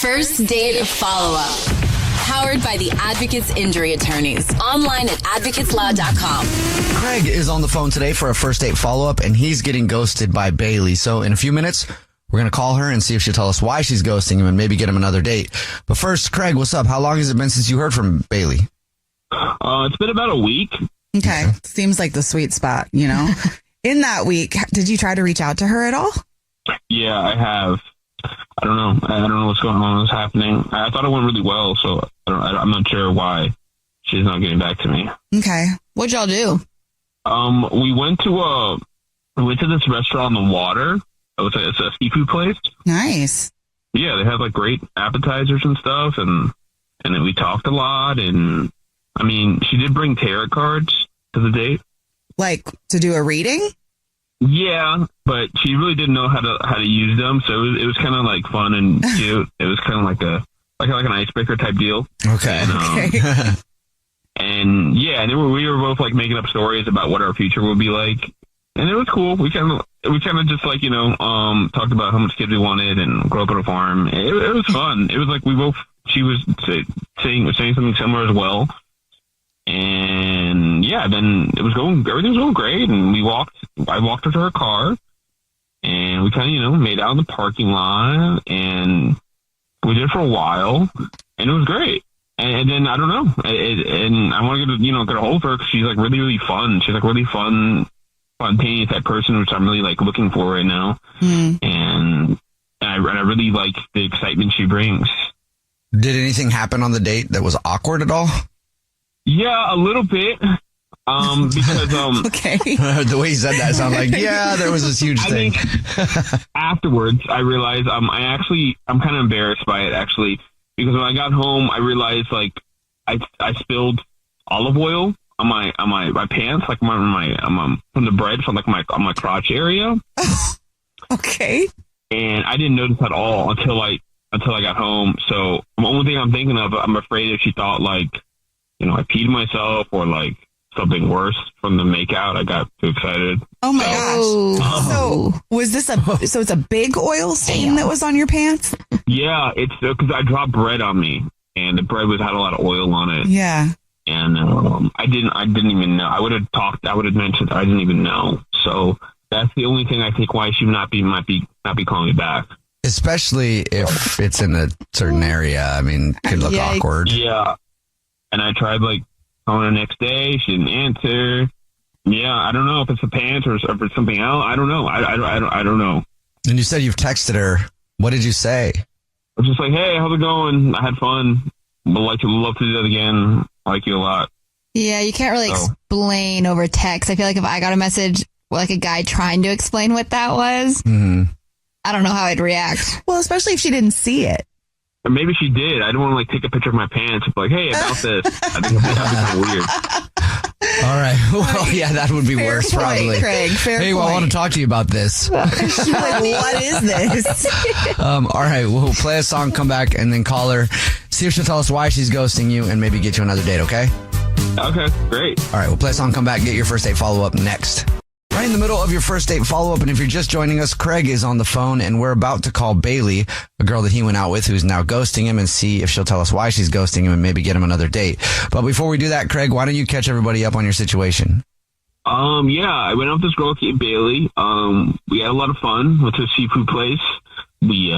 First Date Follow-Up. Powered by the Advocates Injury Attorneys. Online at advocateslaw.com. Craig is on the phone today for a first date follow-up, and he's getting ghosted by Bailey. So in a few minutes, we're going to call her and see if she'll tell us why she's ghosting him and maybe get him another date. But first, Craig, what's up? How long has it been since you heard from Bailey? It's been about a week. Okay. Seems like the sweet spot, you know? In that week, did you try to reach out to her at all? Yeah, I have. I don't know. I don't know what's going on. What's happening? I thought it went really well, so I'm not sure why she's not getting back to me. Okay. What'd y'all do? We went to this restaurant on the water. It's a seafood place. Nice. Yeah, they had like great appetizers and stuff, and then we talked a lot. And I mean, she did bring tarot cards to the date. Like to do a reading? Yeah, but she really didn't know how to use them, so it was kind of like fun and cute. It was kind of like an icebreaker type deal. Okay. And yeah, and we were both like making up stories about what our future would be like, and it was cool. We kind of just like talked about how much kids we wanted and grow up on a farm. It was fun. It was like she was saying something similar as well. And yeah, then everything was going great, and I walked her to her car, and we kind of, made out in the parking lot, and we did it for a while, and it was great. And then, I don't know, and I want to get a hold of her, because she's like really, really fun. She's like really fun, spontaneous type person, which I'm really like looking for right now. And I really like the excitement she brings. Did anything happen on the date that was awkward at all? Yeah, a little bit. Because okay. The way he said that sounded like, yeah, there was this huge thing. Afterwards, I realized I'm kind of embarrassed by it, actually, because when I got home, I realized like I spilled olive oil on my pants, like from the bread from like on my crotch area. Okay. And I didn't notice at all until I got home. So the only thing I'm thinking of, I'm afraid if she thought like, I peed myself or like something worse from the makeout. I got too excited. Oh my gosh. So was this it's a big oil stain that was on your pants? Yeah, it's because I dropped bread on me, and the bread had a lot of oil on it. Yeah. And I didn't even know. I would have mentioned, I didn't even know. So that's the only thing I think why she might be calling me back. Especially if it's in a certain area. I mean, it could look awkward. Yeah. And I tried like calling her next day. She didn't answer. Yeah, I don't know if it's the pants or if it's something else. I don't know. I don't know. And you said you've texted her. What did you say? I was just like, hey, how's it going? I had fun. Would love to do that again. I like you a lot. Yeah, you can't really explain over text. I feel like if I got a message like a guy trying to explain what that was, I don't know how I'd react. Well, especially if she didn't see it. Or maybe she did. I don't want to like take a picture of my pants and be like, hey, about this. I think that'd be kind of weird. All right. Well, yeah, that would be worse, point, probably. Craig, fair hey, well, I want to talk to you about this. She's like, what is this? All right. We'll play a song, come back, and then call her. See if she'll tell us why she's ghosting you and maybe get you another date, okay? Okay, great. All right. We'll play a song, come back, get your first date follow-up next. Right in the middle of your first date follow-up, and if you're just joining us, Craig is on the phone, and we're about to call Bailey, a girl that he went out with who's now ghosting him, and see if she'll tell us why she's ghosting him and maybe get him another date. But before we do that, Craig, why don't you catch everybody up on your situation? Yeah, I went out with this girl, Bailey. We had a lot of fun. Went to a seafood place. We,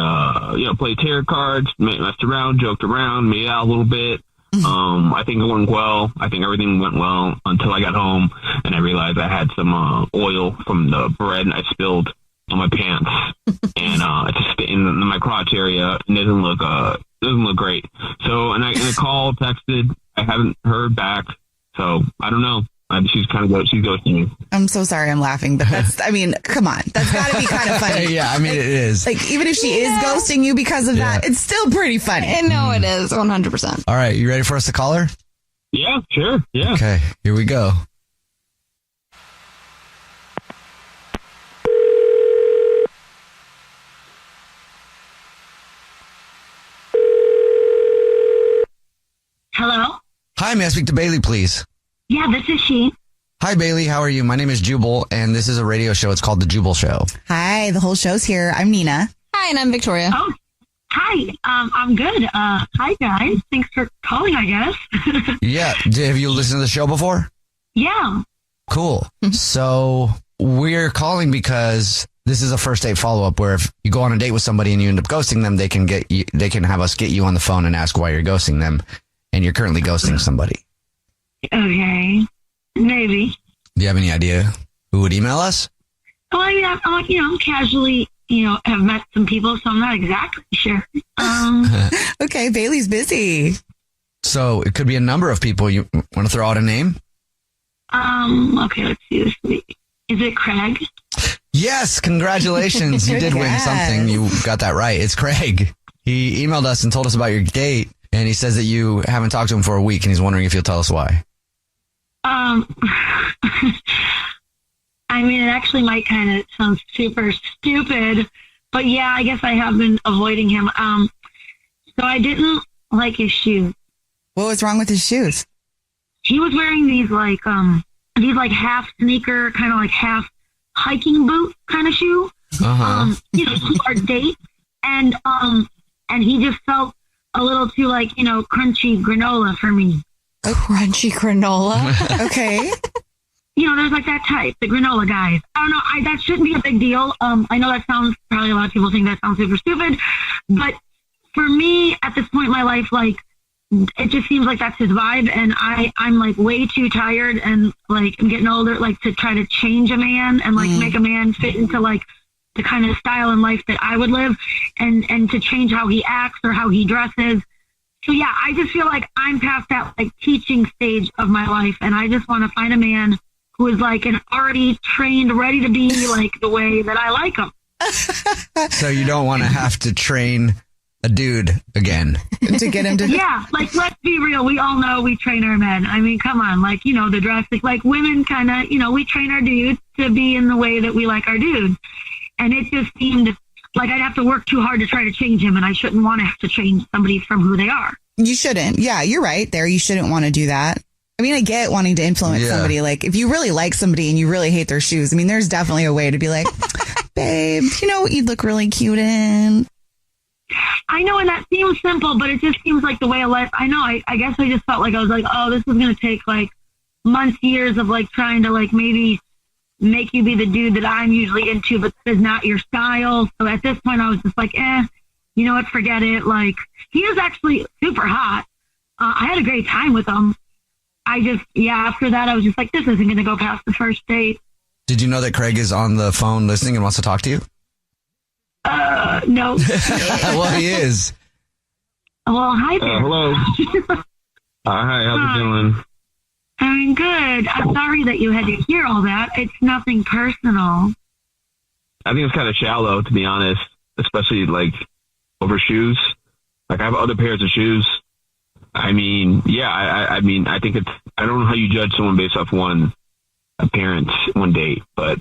played tarot cards, messed around, joked around, made out a little bit. I think it went well. I think everything went well until I got home and I realized I had some oil from the bread I spilled on my pants, and it's just in my crotch area. And it doesn't look great. So, and I called, texted. I haven't heard back. So I don't know. She's ghosting me. I'm so sorry I'm laughing, but come on. That's got to be kind of funny. Yeah, I mean, it is. Like, even if she is ghosting you because of that, it's still pretty funny. And no, it is 100%. All right, you ready for us to call her? Yeah, sure. Yeah. Okay, here we go. Hello? Hi, may I speak to Bailey, please? Yeah, this is she. Hi, Bailey. How are you? My name is Jubal, and this is a radio show. It's called The Jubal Show. Hi, the whole show's here. I'm Nina. Hi, and I'm Victoria. Oh, Hi, I'm good. Hi, guys. Thanks for calling, I guess. Yeah. Have you listened to the show before? Yeah. Cool. So we're calling because this is a first date follow-up where if you go on a date with somebody and you end up ghosting them, they can have us get you on the phone and ask why you're ghosting them, and you're currently ghosting somebody. Okay. Maybe. Do you have any idea who would email us? Well, I mean, I'm casually, have met some people, so I'm not exactly sure. Okay, Bailey's busy. So it could be a number of people. You want to throw out a name? Okay, let's see this week. Is it Craig? Yes, congratulations. You did win Yes. something. You got that right. It's Craig. He emailed us and told us about your date, and he says that you haven't talked to him for a week, and he's wondering if you'll tell us why. I mean, it actually might kind of sound super stupid, but yeah, I guess I have been avoiding him. So I didn't like his shoes. What was wrong with his shoes? He was wearing these half sneaker, kind of like half hiking boot kind of shoe. Uh-huh. To our date, and he just felt a little too crunchy granola for me. A crunchy granola. Okay. There's like that type, the granola guys. I don't know. That shouldn't be a big deal. I know that sounds, probably a lot of people think that sounds super stupid, but for me at this point in my life, like, it just seems like that's his vibe, and I'm like way too tired, and like I'm getting older, like to try to change a man and like make a man fit into like the kind of style and life that I would live, and to change how he acts or how he dresses. So yeah, I just feel like I'm past that like teaching stage of my life, and I just want to find a man who is like an already trained, ready to be like the way that I like him. So you don't want to have to train a dude again To get him to... Yeah, like, let's be real. We all know we train our men. I mean, come on, like, the drastic, like women kind of, we train our dudes to be in the way that we like our dudes. And it just seemed like I'd have to work too hard to try to change him, and I shouldn't want to have to change somebody from who they are. You shouldn't. Yeah, you're right there. You shouldn't want to do that. I mean, I get wanting to influence somebody. Like, if you really like somebody and you really hate their shoes, I mean, there's definitely a way to be like, babe, you know what you'd look really cute in? I know, and that seems simple, but it just seems like the way of life. I know, I guess I just felt like I was like, oh, this is going to take like months, years of like trying to like maybe make you be the dude that I'm usually into, but this is not your style. So at this point I was just like, you know what, forget it. Like, he is actually super hot. I had a great time with him. After that I was just like, this isn't going to go past the first date. Did you know that Craig is on the phone listening and wants to talk to you? No. Well, he is. Well, hi there. Hello. Hi, how's it doing? I'm good. I'm sorry that you had to hear all that. It's nothing personal. I think it's kind of shallow, to be honest, especially like over shoes. Like, I have other pairs of shoes. I mean, yeah, I mean, I think I don't know how you judge someone based off one appearance, one date, but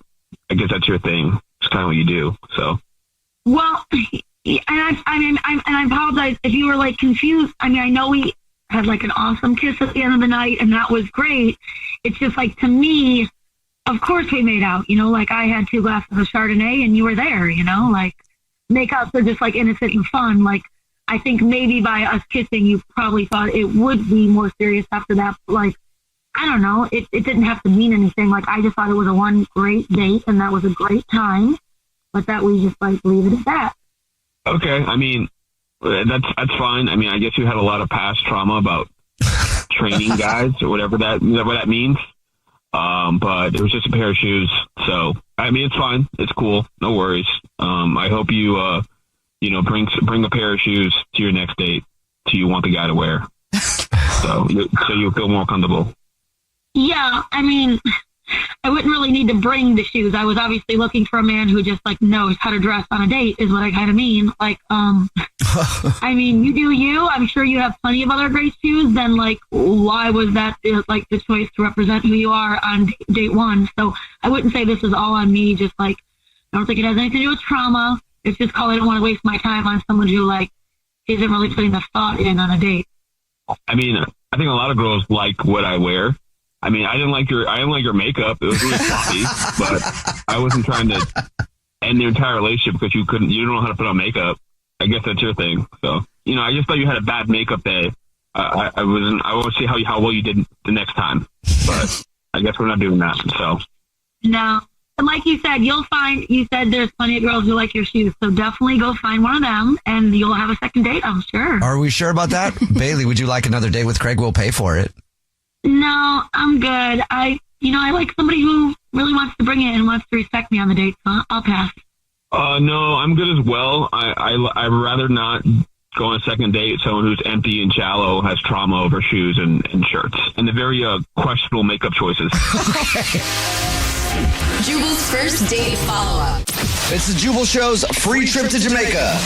I guess that's your thing. It's kind of what you do, so. Well, and I apologize if you were like confused. I mean, I know we had like an awesome kiss at the end of the night, and that was great. It's just like, to me, of course we made out, like I had 2 glasses of Chardonnay and you were there, like makeouts are just like innocent and fun. Like, I think maybe by us kissing, you probably thought it would be more serious after that. But like, I don't know. It didn't have to mean anything. Like, I just thought it was a one great date, and that was a great time. But that we just like leave it at that. Okay, I mean, that's fine. I mean, I guess you had a lot of past trauma about training guys or whatever that means. But it was just a pair of shoes, so I mean, it's fine. It's cool. No worries. I hope you bring a pair of shoes to your next date to you want the guy to wear, so you feel more comfortable. Yeah, I mean, I wouldn't really need to bring the shoes. I was obviously looking for a man who just like knows how to dress on a date, is what I kind of mean. Like, I mean, you do you. I'm sure you have plenty of other great shoes. Then, like, why was that like the choice to represent who you are on date one? So I wouldn't say this is all on me. Just like, I don't think it has anything to do with trauma. It's just I don't want to waste my time on someone who like isn't really putting the thought in on a date. I mean, I think a lot of girls like what I wear. I mean, I didn't like your makeup. It was really sloppy, but I wasn't trying to end the entire relationship because you don't know how to put on makeup. I guess that's your thing. So, I just thought you had a bad makeup day. I won't see how well you did the next time, but I guess we're not doing that. So no. And like you said there's plenty of girls who like your shoes. So definitely go find one of them and you'll have a second date, I'm sure. Are we sure about that? Bailey, would you like another date with Craig? We'll pay for it. No, I'm good. I like somebody who really wants to bring it and wants to respect me on the date. So I'll pass. No, I'm good as well. I'd rather not go on a second date with someone who's empty and shallow, has trauma over shoes and shirts, and the very questionable makeup choices. Jubal's first date follow-up. It's the Jubal Show's free trip to Jamaica.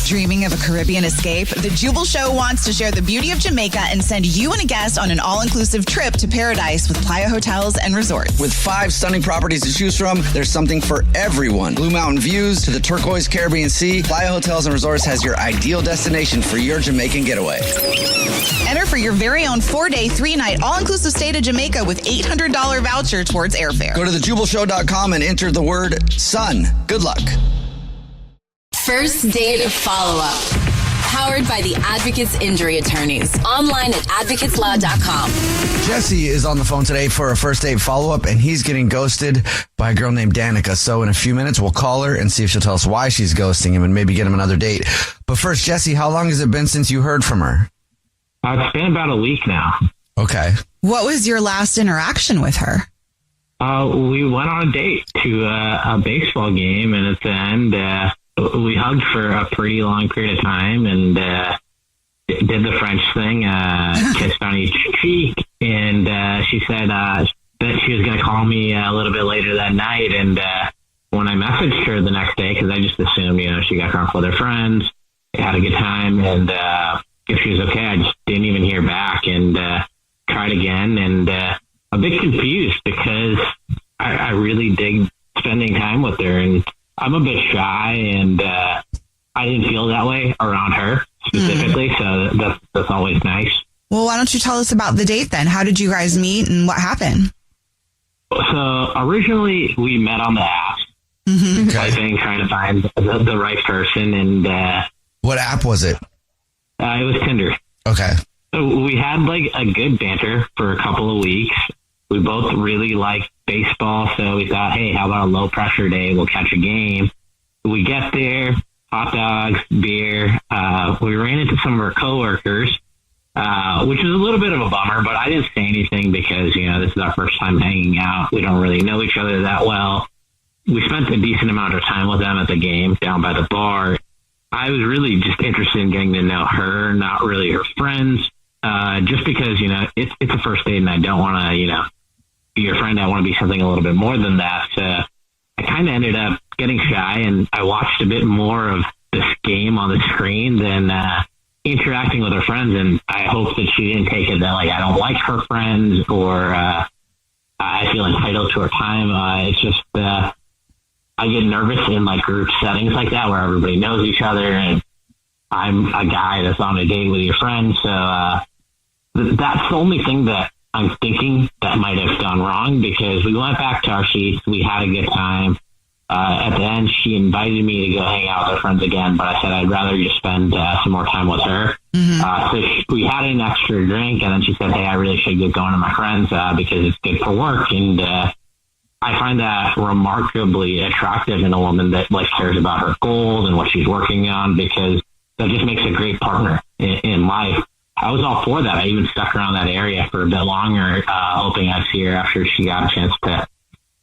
Dreaming of a Caribbean escape? The Jubal Show wants to share the beauty of Jamaica and send you and a guest on an all-inclusive trip to paradise with Playa Hotels and Resorts. With 5 stunning properties to choose from, there's something for everyone. Blue Mountain views to the turquoise Caribbean Sea, Playa Hotels and Resorts has your ideal destination for your Jamaican getaway. Enter for your very own 4-day, 3-night, all-inclusive stay to Jamaica with $800 voucher towards airfare. Go to thejubalshow.com and enter the word sun. Good luck. First date follow-up. Powered by the Advocates Injury Attorneys. Online at advocateslaw.com. Jesse is on the phone today for a first date follow-up, and he's getting ghosted by a girl named Danica. So in a few minutes, we'll call her and see if she'll tell us why she's ghosting him and maybe get him another date. But first, Jesse, how long has it been since you heard from her? It's been about a week now. Okay. What was your last interaction with her? We went on a date to a baseball game, and at the end, we hugged for a pretty long period of time and did the French thing, kissed on each cheek, and she said that she was going to call me a little bit later that night. And when I messaged her the next day, because I just assumed, she got drunk with her friends, had a good time, and if she was okay, I just didn't even hear back and tried again, and a bit confused because I really dig spending time with her, and I'm a bit shy, and I didn't feel that way around her specifically, so that's always nice. Well, why don't you tell us about the date then? How did you guys meet and what happened? So originally we met on the app, typing, trying to find the right person, and what app was it? It was Tinder. Okay. So we had like a good banter for a couple of weeks. We both really liked baseball, so we thought, hey, how about a low pressure day? We'll catch a game. We get there, hot dogs, beer. We ran into some of our coworkers, which was a little bit of a bummer, but I didn't say anything because, this is our first time hanging out. We don't really know each other that well. We spent a decent amount of time with them at the game down by the bar. I was really just interested in getting to know her, not really her friends, just because, it's a first date and I don't want to, be your friend. I want to be something a little bit more than that. I kind of ended up getting shy, and I watched a bit more of this game on the screen than interacting with her friends. And I hope that she didn't take it that I don't like her friends or I feel entitled to her time. It's just I get nervous in group settings like that where everybody knows each other, and I'm a guy that's on a date with your friend. So that's the only thing that I'm thinking that might have gone wrong, because we went back to our seats. We had a good time. At the end, she invited me to go hang out with her friends again, but I said I'd rather just spend some more time with her. So we had an extra drink, and then she said, hey, I really should get going to my friends because it's good for work. And I find that remarkably attractive in a woman that cares about her goals and what she's working on, because that just makes a great partner in life. I was all for that. I even stuck around that area for a bit longer, hoping I'd see her after she got a chance to,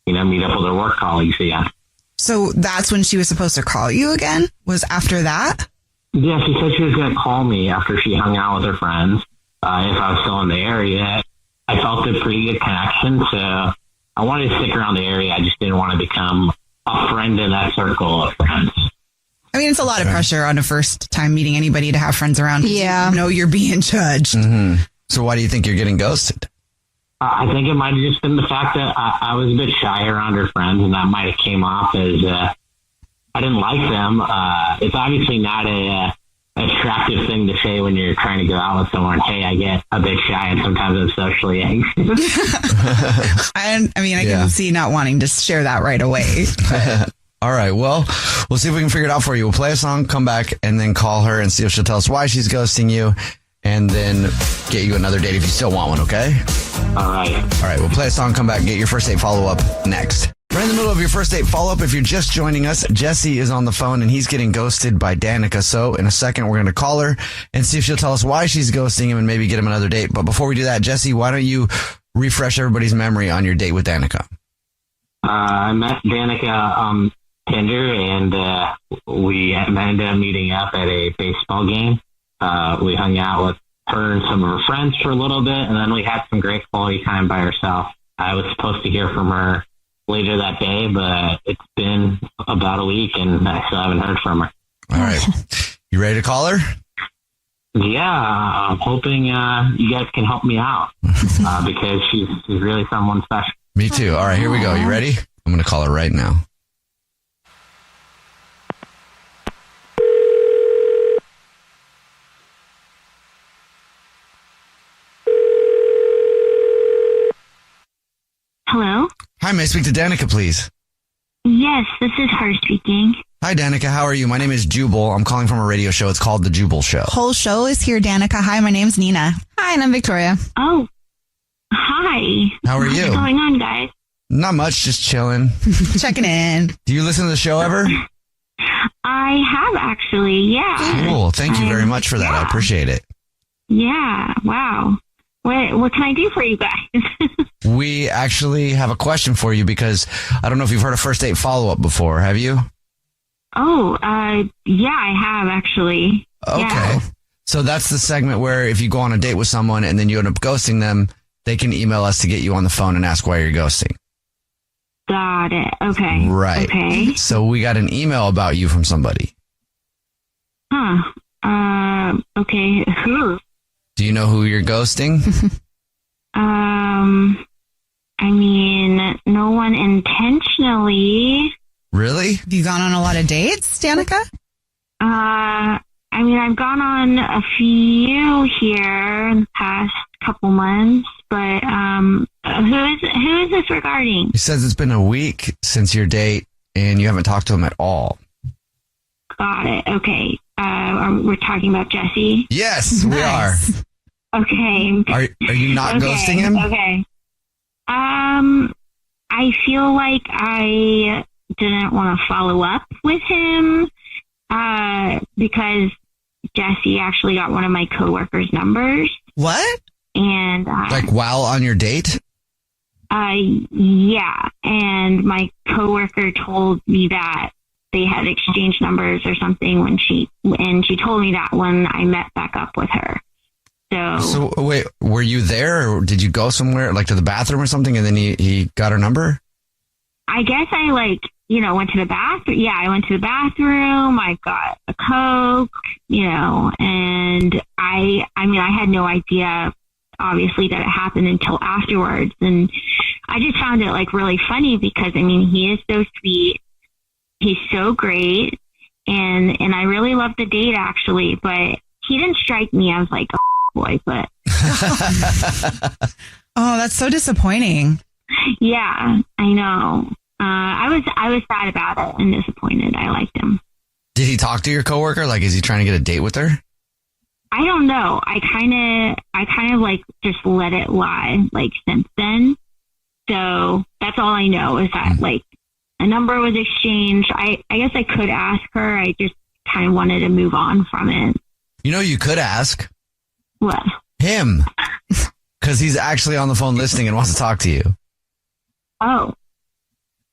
meet up with her work colleagues again. So that's when she was supposed to call you again? Was after that? Yeah, she said she was going to call me after she hung out with her friends, if I was still in the area. I felt a pretty good connection, so I wanted to stick around the area. I just didn't want to become a friend in that circle of friends. I mean, it's a lot of pressure on a first time meeting anybody to have friends around. Yeah. You know you're being judged. So why do you think you're getting ghosted? I think it might have just been the fact that I was a bit shy around her friends, and that might have came off as I didn't like them. It's obviously not an attractive thing to say when you're trying to go out with someone. Hey, I get a bit shy, and sometimes I'm socially anxious. I can see not wanting to share that right away. All right. Well, we'll see if we can figure it out for you. We'll play a song, come back, and then call her and see if she'll tell us why she's ghosting you, and then get you another date if you still want one, okay? All right. All right. We'll play a song, come back, get your first date follow-up next. Right in the middle of your first date follow-up, if you're just joining us, Jesse is on the phone, and he's getting ghosted by Danica. So in a second, we're going to call her and see if she'll tell us why she's ghosting him and maybe get him another date. But before we do that, Jesse, why don't you refresh everybody's memory on your date with Danica? I met Danica on Tinder, and we ended up meeting up at a baseball game. We hung out with her and some of her friends for a little bit, and then we had some great quality time by herself. I was supposed to hear from her later that day, but it's been about a week, and I still haven't heard from her. All right. You ready to call her? Yeah, I'm hoping you guys can help me out because she's really someone special. Me too. All right, here we go. You ready? I'm going to call her right now. Hello? Hi, may I speak to Danica, please? Yes, this is her speaking. Hi, Danica. How are you? My name is Jubal. I'm calling from a radio show. It's called The Jubal Show. Whole show is here, Danica. Hi, my name's Nina. Hi, and I'm Victoria. Oh, hi. How are you? What's going on, guys? Not much, just chilling. Checking in. Do you listen to the show ever? I have actually, yeah. Cool. Thank you very much for that. I appreciate it. Yeah, wow. What can I do for you guys? We actually have a question for you because I don't know if you've heard of first date follow-up before. Have you? Oh, yeah, I have actually. Okay. Yeah. So that's the segment where if you go on a date with someone and then you end up ghosting them, they can email us to get you on the phone and ask why you're ghosting. Got it. Okay. Right. Okay. So we got an email about you from somebody. Huh. Okay. Who? Do you know who you're ghosting? I mean, no one intentionally. Really? Have you gone on a lot of dates, Danica? I mean, I've gone on a few here in the past couple months, but who is this regarding? He says it's been a week since your date and you haven't talked to him at all. Got it. Okay. We're talking about Jesse. Yes, we are. Okay. Are you not ghosting him? Okay. I feel like I didn't want to follow up with him because Jesse actually got one of my coworkers' numbers. What? And like while on your date? Yeah. And my coworker told me that they had exchanged numbers or something when she told me that when I met back up with her. So wait, were you there or did you go somewhere like to the bathroom or something and then he got her number? I guess I went to the bathroom. Yeah, I went to the bathroom. I got a Coke, and I had no idea obviously that it happened until afterwards. And I just found it really funny because he is so sweet. He's so great. And I really loved the date actually, but he didn't strike me as like a boy, but. Oh, that's so disappointing. Yeah, I know. I was sad about it and disappointed. I liked him. Did he talk to your coworker? Like, is he trying to get a date with her? I don't know. I kind of just let it lie since then. So that's all I know is that a number was exchanged. I guess I could ask her. I just kind of wanted to move on from it. You could ask. What? Him. Because he's actually on the phone listening and wants to talk to you. Oh.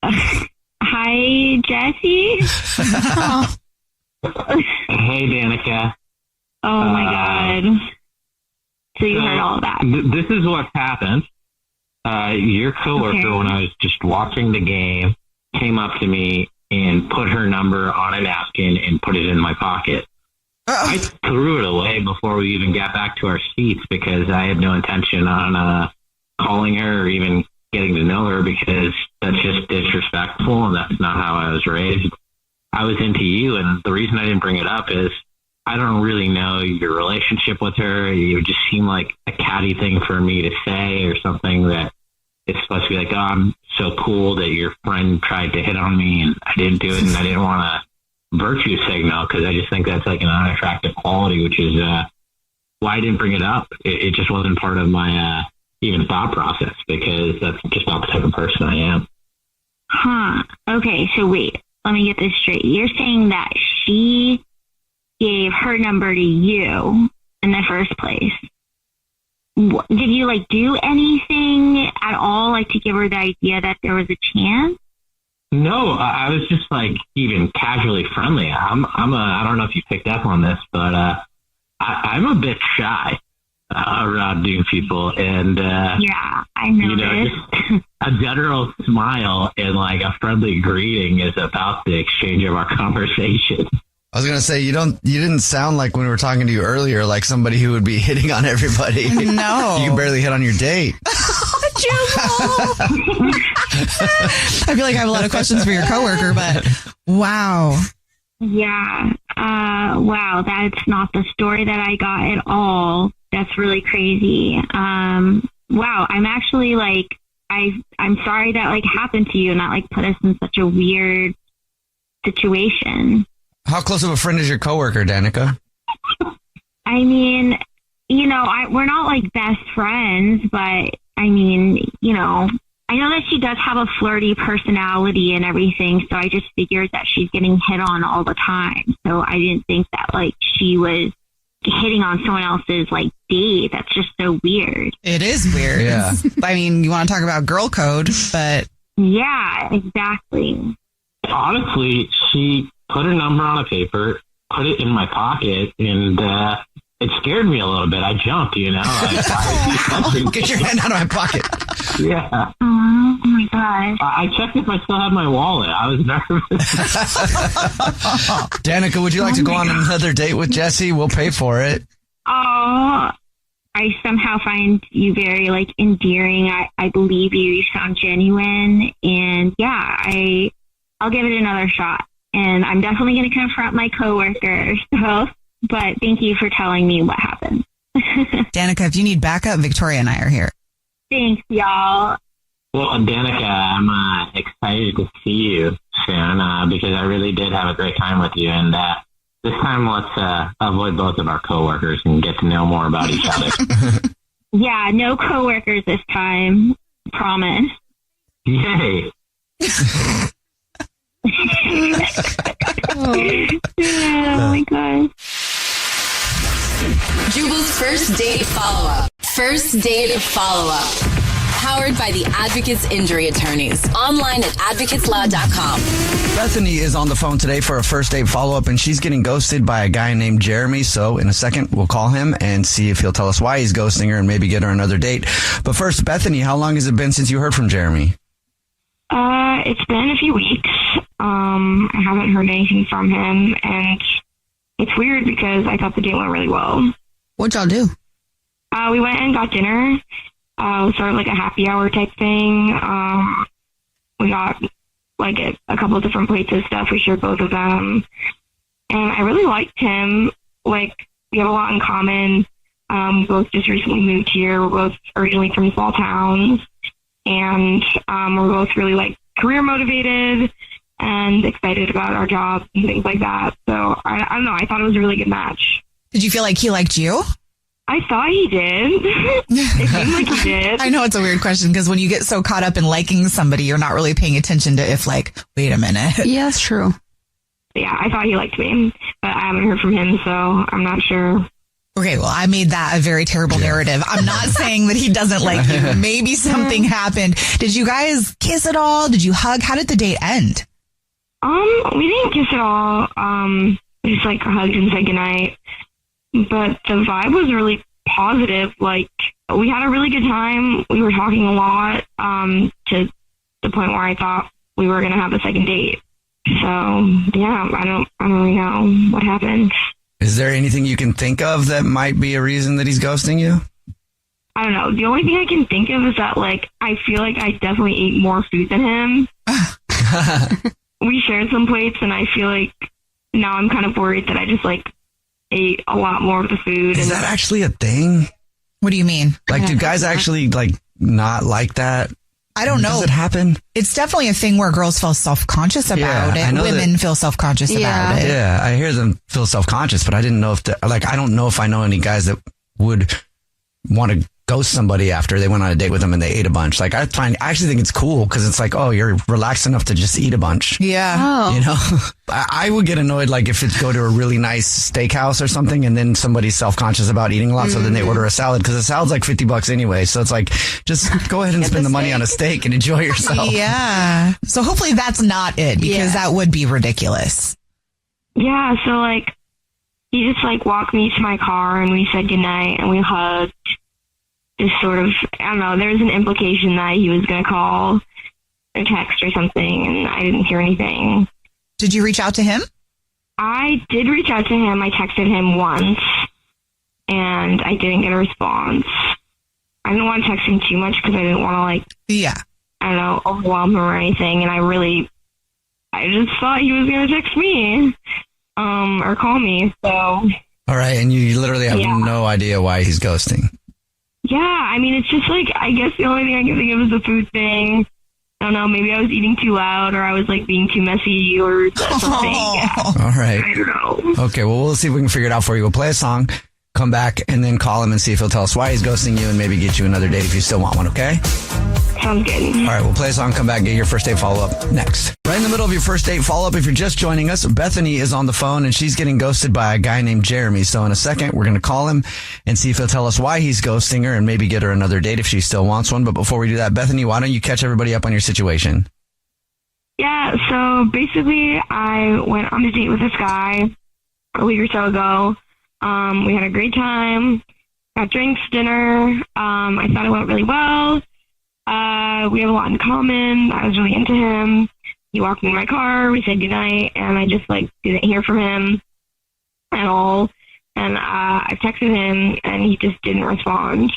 Hi, Jesse. Hey, Danica. Oh, my God. So you heard all that. This is what happened. Your coworker, when I was just watching the game, came up to me and put her number on a napkin and put it in my pocket. I threw it away before we even got back to our seats because I had no intention on calling her or even getting to know her because that's just disrespectful and that's not how I was raised. I was into you, and the reason I didn't bring it up is I don't really know your relationship with her. It would just seem like a catty thing for me to say or something that it's supposed to be like, oh, I'm so cool that your friend tried to hit on me and I didn't do it, and I didn't want to virtue signal, because I just think that's like an unattractive quality, which is why I didn't bring it up. It just wasn't part of my even thought process, because that's just not the type of person I am. Huh. Okay, so wait, let me get this straight. You're saying that she gave her number to you in the first place. Did you like do anything at all, like to give her the idea that there was a chance? No, I was just like even casually friendly. I don't know if you picked up on this, but I'm a bit shy around new people, and yeah, I noticed. Just a general smile and like a friendly greeting is about the exchange of our conversation. I was going to say, you didn't sound like when we were talking to you earlier, like somebody who would be hitting on everybody. No. You can barely hit on your date. Jubal! I feel like I have a lot of questions for your coworker, but wow. Yeah. Wow. That's not the story that I got at all. That's really crazy. Wow. I'm actually like, I'm sorry that like happened to you and that like put us in such a weird situation. How close of a friend is your coworker, Danica? I mean, we're not like best friends, but I mean, I know that she does have a flirty personality and everything. So I just figured that she's getting hit on all the time. So I didn't think that like she was hitting on someone else's like date. That's just so weird. It is weird. Yeah. I mean, you want to talk about girl code, but yeah, exactly. Honestly, she put her number on a paper, put it in my pocket, and it scared me a little bit. I jumped, Get your hand out of my pocket. Yeah. Oh my God. I checked if I still had my wallet. I was nervous. Danica, would you like to go on another date with Jesse? We'll pay for it. Oh, I somehow find you very like endearing. I believe you. You sound genuine. And yeah, I'll give it another shot. And I'm definitely going to confront my coworker. So, but thank you for telling me what happened. Danica, if you need backup, Victoria and I are here. Thanks, y'all. Well, Danica, I'm excited to see you soon because I really did have a great time with you. And this time, let's avoid both of our coworkers and get to know more about each other. Yeah, no coworkers this time. Promise. Yay. Oh my God. Jubal's first date follow-up. First date follow-up. Powered by the Advocates Injury Attorneys. Online at advocateslaw.com. Bethany is on the phone today for a first date follow-up, and she's getting ghosted by a guy named Jeremy. So in a second, we'll call him and see if he'll tell us why he's ghosting her and maybe get her another date. But first, Bethany, how long has it been since you heard from Jeremy? It's been a few weeks. I haven't heard anything from him, and it's weird because I thought the date went really well. What'd y'all do? We went and got dinner. Sort of like a happy hour type thing. We got like a couple of different plates of stuff. We shared both of them. And I really liked him. Like, we have a lot in common. We both just recently moved here. We're both originally from small towns. And we're both really like career motivated and excited about our jobs and things like that. So I don't know. I thought it was a really good match. Did you feel like he liked you? I thought he did. It seemed like he did. I know it's a weird question because when you get so caught up in liking somebody, you're not really paying attention to if like, wait a minute. Yeah, that's true. Yeah, I thought he liked me, but I haven't heard from him, so I'm not sure. Okay, well, I made that a very terrible narrative. I'm not saying that he doesn't like you. Maybe something happened. Did you guys kiss at all? Did you hug? How did the date end? We didn't kiss at all. We just like hugged and said goodnight. But the vibe was really positive. Like, we had a really good time. We were talking a lot, to the point where I thought we were going to have a second date. So, yeah, I don't really know what happened. Is there anything you can think of that might be a reason that he's ghosting you? I don't know. The only thing I can think of is that, like, I feel like I definitely ate more food than him. We shared some plates, and I feel like now I'm kind of worried that I just, like, ate a lot more of the food. Is that actually a thing? What do you mean? Like, do guys actually, like, not like that? I don't know. Does it happen? It's definitely a thing where girls feel self-conscious about it. Women feel self-conscious about it. Yeah, I hear them feel self-conscious, but I didn't know if I don't know if I know any guys that would want to ghost somebody after they went on a date with them and they ate a bunch. Like, I actually think it's cool because it's like, oh, you're relaxed enough to just eat a bunch. Yeah. Oh. You know, I would get annoyed like if it's go to a really nice steakhouse or something and then somebody's self-conscious about eating a lot. So then they order a salad because a salad's like $50 anyway. So it's like, just go ahead and spend the money on a steak and enjoy yourself. Yeah. So hopefully that's not it because that would be ridiculous. Yeah, so like he just like walked me to my car and we said goodnight and we hugged. Just sort of, I don't know, there was an implication that he was going to call or text or something, and I didn't hear anything. Did you reach out to him? I did reach out to him. I texted him once, and I didn't get a response. I didn't want to text him too much because I didn't want to, like, I don't know, overwhelm him or anything, and I just thought he was going to text me or call me, so. All right, and you literally have no idea why he's ghosting. Yeah, I mean, it's just like, I guess the only thing I can think of is the food thing. I don't know, maybe I was eating too loud or I was like being too messy or something. Yeah. All right. I don't know. Okay, well, we'll see if we can figure it out for you. We'll play a song, come back, and then call him and see if he'll tell us why he's ghosting you and maybe get you another date if you still want one, okay? Sounds good. All right, we'll play a song, come back, get your first date follow-up next. Right in the middle of your first date follow-up, if you're just joining us, Bethany is on the phone and she's getting ghosted by a guy named Jeremy. So in a second, we're going to call him and see if he'll tell us why he's ghosting her and maybe get her another date if she still wants one. But before we do that, Bethany, why don't you catch everybody up on your situation? Yeah, so basically I went on a date with this guy a week or so ago. We had a great time, got drinks, dinner. I thought it went really well. We have a lot in common. I was really into him. He walked me in my car. We said goodnight, and I just like didn't hear from him at all. And I texted him, and he just didn't respond.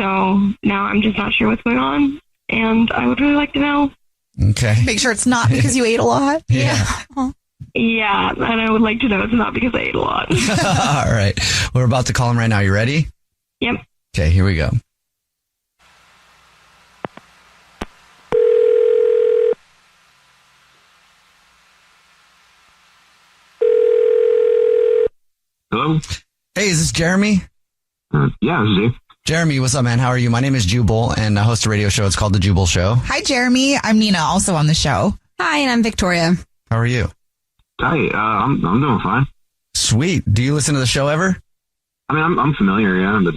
So now I'm just not sure what's going on, and I would really like to know. Okay. Make sure it's not because you ate a lot. Yeah. Yeah, and I would like to know it's not because I ate a lot. All right. We're about to call him right now. You ready? Yep. Okay, here we go. Hello? Hey, is this Jeremy? Yeah, this is Dave. Jeremy, what's up, man? How are you? My name is Jubal, and I host a radio show. It's called The Jubal Show. Hi, Jeremy. I'm Nina, also on the show. Hi, and I'm Victoria. How are you? Hi, I'm doing fine. Sweet. Do you listen to the show ever? I mean, I'm familiar, yeah, but...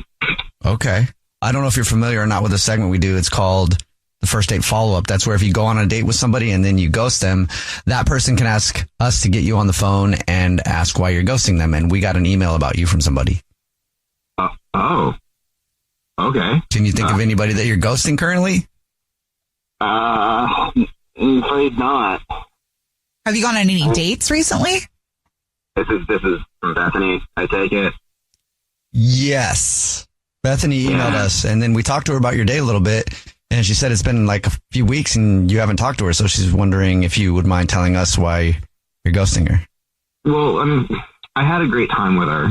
Okay. I don't know if you're familiar or not with the segment we do. It's called the first date follow-up. That's where if you go on a date with somebody and then you ghost them, that person can ask us to get you on the phone and ask why you're ghosting them. And we got an email about you from somebody. Oh. Okay. Can you think of anybody that you're ghosting currently? I'm afraid not. Have you gone on any dates recently? This is from Bethany, I take it. Yes. Bethany emailed us, and then we talked to her about your day a little bit, and she said it's been like a few weeks and you haven't talked to her, so she's wondering if you would mind telling us why you're ghosting her. Well, I mean, I had a great time with her.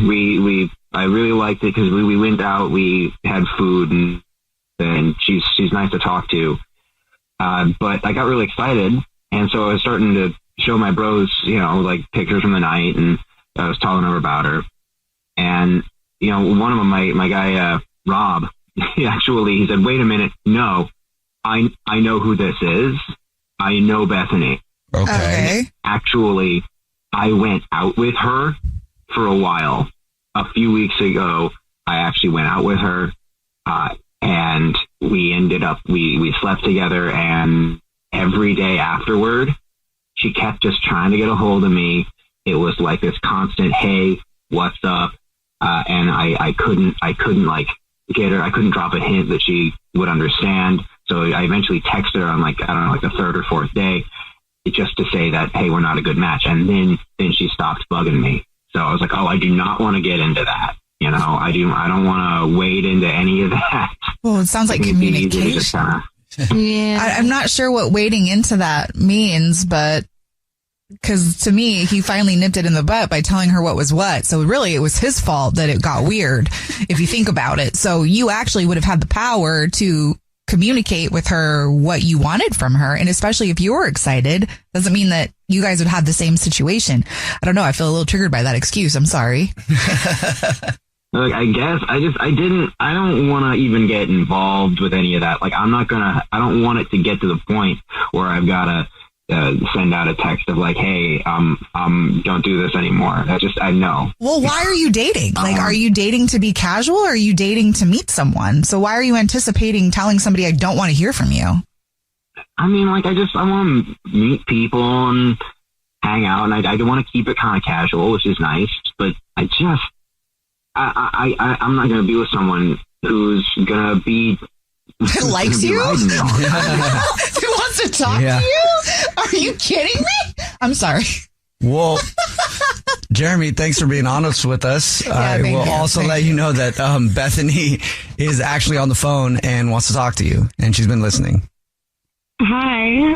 I really liked it because we went out, we had food, and she's nice to talk to. But I got really excited, and so I was starting to show my bros, like pictures from the night, and I was telling her about her. And, one of them, my guy, Rob, he said, wait a minute, no, I know who this is. I know Bethany. Okay. Actually, I went out with her for a while. A few weeks ago, I actually went out with her, and we ended up, we slept together, and every day afterward, she kept just trying to get a hold of me. It was like this constant, hey, what's up? And I couldn't like get her. I couldn't drop a hint that she would understand. So I eventually texted her on like the third or fourth day just to say that, hey, we're not a good match. And then she stopped bugging me. So I was like, oh, I do not want to get into that. I don't want to wade into any of that. Well, it sounds like communication. Yeah. I'm not sure what wading into that means, but because to me, he finally nipped it in the butt by telling her what was what. So really, it was his fault that it got weird, if you think about it. So you actually would have had the power to communicate with her what you wanted from her. And especially if you're excited, doesn't mean that you guys would have the same situation. I don't know. I feel a little triggered by that excuse. I'm sorry. Like, I guess I don't want to even get involved with any of that. Like, I don't want it to get to the point where I've got to send out a text of like, hey, don't do this anymore. I know. Well, why are you dating? Like, are you dating to be casual or are you dating to meet someone? So why are you anticipating telling somebody I don't want to hear from you? I mean, like, I want to meet people and hang out, and I want to keep it kind of casual, which is nice, but I'm not going to be with someone who's going to be likes you? Who wants to talk to you? Are you kidding me? I'm sorry. Well, Jeremy, thanks for being honest with us. I will also let you know that Bethany is actually on the phone and wants to talk to you, and she's been listening. Hi.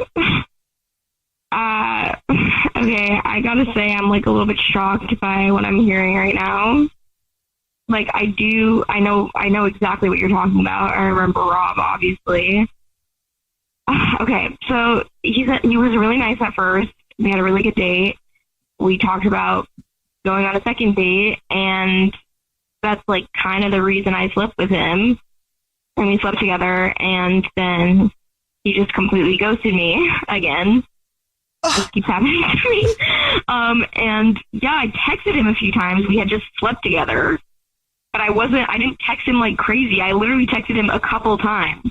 Okay, I gotta say I'm like a little bit shocked by what I'm hearing right now. Like, I know exactly what you're talking about. I remember Rob, obviously. Okay, so he was really nice at first. We had a really good date. We talked about going on a second date, and that's like kind of the reason I slept with him. And we slept together, and then he just completely ghosted me again. This keeps happening to me. And yeah, I texted him a few times. We had just slept together. But I didn't text him like crazy. I literally texted him a couple times.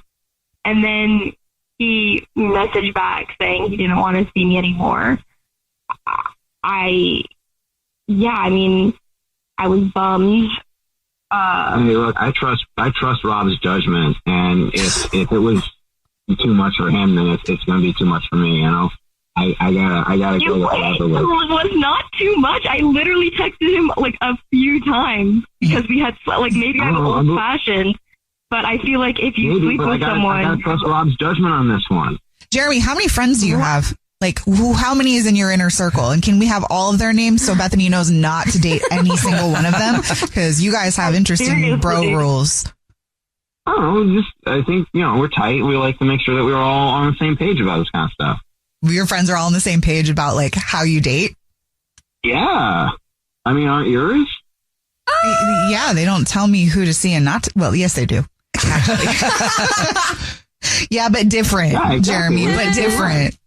And then he messaged back saying he didn't want to see me anymore. I was bummed. Hey, look, I trust Rob's judgment, and if it was too much for him, then it's going to be too much for me, you know? I gotta go with whatever. It was not too much. I literally texted him like a few times because we had like maybe I'm old fashioned, but I feel like if you sleep with someone, I gotta trust Rob's judgment on this one. Jeremy, how many friends do you have? Like, how many is in your inner circle? And can we have all of their names so Bethany knows not to date any single one of them? Because you guys have interesting bro rules. I don't know. I think, we're tight. We like to make sure that we're all on the same page about this kind of stuff. Your friends are all on the same page about like how you date? Yeah. I mean, aren't yours? Yeah, they don't tell me who to see and not to. Well, yes, they do. Actually. Yeah, but different, yeah, exactly. Jeremy, but different.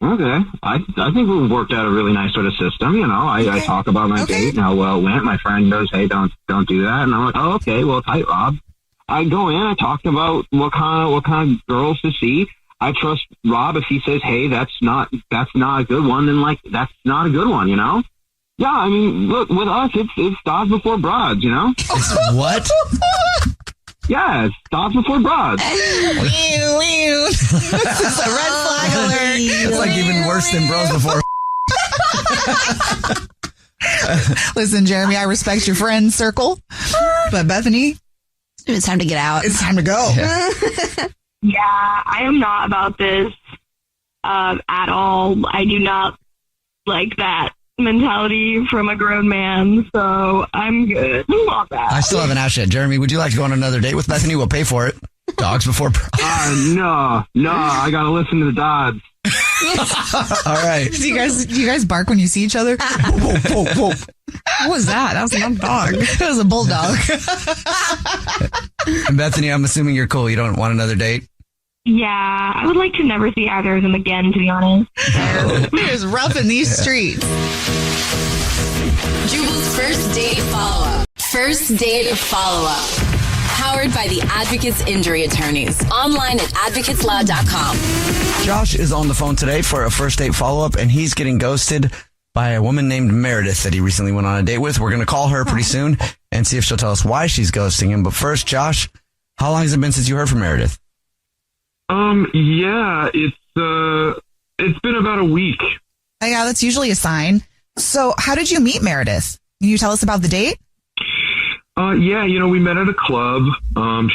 Okay. I think we've worked out a really nice sort of system. I talk about my date and how well it went. My friend goes, hey, don't do that. And I'm like, oh, okay, well, tight, Rob. I go in, I talk about what kind of girls to see. I trust Rob. If he says, hey, that's not a good one, then like, that's not a good one, Yeah, I mean, look, with us, it's dogs before broads, It's what? Yeah, it's dogs before broads. This is a red flag alert. It's like even worse than bros before. Listen, Jeremy, I respect your friend circle, but Bethany, it's time to get out. It's time to go. Yeah, I am not about this at all. I do not like that mentality from a grown man, so I'm good on that. I still haven't asked yet. Jeremy, would you like to go on another date with Bethany? We'll pay for it. Dogs before no, I gotta listen to the dogs. All right. Do you guys bark when you see each other? Whoa, whoa, whoa. What was that? That was not a dog. It was a bulldog. And Bethany, I'm assuming you're cool. You don't want another date? Yeah, I would like to never see either of them again, to be honest. It was rough in these streets. Jubal's first date follow-up. First date follow-up. Powered by the Advocates Injury Attorneys. Online at advocateslaw.com. Josh is on the phone today for a first date follow-up, and he's getting ghosted by a woman named Meredith that he recently went on a date with. We're going to call her pretty soon and see if she'll tell us why she's ghosting him. But first, Josh, how long has it been since you heard from Meredith? Yeah, it's been about a week. Yeah, that's usually a sign. So how did you meet Meredith? Can you tell us about the date? Yeah, we met at a club.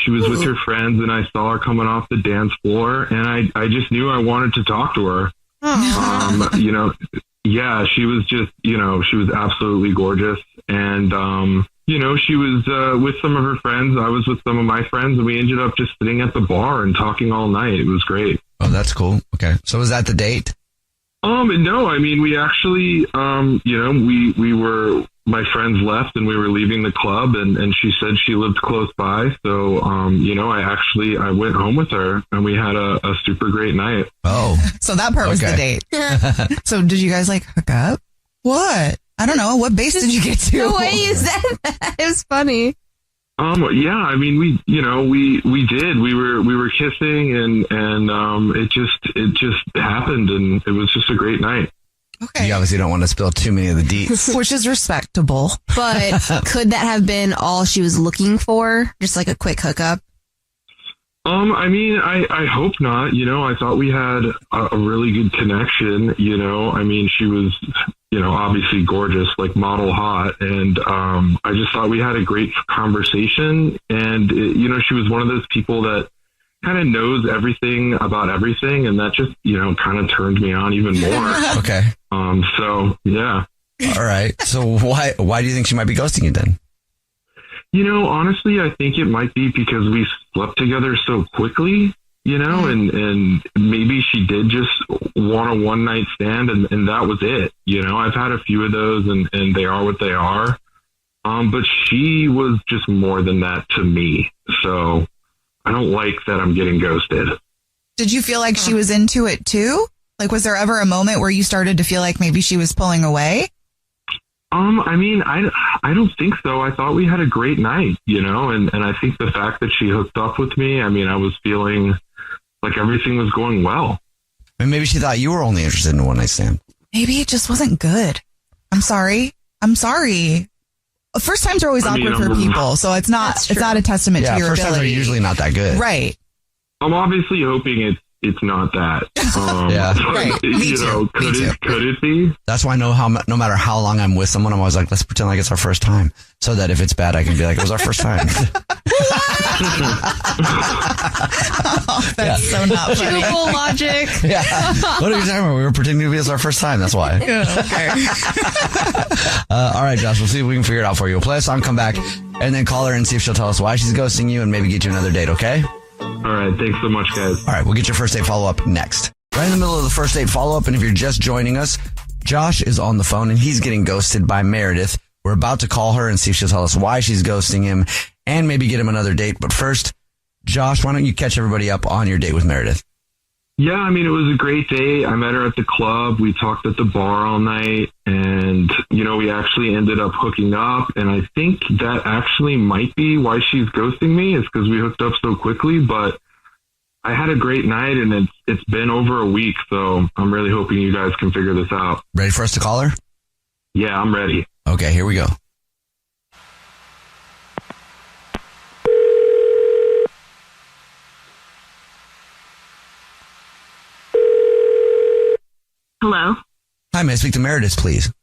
She was with her friends, and I saw her coming off the dance floor, and I just knew I wanted to talk to her. Yeah, she was just, she was absolutely gorgeous. And, she was with some of her friends. I was with some of my friends, and we ended up just sitting at the bar and talking all night. It was great. Oh, that's cool. Okay. So was that the date? No, I mean, we actually, we were, my friends left and we were leaving the club, and she said she lived close by. So, I went home with her and we had a super great night. Oh, so that part was the date. So did you guys hook up? What? I don't know. What base did you get to? The way you said that, it was funny. Yeah, I mean, we did. We were kissing and it just happened, and it was just a great night. Okay. You obviously don't want to spill too many of the deets. Which is respectable. But could that have been all she was looking for? Just like a quick hookup? I mean, I hope not. I thought we had a really good connection. I mean, she was, obviously gorgeous, like model hot. And I just thought we had a great conversation. And, she was one of those people that kind of knows everything about everything. And that just, kind of turned me on even more. Okay. So, yeah. All right. So why do you think she might be ghosting you then? Honestly, I think it might be because we slept together so quickly, and maybe she did just want a one night stand and that was it. I've had a few of those and they are what they are. But she was just more than that to me. So I don't like that I'm getting ghosted. Did you feel like she was into it too? Like, was there ever a moment where you started to feel like maybe she was pulling away? I mean, I don't think so. I thought we had a great night, and I think the fact that she hooked up with me, I mean, I was feeling like everything was going well. And maybe she thought you were only interested in a one night stand. Maybe it just wasn't good. I'm sorry. First times are always awkward for people, so it's not a testament to your first ability. times are usually not that good. Right. I'm obviously hoping it's not that. Yeah. Right. Me too. Could it be? That's why no matter how long I'm with someone, I'm always like, let's pretend like it's our first time. So that if it's bad, I can be like, it was our first time. That's so not funny. Jubal logic. Yeah. What are you talking about? We were pretending to be it's our first time. That's why. Okay. All right, Josh, we'll see if we can figure it out for you. We'll play a song, come back, and then call her and see if she'll tell us why she's ghosting you and maybe get you another date, okay? All right. Thanks so much, guys. All right, we'll get your first date follow-up next. Right in the middle of the first date follow-up, and if you're just joining us, Josh is on the phone, and he's getting ghosted by Meredith. We're about to call her and see if she'll tell us why she's ghosting him and maybe get him another date. But first, Josh, why don't you catch everybody up on your date with Meredith? Yeah, I mean, it was a great day. I met her at the club. We talked at the bar all night, and, we actually ended up hooking up. And I think that actually might be why she's ghosting me, is because we hooked up so quickly. But I had a great night, and it's been over a week, so I'm really hoping you guys can figure this out. Ready for us to call her? Yeah, I'm ready. Okay, here we go. Hello? Hi, may I speak to Meredith, please?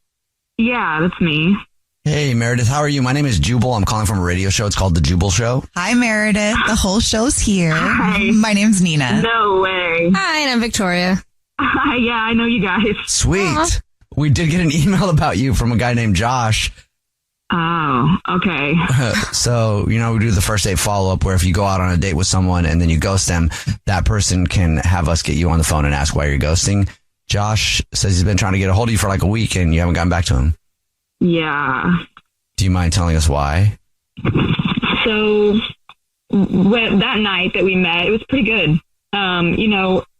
Yeah, that's me. Hey, Meredith, how are you? My name is Jubal. I'm calling from a radio show. It's called The Jubal Show. Hi, Meredith. The whole show's here. Hi. My name's Nina. No way. Hi, and I'm Victoria. Hi, yeah, I know you guys. Sweet. Aww. We did get an email about you from a guy named Josh. Oh, okay. So, we do the first date follow-up where if you go out on a date with someone and then you ghost them, that person can have us get you on the phone and ask why you're ghosting. Josh says he's been trying to get a hold of you for like a week and you haven't gotten back to him. Yeah. Do you mind telling us why? So that night that we met, it was pretty good.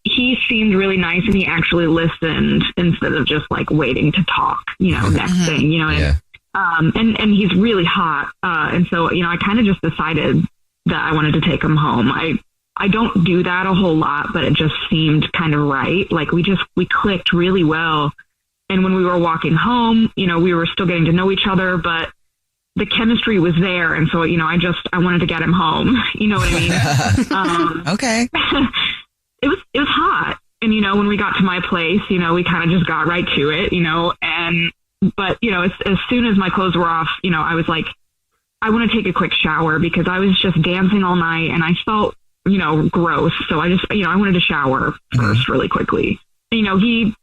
He seemed really nice and he actually listened instead of just like waiting to talk, next thing, Yeah. And he's really hot. And so, I kind of just decided that I wanted to take him home. I don't do that a whole lot, but it just seemed kind of right. Like we clicked really well. And when we were walking home, we were still getting to know each other, but the chemistry was there. And so, I wanted to get him home. You know what I mean? Okay. It was hot. And, when we got to my place, we kind of just got right to it, but as soon as my clothes were off, I was like, I want to take a quick shower because I was just dancing all night and I felt, gross. So I just, I wanted to shower first really quickly. He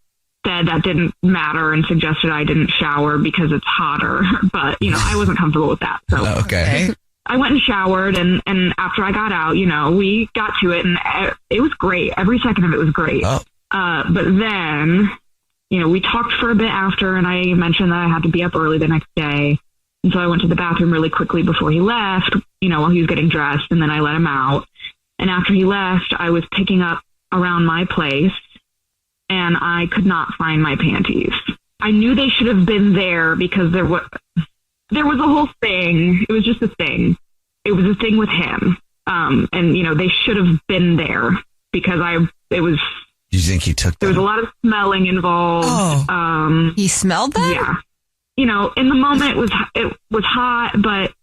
said that didn't matter and suggested I didn't shower because it's hotter. But, I wasn't comfortable with that. So Okay. I went and showered, and after I got out, we got to it, and it was great. Every second of it was great. Oh. But then, we talked for a bit after, and I mentioned that I had to be up early the next day. And so I went to the bathroom really quickly before he left, while he was getting dressed, and then I let him out. And after he left, I was picking up around my place, and I could not find my panties. I knew they should have been there because there was a whole thing. It was just a thing. It was a thing with him. And, they should have been there because You think he took them? There was a lot of smelling involved. Oh. He smelled them? Yeah. In the moment it was hot, but,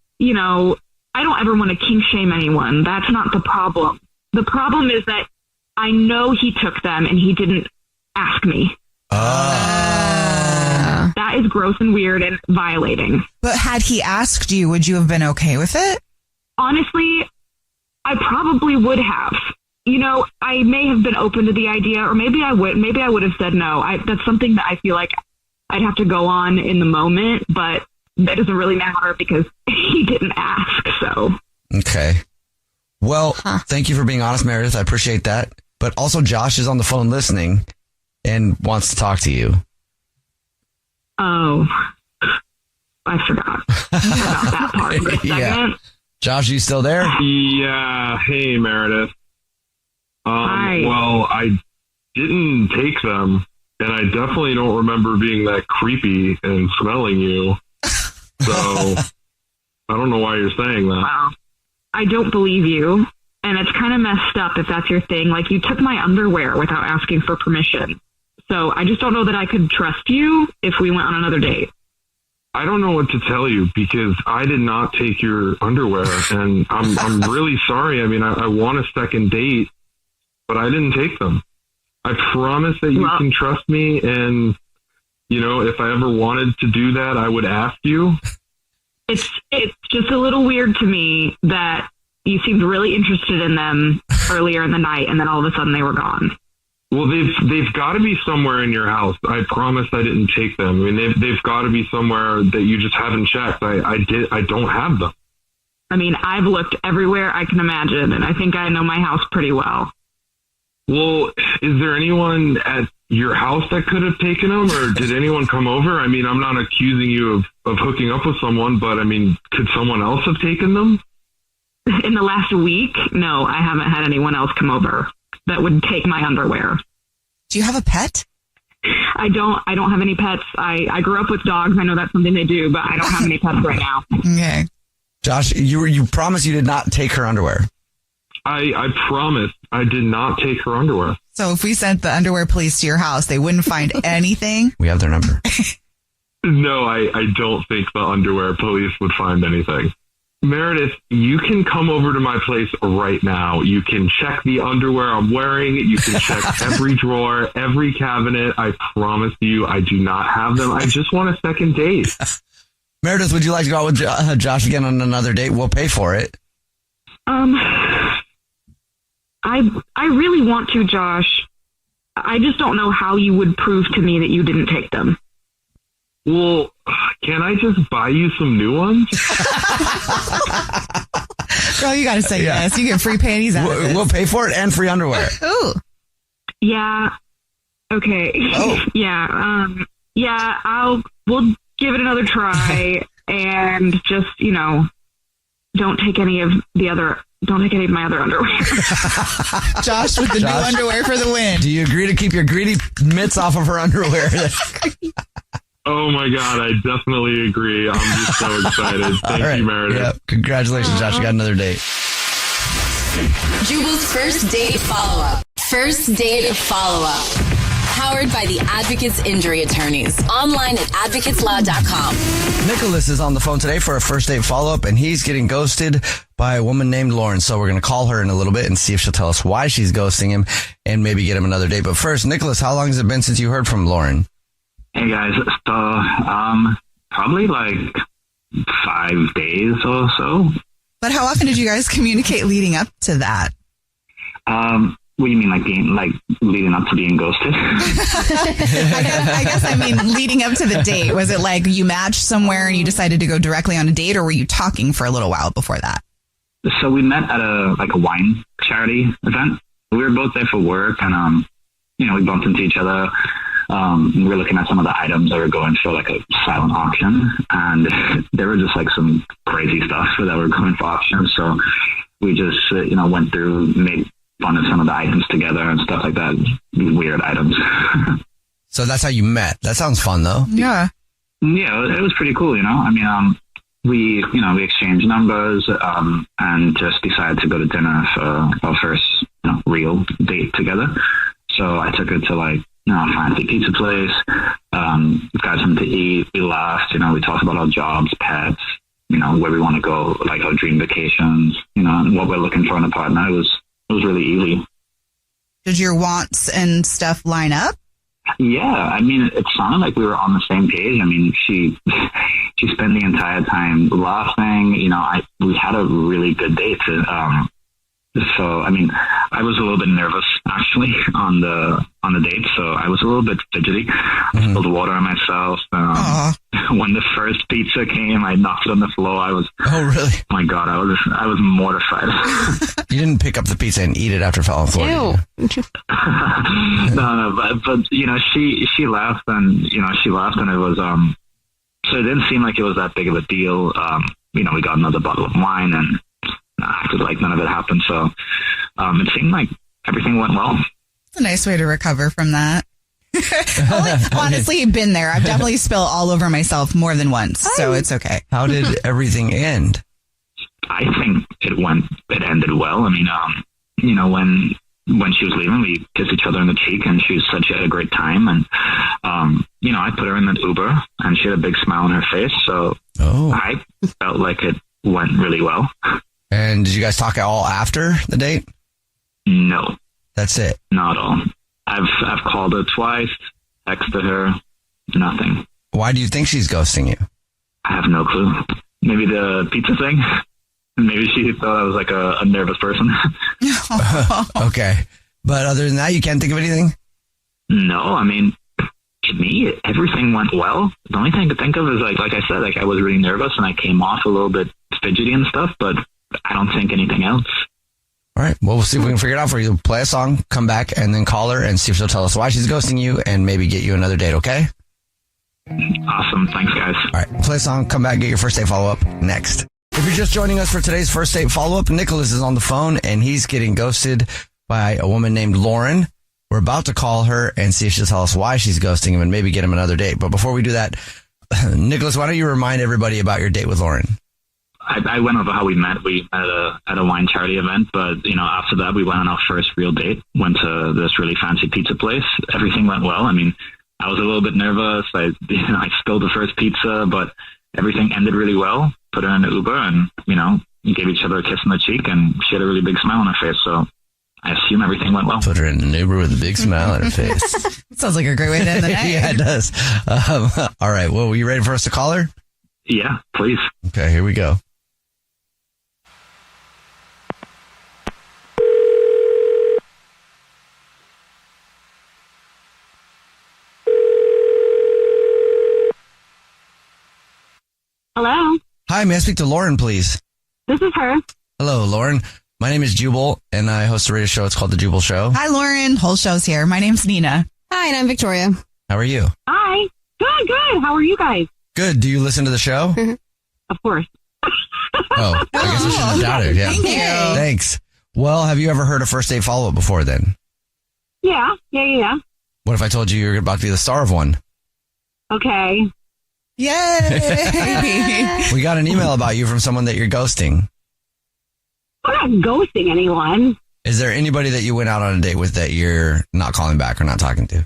I don't ever want to kink shame anyone. That's not the problem. The problem is that I know he took them and he didn't ask me. That is gross and weird and violating. But had he asked you, would you have been okay with it? Honestly, I probably would have. I may have been open to the idea, or maybe I would have said no. That's something that I feel like I'd have to go on in the moment, but that doesn't really matter because he didn't ask. So. Okay. Well, Thank you for being honest, Meredith. I appreciate that. But also Josh is on the phone listening and wants to talk to you. Oh, I forgot about that part for a second. Yeah. Josh, you still there? Yeah. Hey, Meredith. Hi. Well, I didn't take them, and I definitely don't remember being that creepy and smelling you. So I don't know why you're saying that. Wow. I don't believe you. And it's kind of messed up if that's your thing. Like, you took my underwear without asking for permission. So I just don't know that I could trust you if we went on another date. I don't know what to tell you because I did not take your underwear, and I'm really sorry. I mean, I want a second date, but I didn't take them. I promise that you can trust me, and if I ever wanted to do that, I would ask you. It's just a little weird to me that you seemed really interested in them earlier in the night, and then all of a sudden they were gone. Well, they've got to be somewhere in your house. I promise I didn't take them. I mean, they've got to be somewhere that you just haven't checked. I don't have them. I mean, I've looked everywhere I can imagine, and I think I know my house pretty well. Well, is there anyone at your house that could have taken them, or did anyone come over? I mean, I'm not accusing you of hooking up with someone, but I mean, could someone else have taken them? In the last week? No, I haven't had anyone else come over that would take my underwear. Do you have a pet? I don't have any pets. I grew up with dogs. I know that's something they do, but I don't have any pets right now. Okay. Josh, you promised you did not take her underwear. I promised I did not take her underwear. So if we sent the underwear police to your house, they wouldn't find anything? We have their number. No, I don't think the underwear police would find anything. Meredith, you can come over to my place right now. You can check the underwear I'm wearing. You can check every drawer, every cabinet. I promise you, I do not have them. I just want a second date. Meredith, would you like to go out with Josh again on another date? We'll pay for it. I really want to, Josh. I just don't know how you would prove to me that you didn't take them. Well, can I just buy you some new ones? Girl, you got to say yes. You get free panties out of this. We'll pay for it and free underwear. Ooh. Yeah. Okay. Oh. Yeah. We'll give it another try and just, don't take any of my other underwear. Josh with the new underwear for the win. Do you agree to keep your greedy mitts off of her underwear? Oh my God, I definitely agree. I'm just so excited. Thank you, Meredith. Yeah. Congratulations, Josh. You got another date. Jubal's first date follow-up. First date follow-up. Powered by the Advocates Injury Attorneys. Online at advocateslaw.com. Nicholas is on the phone today for a first date follow-up, and he's getting ghosted by a woman named Lauren. So we're going to call her in a little bit and see if she'll tell us why she's ghosting him and maybe get him another date. But first, Nicholas, how long has it been since you heard from Lauren? Hey guys, so probably like 5 days or so. But how often did you guys communicate leading up to that? What do you mean, like leading up to being ghosted? I guess I mean leading up to the date. Was it like you matched somewhere and you decided to go directly on a date, or were you talking for a little while before that? So we met at a wine charity event. We were both there for work, and we bumped into each other. We were looking at some of the items that were going for like a silent auction, and there were just like some crazy stuff that were going for auction. So we just went through, made fun of some of the items together and stuff like that. Weird items. So that's how you met. That sounds fun, though. Yeah. Yeah, it was pretty cool. I mean, we exchanged numbers and just decided to go to dinner for our first real date together. So I took her to like a fancy pizza place. Got something to eat. We laughed. We talked about our jobs, pets. Where we want to go, like our dream vacations. And what we're looking for in a partner. It was really easy. Did your wants and stuff line up? Yeah, I mean, it sounded like we were on the same page. I mean, she spent the entire time laughing. We had a really good date. So, I mean, I was a little bit nervous actually on the date. So I was a little bit fidgety. I spilled water on myself. When the first pizza came, I knocked it on the floor. Oh, really? Oh my God, I was mortified. You didn't pick up the pizza and eat it after it fell on the floor. No, but she laughed, and it was so it didn't seem like it was that big of a deal. We got another bottle of wine and acted like none of it happened. So it seemed like everything went well. It's a nice way to recover from that. Honestly, been there. I've definitely spilled all over myself more than once, so it's okay. How did everything end? I think it ended well. I mean, when she was leaving, we kissed each other on the cheek, and she said she had a great time. And, I put her in an Uber, and she had a big smile on her face. So I felt like it went really well. And did you guys talk at all after the date? No. That's it? Not at all. I've called her twice, texted her, nothing. Why do you think she's ghosting you? I have no clue. Maybe the pizza thing. Maybe she thought I was like a nervous person. Okay. But other than that, you can't think of anything? No, I mean, to me, everything went well. The only thing I could think of is like I said, like I was really nervous and I came off a little bit fidgety and stuff, but I don't think anything else. All right. Well, we'll see if we can figure it out for you. Play a song, come back, and then call her and see if she'll tell us why she's ghosting you and maybe get you another date, okay? Awesome. Thanks, guys. All right. Play a song, come back, get your first date follow-up next. If you're just joining us for today's first date follow-up, Nicholas is on the phone, and he's getting ghosted by a woman named Lauren. We're about to call her and see if she'll tell us why she's ghosting him and maybe get him another date. But before we do that, Nicholas, why don't you remind everybody about your date with Lauren? I went over how we met. We met at a wine charity event, but after that we went on our first real date. Went to this really fancy pizza place. Everything went well. I mean, I was a little bit nervous. I spilled the first pizza, but everything ended really well. Put her in an Uber, and gave each other a kiss on the cheek, and she had a really big smile on her face. So I assume everything went well. Put her in an Uber with a big smile on her face. Sounds like a great way to end the night. Yeah, it does. All right. Well, were you ready for us to call her? Yeah, please. Okay, here we go. Hello? Hi, may I speak to Lauren, please? This is her. Hello, Lauren. My name is Jubal, and I host a radio show. It's called The Jubal Show. Hi, Lauren. Whole show's here. My name's Nina. Hi, and I'm Victoria. How are you? Hi. Good. How are you guys? Good. Do you listen to the show? Of course. Oh, I guess I shouldn't have doubted. Yeah. Thank you. Thanks. Well, have you ever heard a first date follow-up before then? Yeah. What if I told you you're about to be the star of one? Okay. Yay! We got an email about you from someone that you're ghosting. I'm not ghosting anyone. Is there anybody that you went out on a date with that you're not calling back or not talking to?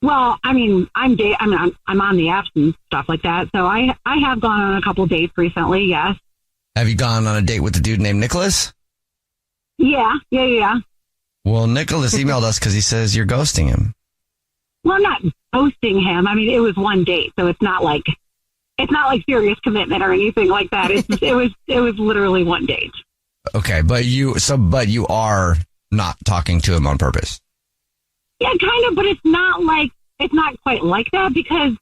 Well, I mean, I'm on the apps and stuff like that. So I have gone on a couple dates recently. Yes. Have you gone on a date with a dude named Nicholas? Yeah. Well, Nicholas emailed us because he says you're ghosting him. Well, I'm not ghosting him. I mean, it was one date, so it's not like serious commitment or anything like that. It was literally one date. Okay, but you are not talking to him on purpose. Yeah, kind of, but it's not quite like that because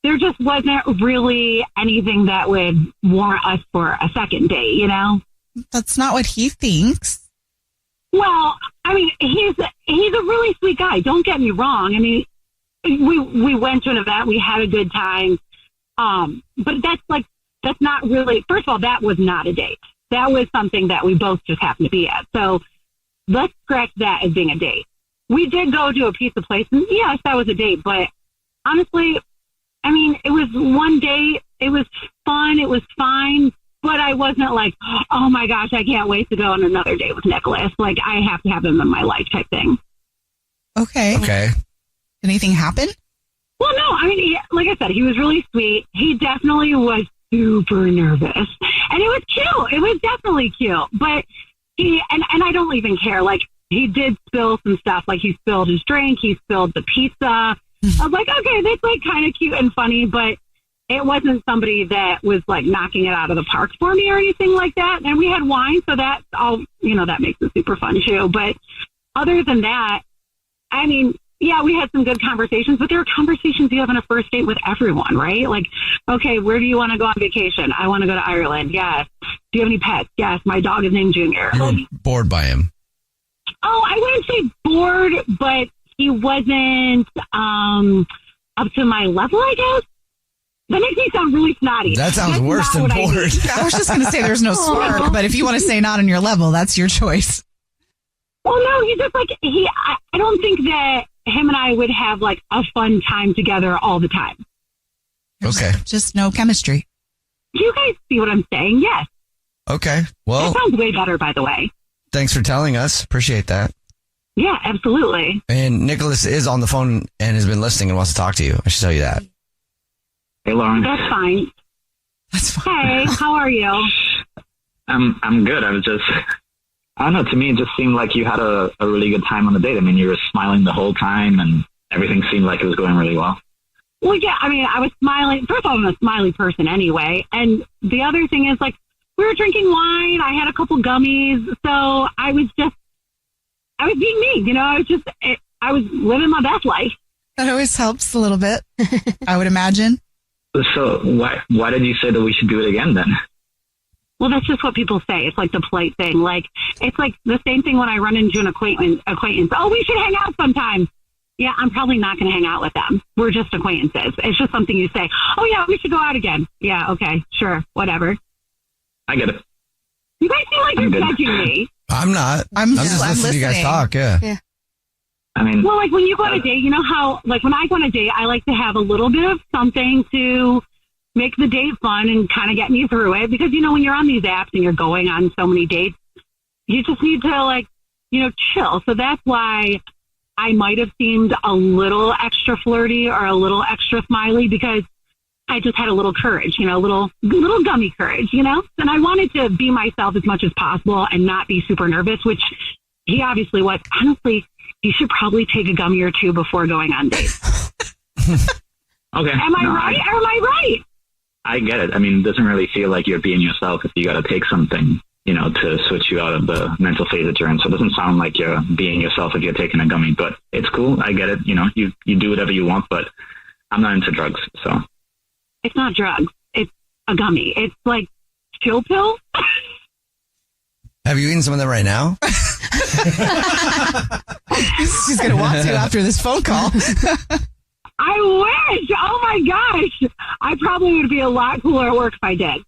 there just wasn't really anything that would warrant us for a second date, you know? That's not what he thinks. Well, I mean, he's a really sweet guy. Don't get me wrong. I mean, we went to an event, we had a good time. But that's not really, first of all, that was not a date. That was something that we both just happened to be at. So let's scratch that as being a date. We did go to a pizza place, and yes, that was a date. But honestly, I mean, it was one date. It was fun. It was fine. But I wasn't like, oh my gosh, I can't wait to go on another date with Nicholas. Like, I have to have him in my life type thing. Okay. Anything happen? Well, no. I mean, like I said, he was really sweet. He definitely was super nervous. And it was cute. It was definitely cute. But and I don't even care. Like, he did spill some stuff. Like, he spilled his drink. He spilled the pizza. I was like, okay, that's like kind of cute and funny, but it wasn't somebody that was like knocking it out of the park for me or anything like that. And we had wine, so that's all, that makes it super fun too. But other than that, I mean, yeah, we had some good conversations, but there are conversations you have on a first date with everyone, right? Like, okay, where do you want to go on vacation? I want to go to Ireland. Yes. Do you have any pets? Yes. My dog is named Junior. You were bored by him. Oh, I wouldn't say bored, but he wasn't up to my level, I guess. That makes me sound really snotty. That sounds worse than bored. I was just going to say there's no spark, but if you want to say not on your level, that's your choice. Well, no, he's just like, I don't think that him and I would have like a fun time together all the time. Okay. Just no chemistry. Do you guys see what I'm saying? Yes. Okay. Well, that sounds way better, by the way. Thanks for telling us. Appreciate that. Yeah, absolutely. And Nicholas is on the phone and has been listening and wants to talk to you. I should tell you that. Hey, Lauren. That's fine. That's fine. Hey, how are you? I'm good. I don't know. To me, it just seemed like you had a really good time on the date. I mean, you were smiling the whole time and everything seemed like it was going really well. Well, yeah, I mean, I was smiling. First of all, I'm a smiley person anyway. And the other thing is, like, we were drinking wine. I had a couple gummies. So I was being me. I was living my best life. That always helps a little bit, I would imagine. So why did you say that we should do it again then? Well, that's just what people say. It's like the polite thing. Like, it's like the same thing when I run into an acquaintance. Oh, we should hang out sometime. Yeah, I'm probably not going to hang out with them. We're just acquaintances. It's just something you say. Oh, yeah, we should go out again. Yeah, okay, sure, whatever. I get it. You guys feel like you're judging me. I'm not. I'm just listening to you guys talk, yeah. I mean, well, like when you go on a date, you know how, like when I go on a date, I like to have a little bit of something to make the date fun and kind of get me through it. Because, when you're on these apps and you're going on so many dates, you just need to chill. So that's why I might have seemed a little extra flirty or a little extra smiley because I just had a little courage, a little gummy courage, And I wanted to be myself as much as possible and not be super nervous, which he obviously was. Honestly, you should probably take a gummy or two before going on dates. Okay. Am I right? Or am I right? I get it. I mean, it doesn't really feel like you're being yourself if you got to take something, to switch you out of the mental phase that you're in. So it doesn't sound like you're being yourself if you're taking a gummy, but it's cool. I get it. You do whatever you want, but I'm not into drugs, so. It's not drugs. It's a gummy. It's like chill pill. Have you eaten some of them right now? She's going to want to after this phone call. I wish. Oh my gosh. I probably would be a lot cooler at work if I did.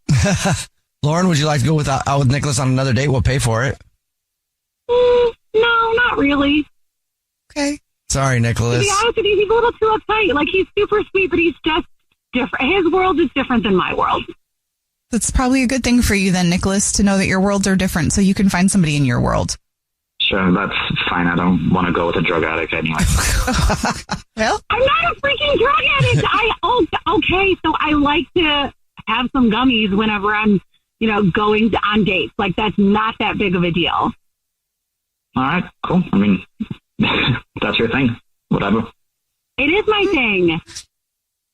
Lauren, would you like to go out with Nicholas on another date? We'll pay for it. No, not really. Okay. Sorry, Nicholas. To be honest with you, he's a little too uptight. Like, he's super sweet, but he's just different. His world is different than my world. That's probably a good thing for you then, Nicholas, to know that your worlds are different so you can find somebody in your world. Sure, that's fine. I don't want to go with a drug addict anyway. Well, I'm not a freaking drug addict. Okay, so I like to have some gummies whenever I'm, going on dates. Like, that's not that big of a deal. All right, cool. I mean, that's your thing. Whatever. It is my thing.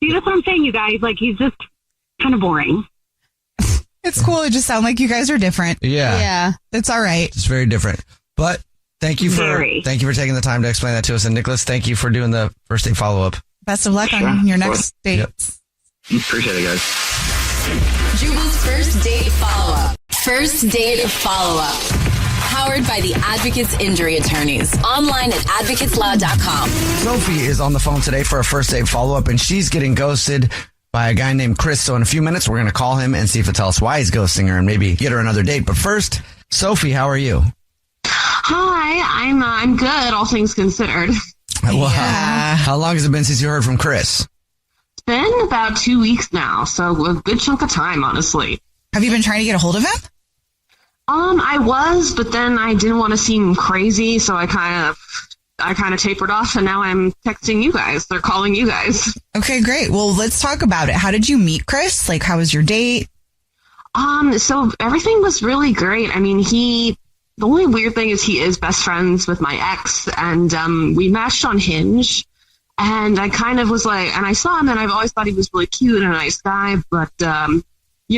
See, that's what I'm saying, you guys. Like, he's just kind of boring. It's cool. It just sounds like you guys are different. Yeah. It's all right. It's very different. But Thank you for taking the time to explain that to us. And Nicholas, thank you for doing the first date follow-up. Best of luck on your next date. Yep. Appreciate it, guys. Jubal's first date follow-up. First date follow-up. Powered by the Advocates Injury Attorneys. Online at advocateslaw.com. Sophie is on the phone today for a first date follow-up, and she's getting ghosted by a guy named Chris. So in a few minutes, we're going to call him and see if he'll tell us why he's ghosting her and maybe get her another date. But first, Sophie, how are you? Hi, I'm good, all things considered. Well, how long has it been since you heard from Chris? It's been about 2 weeks now, so a good chunk of time, honestly. Have you been trying to get a hold of him? I was, but then I didn't want to seem crazy, so I kind of tapered off, and now I'm texting you guys. They're calling you guys. Okay, great. Well, let's talk about it. How did you meet Chris? Like, how was your date? So everything was really great. I mean, the only weird thing is he is best friends with my ex, and we matched on Hinge, and I kind of was like, and I saw him, and I've always thought he was really cute and a nice guy, but,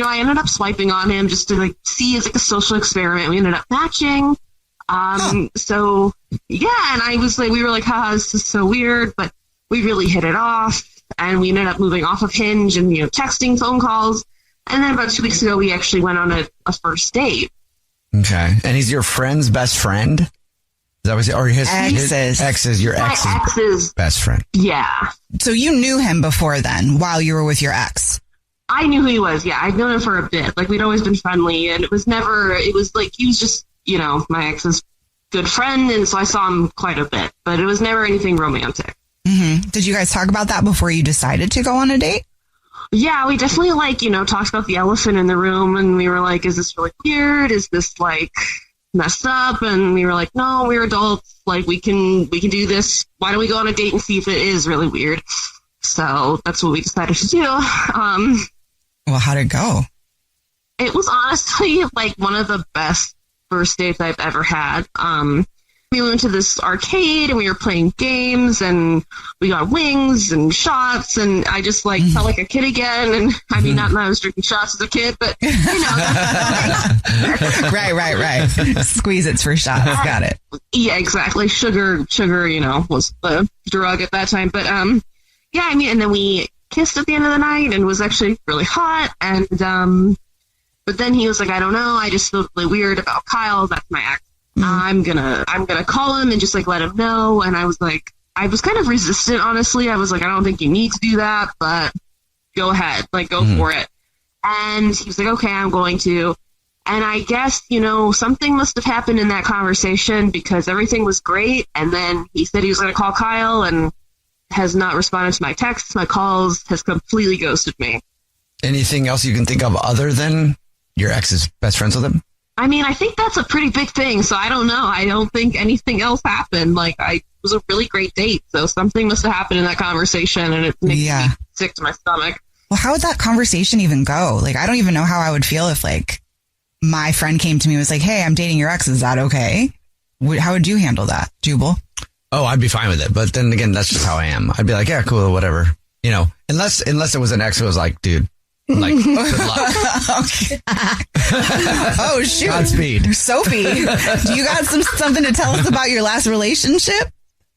I ended up swiping on him just to see as a social experiment. We ended up matching. So yeah, and I was like, we were like, haha, this is so weird, but we really hit it off, and we ended up moving off of Hinge and, texting, phone calls. And then about 2 weeks ago, we actually went on a first date. Okay. And he's your friend's best friend? Is that what or his ex's, your ex's best friend? Yeah. So you knew him before then, while you were with your ex? I knew who he was, yeah. I'd known him for a bit. We'd always been friendly, and he was just, my ex's good friend, and so I saw him quite a bit, but it was never anything romantic. Mm-hmm. Did you guys talk about that before you decided to go on a date? Yeah, we definitely talked about the elephant in the room, and we were like, is this really weird? Is this messed up? And we were like, no, we're adults. We can do this. Why don't we go on a date and see if it is really weird? So that's what we decided to do. Well, how'd it go? It was honestly one of the best first dates I've ever had. We went to this arcade and we were playing games and we got wings and shots, and I just felt like a kid again. And I mean, not that I was drinking shots as a kid, but Right. Squeeze it's for shots. Got it. Yeah, exactly. Sugar, was the drug at that time. But yeah, I mean, and then we kissed at the end of the night, and it was actually really hot. And but then he was like, I don't know, I just feel really weird about Kyle. That's my ex. I'm gonna call him and just let him know. And I was kind of resistant, honestly. I was like, I don't think you need to do that, but go ahead, go for it. And he was like, okay, I'm going to. And I guess, something must have happened in that conversation, because everything was great. And then he said he was going to call Kyle and has not responded to my texts, my calls, has completely ghosted me. Anything else you can think of other than your ex is best friends with him? I mean, I think that's a pretty big thing, so I don't know. I don't think anything else happened. It was a really great date, so something must have happened in that conversation, and it makes me sick to my stomach. Well, how would that conversation even go? I don't even know how I would feel if, my friend came to me and was like, hey, I'm dating your ex. Is that okay? How would you handle that, Jubal? Oh, I'd be fine with it. But then again, that's just how I am. I'd be like, yeah, cool, whatever. Unless it was an ex who was like, dude, good luck. Okay. Oh, shoot. Godspeed. Sophie, do you got something to tell us about your last relationship?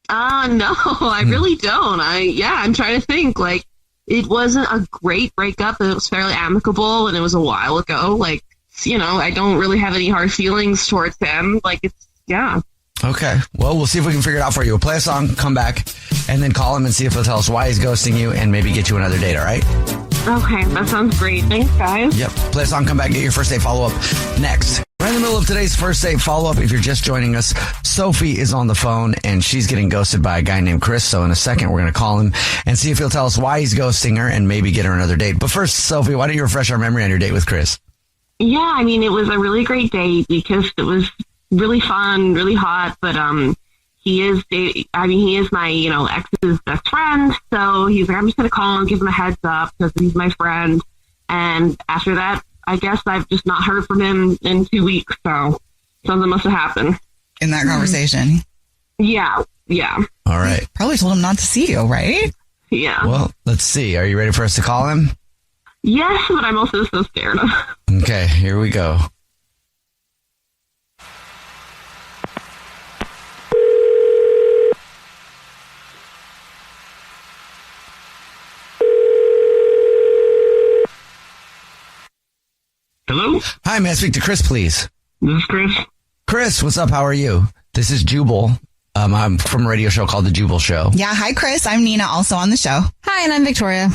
No, I really don't. I'm trying to think. It wasn't a great breakup. It was fairly amicable, and it was a while ago. I don't really have any hard feelings towards him. Okay. Well, we'll see if we can figure it out for you. We'll play a song, come back, and then call him and see if he'll tell us why he's ghosting you and maybe get you another date, all right? Okay, that sounds great. Thanks, guys. Yep. Play a song, come back, get your first date follow-up next. Right in the middle of today's first date follow-up, if you're just joining us, Sophie is on the phone, and she's getting ghosted by a guy named Chris. So in a second, we're going to call him and see if he'll tell us why he's ghosting her and maybe get her another date. But first, Sophie, why don't you refresh our memory on your date with Chris? Yeah, I mean, it was a really great date. We kissed. It was really fun, really hot, but he is my ex's best friend, so he's like, I'm just gonna call him and give him a heads up because he's my friend. And after that, I guess I've just not heard from him in 2 weeks, so something must have happened in that conversation. Yeah. All right. Probably told him not to see you, right? Yeah. Well, let's see. Are you ready for us to call him? Yes, but I'm also so scared. Okay, here we go. Hello? Hi, may I speak to Chris, please? This is Chris. Chris, what's up? How are you? This is Jubal. I'm from a radio show called The Jubal Show. Yeah, hi, Chris. I'm Nina, also on the show. Hi, and I'm Victoria.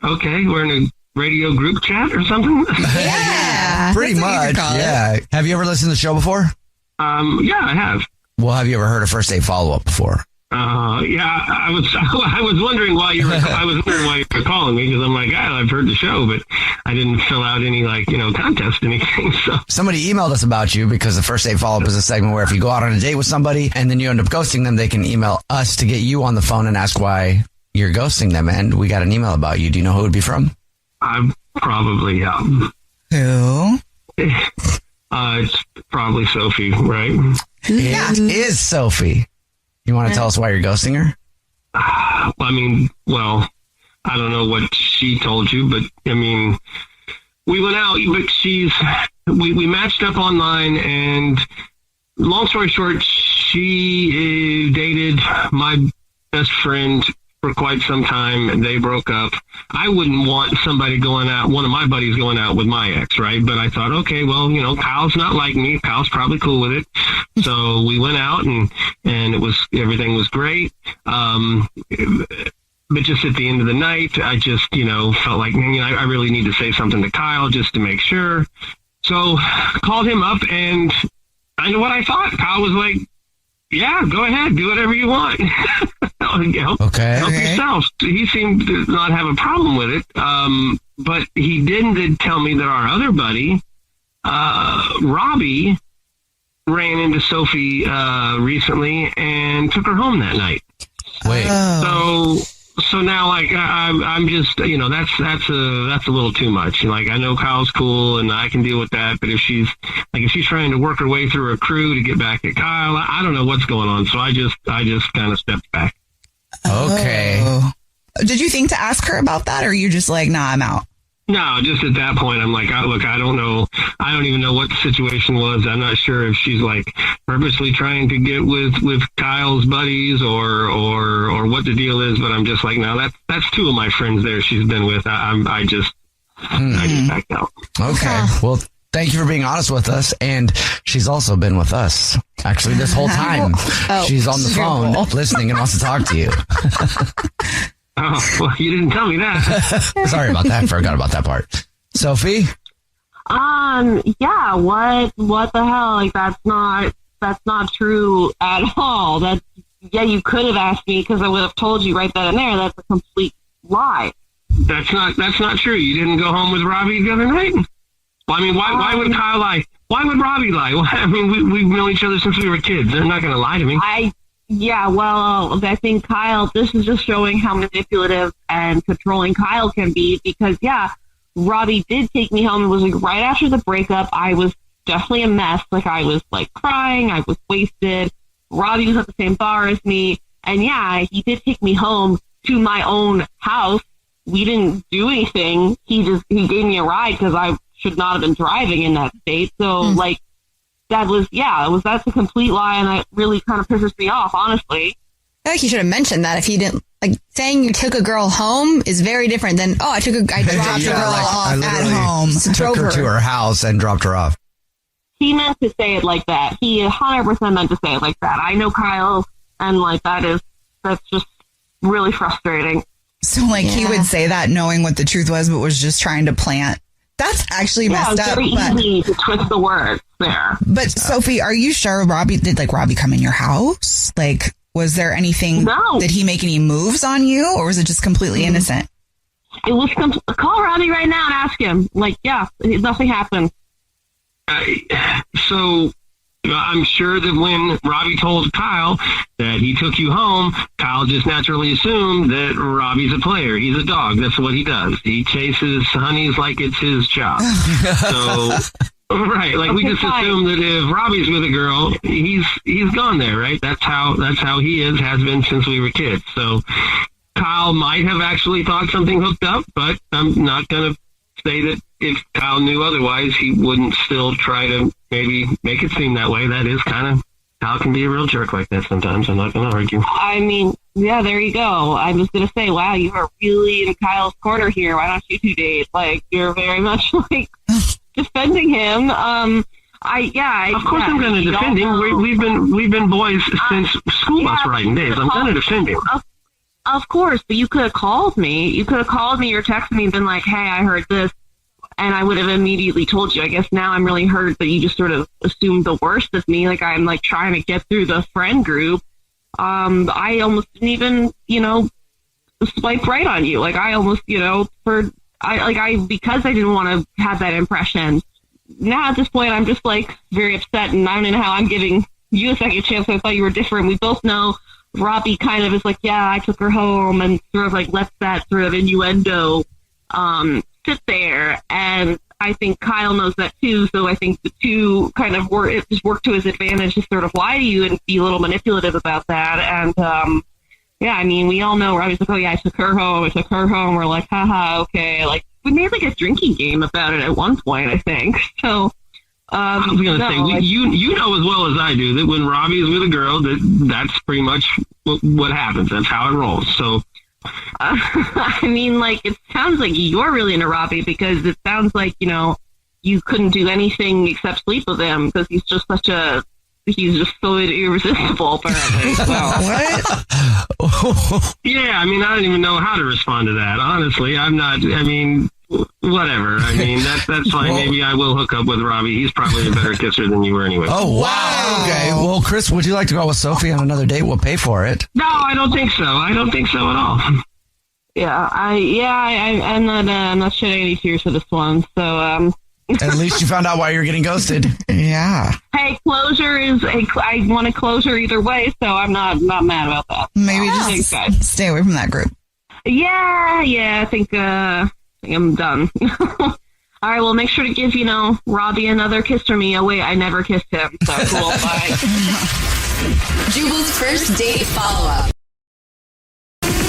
Okay, we're in a radio group chat or something? Yeah. Pretty much, yeah. Have you ever listened to the show before? Yeah, I have. Well, have you ever heard a first date follow-up before? Yeah, I was wondering why you were calling me, because I'm like, I've heard the show, but I didn't fill out any contest anything. So somebody emailed us about you because the first date follow-up is a segment where if you go out on a date with somebody and then you end up ghosting them, they can email us to get you on the phone and ask why you're ghosting them. And we got an email about you. Do you know who it would be from? I'm probably Who? It's probably Sophie, right? It is Sophie. You want to tell us why you're ghosting her? I don't know what she told you, but we went out, but we matched up online, and long story short, she dated my best friend for quite some time, and they broke up. I wouldn't want one of my buddies going out with my ex, right? But I thought, okay, well, Kyle's not like me. Kyle's probably cool with it. So we went out and everything was great. But just at the end of the night, I just, felt like, I really need to say something to Kyle just to make sure. So called him up, and I know what I thought. Kyle was like, yeah, go ahead, do whatever you want. Help yourself. He seemed to not have a problem with it. But he did tell me that our other buddy, Robbie, ran into Sophie recently and took her home that night. Wait. So now, I'm just, that's a little too much. I know Kyle's cool and I can deal with that, but if she's trying to work her way through a crew to get back at Kyle, I don't know what's going on. So I just kind of stepped back. Okay. Oh. Did you think to ask her about that, or are you just like, nah, I'm out? No, just at that point, I'm like, look, I don't know. I don't even know what the situation was. I'm not sure if she's purposely trying to get with Kyle's buddies or what the deal is. But I'm just like, no, that's two of my friends there she's been with. I just backed out. Okay. Well, thank you for being honest with us. And she's also been with us actually this whole time. She's on the phone listening and wants to talk to you. Oh, well, you didn't tell me that. Sorry about that. Forgot about that part. Sophie? Yeah, what the hell? That's not true at all. You could have asked me because I would have told you right then and there. That's a complete lie. That's not true. You didn't go home with Robbie the other night? Well, why would Kyle lie? Why would Robbie lie? We've known each other since we were kids. They're not going to lie to me. I think Kyle, this is just showing how manipulative and controlling Kyle can be because, Robbie did take me home. It was right after the breakup. I was definitely a mess. I was crying. I was wasted. Robbie was at the same bar as me. And he did take me home to my own house. We didn't do anything. He gave me a ride because I should not have been driving in that state. So that's a complete lie, and that really kind of pisses me off, honestly. I feel like you should have mentioned that if he didn't. Saying you took a girl home is very different than, I dropped a girl off at home. Took her to her house and dropped her off. He meant to say it like that. He 100% meant to say it like that. I know Kyle, and that's just really frustrating. So he would say that knowing what the truth was, but was just trying to plant. That's actually messed up. Very easy to twist the words there. But Sophie, are you sure Robbie did Robbie come in your house? Was there anything? No. Did he make any moves on you, or was it just completely innocent? It was call Robbie right now and ask him. Nothing happened. So I'm sure that when Robbie told Kyle that he took you home, Kyle just naturally assumed that Robbie's a player. He's a dog. That's what he does. He chases honeys like it's his job. So, right. We just assume that if Robbie's with a girl, he's gone there, right? That's how he has been since we were kids. So Kyle might have actually thought something hooked up, but I'm not going to say that if Kyle knew otherwise, he wouldn't still try to maybe make it seem that way. That is kind of Kyle can be a real jerk like that sometimes. I'm not going to argue. There you go. I'm just going to say, wow, you are really in Kyle's corner here. Why don't you two date? You're very much defending him. Of course, I'm going to defend him. We've been boys since school bus riding days. I'm going to defend him. Of course, but you could have called me. You could have called me or texted me and been like, "Hey, I heard this," and I would have immediately told you. I guess now I'm really hurt that you just sort of assumed the worst of me. Like I'm like trying to get through the friend group. I almost didn't even, swipe right on you. Like I almost, because I didn't want to have that impression. Now at this point, I'm just like very upset, and I don't know how I'm giving you a second chance. I thought you were different. We both know Robbie kind of is like, yeah, I took her home, and sort of like lets that sort of innuendo sit there. And I think Kyle knows that too. So I think the two kind of work to his advantage to sort of lie to you and be a little manipulative about that. And we all know Robbie's like, oh yeah, I took her home. We're like, haha, okay. Like we made like a drinking game about it at one point, I think. So. I was going to say, you know as well as I do that when Robbie is with a girl, that's pretty much what happens. That's how it rolls. So, it sounds like you're really into Robbie because it sounds like, you couldn't do anything except sleep with him because he's just so irresistible, apparently. So. What? Yeah, I don't even know how to respond to that. Honestly, I'm not, whatever. That's fine. Maybe I will hook up with Robbie. He's probably a better kisser than you were anyway. Oh, wow. Okay. Well, Chris, would you like to go with Sophie on another date? We'll pay for it. No, I don't think so. I don't think so at all. Yeah, I'm not shedding any tears for this one. So, at least you found out why you're getting ghosted. Yeah. Hey, closure I want a closure either way, so I'm not mad about that. Maybe just stay away from that group. Yeah, I think I'm done. All right, well, make sure to give, Robbie another kiss from me. Oh, wait, I never kissed him. So cool, bye. Jubal's first date follow-up.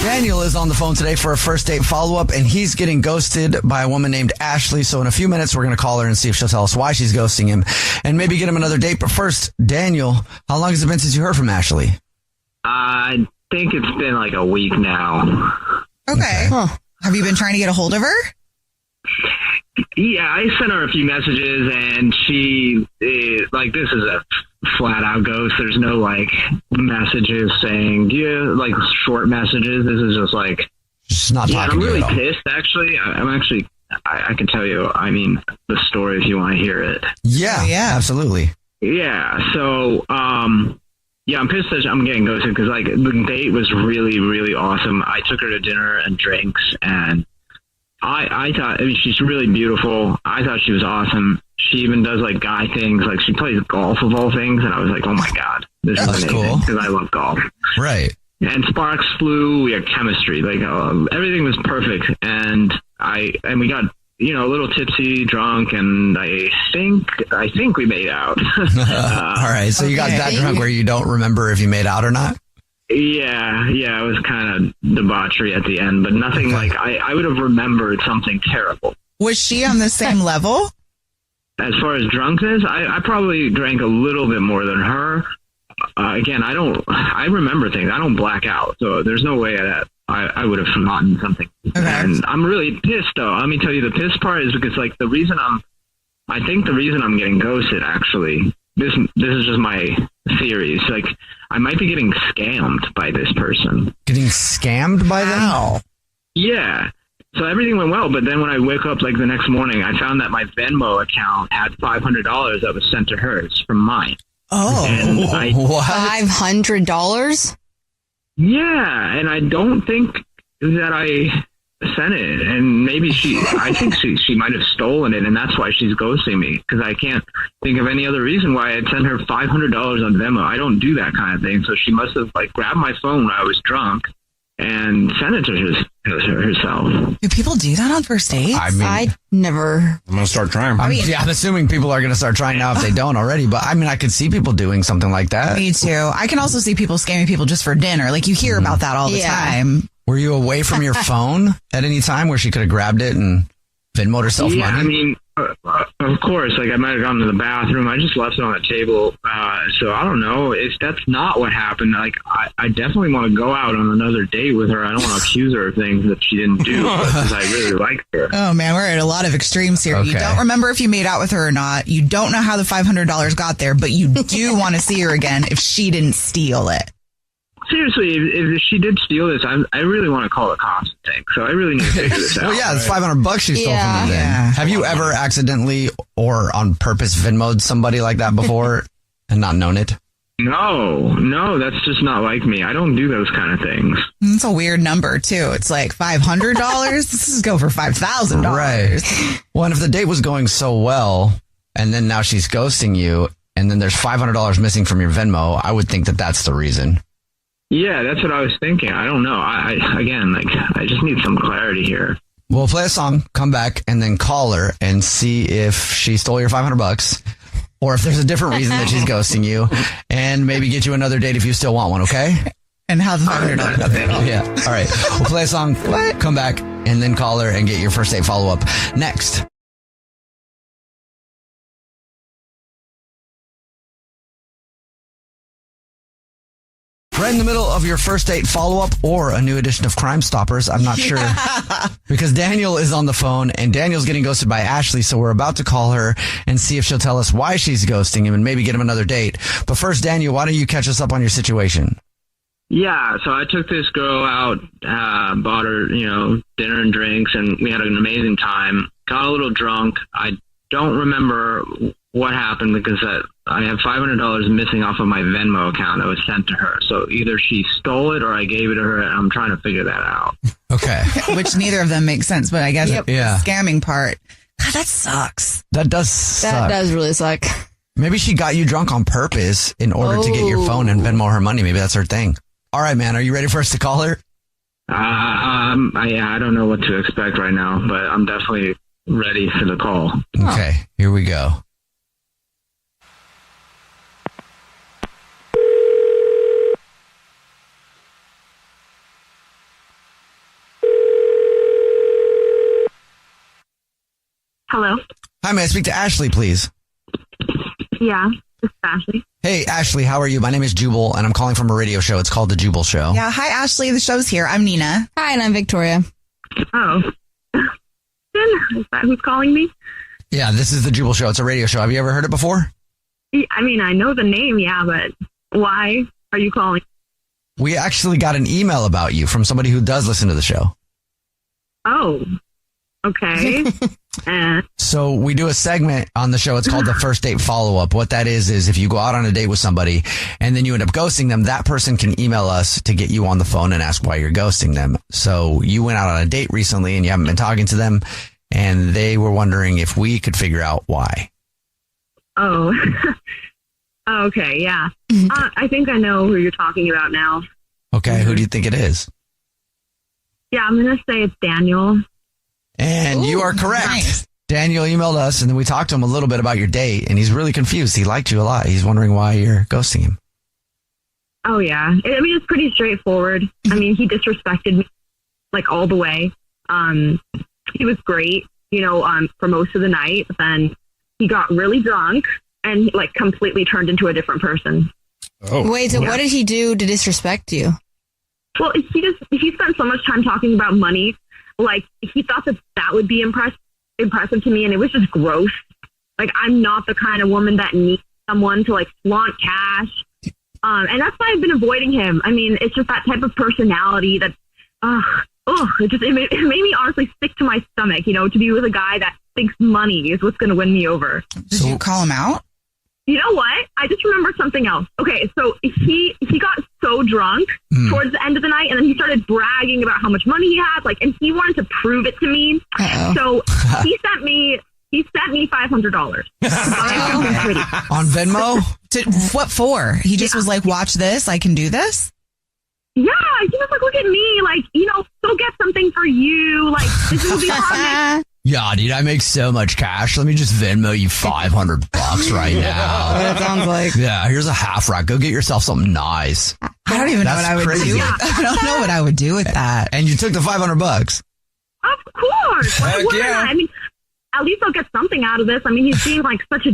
Daniel is on the phone today for a first date follow-up, and he's getting ghosted by a woman named Ashley. So in a few minutes, we're going to call her and see if she'll tell us why she's ghosting him and maybe get him another date. But first, Daniel, how long has it been since you heard from Ashley? I think it's been like a week now. Okay. Huh. Have you been trying to get a hold of her? Yeah, I sent her a few messages, and she, this is a flat-out ghost. There's no, messages saying, short messages. This is just she's not talking I'm to you really at all. pissed, actually. I can tell you, the story if you want to hear it. Yeah, absolutely. Yeah, so, I'm pissed that I'm getting ghosted because, the date was really, really awesome. I took her to dinner and drinks, and I thought, she's really beautiful. I thought she was awesome. She even does, guy things. She plays golf of all things, and I was like, oh, my God. This is amazing. Cool. Because I love golf. Right. And sparks flew. We had chemistry. Everything was perfect. And we got, a little tipsy, drunk, and I think we made out. All right. So you got that drunk where you don't remember if you made out or not? Yeah. It was kind of debauchery at the end, but nothing I would have remembered something terrible. Was she on the same level? As far as drunkenness, I probably drank a little bit more than her. Again, I remember things. I don't black out. So there's no way that I would have forgotten something. Okay. And I'm really pissed though. Let me tell you, the piss part is because the reason I'm getting ghosted, actually, this is just my theory. It's I might be getting scammed by this person. Getting scammed by them? Yeah. So everything went well, but then when I wake up the next morning, I found that my Venmo account had $500 that was sent to hers from mine. Oh, what? $500? Yeah, and I don't think that I sent it, and maybe I think she might have stolen it, and that's why she's ghosting me, because I can't think of any other reason why I'd send her $500 on Venmo. I don't do that kind of thing, so she must have grabbed my phone when I was drunk and sent it to herself. Do people do that on first dates? I never. I'm going to start trying. I'm assuming people are going to start trying now if they don't already. But I could see people doing something like that. Me too. I can also see people scamming people just for dinner. You hear about that all the time. Were you away from your phone at any time where she could have grabbed it and Venmo'd herself money? Of course, like I might have gone to the bathroom. I just left it on the table. So I don't know if that's not what happened. Like I definitely want to go out on another date with her. I don't want to accuse her of things that she didn't do because I really like her. Oh man, we're at a lot of extremes here. Okay. You don't remember if you made out with her or not. You don't know how the $500 got there, but you do want to see her again if she didn't steal it. Seriously, if she did steal this, I really want to call the cops and think. So I really need to figure this out. Well, yeah, it's $500 she stole Yeah. from you then. Yeah. Have you ever accidentally or on purpose Venmo'd somebody like that before and not known it? No, that's just not like me. I don't do those kind of things. It's a weird number too. It's like $500. Let's just go for $5,000. Right. Well, and if the date was going so well and then now she's ghosting you and then there's $500 missing from your Venmo, I would think that that's the reason. Yeah, that's what I was thinking. I don't know. I just need some clarity here. We'll play a song, come back, and then call her and see if she stole your $500 or if there's a different reason that she's ghosting you, and maybe get you another date if you still want one, okay? And how the $500 got there. Yeah. All right. We'll play a song, come back, and then call her and get your first date follow-up next. Right in the middle of your first date follow-up or a new edition of Crime Stoppers. I'm not sure because Daniel is on the phone and Daniel's getting ghosted by Ashley. So we're about to call her and see if she'll tell us why she's ghosting him and maybe get him another date. But first, Daniel, why don't you catch us up on your situation? Yeah, so I took this girl out, bought her, dinner and drinks, and we had an amazing time. Got a little drunk. I don't remember what happened because I have $500 missing off of my Venmo account that was sent to her. So either she stole it or I gave it to her, and I'm trying to figure that out. Okay. Which neither of them makes sense, but I guess Yeah. the scamming part, God, that sucks. That does suck. That does really suck. Maybe she got you drunk on purpose in order to get your phone and Venmo her money. Maybe that's her thing. All right, man. Are you ready for us to call her? I don't know what to expect right now, but I'm definitely ready for the call. Okay, here we go. Hello. Hi, may I speak to Ashley, please? Yeah, this is Ashley. Hey, Ashley, how are you? My name is Jubal, and I'm calling from a radio show. It's called The Jubal Show. Yeah. Hi, Ashley. The show's here. I'm Nina. Hi, and I'm Victoria. Oh. Is that who's calling me? Yeah, this is The Jubal Show. It's a radio show. Have you ever heard it before? I mean, I know the name, yeah, but why are you calling? We actually got an email about you from somebody who does listen to the show. Oh, okay. So we do a segment on the show. It's called the first date follow-up. What that is if you go out on a date with somebody and then you end up ghosting them, that person can email us to get you on the phone and ask why you're ghosting them. So you went out on a date recently and you haven't been talking to them, and they were wondering if we could figure out why. Oh, okay, yeah. I think I know who you're talking about now. Okay, who do you think it is? Yeah, I'm going to say it's Daniel. And you are correct. Nice. Daniel emailed us, and then we talked to him a little bit about your date, and he's really confused. He liked you a lot. He's wondering why you're ghosting him. Oh, yeah. I mean, it's pretty straightforward. I mean, he disrespected me, like, all the way. He was great, for most of the night, but then he got really drunk and, like, completely turned into a different person. Oh. Wait, so what did he do to disrespect you? Well, he spent so much time talking about money. Like, he thought that would be impressive to me, and it was just gross. Like, I'm not the kind of woman that needs someone to, like, flaunt cash. And that's why I've been avoiding him. I mean, it's just that type of personality that, it made me honestly sick to my stomach, to be with a guy that thinks money is what's going to win me over. Did you call him out? You know what? I just remembered something else. Okay, so he got so drunk towards the end of the night, and then he started bragging about how much money he had, and he wanted to prove it to me. Uh-oh. So he sent me $500 On Venmo? What for? He just was like, watch this. I can do this. Yeah, he was like, look at me, go get something for you. This will be awesome. Yeah, dude, I make so much cash. Let me just Venmo you $500 right now. That sounds like. Yeah, here's a half rack. Go get yourself something nice. I don't even know what I would crazy. do. I don't know what I would do with that. And you took the $500. Of course. Why Heck wouldn't yeah. I mean, at least I'll get something out of this. I mean, he's being like such a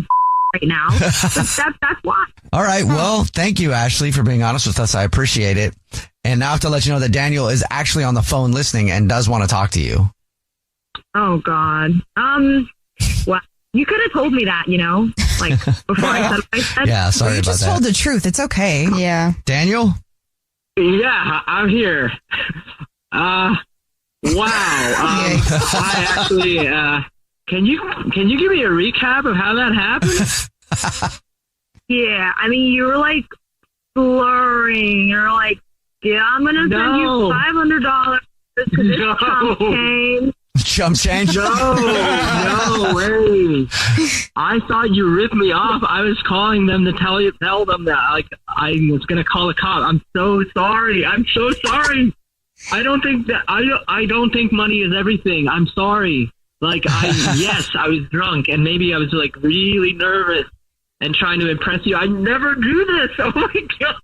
right now. That's why. All right. Well, thank you, Ashley, for being honest with us. I appreciate it. And now I have to let you know that Daniel is actually on the phone listening and does want to talk to you. Oh, God. Well, you could have told me that, like before I said what I said. Yeah, sorry you about just that. told the truth. It's okay. Yeah. Daniel? Yeah, I'm here. Wow. I actually, can you give me a recap of how that happened? Yeah, I mean, you were like slurring. You're like, yeah, I'm going to send you $500 because it's chump change. Chump change? No way. I thought you ripped me off. I was calling them to tell them that like I was going to call the cop. I'm so sorry. I'm so sorry. I don't think money is everything. I'm sorry. Like yes, I was drunk and maybe I was like really nervous and trying to impress you. I never do this. Oh my God.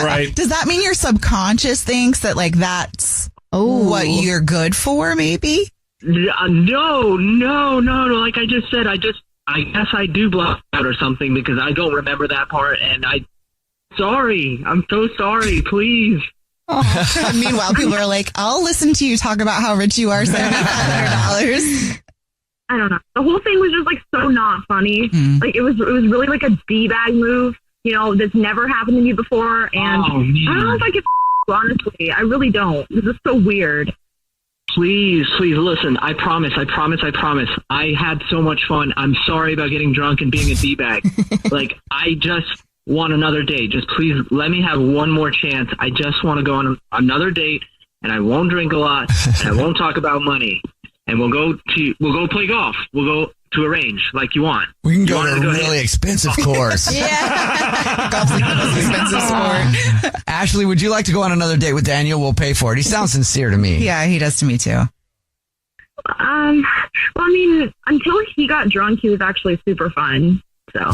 Right. Does that mean your subconscious thinks that like that's what you're good for, maybe? No. Like I just said, I guess I do block out or something because I don't remember that part. And I'm so sorry. Please. Oh. Meanwhile, people are like, I'll listen to you talk about how rich you are, $7,500. I don't know. The whole thing was just like so not funny. Like it was really like a D-bag move, that's never happened to me before. And I don't know if I can honestly. I really don't. This is so weird. Please listen. I promise. I had so much fun. I'm sorry about getting drunk and being a D-bag. Like, I just want another date. Just please let me have one more chance. I just want to go on another date, and I won't drink a lot, and I won't talk about money. And we'll go play golf. We'll go to a range like you want. We can go to a really expensive course. Golf's like the most expensive sport. Ashley, would you like to go on another date with Daniel? We'll pay for it. He sounds sincere to me. Yeah, he does to me too. Well, I mean, until he got drunk, he was actually super fun. So,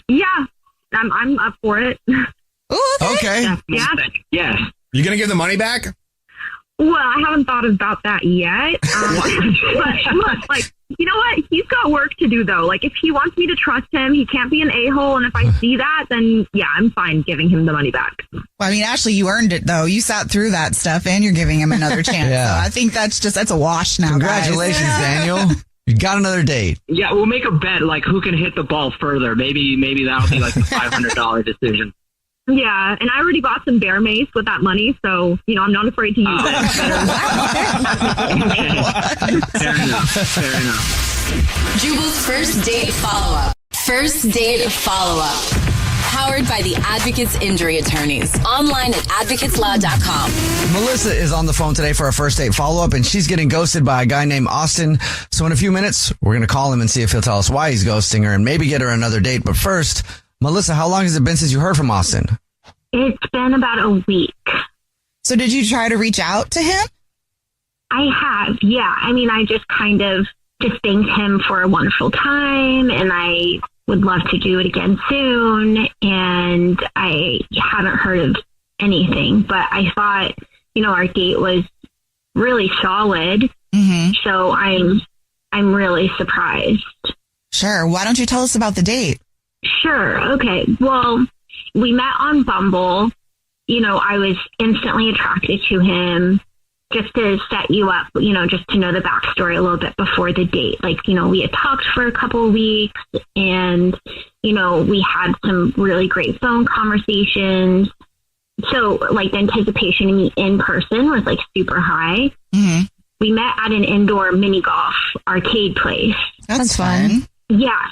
yeah, I'm up for it. Ooh, okay. Yeah. Yes. You gonna give the money back? Well, I haven't thought about that yet. But look, like, you know what? He's got work to do, though. Like, if he wants me to trust him, he can't be an a-hole. And if I see that, then, yeah, I'm fine giving him the money back. Well, I mean, Ashley, you earned it, though. You sat through that stuff, and you're giving him another chance. Yeah. So I think that's a wash now, Congratulations, guys. Daniel. You got another date. Yeah, we'll make a bet, like, who can hit the ball further. Maybe that'll be, like, the $500 decision. Yeah, and I already bought some bear mace with that money, so, I'm not afraid to use it. Fair enough. Jubal's first date follow-up. First date follow-up. Powered by the Advocates Injury Attorneys. Online at advocatesloud.com. Melissa is on the phone today for a first date follow-up, and she's getting ghosted by a guy named Austin. So in a few minutes, we're going to call him and see if he'll tell us why he's ghosting her and maybe get her another date. But first, Melissa, how long has it been since you heard from Austin? It's been about a week. So did you try to reach out to him? I have, yeah. I mean, I just kind of just thanked him for a wonderful time, and I would love to do it again soon. And I haven't heard of anything, but I thought, our date was really solid. Mm-hmm. So I'm really surprised. Sure. Why don't you tell us about the date? Sure. Okay. Well, we met on Bumble. I was instantly attracted to him. Just to set you up, just to know the backstory a little bit before the date. Like, we had talked for a couple of weeks and, we had some really great phone conversations. So, like, the anticipation to meet in person was, like, super high. Mm-hmm. We met at an indoor mini golf arcade place. That's fun. Yeah.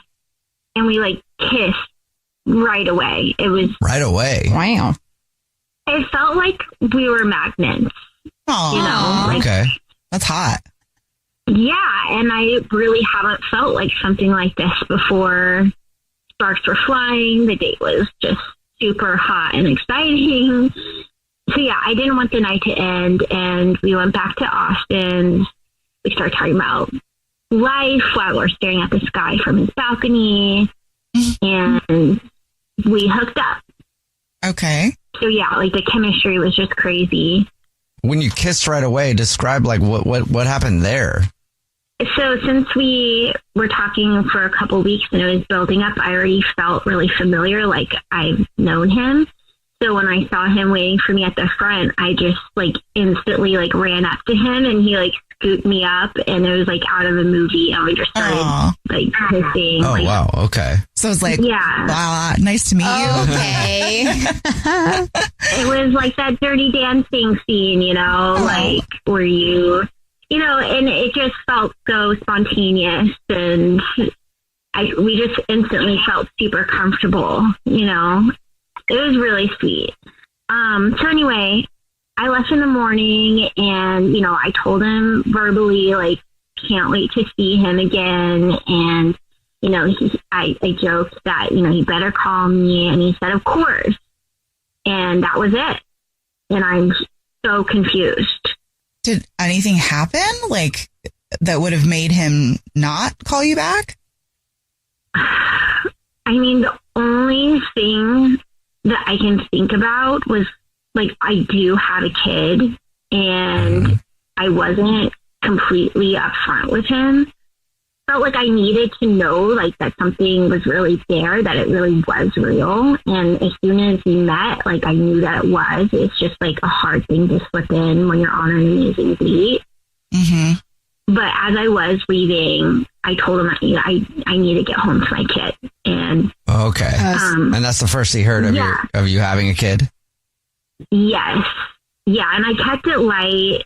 And we, like, kissed right away. It was... Right away? Wow. It felt like we were magnets. Aww. Okay. That's hot. Yeah, and I really haven't felt like something like this before. Sparks were flying. The date was just super hot and exciting. So yeah, I didn't want the night to end, and we went back to Austin. We started talking about life while we're staring at the sky from his balcony, and we hooked up. Okay. So yeah, like the chemistry was just crazy. When you kissed right away, describe like what happened there. So since we were talking for a couple weeks and it was building up, I already felt really familiar, like I've known him. So when I saw him waiting for me at the front, I just like instantly like ran up to him and he like scooped me up and it was like out of a movie and we just started like kissing. Oh, like, wow. Okay. So it's like, yeah. Wow, nice to meet you. Okay. It was like that Dirty Dancing scene, you know, like where you know, and it just felt so spontaneous and we just instantly felt super comfortable, you know. It was really sweet. So anyway, I left in the morning and, you know, I told him verbally, like, can't wait to see him again. And, you know, I joked that, you know, he better call me. And he said, of course. And that was it. And I'm so confused. Did anything happen, like, that would have made him not call you back? I mean, the only thing that I can think about was, like, I do have a kid, and I wasn't completely upfront with him. Felt like I needed to know, like, that something was really there, that it really was real. And as soon as we met, like, I knew that it was. It's just, like, a hard thing to slip in when you're on an amazing date. Mm-hmm. But as I was leaving, I told him, you know, I need to get home to my kid. And okay. And that's the first he heard of of you having a kid? Yes. Yeah. And I kept it light.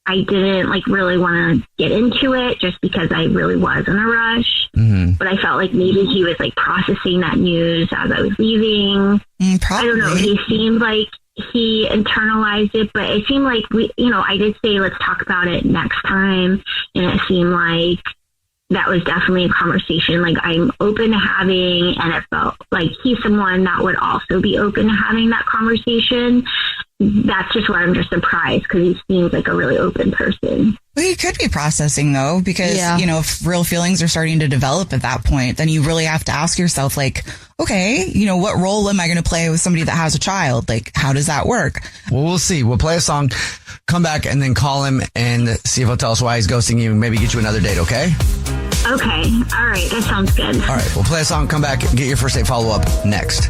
I didn't like really want to get into it just because I really was in a rush. Mm-hmm. But I felt like maybe he was like processing that news as I was leaving. I don't know. He seemed like he internalized it, but it seemed like I did say, let's talk about it next time. And it seemed like that was definitely a conversation like I'm open to having. And it felt like he's someone that would also be open to having that conversation. That's just why I'm just surprised because he seems like a really open person. Well, he could be processing though, because, you know, if real feelings are starting to develop at that point, then you really have to ask yourself, like, okay, you know, what role am I going to play with somebody that has a child? Like, how does that work? Well, we'll see. We'll play a song, come back and then call him and see if he'll tell us why he's ghosting you and maybe get you another date. Okay. Okay. All right. That sounds good. All right. We'll play a song, come back and get your first date follow up next.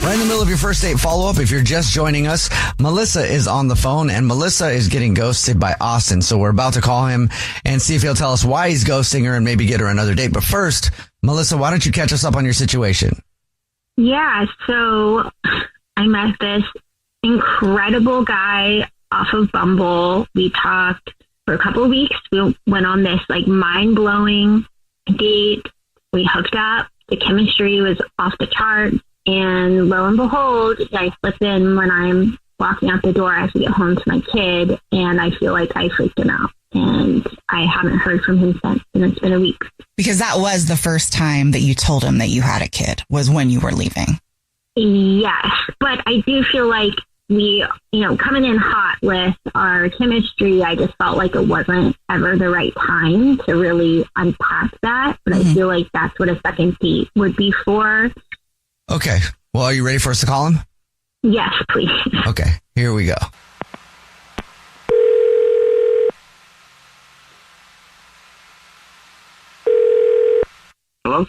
Right in the middle of your first date follow-up, if you're just joining us, Melissa is on the phone, and Melissa is getting ghosted by Austin. So we're about to call him and see if he'll tell us why he's ghosting her and maybe get her another date. But first, Melissa, why don't you catch us up on your situation? Yeah, so I met this incredible guy off of Bumble. We talked for a couple of weeks. We went on this like mind-blowing date. We hooked up. The chemistry was off the charts. And lo and behold, I slip in when I'm walking out the door as we get home to my kid, and I feel like I freaked him out. And I haven't heard from him since, and it's been a week. Because that was the first time that you told him that you had a kid, was when you were leaving. Yes, but I do feel like we, you know, coming in hot with our chemistry, I just felt like it wasn't ever the right time to really unpack that. But I feel like that's what a second date would be for. Okay. Well, are you ready for us to call him? Yes, please. Okay. Here we go. Hello?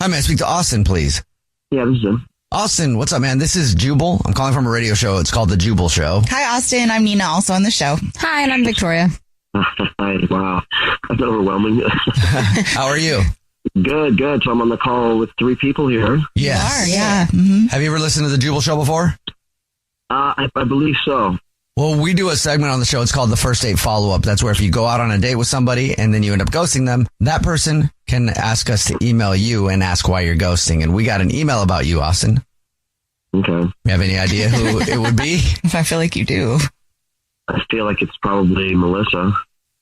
Hi, may I speak to Austin, please? Yeah, this is him. Austin, what's up, man? This is Jubal. I'm calling from a radio show. It's called The Jubal Show. Hi, Austin. I'm Nina, also on the show. Hi, and I'm Victoria. Hi, wow. That's overwhelming. How are you? Good. So I'm on the call with 3 people here. Yes. You are, yeah. Mm-hmm. Have you ever listened to The Jubal Show before? I believe so. Well, we do a segment on the show. It's called the first date follow-up. That's where if you go out on a date with somebody and then you end up ghosting them, that person can ask us to email you and ask why you're ghosting. And we got an email about you, Austin. Okay. You have any idea who it would be? I feel like you do. I feel like it's probably Melissa.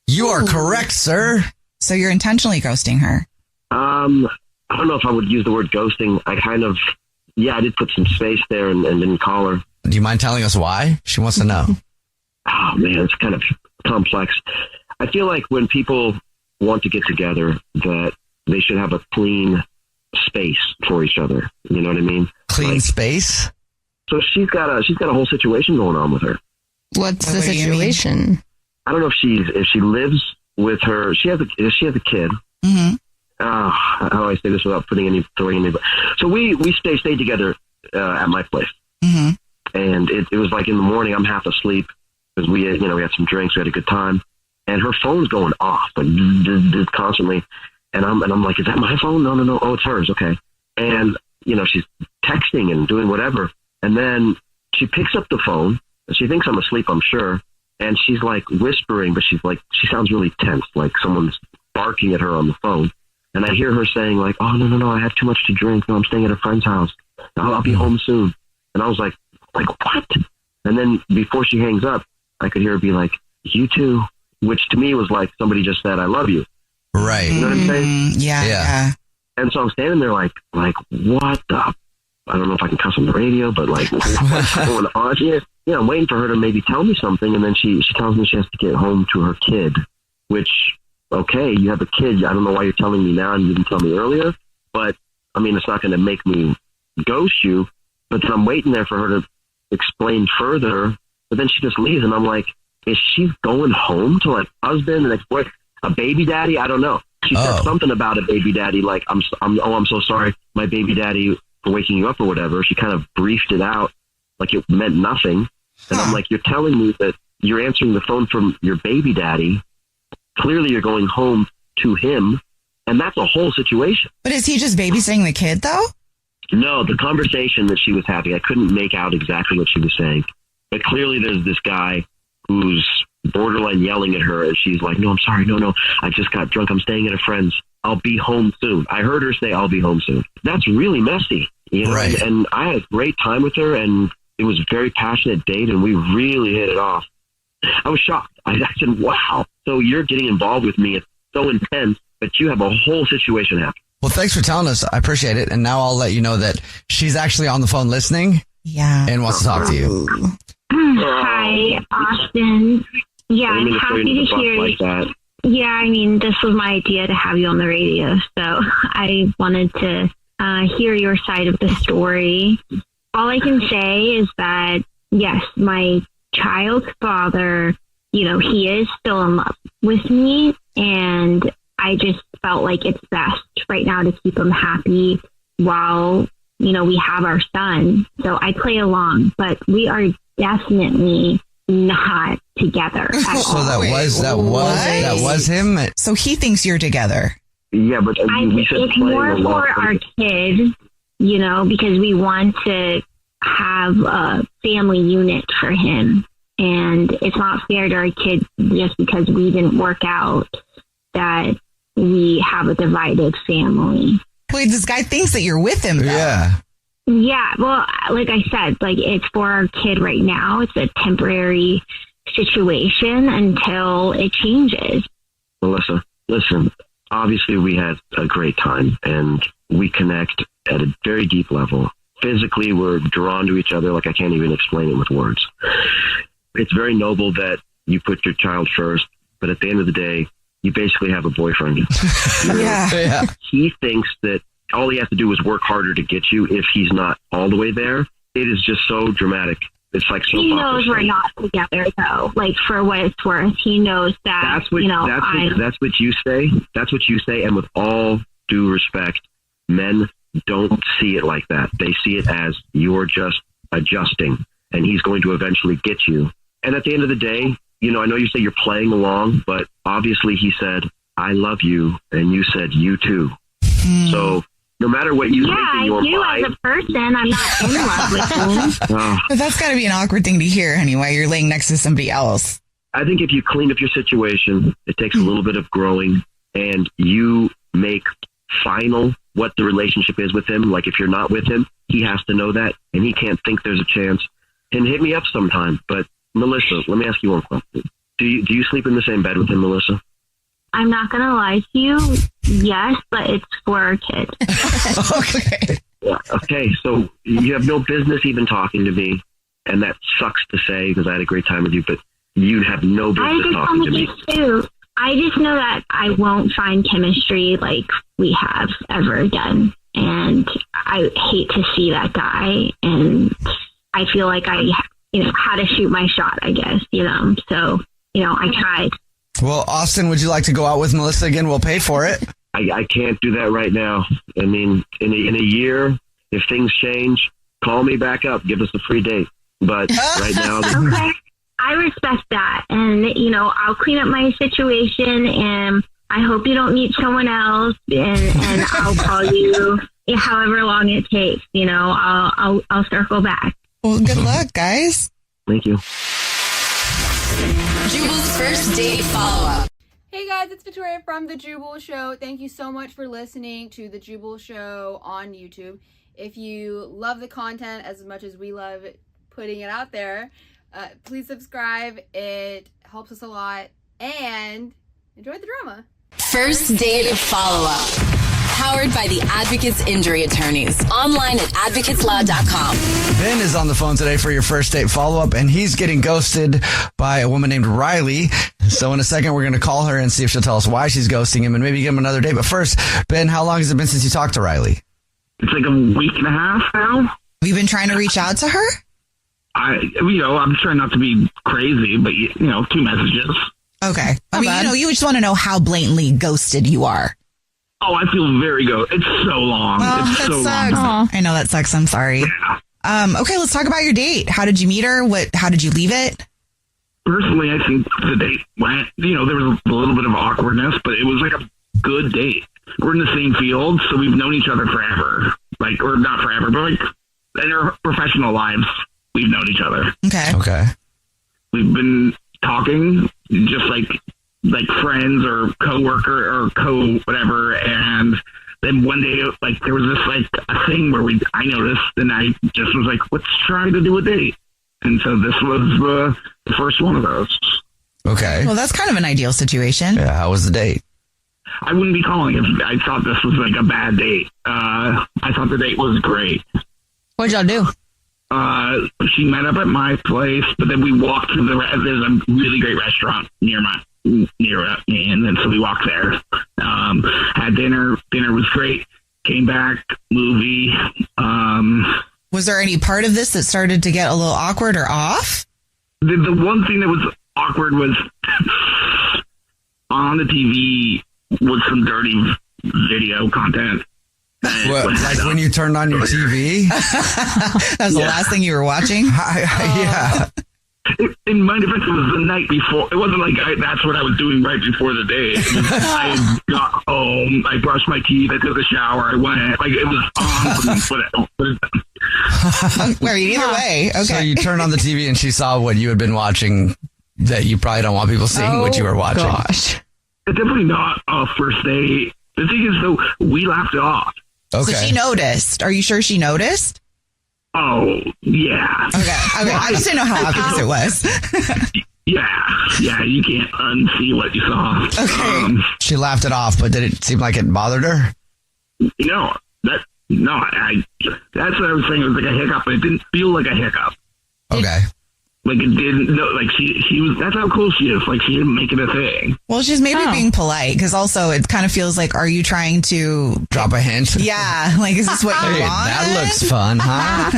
You are correct, sir. So you're intentionally ghosting her? I don't know if I would use the word ghosting. I did put some space there and didn't call her. Do you mind telling us why? She wants to know. Oh, man, it's kind of complex. I feel like when people want to get together, that they should have a clean space for each other. You know what I mean? Clean space? So she's got a whole situation going on with her. What's the situation? I don't know if she lives with her. She has a kid. Mm-hmm. How do I say this without throwing any? So we stayed together at my place, mm-hmm. and it was like in the morning. I'm half asleep because we had some drinks. We had a good time, and her phone's going off like constantly, and I'm like, is that my phone? No. Oh, it's hers. Okay, and she's texting and doing whatever, and then she picks up the phone. She thinks I'm asleep, I'm sure, and she's like whispering, but she sounds really tense, like someone's barking at her on the phone. And I hear her saying like, oh, no, I have too much to drink. No, I'm staying at a friend's house. I'll be home soon. And I was like, what? And then before she hangs up, I could hear her be like, you too, which to me was like somebody just said, I love you. Right. You know what I'm saying? Yeah. And so I'm standing there like, what the? I don't know if I can cuss on the radio, but like, what's going on here? Yeah, I'm waiting for her to maybe tell me something. And then she tells me she has to get home to her kid, which, okay, you have a kid. I don't know why you're telling me now and you didn't tell me earlier. But, I mean, it's not going to make me ghost you. But then I'm waiting there for her to explain further. But then she just leaves. And I'm like, is she going home to like husband and ex-boyfriend, a baby daddy? I don't know. She said something about a baby daddy. Like, I'm so sorry. My baby daddy for waking you up or whatever. She kind of briefed it out like it meant nothing. And I'm like, you're telling me that you're answering the phone from your baby daddy. Clearly you're going home to him. And that's a whole situation. But is he just babysitting the kid though? No, the conversation that she was having, I couldn't make out exactly what she was saying. But clearly there's this guy who's borderline yelling at her. And she's like, no, I'm sorry. No, I just got drunk. I'm staying at a friend's. I'll be home soon. I heard her say, I'll be home soon. That's really messy. Right. And I had a great time with her, and it was a very passionate date, and we really hit it off. I was shocked. I said, wow, so you're getting involved with me. It's so intense, but you have a whole situation happening. Well, thanks for telling us. I appreciate it. And now I'll let you know that she's actually on the phone listening. Yeah. And wants to talk to you. Hi, Austin. Yeah, I'm happy to hear like that. Yeah, I mean, this was my idea to have you on the radio, so I wanted to hear your side of the story. All I can say is that, yes, my child's father, he is still in love with me, and I just felt like it's best right now to keep him happy while, we have our son. So I play along, but we are definitely not together at all. So that was him. So he thinks you're together. Yeah, but it's more for our kid, because we want to have a family unit for him, and it's not fair to our kid just because we didn't work out that we have a divided family. Wait, this guy thinks that you're with him, though. Yeah, well, like I said, it's for our kid right now. It's a temporary situation until it changes. Melissa, listen, obviously we had a great time and we connect at a very deep level. Physically, we're drawn to each other like I can't even explain it with words. It's very noble that you put your child first, but at the end of the day, you basically have a boyfriend. Yeah. He thinks that all he has to do is work harder to get you if he's not all the way there. It is just so dramatic. It's like so he knows we're not together, though. Like, for what it's worth, he knows that. That's what you say. That's what you say. And with all due respect, men don't see it like that. They see it as you're just adjusting, and he's going to eventually get you. And at the end of the day, I know you say you're playing along, but obviously he said, I love you, and you said, you too. So no matter what you think in your mind. Yeah, I do as a person. I'm not in love with him. But that's got to be an awkward thing to hear anyway. You're laying next to somebody else. I think if you clean up your situation, it takes a little bit of growing, and you make final what the relationship is with him. Like, if you're not with him, he has to know that, and he can't think there's a chance. And hit me up sometime. But Melissa, let me ask you one question. Do you sleep in the same bed with him, Melissa? I'm not going to lie to you. Yes, but it's for our kid. Okay. Yeah, okay, so you have no business even talking to me, and that sucks to say because I had a great time with you, but you have no business talking to me. Too. I just know that I won't find chemistry like we have ever done, and I hate to see that guy, and I feel like I how to shoot my shot, I guess, So, I tried. Well, Austin, would you like to go out with Melissa again? We'll pay for it. I can't do that right now. I mean, in a year, if things change, call me back up. Give us a free date. But right now... Okay. I respect that. And, I'll clean up my situation, and I hope you don't meet someone else, and I'll call you however long it takes. I'll circle back. Well, good luck, guys. Thank you. Jubal's first date follow-up. Hey guys, it's Victoria from The Jubal Show. Thank you so much for listening to The Jubal Show on YouTube. If you love the content as much as we love putting it out there, please subscribe. It helps us a lot. And enjoy the drama. First date follow-up. Powered by the Advocates Injury Attorneys. Online at advocatesloud.com. Ben is on the phone today for your first date follow-up, and he's getting ghosted by a woman named Riley. So in a second, we're going to call her and see if she'll tell us why she's ghosting him and maybe give him another date. But first, Ben, how long has it been since you talked to Riley? It's like a week and a half now. Have you been trying to reach out to her? I'm trying not to be crazy, but 2 messages. Okay. I mean, you just want to know how blatantly ghosted you are. Oh, I feel very good. It's so long. Oh, it's that so sucks. long. I know that sucks. I'm sorry. Yeah. Okay, let's talk about your date. How did you meet her? How did you leave it? Personally, I think the date went, there was a little bit of awkwardness, but it was like a good date. We're in the same field, so we've known each other forever. Or not forever, but in our professional lives, we've known each other. Okay. We've been talking just like friends or co-worker or whatever, and then one day there was this a thing where I noticed, and I just was like, let's try to do a date, and so this was the first one of those. Okay. Well, that's kind of an ideal situation. Yeah. How was the date? I wouldn't be calling if I thought this was a bad date. I thought the date was great. What'd y'all do? She met up at my place, but then we walked to there's a really great restaurant near me, and then so we walked there. Had dinner. Dinner was great. Came back. Movie. Was there any part of this that started to get a little awkward or off? The one thing that was awkward was on the TV was some dirty video content. What, when you turned on your TV? That was the last thing you were watching? Yeah. In my defense, it was the night before. It wasn't that's what I was doing right before the date. I got home, I brushed my teeth, I took a shower, I went. It was on. Either way. Okay. So you turned on the TV and she saw what you had been watching that you probably don't want people seeing what you were watching. Gosh. It's definitely not a first date. The thing is, though, we laughed it off. Okay. So she noticed. Are you sure she noticed? Oh, yeah. Okay. I just didn't know how obvious it was. Yeah, you can't unsee what you saw. Okay. She laughed it off, but did it seem like it bothered her? That's what I was saying. It was like a hiccup, but it didn't feel like a hiccup. Okay. It didn't, she was, that's how cool she is. She didn't make it a thing. Well, she's maybe being polite, because also it kind of feels like, are you trying to drop a hint? Yeah. Is this what you want? That looks fun, huh?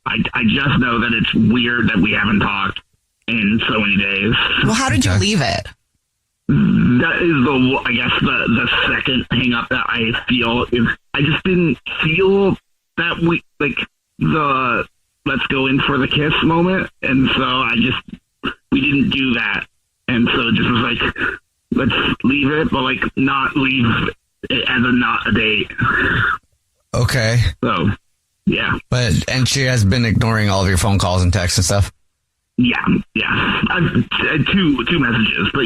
I just know that it's weird that we haven't talked in so many days. Well, how did you leave it? That is the second hang up that I feel is I just didn't feel that the let's go in for the kiss moment. And so we didn't do that. And so it just was let's leave it, but not leave it as not a date. Okay. So, yeah. And she has been ignoring all of your phone calls and texts and stuff? Yeah. I've had two messages, but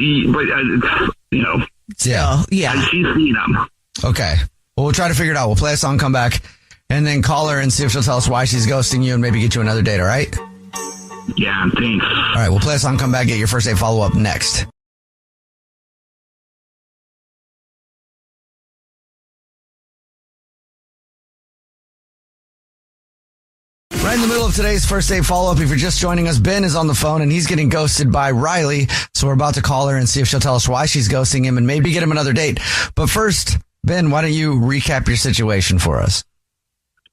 yeah. She's seen them. Okay. Well, we'll try to figure it out. We'll play a song, come back, and then call her and see if she'll tell us why she's ghosting you and maybe get you another date, all right? Yeah, thanks. All right, we'll play a song, come back, get your first date follow-up next. Right in the middle of today's first date follow-up, if you're just joining us, Ben is on the phone and he's getting ghosted by Riley. So we're about to call her and see if she'll tell us why she's ghosting him and maybe get him another date. But first, Ben, why don't you recap your situation for us?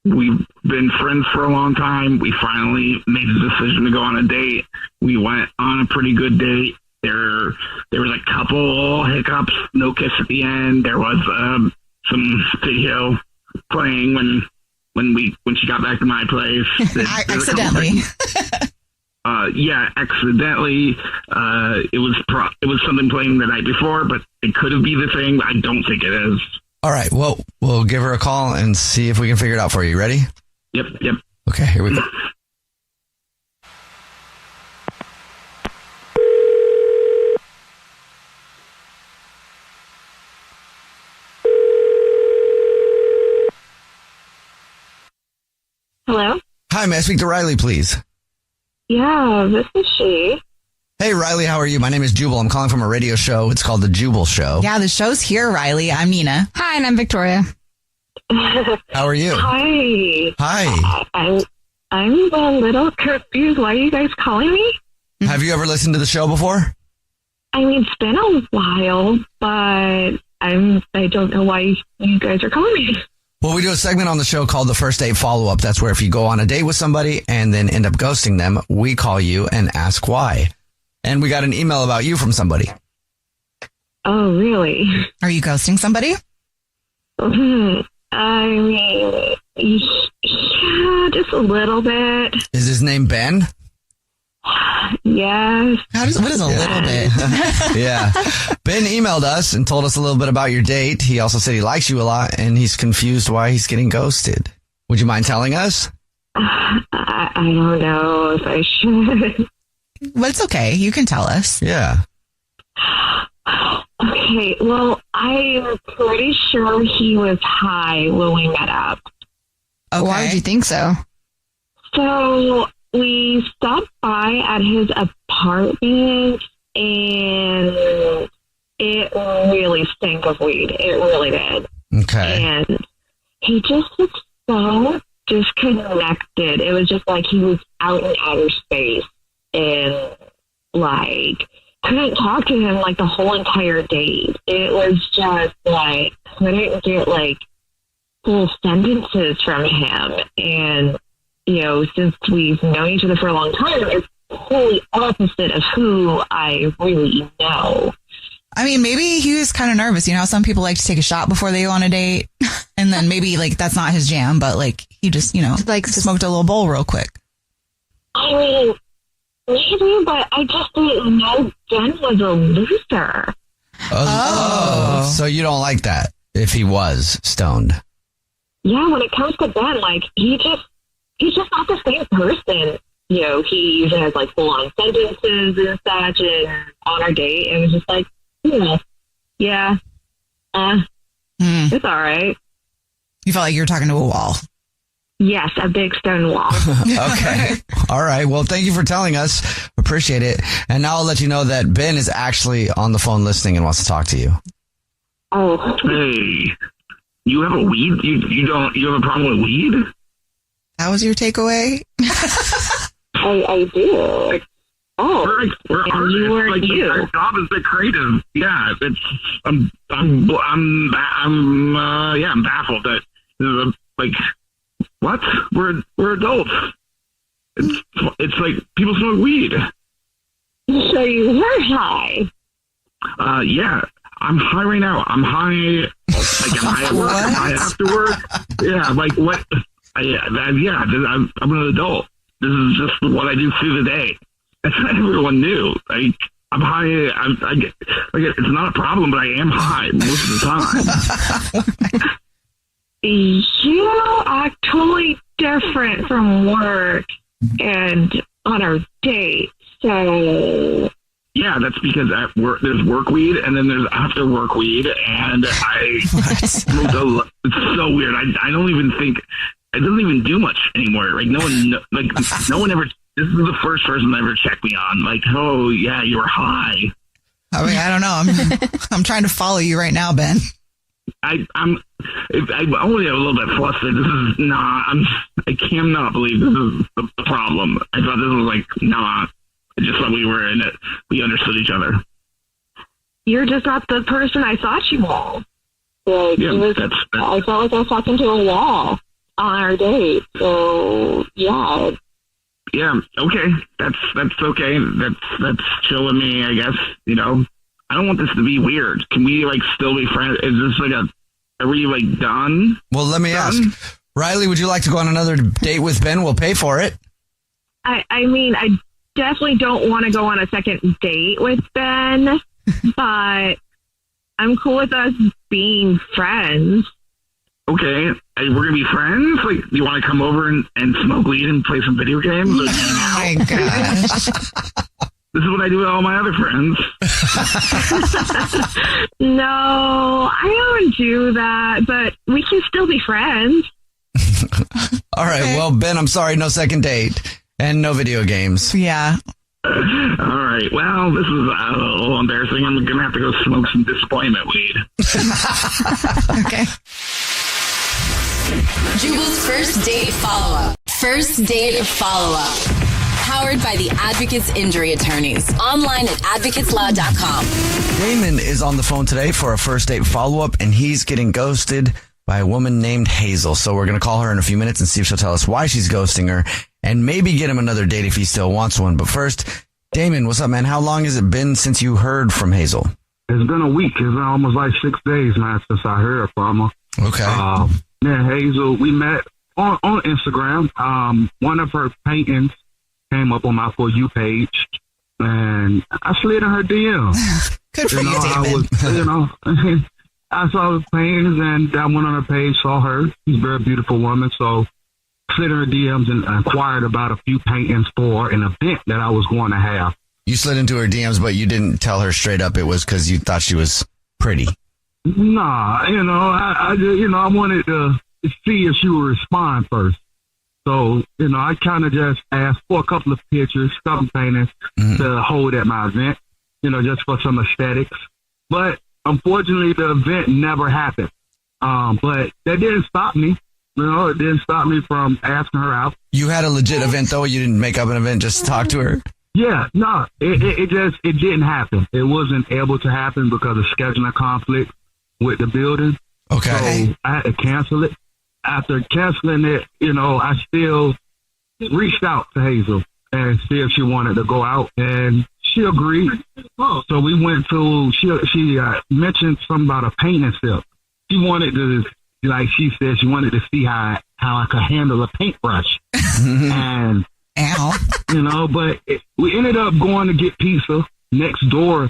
we've been friends for a long time. We finally made the decision to go on a date. We went on a pretty good date. There was a couple hiccups, no kiss at the end. There was some video playing when she got back to my place. Accidentally. Accidentally. It was something playing the night before, but it could have been the thing. I don't think it is. All right. Well, we'll give her a call and see if we can figure it out for you. Ready? Yep. Okay, here we go. Hello? Hi, may I speak to Riley, please? Yeah, this is she. Hey, Riley, how are you? My name is Jubal. I'm calling from a radio show. It's called The Jubal Show. Yeah, the show's here, Riley. I'm Nina. Hi, and I'm Victoria. How are you? Hi. I'm a little confused. Why are you guys calling me? Have you ever listened to the show before? I mean, it's been a while, but I don't know why you guys are calling me. Well, we do a segment on the show called the First Date Follow-Up. That's where if you go on a date with somebody and then end up ghosting them, we call you and ask why. And we got an email about you from somebody. Oh, really? Are you ghosting somebody? I mean, yeah, just a little bit. Is his name Ben? Yes. What is a little bit? Yeah. Ben emailed us and told us a little bit about your date. He also said he likes you a lot and he's confused why he's getting ghosted. Would you mind telling us? I don't know if I should. Well, it's okay. You can tell us. Yeah. Okay. Well, I'm pretty sure he was high when we met up. Okay. Why would you think so? So we stopped by at his apartment and it really stank of weed. It really did. Okay. And he just was so disconnected. It was just like he was out in outer space and like couldn't talk to him like the whole entire date. It was just like couldn't get like full sentences from him. And you know, since we've known each other for a long time, it's totally opposite of who I really know. I mean, maybe he was kind of nervous. You know, some people like to take a shot before they go on a date. And then maybe like that's not his jam, but like he just, you know, like smoked a little bowl real quick. I mean, maybe, but I just didn't know Ben was a loser. Oh. So you don't like that if he was stoned? Yeah, when it comes to Ben, like he's just not the same person. You know, he usually has like full on sentences and such. And on our date, it was just like, yeah, it's all right. You felt like you were talking to a wall. Yes, a big stone wall. Okay. All right. Well, thank you for telling us. Appreciate it. And now I'll let you know that Ben is actually on the phone listening and wants to talk to you. Oh. Hey, you have a weed? You have a problem with weed? That was your takeaway? I do. Oh, we're artists. You were like, you. Our job is the creative. Yeah, I'm baffled that like what? We're adults. It's like people smoke weed. So you were high. Yeah, I'm high right now. I'm high. Like I'm high at work. I'm high after work. Yeah, like what? I'm an adult. This is just what I do through the day. That's what everyone knew. Like, I'm high. I get, like, it's not a problem, but I am high most of the time. You act totally different from work and on our date. So yeah, that's because at work there's work weed and then there's after work weed, and it's so weird. I don't even think it doesn't even do much anymore. Like no one ever. This is the first person that ever checked me on. Like, oh yeah, you were high. I mean, I don't know. I'm trying to follow you right now, Ben. I'm only a little bit flustered. This is not. I cannot believe this is the problem. I thought this was like not. I just thought we were in it. We understood each other. You're just not the person I thought you were. Like, yeah, I felt like I was talking to a wall. on our date. So yeah. Yeah, okay. That's okay. That's chill with me, I guess. You know, I don't want this to be weird. Can we like still be friends? Is this like are we like done? Well, let me ask. Riley, would you like to go on another date with Ben? We'll pay for it. I mean, I definitely don't want to go on a second date with Ben, but I'm cool with us being friends. Okay, we're gonna be friends. Like, do you want to come over and smoke weed and play some video games? Oh my gosh! This is what I do with all my other friends. No, I don't do that, but we can still be friends. All right. Okay. Well, Ben, I'm sorry, no second date and no video games. Yeah. All right. Well, this is a little embarrassing. I'm gonna have to go smoke some disappointment weed. Okay. Jubal's first date follow-up. First date follow-up. Powered by the Advocates Injury Attorneys. Online at advocateslaw.com. Damon is on the phone today for a first date follow-up, and he's getting ghosted by a woman named Hazel. So we're going to call her in a few minutes and see if she'll tell us why she's ghosting her and maybe get him another date if he still wants one. But first, Damon, what's up, man? How long has it been since you heard from Hazel? It's been a week. It's been almost like 6 days, man, since I heard from her. Okay. Man, Hazel, we met on Instagram. One of her paintings came up on my For You page, and I slid in her DM. Good for you, David. I saw the paintings, and I went on her page, saw her. She's a very beautiful woman, so slid in her DMs and inquired about a few paintings for an event that I was going to have. You slid into her DMs, but you didn't tell her straight up it was because you thought she was pretty. Nah, I wanted to see if she would respond first. So, I kind of just asked for a couple of pictures, couple paintings to hold at my event, just for some aesthetics. But unfortunately, the event never happened. But that didn't stop me. It didn't stop me from asking her out. You had a legit event, though? You didn't make up an event just to talk to her? Yeah, no, it didn't happen. It wasn't able to happen because of scheduling conflict with the building. Okay. So I had to cancel it. After canceling it, I still reached out to Hazel and see if she wanted to go out, and she agreed. So we went to, she mentioned something about a painting sip. She wanted to, like she said, she wanted to see how I could handle a paintbrush. And, but we ended up going to get pizza next door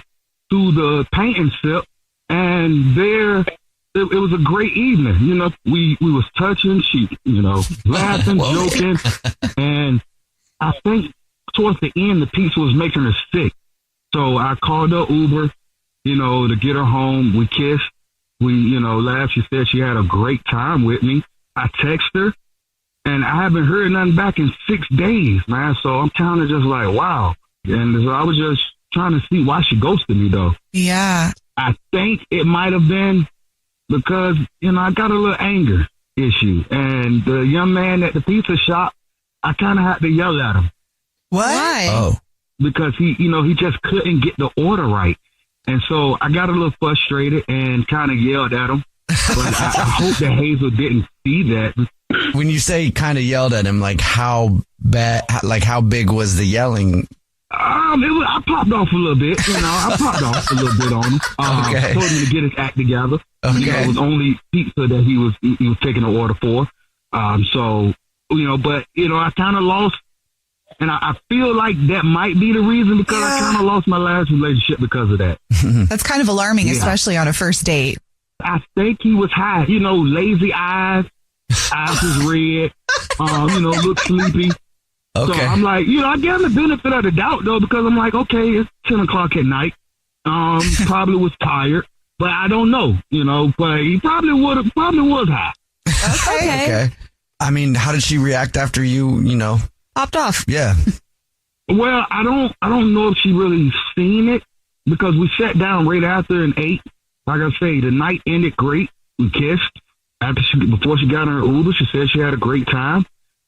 to the painting sip, and there, it was a great evening. We was touching, she, laughing, joking. And I think towards the end, the pizza was making her sick. So I called her Uber, to get her home. We kissed. We, laughed. She said she had a great time with me. I texted her, and I haven't heard nothing back in 6 days, man. So I'm kind of just like, wow. And so I was just trying to see why she ghosted me, though. Yeah. I think it might have been because, I got a little anger issue. And the young man at the pizza shop, I kind of had to yell at him. Why? Oh. Because he just couldn't get the order right. And so I got a little frustrated and kind of yelled at him. But I hope that Hazel didn't see that. When you say kind of yelled at him, like how big was the yelling? I popped off a little bit, I popped off a little bit on him. Okay. Told him to get his act together. Okay. It was only pizza that he was taking an order for. But I kind of lost, and I feel like that might be the reason because I kind of lost my last relationship because of that. That's kind of alarming, especially on a first date. I think he was high, lazy eyes was red, looked sleepy. Okay. So I'm like, I gave him the benefit of the doubt though, because I'm like, okay, it's 10 o'clock at night. Probably was tired, but I don't know, but he probably was high. Okay. I mean, how did she react after you, popped off? Yeah. Well, I don't know if she really seen it because we sat down right after and ate. Like I say, the night ended great. We kissed. Before she got in her Uber, she said she had a great time.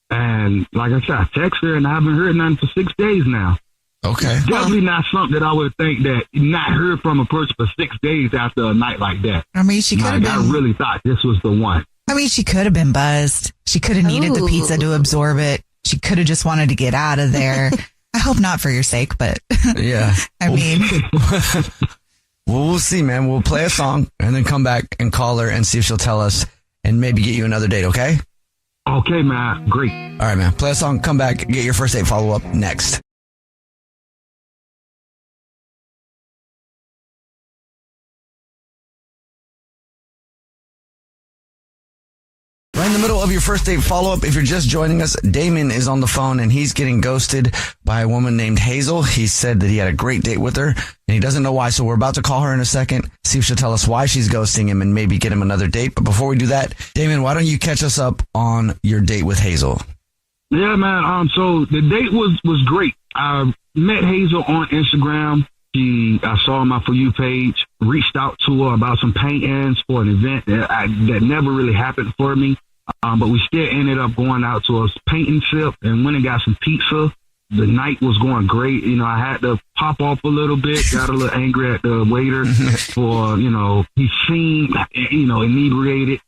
And like I said, I texted her and I haven't heard nothing for 6 days now. Okay. Definitely not something that I would think that not heard from a person for 6 days after a night like that. I mean, she could have been. I really thought this was the one. I mean, she could have been buzzed. She could have needed the pizza to absorb it. She could have just wanted to get out of there. I hope not for your sake, but yeah. I mean, well, we'll see, man. We'll play a song and then come back and call her and see if she'll tell us and maybe get you another date, okay? Okay, man. Great. All right, man. Play a song, come back, get your first date follow-up next. Right in the middle of your first date follow-up, if you're just joining us, Damon is on the phone and he's getting ghosted by a woman named Hazel. He said that he had a great date with her and he doesn't know why, so we're about to call her in a second, see if she'll tell us why she's ghosting him and maybe get him another date. But before we do that, Damon, why don't you catch us up on your date with Hazel? Yeah, man. So the date was great. I met Hazel on Instagram. I saw my For You page, reached out to her about some paintings for an event that never really happened for me. But we still ended up going out to a painting sip and went and got some pizza. The night was going great. You know, I had to pop off a little bit, got a little angry at the waiter for, he seemed, inebriated.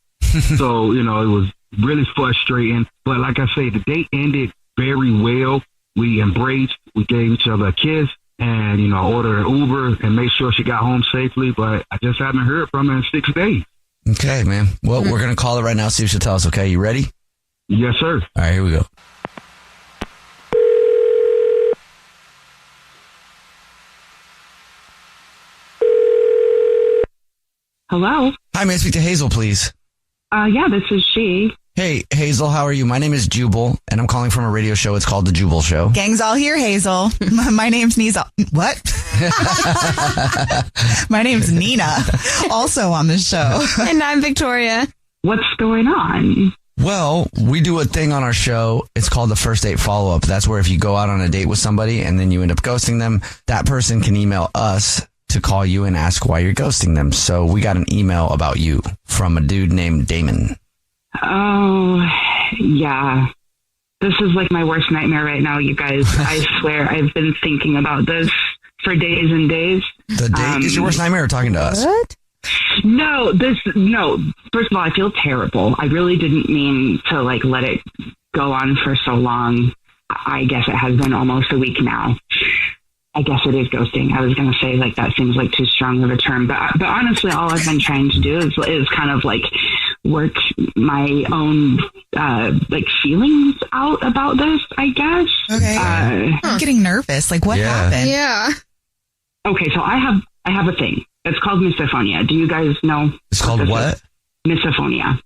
So, it was really frustrating. But like I say, the date ended very well. We embraced, we gave each other a kiss and, ordered an Uber and made sure she got home safely. But I just haven't heard from her in 6 days. Okay, man. Well, we're going to call her right now, see if she'll tell us, okay? You ready? Yes, sir. All right, here we go. Hello? Hi, may I speak to Hazel, please? Yeah, this is she. Hey, Hazel, how are you? My name is Jubal, and I'm calling from a radio show. It's called The Jubal Show. Gang's all here, Hazel. My name's Nina. What? My name's Nina, also on the show. And I'm Victoria. What's going on? Well, we do a thing on our show. It's called the first date follow-up. That's where if you go out on a date with somebody and then you end up ghosting them, that person can email us to call you and ask why you're ghosting them. So we got an email about you from a dude named Damon. Oh, yeah. This is like my worst nightmare right now, you guys. I swear I've been thinking about this for days and days. The date is your worst nightmare or talking to us? What? No. First of all, I feel terrible. I really didn't mean to let it go on for so long. I guess it has been almost a week now. I guess it is ghosting. I was going to say that seems like too strong of a term, but honestly, all I've been trying to do is kind of work my own feelings out about this, I guess. Okay. I'm getting nervous. What happened? Yeah. Okay, so I have a thing. It's called misophonia. Do you guys know? It's called what? Misophonia.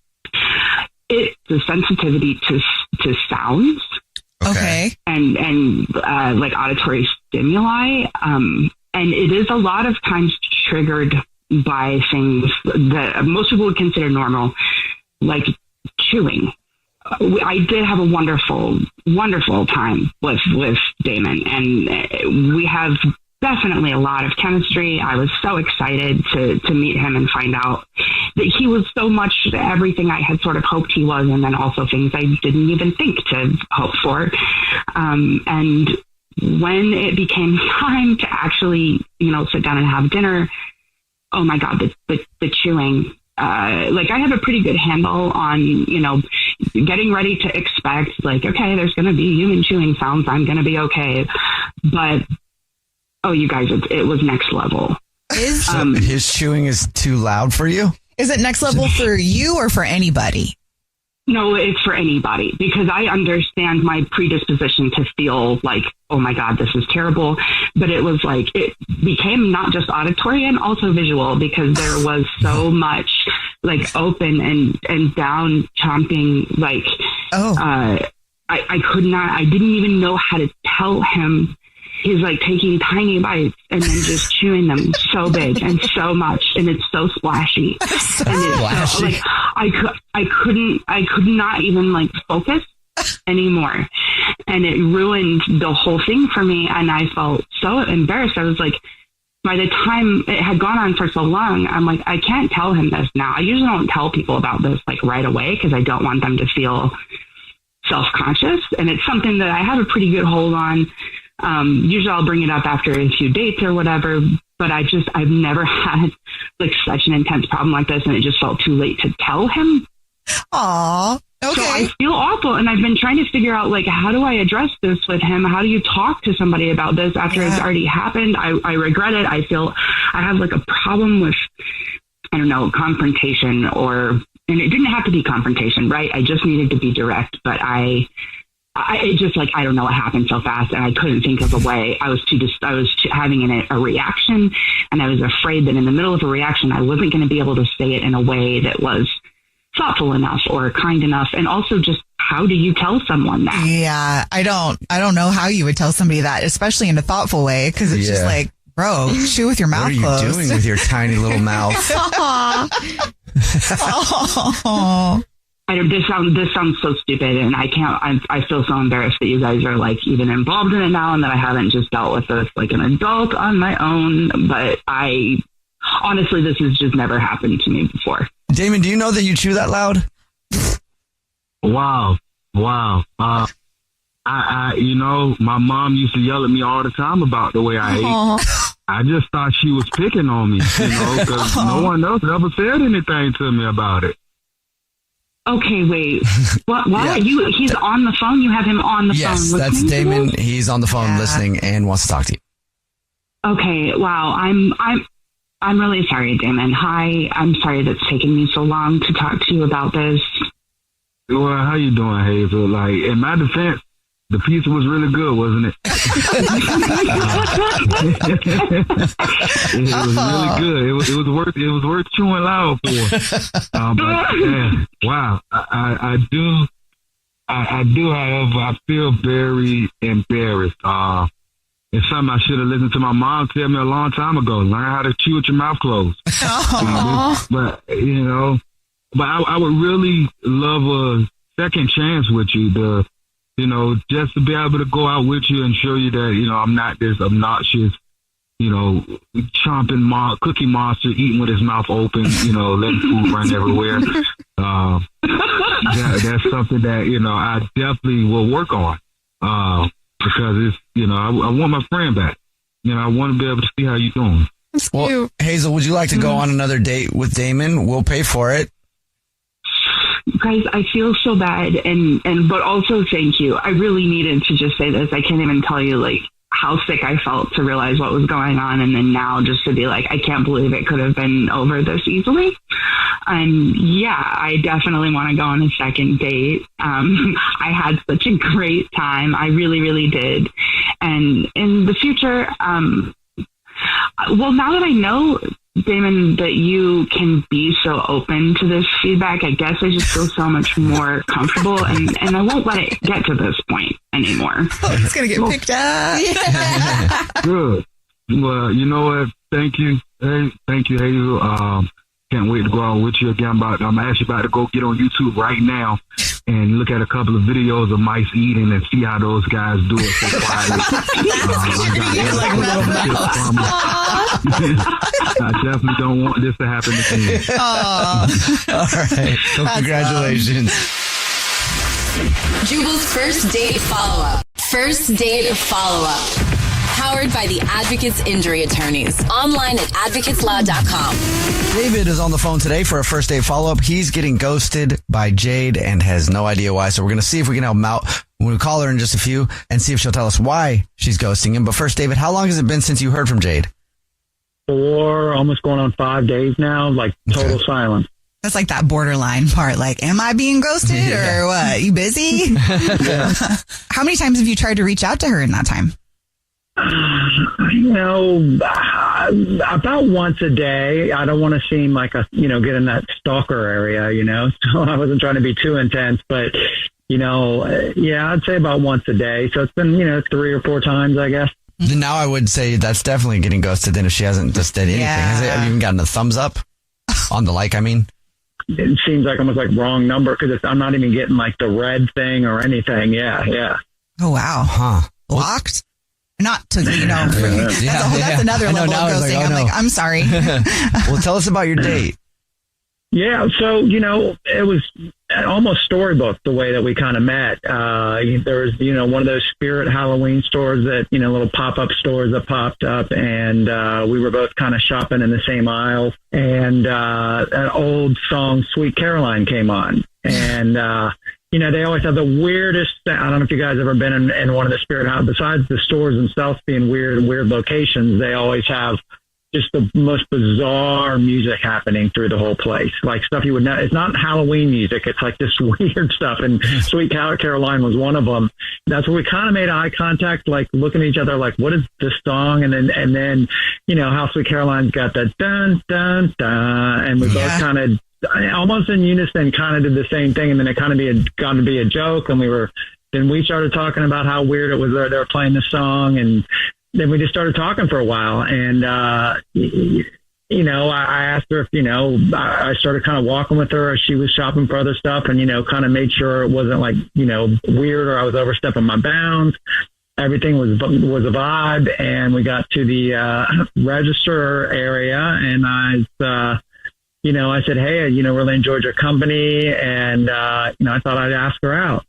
It's a sensitivity to sounds. Okay. And auditory stimuli. And it is a lot of times triggered by things that most people would consider normal, like chewing. I did have a wonderful, wonderful time with Damon, and we have definitely a lot of chemistry. I was so excited to meet him and find out that he was so much everything I had sort of hoped he was, and then also things I didn't even think to hope for. And when it became time to actually, sit down and have dinner, oh my God, the chewing. I have a pretty good handle on, getting ready to expect, okay, there's going to be human chewing sounds. I'm going to be okay. But, oh, you guys, it was next level. His chewing is too loud for you? Is it next level for you or for anybody? No, it's for anybody, because I understand my predisposition to feel oh my God, this is terrible. But it was it became not just auditory and also visual, because there was so much open and down chomping. I could not, I didn't even know how to tell him. He's taking tiny bites and then just chewing them so big and so much, and it's so splashy. And it's splashy. So, I could not even focus anymore, and it ruined the whole thing for me. And I felt so embarrassed. I was by the time it had gone on for so long, I'm I can't tell him this now. I usually don't tell people about this right away, because I don't want them to feel self-conscious, and it's something that I have a pretty good hold on. Usually I'll bring it up after a few dates or whatever, but I've never had such an intense problem like this, and it just felt too late to tell him. Aw. Okay. So I feel awful, and I've been trying to figure out, like, how do I address this with him? How do you talk to somebody about this after it's already happened? I regret it. I feel I have, like, a problem with, I don't know, confrontation and it didn't have to be confrontation, right? I just needed to be direct, but it just, like, I don't know what happened so fast, and I couldn't think of a way. I was having a reaction, and I was afraid that in the middle of a reaction, I wasn't going to be able to say it in a way that was thoughtful enough or kind enough. And also, just how do you tell someone that? Yeah, I don't know how you would tell somebody that, especially in a thoughtful way, because it's just like, bro, chew with your mouth closed. What are you doing with your tiny little mouth? This sounds so stupid, and I feel so embarrassed that you guys are, like, even involved in it now, and that I haven't just dealt with this like an adult on my own. But honestly, this has just never happened to me before. Damon, do you know that you chew that loud? Wow. I my mom used to yell at me all the time about the way I ate. I just thought she was picking on me, because no one else ever said anything to me about it. Okay, wait. What? Yeah. He's on the phone? You have him on the phone? Yes, that's Damon. He's on the phone listening and wants to talk to you. Okay, wow. I'm really sorry, Damon. Hi, I'm sorry that's taken me so long to talk to you about this. Well, how you doing, Hazel? Like, in my defense, the pizza was really good, wasn't it? It was really good. It was worth chewing loud for. But man, wow, I do. However, I feel very embarrassed. It's something I should have listened to my mom tell me a long time ago. Learn how to chew with your mouth closed. But I would really love a second chance with you. Just to be able to go out with you and show you that, I'm not this obnoxious, chomping cookie monster, eating with his mouth open, letting food run everywhere. That's something that, I definitely will work on. Because it's, I want my friend back. I want to be able to see how you're doing. Well, Hazel, would you like to go on another date with Damon? We'll pay for it. Guys, I feel so bad, but also thank you. I really needed to just say this. I can't even tell you, like, how sick I felt to realize what was going on, and then now just to be like, I can't believe it could have been over this easily. And yeah, I definitely want to go on a second date. I had such a great time. I really, really did. And in the future, well, now that I know, Damon, that you can be so open to this feedback, I guess I just feel so much more comfortable, and I won't let it get to this point anymore. Oh, it's going to get picked up. Yeah. Good. Well, you know what? Thank you. Hey, thank you, Hazel. Can't wait to go out with you again. I'm actually about to go get on YouTube right now and look at a couple of videos of mice eating and see how those guys do it so quietly. I definitely don't want this to happen again. All right. So congratulations. Jubal's first date follow-up. First date follow-up. Powered by the Advocates Injury Attorneys. Online at advocateslaw.com. David is on the phone today for a first date follow-up. He's getting ghosted by Jade and has no idea why. So we're going to see if we can help him out. We'll call her in just a few and see if she'll tell us why she's ghosting him. But first, David, how long has it been since you heard from Jade? 4, almost going on 5 days now, like total silence. That's like that borderline part. Like, am I being ghosted or what? You busy? How many times have you tried to reach out to her in that time? About once a day. I don't want to seem like get in that stalker area, so I wasn't trying to be too intense, but I'd say about once a day. So it's been, 3 or 4 times, I guess. Now I would say that's definitely getting ghosted then if she hasn't just did anything. Have you even gotten a thumbs up on the like, I mean? It seems like almost like wrong number because I'm not even getting like the red thing or anything. Yeah. Oh, wow. Huh. Blocked? Not to, that's another level of ghosting. I'm sorry. Well, tell us about your date. Yeah, so, it was almost storybook the way that we kind of met. There was, one of those Spirit Halloween stores that, little pop-up stores that popped up, and we were both kind of shopping in the same aisle, and an old song, Sweet Caroline, came on. And, they always have the weirdest, I don't know if you guys ever been in one of the spirit houses, besides the stores themselves being weird locations, they always have just the most bizarre music happening through the whole place. Like stuff you would know. It's not Halloween music. It's like this weird stuff. And Sweet Caroline was one of them. That's where we kind of made eye contact, like looking at each other, like, what is this song? And then, how Sweet Caroline's got that dun, dun, dun. And we both kind of almost in unison kind of did the same thing. And then it kind of got to be a joke. And then we started talking about how weird it was they were playing this song. And then we just started talking for a while. And, I asked her if, I started kind of walking with her as she was shopping for other stuff and, kind of made sure it wasn't like, weird or I was overstepping my bounds. Everything was a vibe. And we got to the register area and I said, hey, really enjoyed your company. And, I thought I'd ask her out.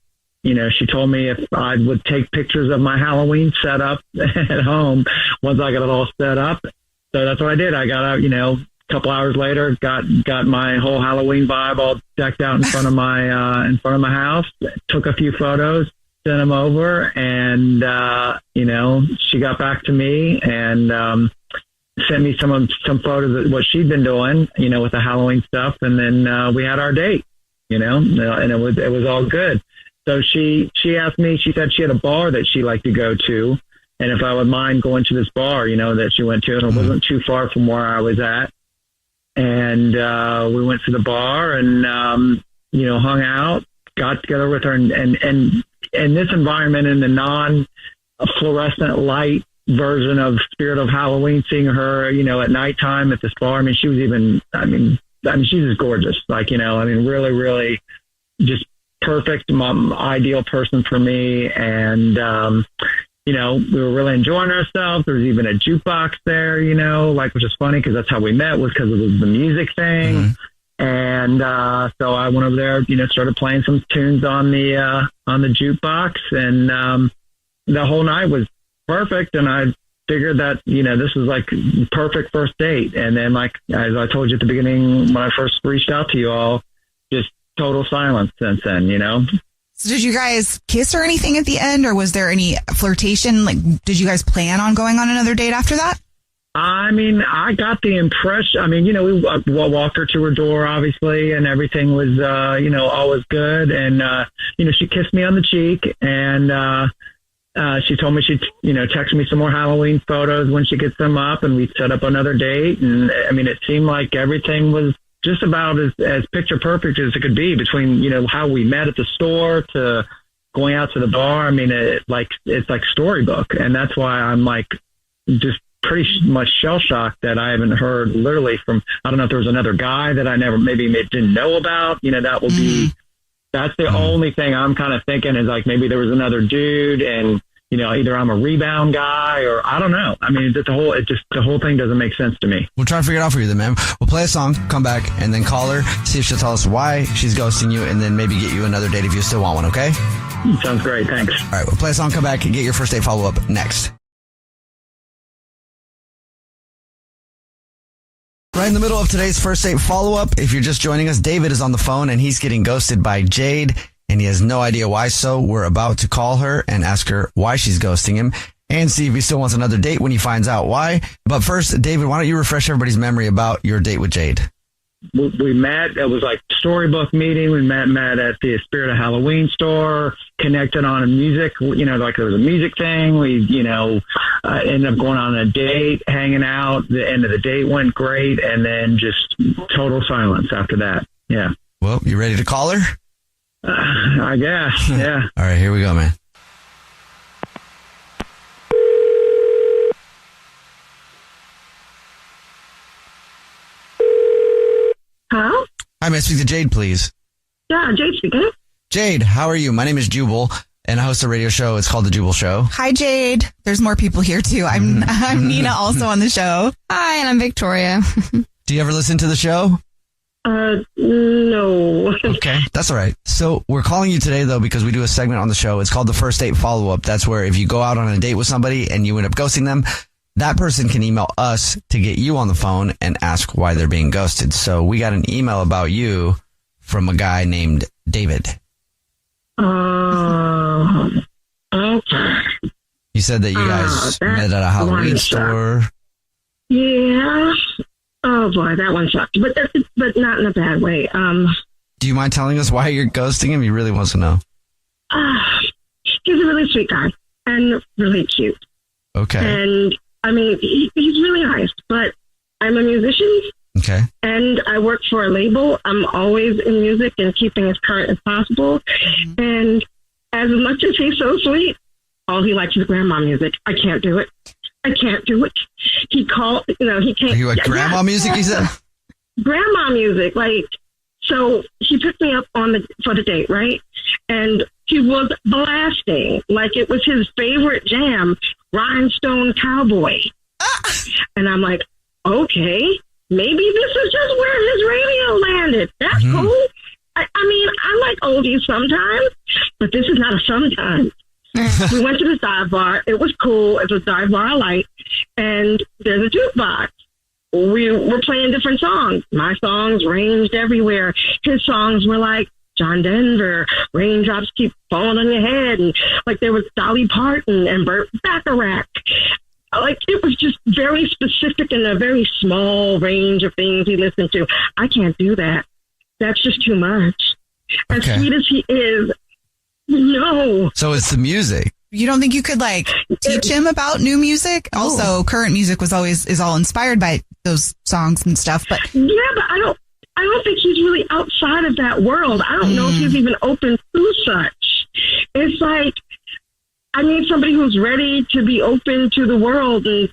She told me if I would take pictures of my Halloween setup at home once I got it all set up. So that's what I did. I got out, a couple hours later, got my whole Halloween vibe all decked out in front of my house, took a few photos, sent them over. And, she got back to me and, sent me some photos of what she'd been doing, with the Halloween stuff. And then, we had our date, and it was all good. So she asked me, she said she had a bar that she liked to go to. And if I would mind going to this bar, that she went to, and it wasn't too far from where I was at. And, we went to the bar and, hung out, got together with her and in this environment, in the non-fluorescent light version of Spirit of Halloween, seeing her, at nighttime at this bar. I mean, she was she's just gorgeous. Like, really, really just perfect, ideal person for me. And, we were really enjoying ourselves. There was even a jukebox there, which is funny because that's how we met, was because of the music thing. Mm-hmm. And, so I went over there, started playing some tunes on the jukebox, and, the whole night was perfect. And I figured that, this was like perfect first date. And then, like, as I told you at the beginning, when I first reached out to you all, just total silence since then, So did you guys kiss or anything at the end, or was there any flirtation? Like, did you guys plan on going on another date after that? I got the impression, we walked her to her door, obviously, and everything was, all was good. And, she kissed me on the cheek, and, she told me she'd, text me some more Halloween photos when she gets them up, and we set up another date. And it seemed like everything was just about as picture perfect as it could be between, how we met at the store to going out to the bar. It's like storybook. And that's why I'm like, just pretty much shell shocked that I haven't heard literally from, I don't know if there was another guy that I maybe didn't know about, that will be, that's the only thing I'm kind of thinking is like, maybe there was another dude and, either I'm a rebound guy or I don't know. The whole thing doesn't make sense to me. We'll try to figure it out for you then, man. We'll play a song, come back, and then call her, see if she'll tell us why she's ghosting you, and then maybe get you another date if you still want one, okay? Sounds great. Thanks. All right, we'll play a song, come back, and get your first date follow-up next. Right in the middle of today's first date follow-up, if you're just joining us, David is on the phone, and he's getting ghosted by Jade, and he has no idea why. So we're about to call her and ask her why she's ghosting him and see if he still wants another date when he finds out why. But first, David, why don't you refresh everybody's memory about your date with Jade? We met, it was like storybook meeting. We met at the Spirit of Halloween store, connected on a music, like there was a music thing. We, ended up going on a date, hanging out. The end of the date went great. And then just total silence after that. Yeah. Well, you ready to call her? I guess. Yeah. All right, here we go, man. Hello? Hi, may I speak to Jade, please? Yeah, Jade speaking. Jade, how are you? My name is Jubal, and I host a radio show. It's called The Jubal Show. Hi, Jade. There's more people here, too. I'm Nina, also on the show. Hi, and I'm Victoria. Do you ever listen to the show? No. Okay, that's all right. So we're calling you today, though, because we do a segment on the show. It's called the First Date Follow-Up. That's where if you go out on a date with somebody and you end up ghosting them, that person can email us to get you on the phone and ask why they're being ghosted. So we got an email about you from a guy named David? Okay. You said that you guys met at a Halloween store. Yeah. Oh boy, that one sucked. But not in a bad way. Do you mind telling us why you're ghosting him? He really wants to know. He's a really sweet guy and really cute. Okay. And I mean, he's really nice, but I'm a musician. Okay. And I work for a label. I'm always in music and keeping as current as possible. And as much as he's so sweet, all he likes is grandma music. I can't do it. I can't do it. He called, he can't. Are you like grandma music, he said? Grandma music. Like, so he picked me up for the date, right? And he was blasting like it was his favorite jam, Rhinestone Cowboy. And I'm like, okay, maybe this is just where his radio landed. That's cool. I mean, I like oldies sometimes, but this is not a sometimes. We went to this dive bar. It was cool. It was a dive bar I like. And there's a jukebox. We were playing different songs. My songs ranged everywhere. His songs were like John Denver, Raindrops Keep Falling on Your Head. And like there was Dolly Parton and Burt Bacharach. Like it was just very specific and a very small range of things he listened to. I can't do that. That's just too much. As sweet as he is, no. So it's the music. You don't think you could like teach him about new music? Also, current music is all inspired by those songs and stuff. But yeah, but I don't think he's really outside of that world. I don't know if he's even open to such. It's like I need somebody who's ready to be open to the world, and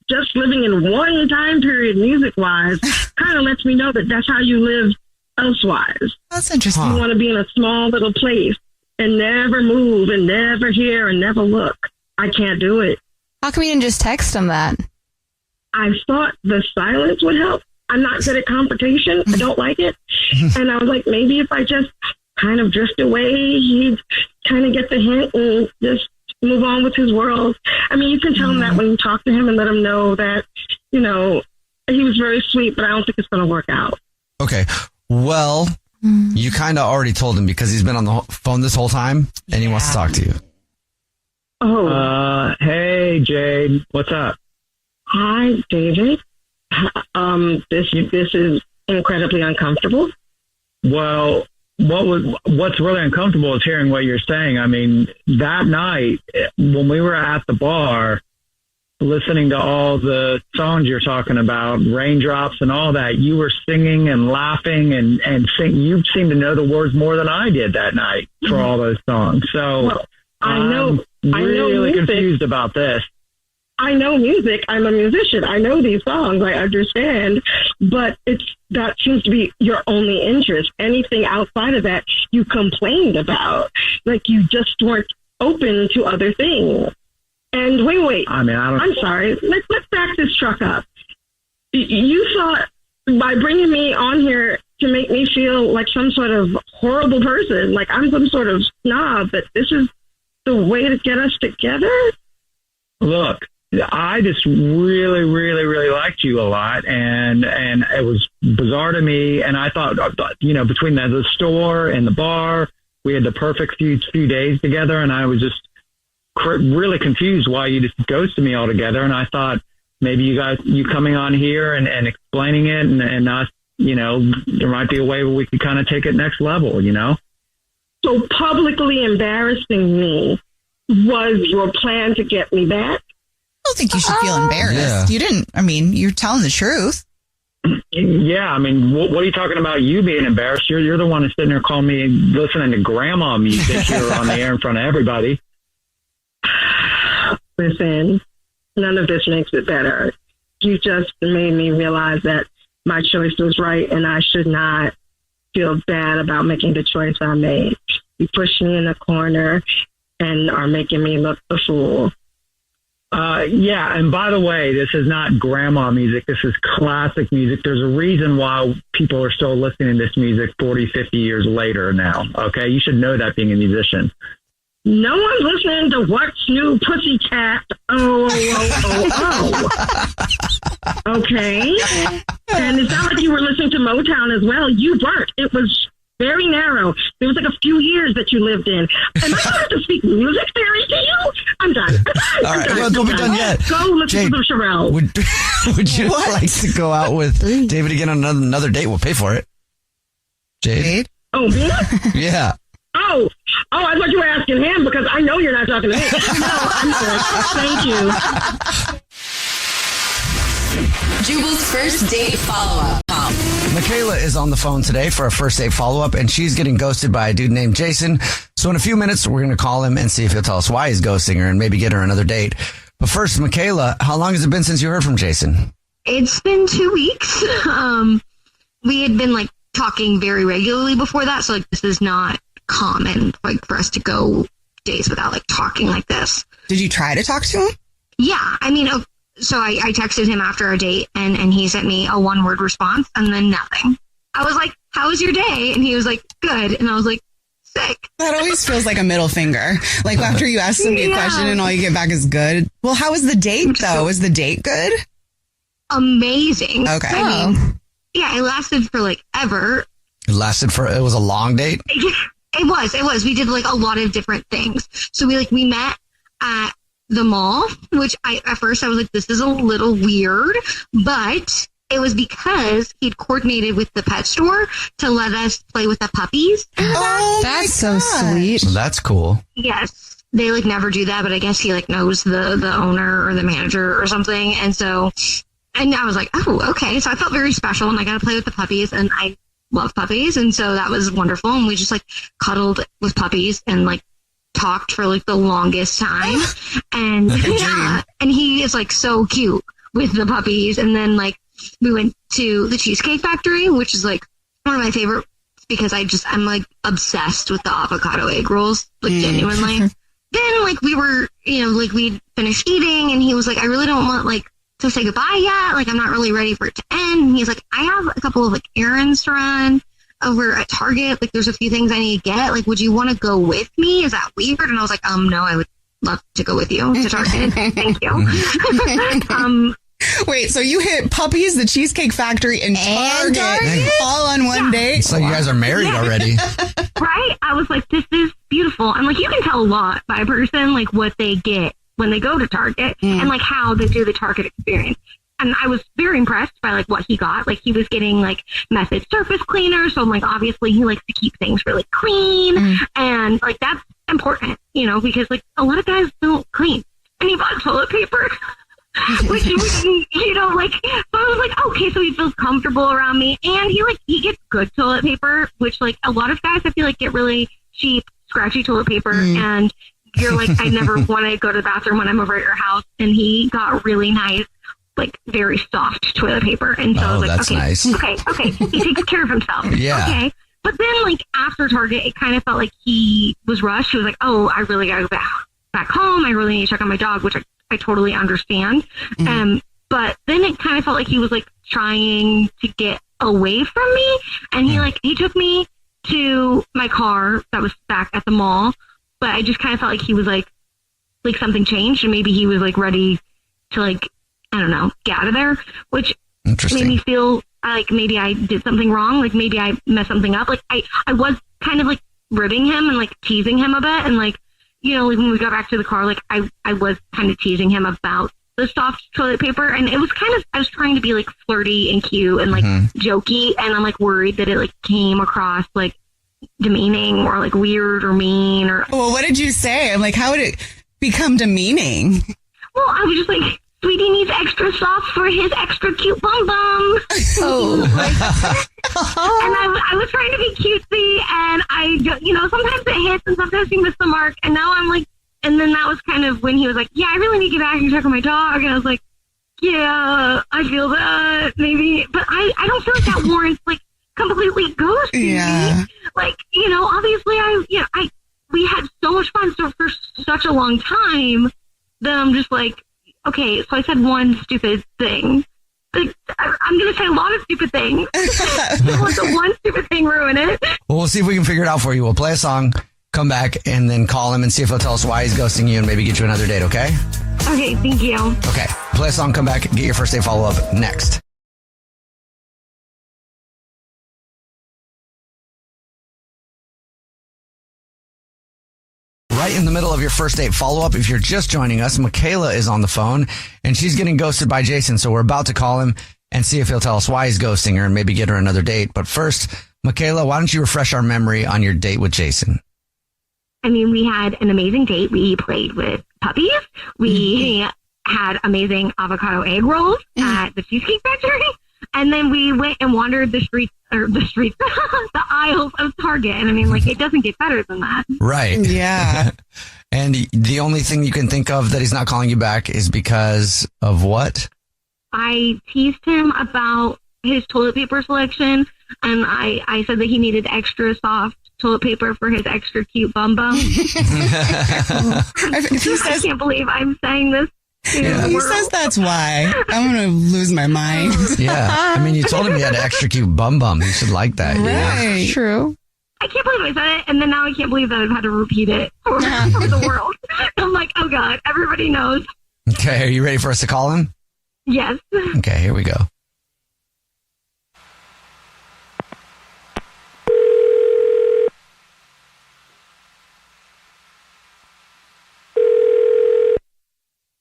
just living in one time period, music wise, kind of lets me know that that's how you live elsewise. That's interesting. You want to be in a small little place and never move and never hear and never look. I can't do it. How come you didn't just text him that? I thought the silence would help. I'm not good at confrontation. I don't like it. And I was like, maybe if I just kind of drift away, he'd kind of get the hint and just move on with his world. I mean, you can tell him that when you talk to him and let him know that, he was very sweet, but I don't think it's going to work out. Okay. Well, you kind of already told him because he's been on the phone this whole time and he wants to talk to you. Oh. Hey, Jade. What's up? Hi, David. This is incredibly uncomfortable. Well, what's really uncomfortable is hearing what you're saying. I mean, that night when we were at the bar, listening to all the songs you're talking about, Raindrops and all that, you were singing and laughing and you seemed to know the words more than I did that night for all those songs. So I'm really confused about this. I know music. I'm a musician. I know these songs. I understand. But that seems to be your only interest. Anything outside of that, you complained about. Like you just weren't open to other things. And wait. I'm sorry. Let's back this truck up. You thought by bringing me on here to make me feel like some sort of horrible person, like I'm some sort of snob, that this is the way to get us together? Look, I just really, really, really liked you a lot, and it was bizarre to me. And I thought, between the store and the bar, we had the perfect few days together, and I was just really confused why you just ghosted me altogether. And I thought maybe you coming on here and explaining it, and us, there might be a way where we could kind of take it next level, So publicly embarrassing me was your plan to get me back? I don't think you should feel embarrassed. Yeah. You didn't. I mean, you're telling the truth. Yeah. I mean, what are you talking about? You being embarrassed? You're the one that's sitting there calling me listening to grandma music here on the air in front of everybody. Listen, none of this makes it better. You just made me realize that my choice was right and I should not feel bad about making the choice I made. You pushed me in the corner and are making me look the fool. Yeah, and by the way, this is not grandma music. This is classic music. There's a reason why people are still listening to this music 40, 50 years later now, okay? You should know that being a musician. No one's listening to What's New Pussycat. Oh. Okay. And it's not like you were listening to Motown as well. You weren't. It was very narrow. There was like a few years that you lived in. Am I supposed to speak music theory to you? I'm done. All right, well, don't be done yet. Go listen Jade, to the Sherelle. Would you like to go out with David again on another date? We'll pay for it. Jade? Oh, me? Yeah. Oh, I thought you were asking him because I know you're not talking to me. No, I'm good. Thank you. Jubal's first date follow-up. Michaela is on the phone today for a first date follow-up, and she's getting ghosted by a dude named Jason. So in a few minutes, we're going to call him and see if he'll tell us why he's ghosting her and maybe get her another date. But first, Michaela, how long has it been since you heard from Jason? It's been 2 weeks. We had been talking very regularly before that, so this is not common for us to go days without talking like this. Did you try to talk to him? Yeah, I mean, so I texted him after our date, and he sent me a one-word response, and then nothing. I was like, how was your day? And he was like, good. And I was like, sick. That always feels like a middle finger. After you ask somebody a question and all you get back is good. Well, how was the date, though? Was the date good? Amazing. Okay. I mean, yeah, it lasted for ever. It was a long date? It was. We did a lot of different things. So we met at the mall, which at first I was like, this is a little weird, but it was because he'd coordinated with the pet store to let us play with the puppies. Oh, that's so sweet. Well, that's cool. Yes. They never do that, but I guess he knows the owner or the manager or something. And I was like, oh, okay. So I felt very special and I got to play with the puppies and I love puppies. And so that was wonderful. And we just cuddled with puppies and talked for the longest time. And yeah, and he is so cute with the puppies. And then we went to the Cheesecake Factory, which is one of my favorite because I'm obsessed with the avocado egg rolls, genuinely. Then we were, we'd finished eating and he was I really don't want to say goodbye yet. I'm not really ready for it to end. And he's like, I have a couple of errands to run over at Target. There's a few things I need to get. Would you want to go with me? Is that weird? And I was like, no, I would love to go with you to Target. Thank you. Wait, so you hit puppies, the Cheesecake Factory, and Target all on one day? It's like you guys are married already. Right? I was like, this is beautiful. And you can tell a lot by a person, what they get when they go to Target and how they do the Target experience. And I was very impressed by what he got. He was getting method surface cleaner. So obviously he likes to keep things really clean. And that's important, because a lot of guys don't clean. And he bought toilet paper. Which so I was like, okay, so he feels comfortable around me. And he gets good toilet paper, which a lot of guys I feel get really cheap, scratchy toilet paper. And you're I never want to go to the bathroom when I'm over at your house. And he got really nice, very soft toilet paper. And so I was that's okay, nice. Okay. He takes care of himself. Yeah. Okay. But then after Target, it kind of felt he was rushed. He was like, oh, I really got to go back home. I really need to check on my dog, which I totally understand. But then it kind of felt he was trying to get away from me. And he took me to my car that was back at the mall. But I just kind of felt he was something changed and maybe he was ready to I don't know, get out of there, which made me feel maybe I did something wrong. Maybe I messed something up. I was kind of ribbing him and teasing him a bit. And when we got back to the car, I was kind of teasing him about the soft toilet paper. And it was I was trying to be flirty and cute and jokey. And I'm worried that it came across demeaning or weird or mean or. Well, what did you say? I'm how would it become demeaning? Well, I was just sweetie needs extra sauce for his extra cute bum bum. Oh. And I was trying to be cutesy and sometimes it hits and sometimes you miss the mark. And now I'm and then that was kind of when he was yeah, I really need to get back and check on my dog. And I was yeah, I feel that maybe, but I don't feel that warrants completely ghosting me. Obviously we had so much fun for such a long time that I'm just okay, so I said one stupid thing. I'm going to say a lot of stupid things. Don't let the one stupid thing ruin it. Well, we'll see if we can figure it out for you. We'll play a song, come back, and then call him and see if he'll tell us why he's ghosting you and maybe get you another date, okay? Okay, thank you. Okay, play a song, come back, get your first date follow-up next. Right in the middle of your first date follow-up, if you're just joining us, Michaela is on the phone, and she's getting ghosted by Jason, so we're about to call him and see if he'll tell us why he's ghosting her and maybe get her another date. But first, Michaela, why don't you refresh our memory on your date with Jason? I mean, we had an amazing date. We played with puppies. We had amazing avocado egg rolls at the Cheesecake Factory. And then we went and wandered the aisles of Target. And I mean, like, it doesn't get better than that. Right. Yeah. And the only thing you can think of that he's not calling you back is because of what? I teased him about his toilet paper selection. And I said that he needed extra soft toilet paper for his extra cute bum bum. I can't believe I'm saying this. Yeah. He says that's why. I'm going to lose my mind. Yeah. I mean, you told him he had an extra cute bum bum. He should like that. Right. You know? True. I can't believe I said it, and then now I can't believe that I've had to repeat it for the world. I'm like, oh God, everybody knows. Okay, are you ready for us to call him? Yes. Okay, here we go.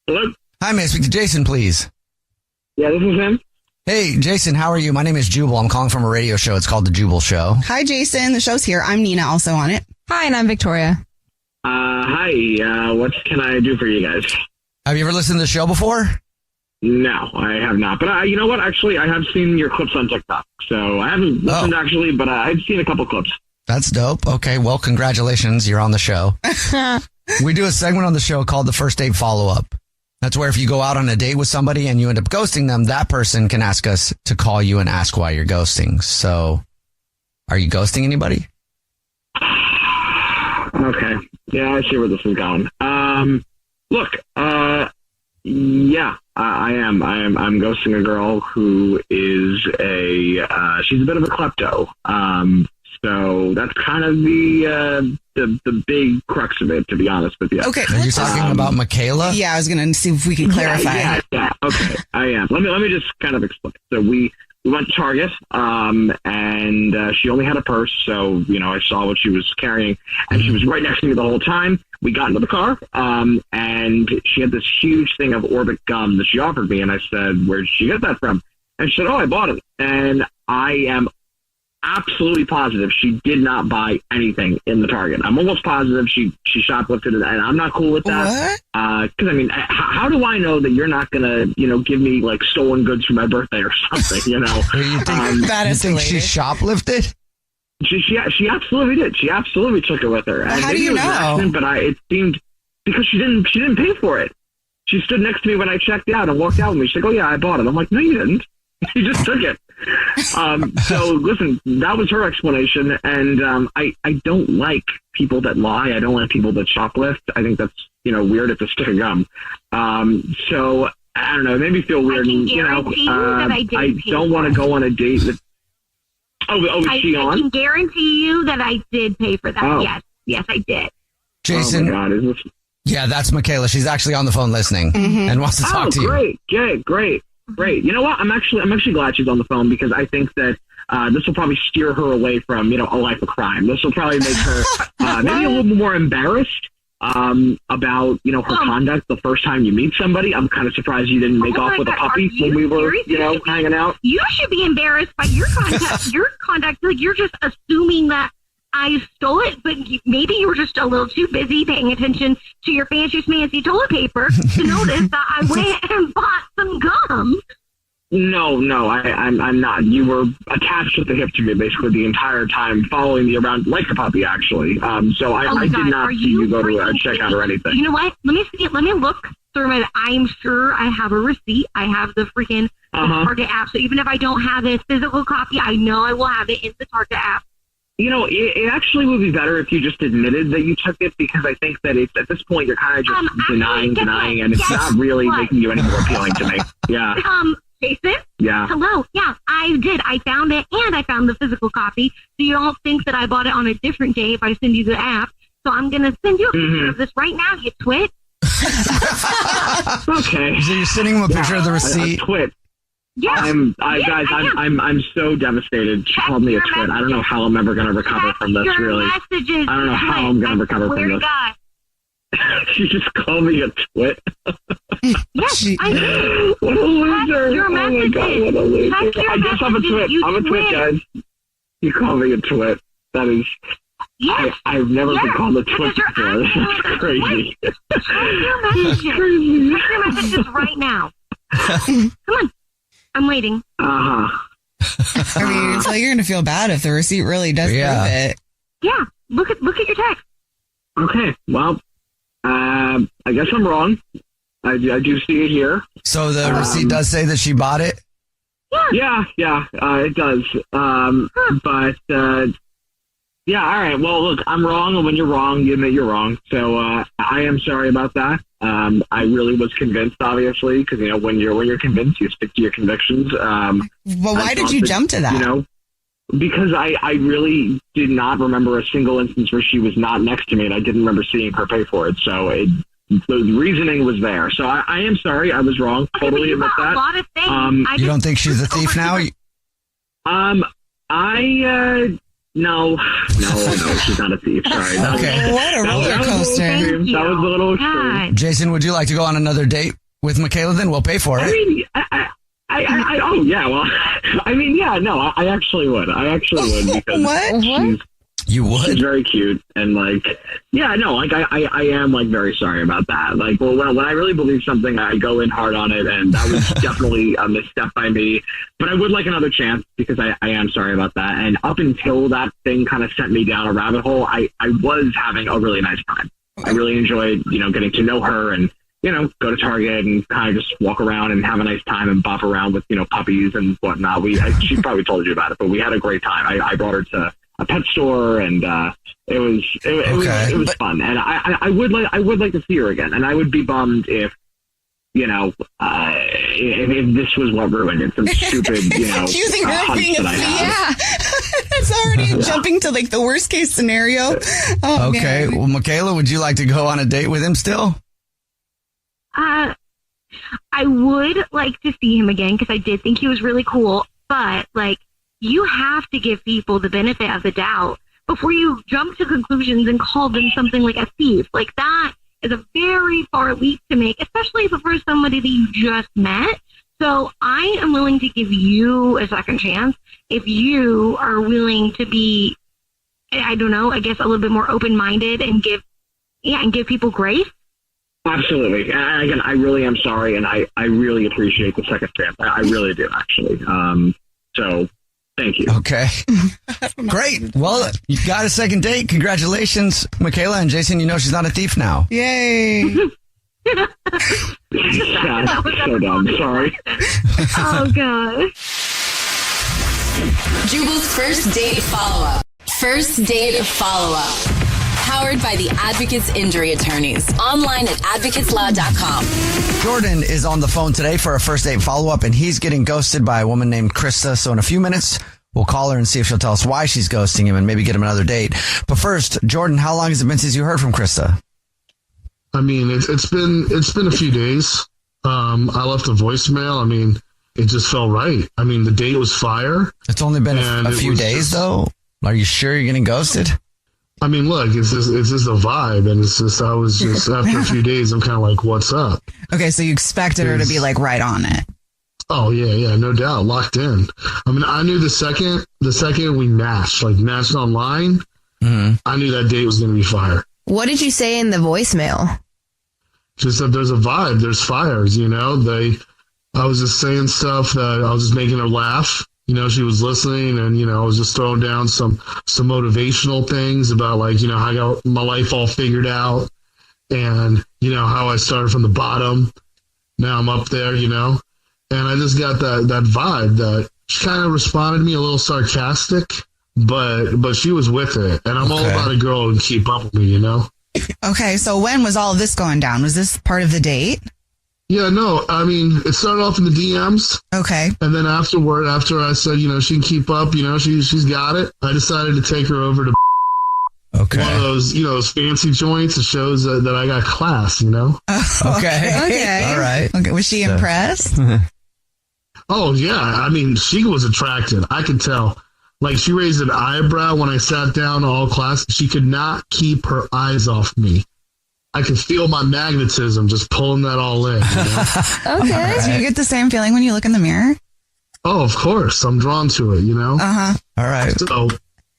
Hello? Hi, may I speak to Jason, please? Yeah, this is him. Hey, Jason, how are you? My name is Jubal. I'm calling from a radio show. It's called The Jubal Show. Hi, Jason. The show's here. I'm Nina, also on it. Hi, and I'm Victoria. Hi. What can I do for you guys? Have you ever listened to the show before? No, I have not. But you know what? Actually, I have seen your clips on TikTok. So I haven't listened actually, but I've seen a couple clips. That's dope. Okay, well, congratulations. You're on the show. We do a segment on the show called the First Date Follow-Up. That's where if you go out on a date with somebody and you end up ghosting them, that person can ask us to call you and ask why you're ghosting. So, are you ghosting anybody? Okay. Yeah, I see where this is going. Look, yeah, I am. I'm ghosting a girl who is she's a bit of a klepto. So that's kind of the big crux of it, to be honest with you. Okay. Are you talking about Michaela? Yeah, I was going to see if we could clarify. Yeah. Okay, I am. Let me just kind of explain. So we went to Target, and she only had a purse, so I saw what she was carrying, and she was right next to me the whole time. We got into the car, and she had this huge thing of Orbit gum that she offered me, and I said, "Where did she get that from?" And she said, "Oh, I bought it." And I am absolutely positive she did not buy anything in the Target. I'm almost positive she shoplifted it, and I'm not cool with that. Because I mean, how do I know that you're not gonna give me like stolen goods for my birthday or something? You think she shoplifted? She absolutely did. She absolutely took it with her. Well, how do you know? But it seemed because she didn't pay for it. She stood next to me when I checked out and walked out with me. She's like, "Oh yeah, I bought it." I'm like, "No, you didn't. You just took it." So listen, that was her explanation, and I don't like people that lie. I don't like people that shoplift. I think that's weird. It's a stick of gum. So I don't know. It made me feel weird. I don't want to go on a date with. Oh, is she on? I can guarantee you that I did pay for that. Oh. Yes, I did. Jason. Oh my God, is this? Yeah, that's Michaela. She's actually on the phone listening and wants to talk to you. Great. You know what? I'm actually glad she's on the phone because I think that this will probably steer her away from a life of crime. This will probably make her maybe a little bit more embarrassed about her conduct the first time you meet somebody. I'm kind of surprised you didn't make off with a puppy when we were hanging out. You should be embarrassed by your conduct. Your conduct, like you're just assuming that I stole it, but maybe you were just a little too busy paying attention to your fancy toilet paper to notice that I went and bought some gum. No, I'm not. You were attached at the hip to me basically the entire time, following me around like a puppy, actually. So I did not see you go to a checkout or anything. You know what? Let me see it. Let me look through my. I'm sure I have a receipt. I have the freaking Target app. So even if I don't have a physical copy, I know I will have it in the Target app. It actually would be better if you just admitted that you took it, because I think that it's at this point you're kind of just denying, and it's not really making you any more appealing to me. Yeah. Jason? Yeah. Hello. Yeah, I did. I found it, and I found the physical copy. So you don't think that I bought it on a different day if I send you the app. So I'm going to send you a picture of this right now, you twit. Okay. So you're sending him a picture of the receipt? Twit. Yeah. I'm so devastated. She called me a twit. I don't know how I'm ever going to recover from this, really. I don't know how I'm going to recover from this. God. She just called me a twit. Yes, I did. What a loser. Your Oh my God, what a loser. I guess I'm a twit. I'm a twit, guys. You call me a twit. That is... Yes. I've never been called a twit before. That's crazy. That's crazy. Check your messages right now. Come on. I'm waiting. I mean, it's like you're going to feel bad if the receipt really does prove it. Yeah. Look at your text. Okay. Well, I guess I'm wrong. I do see it here. So the receipt does say that she bought it? Yeah, it does. But, yeah, all right. Well, look, I'm wrong, and when you're wrong, you admit you're wrong. So I am sorry about that. I really was convinced, obviously, because, when you're convinced, you stick to your convictions. But why did you jump to that? Because I really did not remember a single instance where she was not next to me, and I didn't remember seeing her pay for it. So the reasoning was there. So I am sorry. I was wrong. Totally admit that. A lot of things. You don't think she's a thief now? No, she's not a thief. Sorry. Okay. What a roller coaster. That was a little extreme. Jason, would you like to go on another date with Michaela? Then we'll pay for it. I mean, oh yeah. Well, I mean, yeah. No, I actually would. Because what? You would? She's very cute, and yeah, no, I am very sorry about that. When I really believe something, I go in hard on it, and that was definitely a misstep by me. But I would like another chance because I am sorry about that. And up until that thing kind of sent me down a rabbit hole, I was having a really nice time. I really enjoyed, getting to know her and, go to Target and kind of just walk around and have a nice time and bop around with, puppies and whatnot. She probably told you about it, but we had a great time. I brought her to a pet store, and it was fun. And I would like to see her again. And I would be bummed if if this was what ruined it, some stupid accusing her of being a thief. Yeah, that's already jumping to the worst case scenario. Oh, okay, man. well, Michaela, would you like to go on a date with him still? I would like to see him again because I did think he was really cool, but you have to give people the benefit of the doubt before you jump to conclusions and call them something like a thief. That is a very far leap to make, especially if it was somebody that you just met. So I am willing to give you a second chance if you are willing to be, I don't know, I guess a little bit more open-minded and give people grace. Absolutely. And again, I really am sorry, and I really appreciate the second chance. I really do, actually. So thank you. Okay. Great. Well, you got a second date. Congratulations, Michaela and Jason. She's not a thief now. Yay. Yeah, so dumb. Sorry. Oh, God. Jubal's first date follow-up. First date follow-up. Powered by the Advocates Injury Attorneys. Online at advocateslaw.com. Jordan is on the phone today for a first date follow-up, and he's getting ghosted by a woman named Krista. So in a few minutes, we'll call her and see if she'll tell us why she's ghosting him and maybe get him another date. But first, Jordan, how long has it been since you heard from Krista? I mean, it's been a few days. I left a voicemail. I mean, it just felt right. I mean, the date was fire. It's only been a few days, though. Are you sure you're getting ghosted? I mean, look, it's just a vibe, and it's just I was just after a few days, I'm kind of like, what's up? Okay, so you expected her to be right on it. Oh yeah, no doubt, locked in. I mean, I knew the second we matched online, I knew that date was going to be fire. What did you say in the voicemail? Just that there's a vibe, there's fires. I was just saying stuff that I was just making her laugh. She was listening, and, I was just throwing down some motivational things about, how I got my life all figured out and, how I started from the bottom. Now I'm up there, and I just got that vibe that she kind of responded to me a little sarcastic, but she was with it. And I'm all about a girl who can keep up with me, Okay, so when was all of this going down? Was this part of the date? Yeah, no, I mean, it started off in the DMs. Okay. And then after I said, she can keep up, she's got it, I decided to take her over to one of those, those fancy joints that shows that I got class, Okay. All right. Okay. Was she impressed? Oh, yeah. I mean, she was attracted. I could tell. She raised an eyebrow when I sat down all class. She could not keep her eyes off me. I can feel my magnetism just pulling that all in. Okay. Do you get the same feeling when you look in the mirror? Oh, of course. I'm drawn to it, Uh-huh. All right. So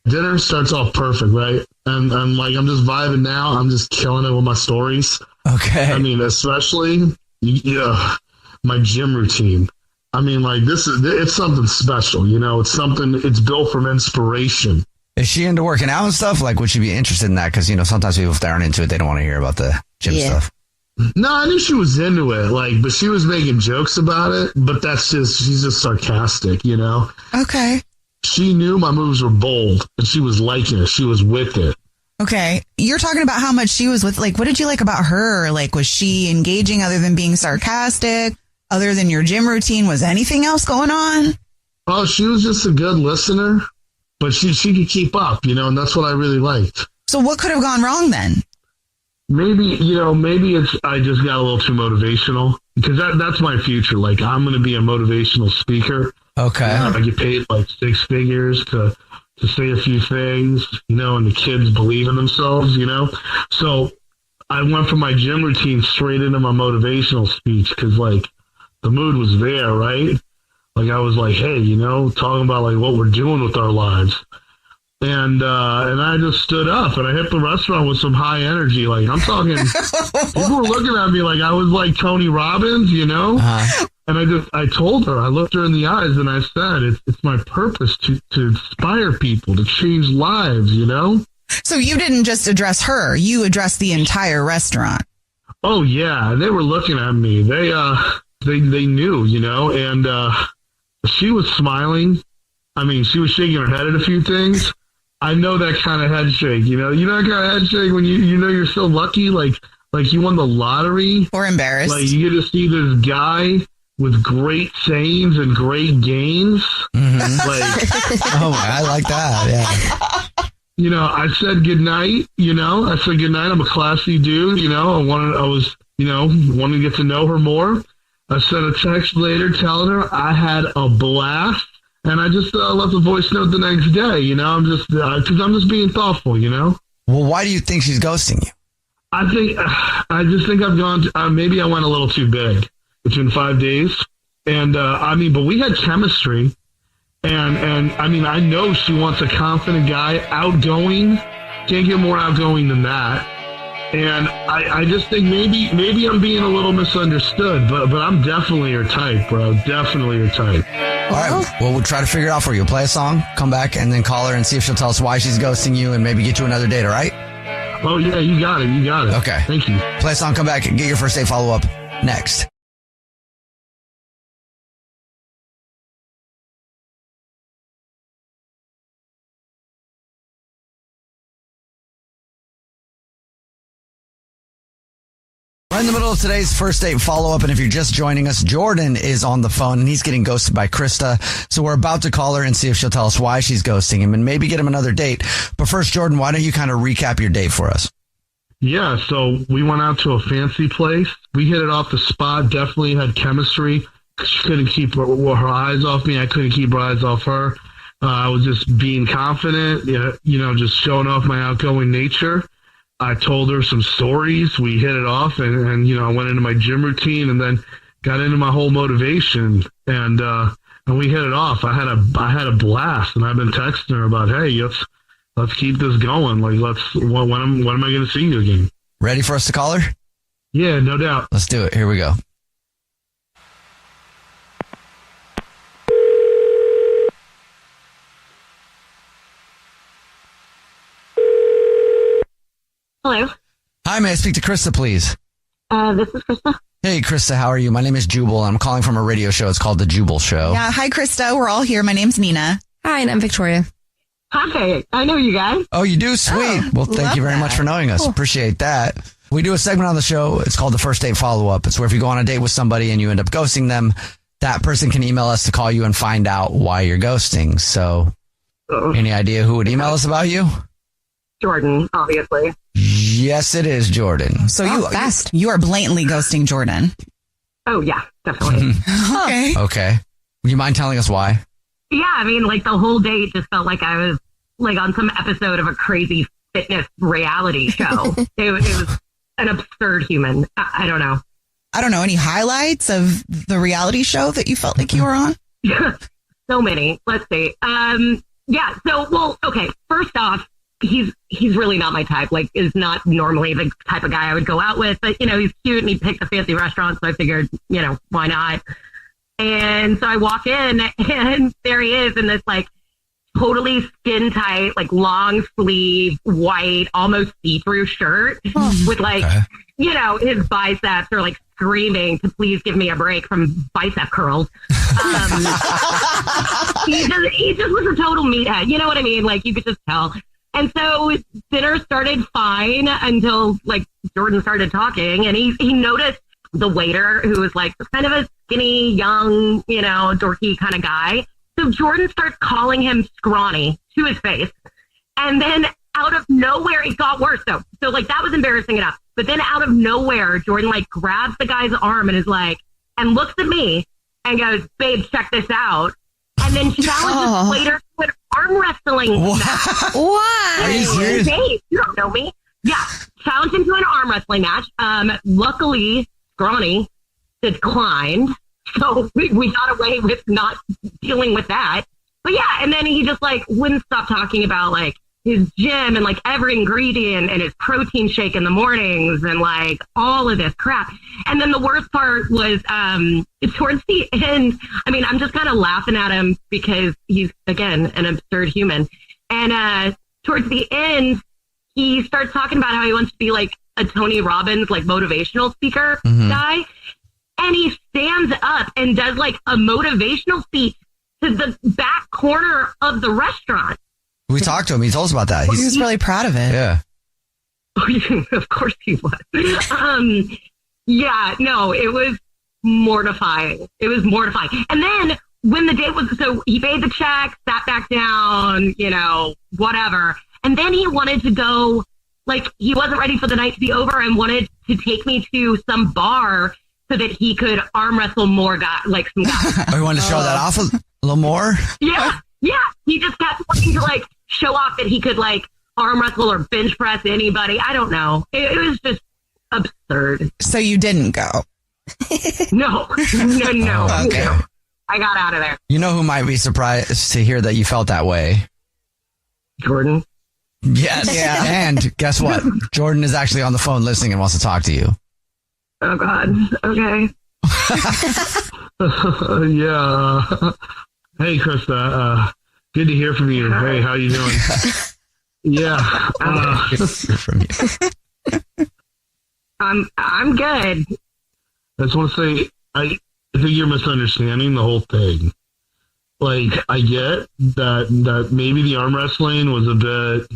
dinner starts off perfect, right? And I'm just vibing now. I'm just killing it with my stories. Okay. I mean, especially my gym routine. I mean, it's something special, it's built from inspiration. Is she into working out and stuff? Like, would she be interested in that? Because, sometimes people, if they aren't into it, they don't want to hear about the gym stuff. No, I knew she was into it, but she was making jokes about it, but she's just sarcastic, Okay. She knew my moves were bold, and she was liking it. She was with it. Okay. You're talking about how much she was with, what did you like about her? Like, was she engaging other than being sarcastic? Other than your gym routine, was anything else going on? Oh, she was just a good listener, but she could keep up, and that's what I really liked. So what could have gone wrong then? Maybe I just got a little too motivational, because that's my future. Like, I'm going to be a motivational speaker. Okay. I get paid like 6 figures to say a few things, and the kids believe in themselves, So I went from my gym routine straight into my motivational speech, because the mood was there, right? Like, I was like, hey, talking about what we're doing with our lives. And I just stood up and I hit the restaurant with some high energy. Like, I'm talking, people were looking at me like I was like Tony Robbins, Uh-huh. And I told her, I looked her in the eyes and I said, it's my purpose to inspire people, to change lives, So you didn't just address her, you addressed the entire restaurant. Oh yeah. They were looking at me. They knew, and she was smiling. I mean, she was shaking her head at a few things. I know that kind of head shake, you know that kind of head shake when you're so lucky, like you won the lottery. Or embarrassed. Like, you get to see this guy with great sayings and great gains. Mm-hmm. I like that, yeah. I said goodnight, I'm a classy dude, I was wanting to get to know her more. I sent a text later telling her I had a blast. And I just left a voice note the next day, because I'm just being thoughtful, Well, why do you think she's ghosting you? I just think I've gone, maybe I went a little too big. It's been 5 days. And, but we had chemistry. And I know she wants a confident guy, outgoing. Can't get more outgoing than that. And I just think maybe I'm being a little misunderstood, but I'm definitely her type, bro. Definitely her type. All right. Well, we'll try to figure it out for you. Play a song, come back, and then call her and see if she'll tell us why she's ghosting you and maybe get you another date, all right? Oh, yeah, you got it. Okay. Thank you. Play a song, come back, and get your first date follow-up next. We're in the middle of today's first date follow-up, and if you're just joining us, Jordan is on the phone, and he's getting ghosted by Krista. So we're about to call her and see if she'll tell us why she's ghosting him and maybe get him another date. But first, Jordan, why don't you kind of recap your date for us? Yeah, so we went out to a fancy place. We hit it off the spot, definitely had chemistry. She couldn't keep her eyes off me. I couldn't keep her eyes off her. I was just being confident, just showing off my outgoing nature. I told her some stories. We hit it off, and I went into my gym routine, and then got into my whole motivation, and we hit it off. I had a blast, and I've been texting her about, hey, let's keep this going. Like, when am I going to see you again? Ready for us to call her? Yeah, no doubt. Let's do it. Here we go. Hello. Hi, may I speak to Krista, please? This is Krista. Hey, Krista, how are you? My name is Jubal, and I'm calling from a radio show. It's called The Jubal Show. Yeah. Hi, Krista. We're all here. My name's Nina. Hi, and I'm Victoria. Hi. I know you guys. Oh, you do? Sweet. Well, thank you very much for knowing us. Cool. Appreciate that. We do a segment on the show. It's called the First Date Follow-Up. It's where if you go on a date with somebody and you end up ghosting them, that person can email us to call you and find out why you're ghosting. So, any idea who would email us about you? Jordan, obviously. Yes, it is Jordan. So you are blatantly ghosting Jordan. Oh, yeah, definitely. Okay. Okay. Would you mind telling us why? Yeah, the whole date just felt like I was on some episode of a crazy fitness reality show. it was an absurd human. I don't know. I don't know, any highlights of the reality show that you felt like you were on? So many. Let's see. Yeah. So, well, okay. First off, he's really not my type. Like, is not normally the type of guy I would go out with. But, he's cute and he picked a fancy restaurant. So I figured, why not? And so I walk in and there he is in this like totally skin tight, like long sleeve, white, almost see-through shirt with like, his biceps are like screaming to please give me a break from bicep curls. He just was a total meathead. You know what I mean? Like, you could just tell. And so dinner started fine until like Jordan started talking, and he noticed the waiter, who was like kind of a skinny, young, dorky kind of guy. So Jordan starts calling him scrawny to his face. And then out of nowhere, it got worse though. So like that was embarrassing enough. But then out of nowhere, Jordan like grabs the guy's arm and is like, and looks at me and goes, babe, check this out. And then challenges the waiter to an arm wrestling match. What? Are you serious? Babe, you don't know me. Yeah. Challenged him to an arm wrestling match. Luckily, Scrawny declined. So we got away with not dealing with that. But yeah, and then he just like wouldn't stop talking about like his gym and like every ingredient and his protein shake in the mornings and like all of this crap. And then the worst part was towards the end, I mean, I'm just kind of laughing at him because he's, again, an absurd human. And towards the end, he starts talking about how he wants to be like a Tony Robbins, like motivational speaker guy. And he stands up and does like a motivational speech to the back corner of the restaurant. We talked to him. He told us about that. He was really proud of it. Yeah. Of course he was. Yeah, no, it was mortifying. It was mortifying. And then when the date was, so he paid the check, sat back down, whatever. And then he wanted to go, like, he wasn't ready for the night to be over and wanted to take me to some bar so that he could arm wrestle more guys, like some guys. Oh, you wanted to show that off a little more? Yeah. He just kept wanting to like show off that he could like arm wrestle or bench press anybody. I don't know. It was just absurd. So you didn't go? No. Oh, okay. No. I got out of there. You know who might be surprised to hear that you felt that way? Jordan. Yes. Yeah. And guess what? Jordan is actually on the phone listening and wants to talk to you. Oh, God. Okay. Yeah. Hey, Krista. Good to hear from you. Hey, how you doing? Yeah. Good to hear from you. I'm good. I just want to say, I think you're misunderstanding the whole thing. Like, I get that maybe the arm wrestling was a bit.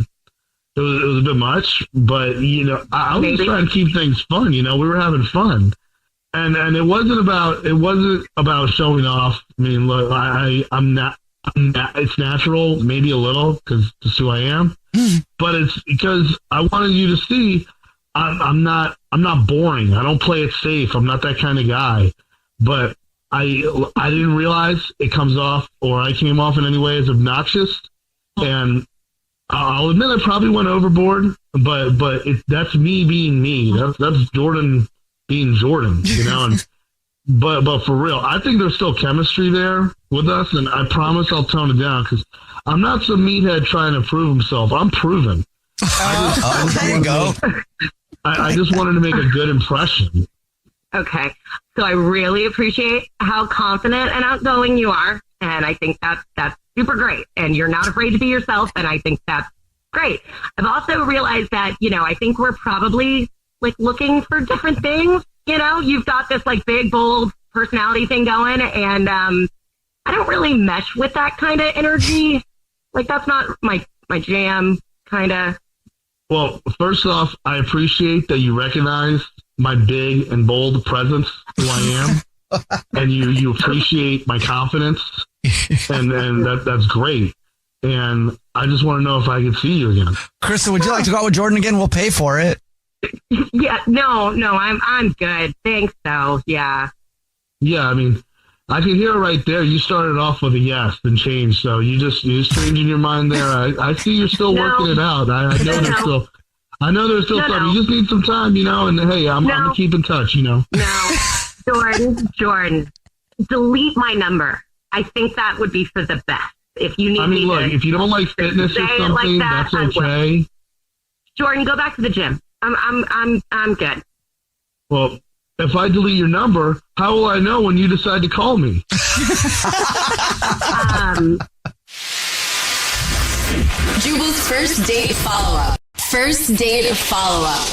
It was a bit much, but I was just trying to keep things fun. We were having fun, and it wasn't about showing off. I mean, look, I'm not. It's natural, maybe a little, because that's who I am. But it's because I wanted you to see I'm not boring. I don't play it safe. I'm not that kind of guy. But I didn't realize it comes off, or I came off in any way as obnoxious, and I'll admit I probably went overboard, but that's me being me. That's Jordan being Jordan, And, but for real, I think there's still chemistry there with us, and I promise I'll tone it down because I'm not some meathead trying to prove himself. I'm proven. There you go. I just wanted to make a good impression. Okay. So I really appreciate how confident and outgoing you are, and I think that's super great. And you're not afraid to be yourself, and I think that's great. I've also realized that, I think we're probably like looking for different things. You've got this like big, bold personality thing going, and I don't really mesh with that kind of energy. Like, that's not my jam, kind of. Well, first off, I appreciate that you recognize my big and bold presence, who I am, and you appreciate my confidence, and that's great. And I just want to know if I can see you again. Krista, would you like to go out with Jordan again? We'll pay for it. Yeah, no, I'm good. Thanks, though. Yeah. Yeah, I mean, I can hear it right there. You started off with a yes and changed, so you just changing your mind there. I see you're still working it out. I know there's still. I know there's still time. You just need some time, and hey, I'm going to keep in touch, No, Jordan, delete my number. I think that would be for the best. If you need look, if you don't like fitness or something, like that's okay. Jordan, go back to the gym. I'm good. Well, if I delete your number, how will I know when you decide to call me? Jubal's first date follow-up. First date follow-up.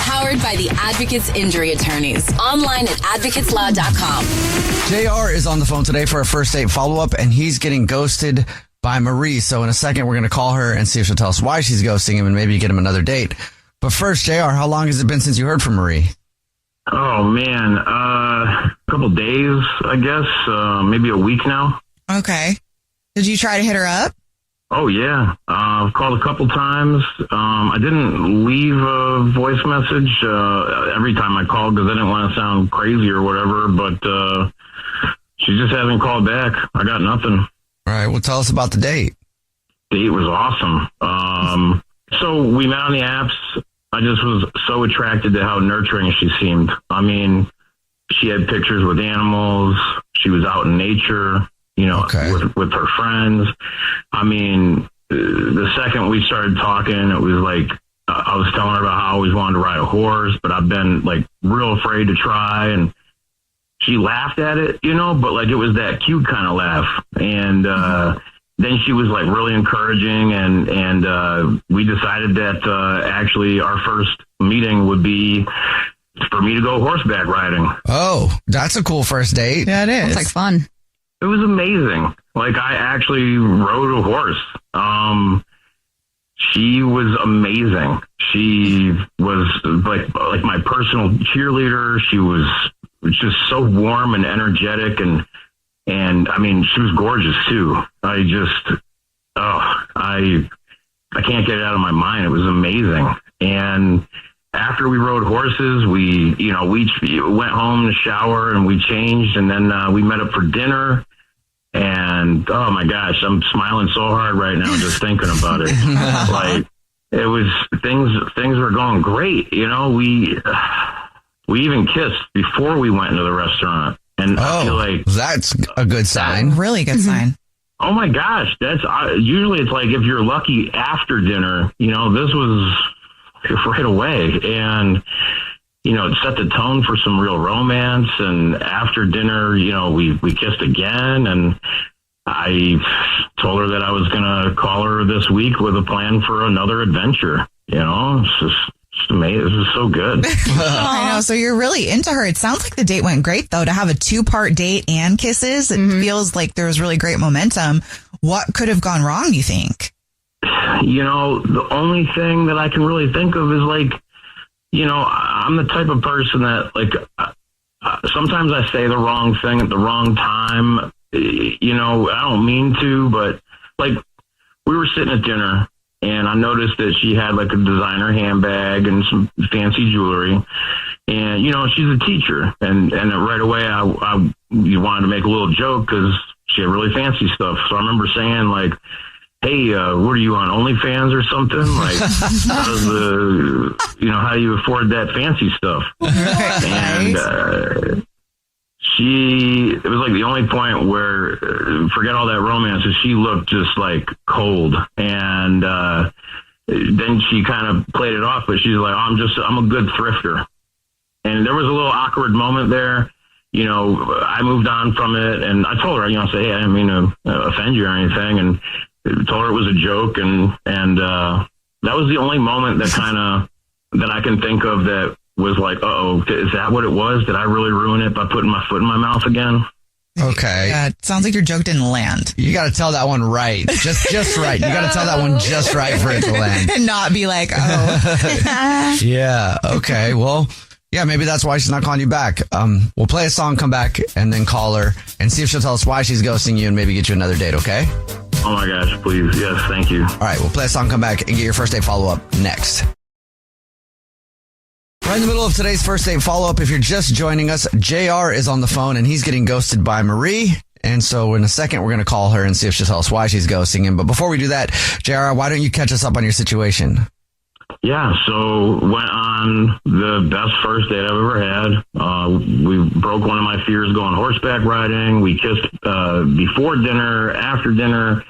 Powered by the Advocates Injury Attorneys. Online at advocateslaw.com. JR is on the phone today for a first date follow-up, and he's getting ghosted by Marie. So in a second, we're going to call her and see if she'll tell us why she's ghosting him and maybe get him another date. But first, JR, how long has it been since you heard from Marie? Oh, man. A couple days, I guess. Maybe a week now. Okay. Did you try to hit her up? Oh, yeah. I've called a couple times. I didn't leave a voice message every time I called because I didn't want to sound crazy or whatever, but she just hasn't called back. I got nothing. All right. Well, tell us about the date. Date was awesome. So we met on the apps. I just was so attracted to how nurturing she seemed. I mean, she had pictures with animals. She was out in nature. With her friends. I mean, the second we started talking, it was like, I was telling her about how I always wanted to ride a horse, but I've been like real afraid to try. And she laughed at it, but like it was that cute kind of laugh. And then she was like really encouraging. And we decided that actually our first meeting would be for me to go horseback riding. Oh, that's a cool first date. Yeah, it is. It's like fun. It was amazing. Like I actually rode a horse. She was amazing. She was like my personal cheerleader. She was just so warm and energetic, and I mean, she was gorgeous too. I can't get it out of my mind. It was amazing. And after we rode horses, we went home to shower and we changed, and then we met up for dinner. And oh my gosh, I'm smiling so hard right now just thinking about it. Like it was things were going great. We even kissed before we went into the restaurant. And I feel like that's a good sign. Really good sign. Oh my gosh, that's usually it's like if you're lucky after dinner. This was right away, and it set the tone for some real romance. And after dinner, we kissed again, and I told her that I was going to call her this week with a plan for another adventure. It's just amazing. This is so good. I know. So you're really into her. It sounds like the date went great, though, to have a 2-part date and kisses. It feels like there was really great momentum. What could have gone wrong, you think? The only thing that I can really think of is like, I'm the type of person that like, sometimes I say the wrong thing at the wrong time. I don't mean to, but like we were sitting at dinner and I noticed that she had like a designer handbag and some fancy jewelry. And, she's a teacher. And right away I wanted to make a little joke because she had really fancy stuff. So I remember saying like, hey, what are you on, OnlyFans or something? Like, how do you afford that fancy stuff? And it was like the only point where, forget all that romance, she looked just like cold. And then she kind of played it off, but she's like, I'm a good thrifter. And there was a little awkward moment there. I moved on from it, and I told her, I say, hey, I didn't mean to offend you or anything. And told her it was a joke, and that was the only moment that I can think of that was like, uh-oh, is that what it was? Did I really ruin it by putting my foot in my mouth again? Okay. Yeah, it sounds like your joke didn't land. You got to tell that one right. Just right. You got to tell that one just right for it to land. And not be like, oh. Yeah. Okay. Well, yeah, maybe that's why she's not calling you back. We'll play a song, come back, and then call her and see if she'll tell us why she's ghosting you and maybe get you another date, okay? Oh my gosh, please. Yes, thank you. All right, we'll play a song, come back, and get your first date follow-up next. Right in the middle of today's first date follow-up, if you're just joining us, JR is on the phone, and he's getting ghosted by Marie. And so in a second, we're going to call her and see if she'll tell us why she's ghosting him. But before we do that, JR, why don't you catch us up on your situation? Yeah, so went on the best first date I've ever had. We broke one of my fears going horseback riding. We kissed before dinner, after dinner.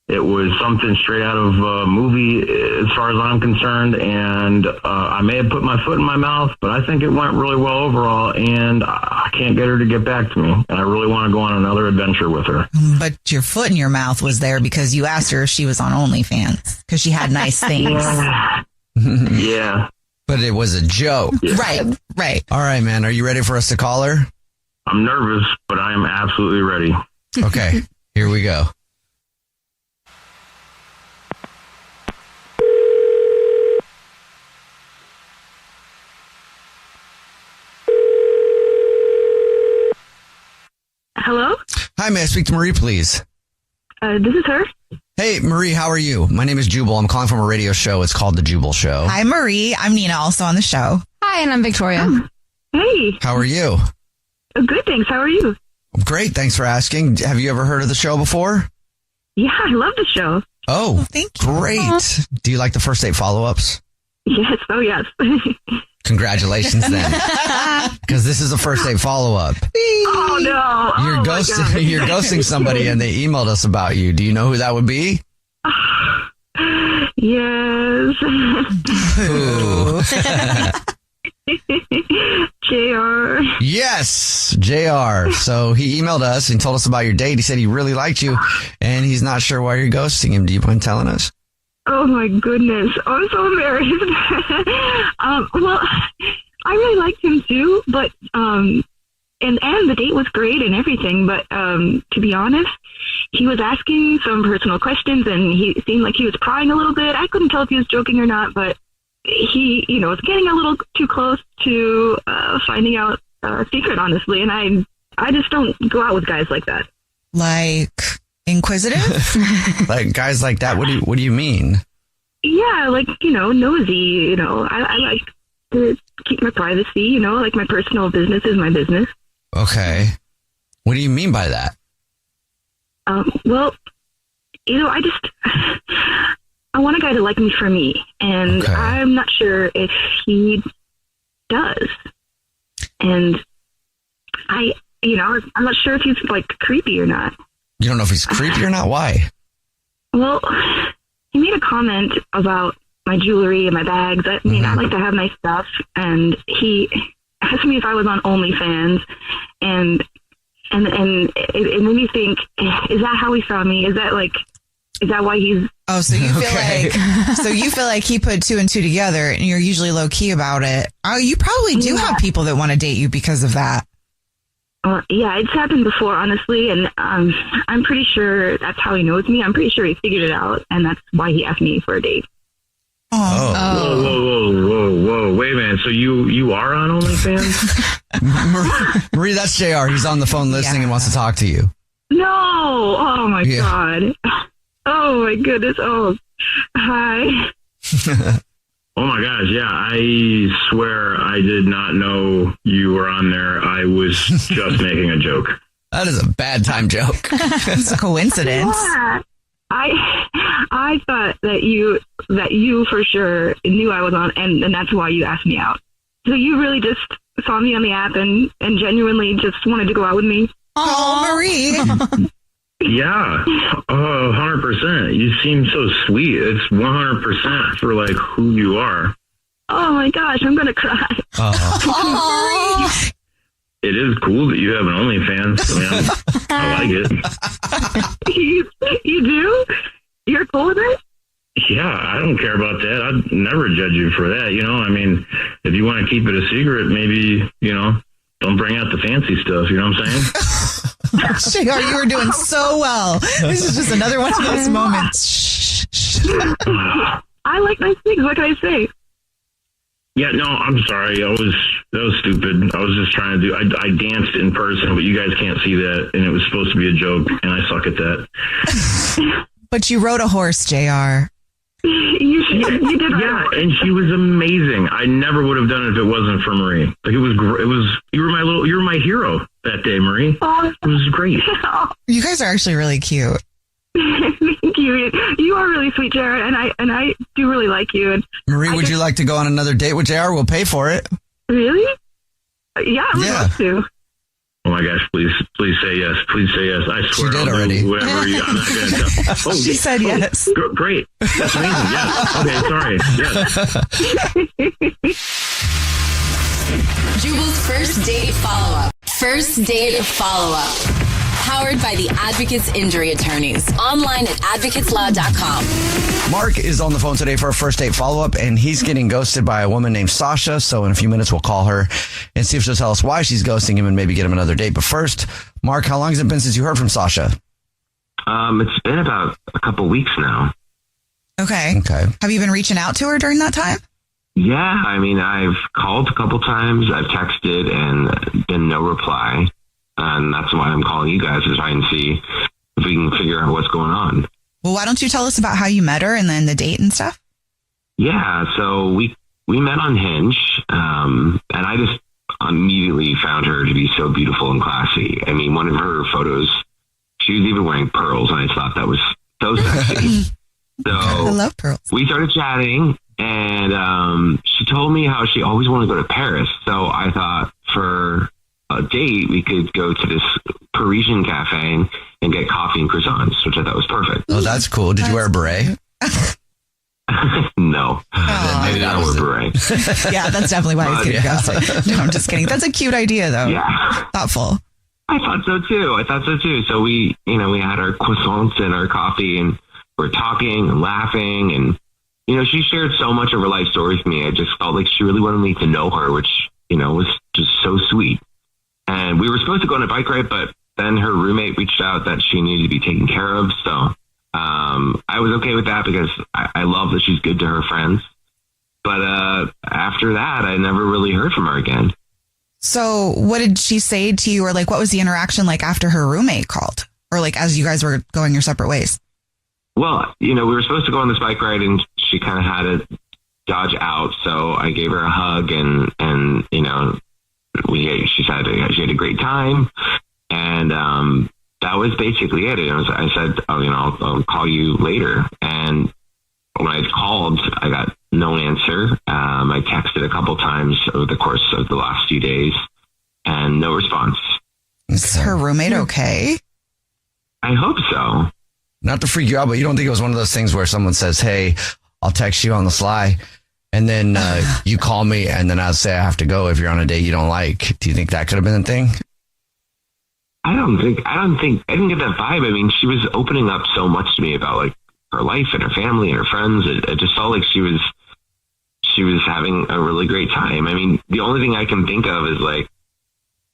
It was something straight out of a movie as far as I'm concerned, and I may have put my foot in my mouth, but I think it went really well overall, and I can't get her to get back to me, and I really want to go on another adventure with her. But your foot in your mouth was there because you asked her if she was on OnlyFans, because she had nice things. Yeah. But it was a joke. Yeah. Right. All right, man. Are you ready for us to call her? I'm nervous, but I am absolutely ready. Okay, here we go. Hello? Hi, may I speak to Marie, please? This is her. Hey, Marie, how are you? My name is Jubal. I'm calling from a radio show. It's called The Jubal Show. Hi, Marie. I'm Nina, also on the show. Hi, and I'm Victoria. Hey. How are you? Good, thanks. How are you? Great. Thanks for asking. Have you ever heard of the show before? Yeah, I love the show. Oh, thank you. Great. Do you like the first date follow-ups? Yes. Oh, yes. Congratulations, then. Because this is a first date follow-up. Oh, no. You're ghosting somebody, and they emailed us about you. Do you know who that would be? Yes. Who? JR. Yes, JR. So he emailed us and told us about your date. He said he really liked you, and he's not sure why you're ghosting him. Do you mind telling us? Oh, my goodness. I'm so embarrassed. Well, I really liked him, too, but and the date was great and everything, but to be honest, he was asking some personal questions, and he seemed like he was prying a little bit. I couldn't tell if he was joking or not, but he, was getting a little too close to finding out a secret, honestly, and I just don't go out with guys like that. Like inquisitive? Like guys like that? What do you mean? Yeah, like, nosy, I like to keep my privacy, like my personal business is my business. Okay. What do you mean by that? Well, I want a guy to like me for me, and okay. I'm not sure if he does. And I'm not sure if he's like creepy or not. You don't know if he's creepy or not? Why? Well, he made a comment about my jewelry and my bags. I mean, I like to have nice stuff, and he asked me if I was on OnlyFans, and it made me think, is that how he saw me? Is that why he's... Oh, so you feel like he put two and two together, and you're usually low key about it. Oh, you probably do have people that want to date you because of that. Yeah, it's happened before, honestly, and I'm pretty sure that's how he knows me. I'm pretty sure he figured it out, and that's why he asked me for a date. Whoa. Wait a minute. So you are on OnlyFans? Marie, that's JR. He's on the phone listening and wants to talk to you. No. Oh, my God. Oh, my goodness. Oh, hi. Oh, my gosh. Yeah, I swear I did not know you were on there. I was just making a joke. That is a bad time joke. It's a coincidence. Yeah. I thought that you for sure knew I was on, and that's why you asked me out. So you really just saw me on the app and genuinely just wanted to go out with me? Oh, Marie. Yeah, 100%. You seem so sweet. It's 100% for like who you are. Oh my gosh, I'm gonna cry. It is cool that you have an OnlyFans. I like it. You do? You're cool with it? Yeah, I don't care about that. I'd never judge you for that. I mean, if you want to keep it a secret, maybe, don't bring out the fancy stuff. You know what I'm saying? JR, you were doing so well. This is just another one of those moments. I like nice things. What can I say? Yeah, no, I'm sorry. That was stupid. I was just trying to I danced in person, but you guys can't see that, and it was supposed to be a joke, and I suck at that. But you rode a horse, JR. You did. Yeah, and she was amazing. I never would have done it if it wasn't for Marie. Like, it was you were my hero that day, Marie. Oh, it was great. You guys are actually really cute. Me Thank you. You are really sweet, Jared, and I do really like you. And Marie, would you like to go on another date with JR? We'll pay for it. Really? Yeah, I would love to. Oh my gosh! Please say yes. Please say yes. I swear. She did I'll already. do whatever you, I'm not going to tell. Oh, She said yes. Great. That's amazing. Yes. Okay. Sorry. Yes. Jubal's first date follow-up. First date follow-up. Powered by the Advocates Injury Attorneys. Online at advocateslaw.com. Mark is on the phone today for a first date follow-up, and he's getting ghosted by a woman named Sasha. So in a few minutes, we'll call her and see if she'll tell us why she's ghosting him and maybe get him another date. But first, Mark, how long has it been since you heard from Sasha? It's been about a couple weeks now. Okay. Have you been reaching out to her during that time? Yeah, I mean, I've called a couple times, I've texted, and been no reply. And that's why I'm calling you guys to try and see if we can figure out what's going on. Well, why don't you tell us about how you met her and then the date and stuff? Yeah, so we met on Hinge, and I just immediately found her to be so beautiful and classy. I mean, one of her photos, she was even wearing pearls, and I thought that was so sexy. So I love pearls. We started chatting, and she told me how she always wanted to go to Paris. So I thought for a date, we could go to this Parisian cafe and get coffee and croissants, which I thought was perfect. Oh, that's cool. Did you wear a beret? No. Maybe that was a beret. Yeah, that's definitely why he's getting ghosted. No, I'm just kidding. That's a cute idea, though. Yeah. Thoughtful. I thought so too. So we had our croissants and our coffee, and we're talking and laughing, and she shared so much of her life story with me. I just felt like she really wanted me to know her, which was just so sweet. And we were supposed to go on a bike ride, but then her roommate reached out that she needed to be taken care of. So I was okay with that because I love that she's good to her friends. But after that, I never really heard from her again. So what did she say to you, or like what was the interaction like after her roommate called, or like as you guys were going your separate ways? Well, we were supposed to go on this bike ride, and she kind of had to dodge out. So I gave her a hug, and she said she had a great time, and that was basically it. I said, I'll call you later. And when I called, I got no answer. I texted a couple times over the course of the last few days, and no response. Is her roommate okay? I hope so. Not to freak you out, but you don't think it was one of those things where someone says, "Hey, I'll text you on the sly," and then you call me, and then I'll say I have to go if you're on a date you don't like. Do you think that could have been a thing? I don't think I didn't get that vibe. I mean, she was opening up so much to me about like her life and her family and her friends. It just felt like she was having a really great time. I mean, the only thing I can think of is like,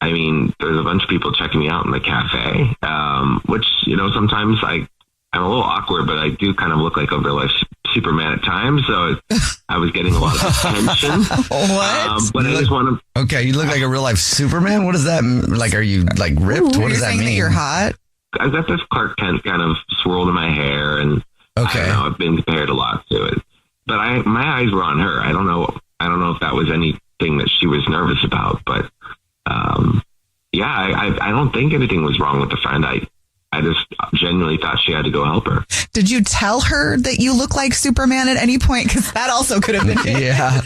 there's a bunch of people checking me out in the cafe, which, sometimes I'm a little awkward, but I do kind of look like a real life Superman at times. So I was getting a lot of attention. What? But I just want to. Okay, you look like a real life Superman. What does that mean? Like? Are you like ripped? What does that mean? That you're hot. I've got this Clark Kent kind of swirled in my hair, and okay, I don't know, I've been compared a lot to it. But my eyes were on her. I don't know if that was anything that she was nervous about, but I don't think anything was wrong with the friend. I just genuinely thought she had to go help her. Did you tell her that you look like Superman at any point? Because that also could have been it. Yeah.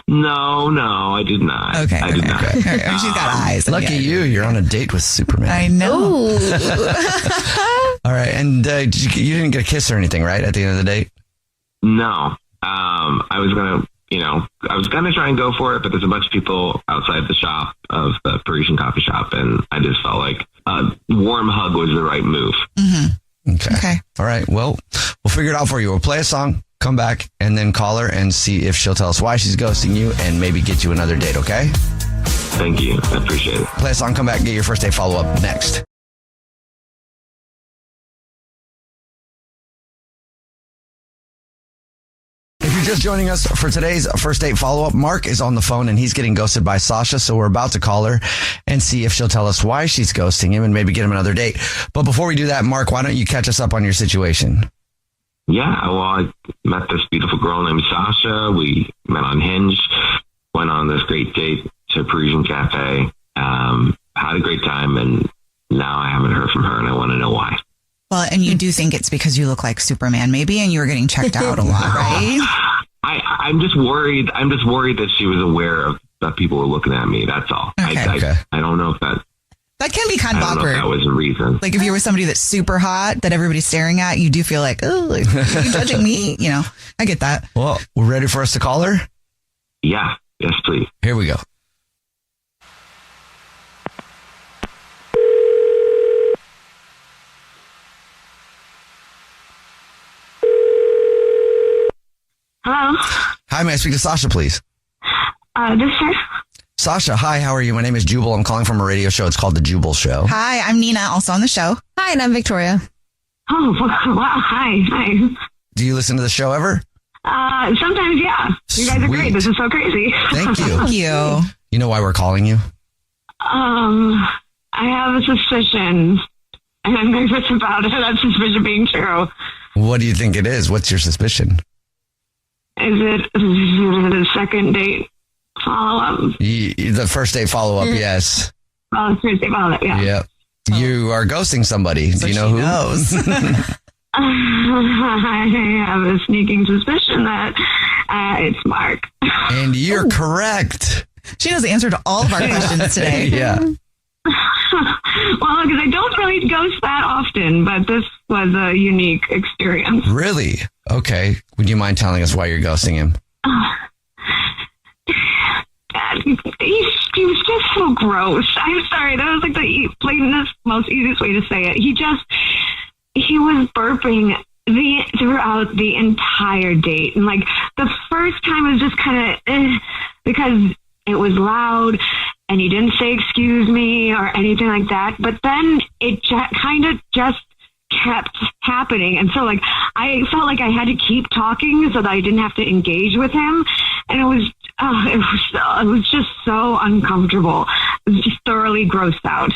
No, I did not. Okay. I did not. Okay. She's got eyes. Lucky you're on a date with Superman. I know. All right. And you didn't get a kiss or anything, right? At the end of the date? No. I was gonna try and go for it, but there's a bunch of people outside the shop of the Parisian coffee shop, and I just felt like a warm hug was the right move. Mm-hmm. Okay. All right. Well, we'll figure it out for you. We'll play a song, come back, and then call her and see if she'll tell us why she's ghosting you and maybe get you another date, okay? Thank you. I appreciate it. Play a song, come back, get your first date follow-up next. If you're just joining us for today's first date follow-up, Mark is on the phone and he's getting ghosted by Sasha. So we're about to call her and see if she'll tell us why she's ghosting him and maybe get him another date. But before we do that, Mark, why don't you catch us up on your situation? Yeah, well, I met this beautiful girl named Sasha. We met on Hinge, went on this great date to a Parisian cafe, had a great time, and now I haven't heard from her and I want to know why. Well, And you do think it's because you look like Superman, maybe, and you were getting checked out a lot, right? I'm just worried. I'm just worried that she was aware of that people were looking at me. That's all. Okay. I don't know if that can be kind of I don't know awkward. if that was a reason. Like if you're with somebody that's super hot that everybody's staring at, you do feel like, oh, like, are you judging me? You know, I get that. Well, we're ready for us to call her? Yeah. Yes, please. Here we go. Hello. Hi, may I speak to Sasha, please? This is Sasha, hi, how are you? My name is Jubal. I'm calling from a radio show. It's called The Jubal Show. Hi, I'm Nina, also on the show. Hi, and I'm Victoria. Oh, wow. Hi. Do you listen to the show ever? Sometimes, yeah. You guys are great. This is so crazy. Thank you. Thank you. You know why we're calling you? I have a suspicion, and I'm nervous about it. That suspicion being true. What do you think it is? What's your suspicion? Is it the second date follow-up? The first date follow-up, yes. Oh, first date follow-up, yeah. Yep. You are ghosting somebody. Do you know who? Knows. I have a sneaking suspicion that it's Mark. And you're correct. She knows the answer to all of our questions today. Yeah. Well, because I don't really ghost that often, but this was a unique experience. Really? Okay. Would you mind telling us why you're ghosting him? He was just so gross. I'm sorry. That was like the plainest, most easiest way to say it. He was burping throughout the entire date. And like the first time was just kind of because it was loud and he didn't say excuse me or anything like that. But then it kind of just kept happening. And so like I felt like I had to keep talking so that I didn't have to engage with him. And it was just so uncomfortable. It was just thoroughly grossed out.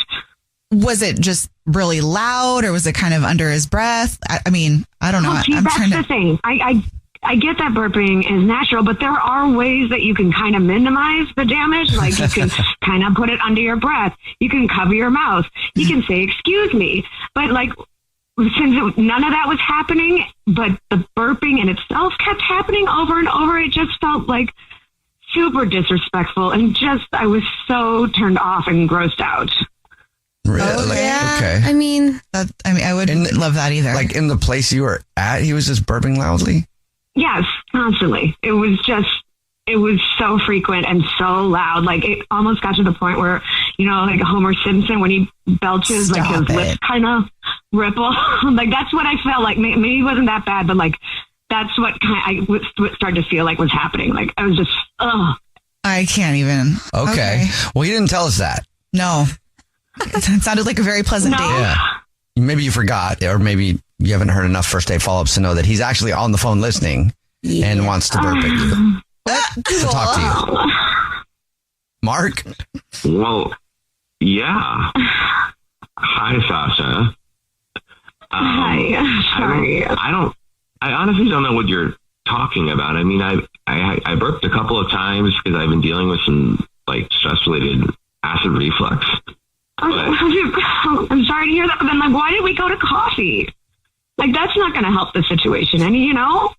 Was it just really loud or was it kind of under his breath? I mean, I don't know. Oh, that's the thing. I get that burping is natural, but there are ways that you can kind of minimize the damage. Like you can kind of put it under your breath. You can cover your mouth. You can say, excuse me. But like, since none of that was happening, but the burping in itself kept happening over and over, it just felt like super disrespectful. And I was so turned off and grossed out. Really? Oh, yeah. Okay. I mean, I wouldn't love that either. Like in the place you were at, he was just burping loudly? Yes, constantly. It was so frequent and so loud. Like it almost got to the point where, you know, like Homer Simpson, when he belches, like his lips kind of ripple. Like that's what I felt like. Maybe it wasn't that bad, but like that's what I started to feel like was happening. Like I was just, I can't even. Okay. Well, you didn't tell us that. No. It sounded like a very pleasant date. Yeah. Maybe you forgot, or maybe you haven't heard enough first date follow-ups to know that he's actually on the phone listening and wants to burp at you. To talk to you. Mark? Well, yeah. Hi, Sasha. Hi. Sorry. I honestly don't know what you're talking about. I mean, I burped a couple of times because I've been dealing with some like stress-related acid reflux. I'm sorry to hear that, but then like, why did we go to coffee? Like, that's not going to help the situation, and you know?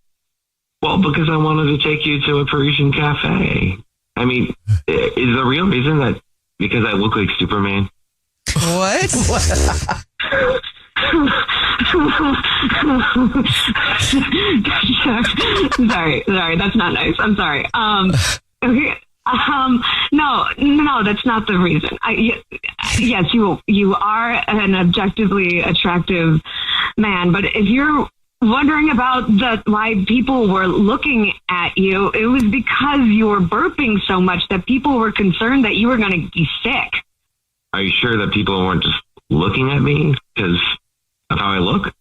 Well, because I wanted to take you to a Parisian cafe. I mean, is the real reason that because I look like Superman? What? Sorry, that's not nice. I'm sorry. Okay. No, that's not the reason. Yes, you are an objectively attractive man, but if you're wondering about why people were looking at you, it was because you were burping so much that people were concerned that you were going to be sick. Are you sure that people weren't just looking at me because of how I look?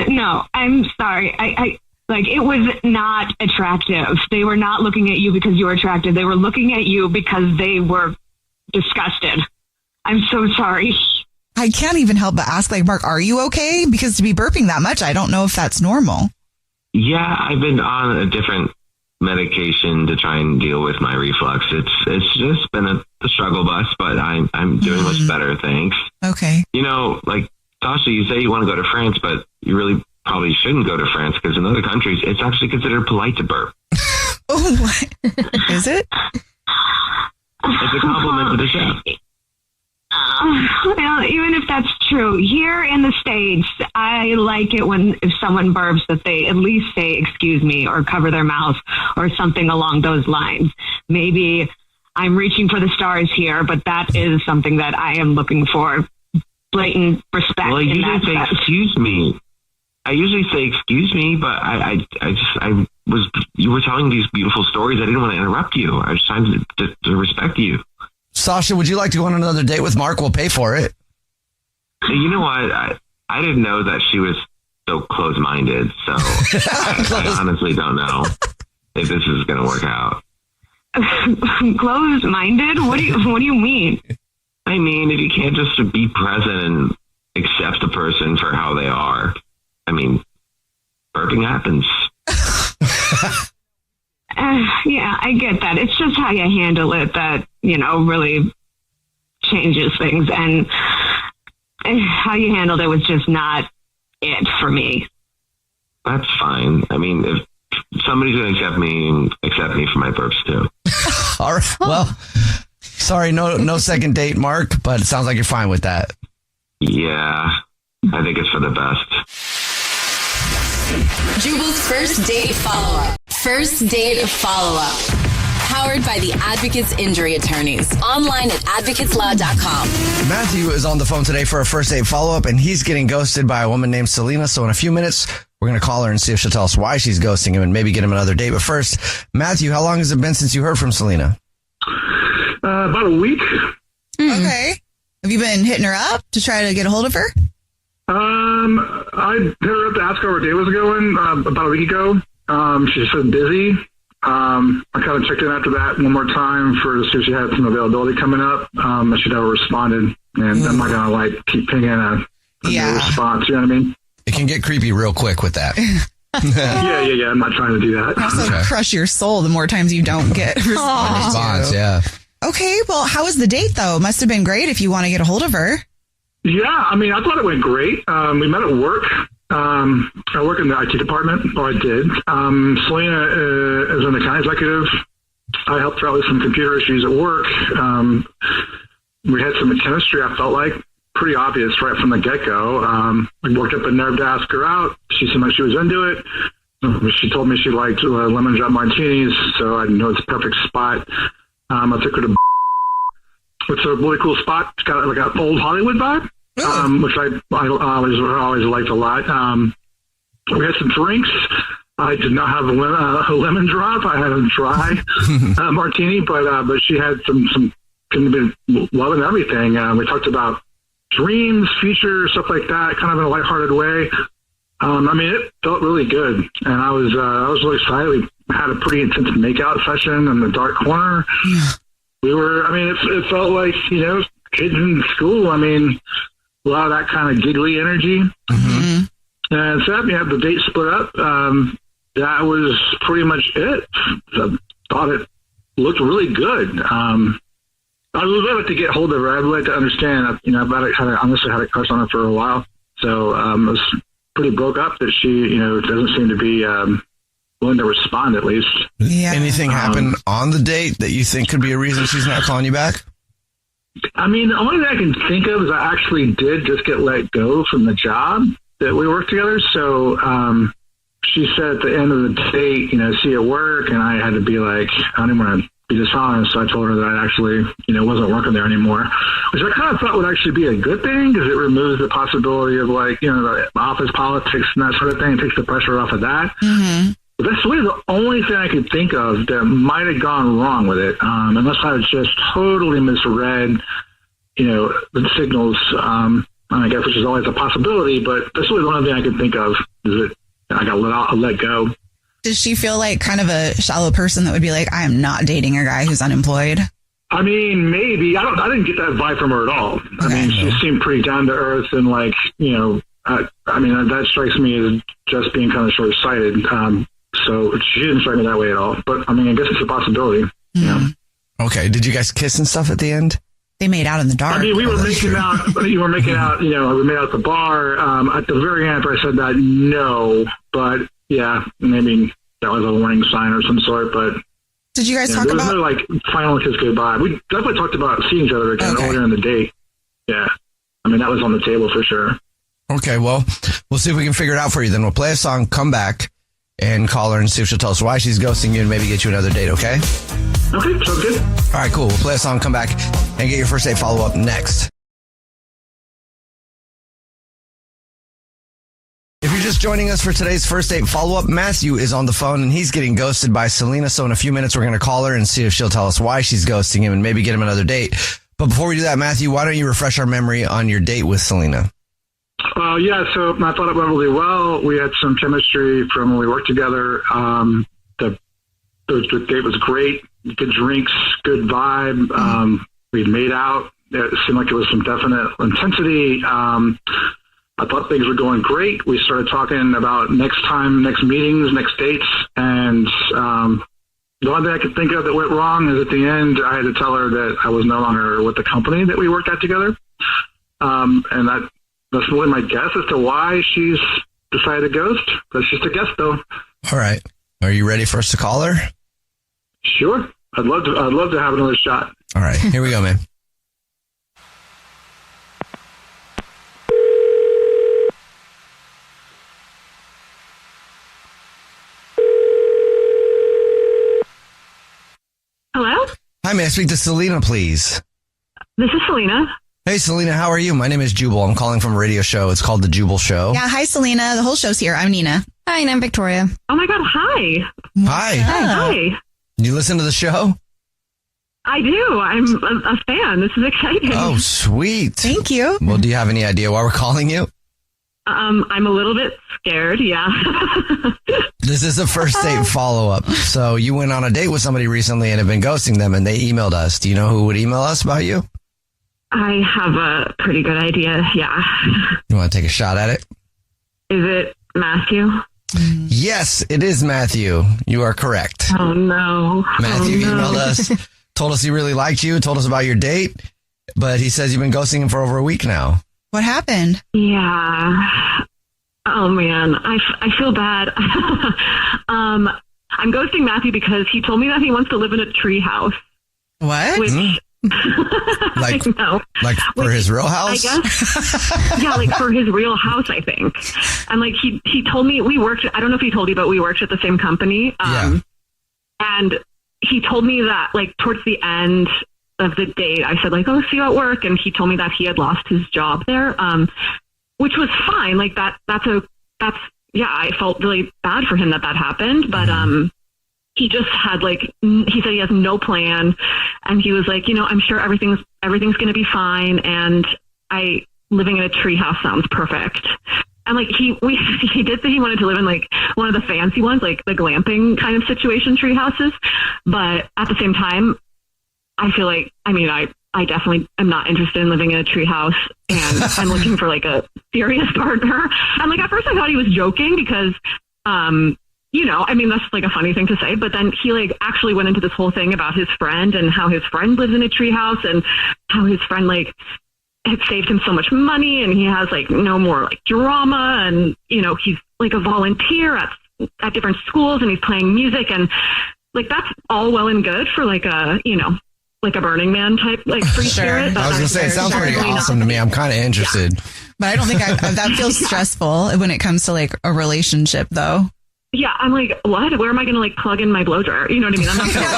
No, I'm sorry. I it was not attractive. They were not looking at you because you were attractive. They were looking at you because they were disgusted. I'm so sorry. I can't even help but ask, like, Mark, are you okay? Because to be burping that much, I don't know if that's normal. Yeah, I've been on a different medication to try and deal with my reflux. It's just been a struggle bus, but I'm doing much better, thanks. Okay. You know, like Tasha, you say you want to go to France, but you really probably shouldn't go to France because in other countries it's actually considered polite to burp. Oh, what? Is it? It's a compliment to the chef. Well, even if that's true, here in the States, I like it when if someone burps that they at least say, excuse me, or cover their mouth or something along those lines. Maybe I'm reaching for the stars here, but that is something that I am looking for. Blatant respect. Well, you usually say, excuse me. I usually say, excuse me, but you were telling these beautiful stories. I didn't want to interrupt you. I was trying to respect you. Sasha, would you like to go on another date with Mark? We'll pay for it. You know what? I didn't know that she was so close-minded, so I honestly don't know if this is going to work out. Closed-minded? What do you mean? I mean, if you can't just be present and accept the person for how they are, I mean, burping happens. Yeah, I get that. It's just how you handle it that, really changes things. And how you handled it was just not it for me. That's fine. I mean, if somebody's going to accept me for my burps too. All right. Well, sorry, no second date, Mark, but it sounds like you're fine with that. Yeah, I think it's for the best. Jubal's first date follow-up. First date follow-up. Powered by the Advocates Injury Attorneys. Online at advocateslaw.com. Matthew is on the phone today for a first date follow-up, and he's getting ghosted by a woman named Selena. So in a few minutes, we're going to call her and see if she'll tell us why she's ghosting him and maybe get him another date. But first, Matthew, how long has it been since you heard from Selena? About a week. Okay. Have you been hitting her up to try to get a hold of her? I hit her up to ask how her day was going about a week ago. She said busy. I kind of checked in after that one more time to see if she had some availability coming up. She never responded, and I'm not going to keep pinging a no response. You know what I mean? It can get creepy real quick with that. Yeah. I'm not trying to do that. Also crush your soul the more times you don't get a response. Yeah. Okay, well, how was the date, though? Must have been great if you want to get a hold of her. Yeah, I mean, I thought it went great. We met at work. I work in the IT department, or I did. Selena is an account executive. I helped her out with some computer issues at work. We had some chemistry, I felt like, pretty obvious right from the get-go. I worked up a nerve to ask her out. She seemed like she was into it. She told me she liked lemon drop martinis, so I know it's a perfect spot. I took her to it's a really cool spot. It's got like an old Hollywood vibe, which I always liked a lot. We had some drinks. I did not have a lemon drop. I had a dry martini, but she had some couldn't have been loving everything. We talked about dreams, future, stuff like that, kind of in a lighthearted way. I mean, it felt really good, and I was really excited. We had a pretty intense makeout session in the dark corner. We were, I mean, it felt like, kids in school. I mean, a lot of that kind of giggly energy. Mm-hmm. And so, the date split up. That was pretty much it. I thought it looked really good. I would like to get hold of her. I'd like to understand, honestly had a crush on her for a while. So, I was pretty broke up that she, doesn't seem to be, willing to respond at least. Yeah. Anything happen on the date that you think could be a reason she's not calling you back? I mean, the only thing I can think of is I actually did just get let go from the job that we worked together. So she said at the end of the date, see you at work, and I had to be like, I didn't want to be dishonest. So I told her that I actually, wasn't working there anymore, which I kind of thought would actually be a good thing because it removes the possibility of the office politics and that sort of thing. It takes the pressure off of that. Mm-hmm. But that's really the only thing I could think of that might have gone wrong with it, unless I was just totally misread, the signals, I guess, which is always a possibility, but that's really the only thing I could think of is that I got let go. Does she feel like kind of a shallow person that would be like, I am not dating a guy who's unemployed? I mean, maybe. I didn't get that vibe from her at all. Okay. I mean, she seemed pretty down to earth and that strikes me as just being kind of short-sighted. So she didn't strike me that way at all. But I mean, I guess it's a possibility. Yeah. Okay. Did you guys kiss and stuff at the end? They made out in the dark. I mean, we were making out. You were making out. You know, we made out at the bar. At the very end, after I said that, no. But yeah, maybe that was a warning sign or some sort. But did you guys talk there about? was no like final kiss goodbye. We definitely talked about seeing each other again earlier in the date. Yeah, I mean that was on the table for sure. Okay, well, we'll see if we can figure it out for you. Then we'll play a song, come back, and call her and see if she'll tell us why she's ghosting you and maybe get you another date, okay? Okay, sounds good. All right, cool. We'll play a song, come back, and get your first date follow-up next. If you're just joining us for today's first date follow-up, Matthew is on the phone and he's getting ghosted by Selena. So in a few minutes, we're going to call her and see if she'll tell us why she's ghosting him and maybe get him another date. But before we do that, Matthew, why don't you refresh our memory on your date with Selena? Yeah, so I thought it went really well. We had some chemistry from when we worked together. The date was great. Good drinks, good vibe. We made out. It seemed like there was some definite intensity. I thought things were going great. We started talking about next meetings, next dates. And the only thing I could think of that went wrong is at the end, I had to tell her that I was no longer with the company that we worked at together. And that's really my guess as to why she's decided to ghost. That's just a guess, though. All right. Are you ready for us to call her? Sure. I'd love to have another shot. All right. Here we go, man. Hello? Hi, may I speak to Selena, please? This is Selena. Hey, Selena, how are you? My name is Jubal. I'm calling from a radio show. It's called The Jubal Show. Yeah, hi, Selena. The whole show's here. I'm Nina. Hi, and I'm Victoria. Oh my God, hi. Hi. Hi. You listen to the show? I do. I'm a fan. This is exciting. Oh, sweet. Thank you. Well, do you have any idea why we're calling you? I'm a little bit scared, yeah. This is a first date follow-up. So you went on a date with somebody recently and have been ghosting them, and they emailed us. Do you know who would email us about you? I have a pretty good idea, yeah. You want to take a shot at it? Is it Matthew? Yes, it is Matthew. You are correct. Oh, no. Matthew emailed us, told us he really liked you, told us about your date, but he says you've been ghosting him for over a week now. What happened? Yeah. Oh, man. I feel bad. I'm ghosting Matthew because he told me that he wants to live in a tree house. What? Which... Like, I know. Like for his real house? I guess. Yeah, like for his real house, I think. And like he told me I don't know if he told you, but we worked at the same company. And he told me that like towards the end of the date, I said like, oh, see you at work. And he told me that he had lost his job there, which was fine. Like I felt really bad for him that happened. But, he just had he said he has no plan, and he was like, I'm sure everything's going to be fine. And living in a treehouse sounds perfect. And like he did say he wanted to live in like one of the fancy ones, like the glamping kind of situation tree houses. But at the same time, I feel like, I definitely am not interested in living in a tree house, and I'm looking for like a serious partner. And like, at first I thought he was joking because, that's like a funny thing to say, but then he like actually went into this whole thing about his friend and how his friend lives in a treehouse and how his friend like had saved him so much money and he has like no more like drama, and he's like a volunteer at different schools and he's playing music, and like that's all well and good for like a like a Burning Man type like free spirit. I was gonna say it sounds pretty awesome to me. I'm kind of interested, but I don't think that feels stressful when it comes to like a relationship though. Yeah, I'm like, what? Where am I going to like plug in my blow dryer? You know what I mean? I'm not going to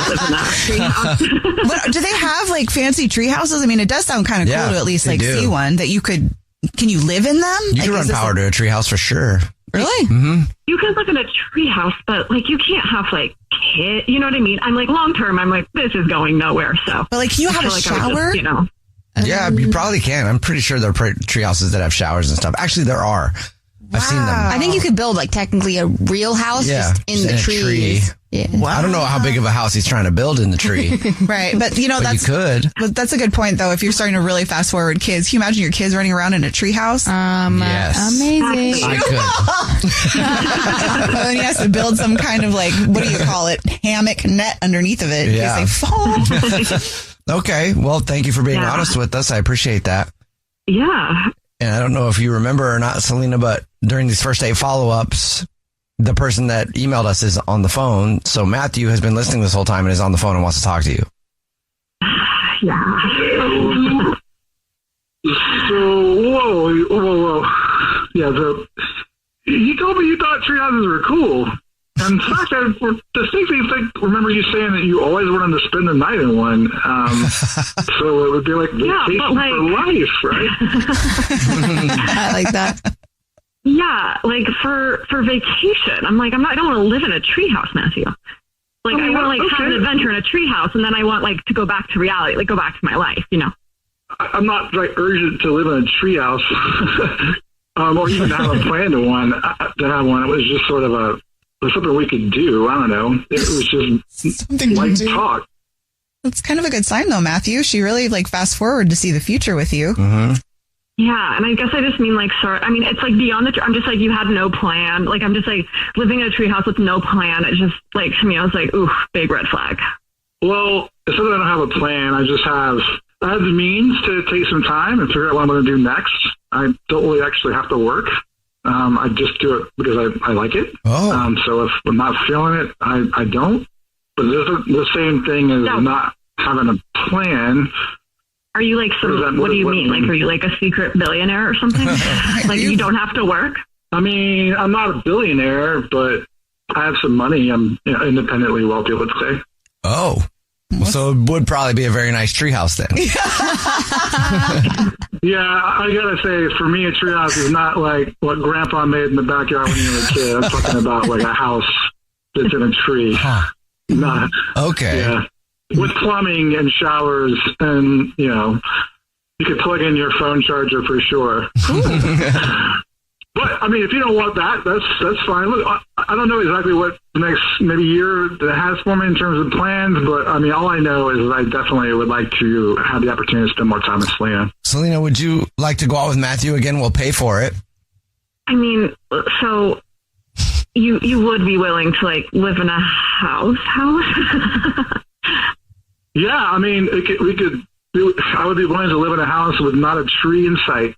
live in that treehouse. But do they have like fancy tree houses? I mean, it does sound kind of cool to at least like see one that you could. Can you live in them? You can run power to a tree house for sure. Really? Mm-hmm. You can live in a tree house, but like you can't have like kids. You know what I mean? I'm like long term. I'm like this is going nowhere. So, but like, can you have a shower? Yeah, you probably can. I'm pretty sure there are tree houses that have showers and stuff. Actually, there are. I've seen them. I think you could build like technically a real house just in the trees. Yeah. I don't know how big of a house he's trying to build in the tree. Right. But you know, But you could. But that's a good point though. If you're starting to really fast forward kids, can you imagine your kids running around in a tree house? Yes. Amazing. I could. And then he has to build some kind of like, what do you call it? Hammock net underneath of it in Yeah. case they fall. Okay. Well, thank you for being honest with us. I appreciate that. Yeah. And I don't know if you remember or not, Selena, but during these first 8 follow-ups, the person that emailed us is on the phone. So Matthew has been listening this whole time and is on the phone and wants to talk to you. Yeah. So, whoa. Yeah, you told me you thought tree houses were cool. And in fact, I distinctly remember you saying that you always wanted to spend the night in one. So it would be like vacation for life, right? I like that. Yeah, like for vacation. I'm like, I don't want to live in a treehouse, Matthew. Like, I want to like have an adventure in a treehouse, and then I want like to go back to reality, like go back to my life, you know. I'm not like urgent to live in a treehouse, or even have a plan to one. That I want. It was just sort of something we could do. I don't know. It was just something like to do. talk. That's kind of a good sign though, Matthew. She really like fast forward to see the future with you. Mm-hmm. Yeah, and I guess I just mean like, it's like beyond I'm just like, you had no plan. Like, I'm just like living in a treehouse with no plan. It's just like, to me, I was like, ooh, big red flag. Well, it's not that I don't have a plan. I have the means to take some time and figure out what I'm going to do next. I don't really actually have to work. I just do it because I like it. Oh. So if I'm not feeling it, I don't. But it's the same thing as not having a plan. Are you like what do you mean? Like, are you like a secret billionaire or something? Like you don't have to work? I mean, I'm not a billionaire, but I have some money. I'm independently wealthy, let's say. Oh. So it would probably be a very nice treehouse then. Yeah, I gotta say, for me, a treehouse is not like what Grandpa made in the backyard when you were a kid. I'm talking about like a house that's in a tree. Not okay. Yeah, with plumbing and showers, and you could plug in your phone charger for sure. But I mean, if you don't want that, that's fine. Look, I don't know exactly what the next maybe year that has for me in terms of plans, but I mean, all I know is I definitely would like to have the opportunity to spend more time with Selena. Selena, would you like to go out with Matthew again? We'll pay for it. I mean, so you would be willing to like live in a house? Yeah, I mean, I would be willing to live in a house with not a tree in sight.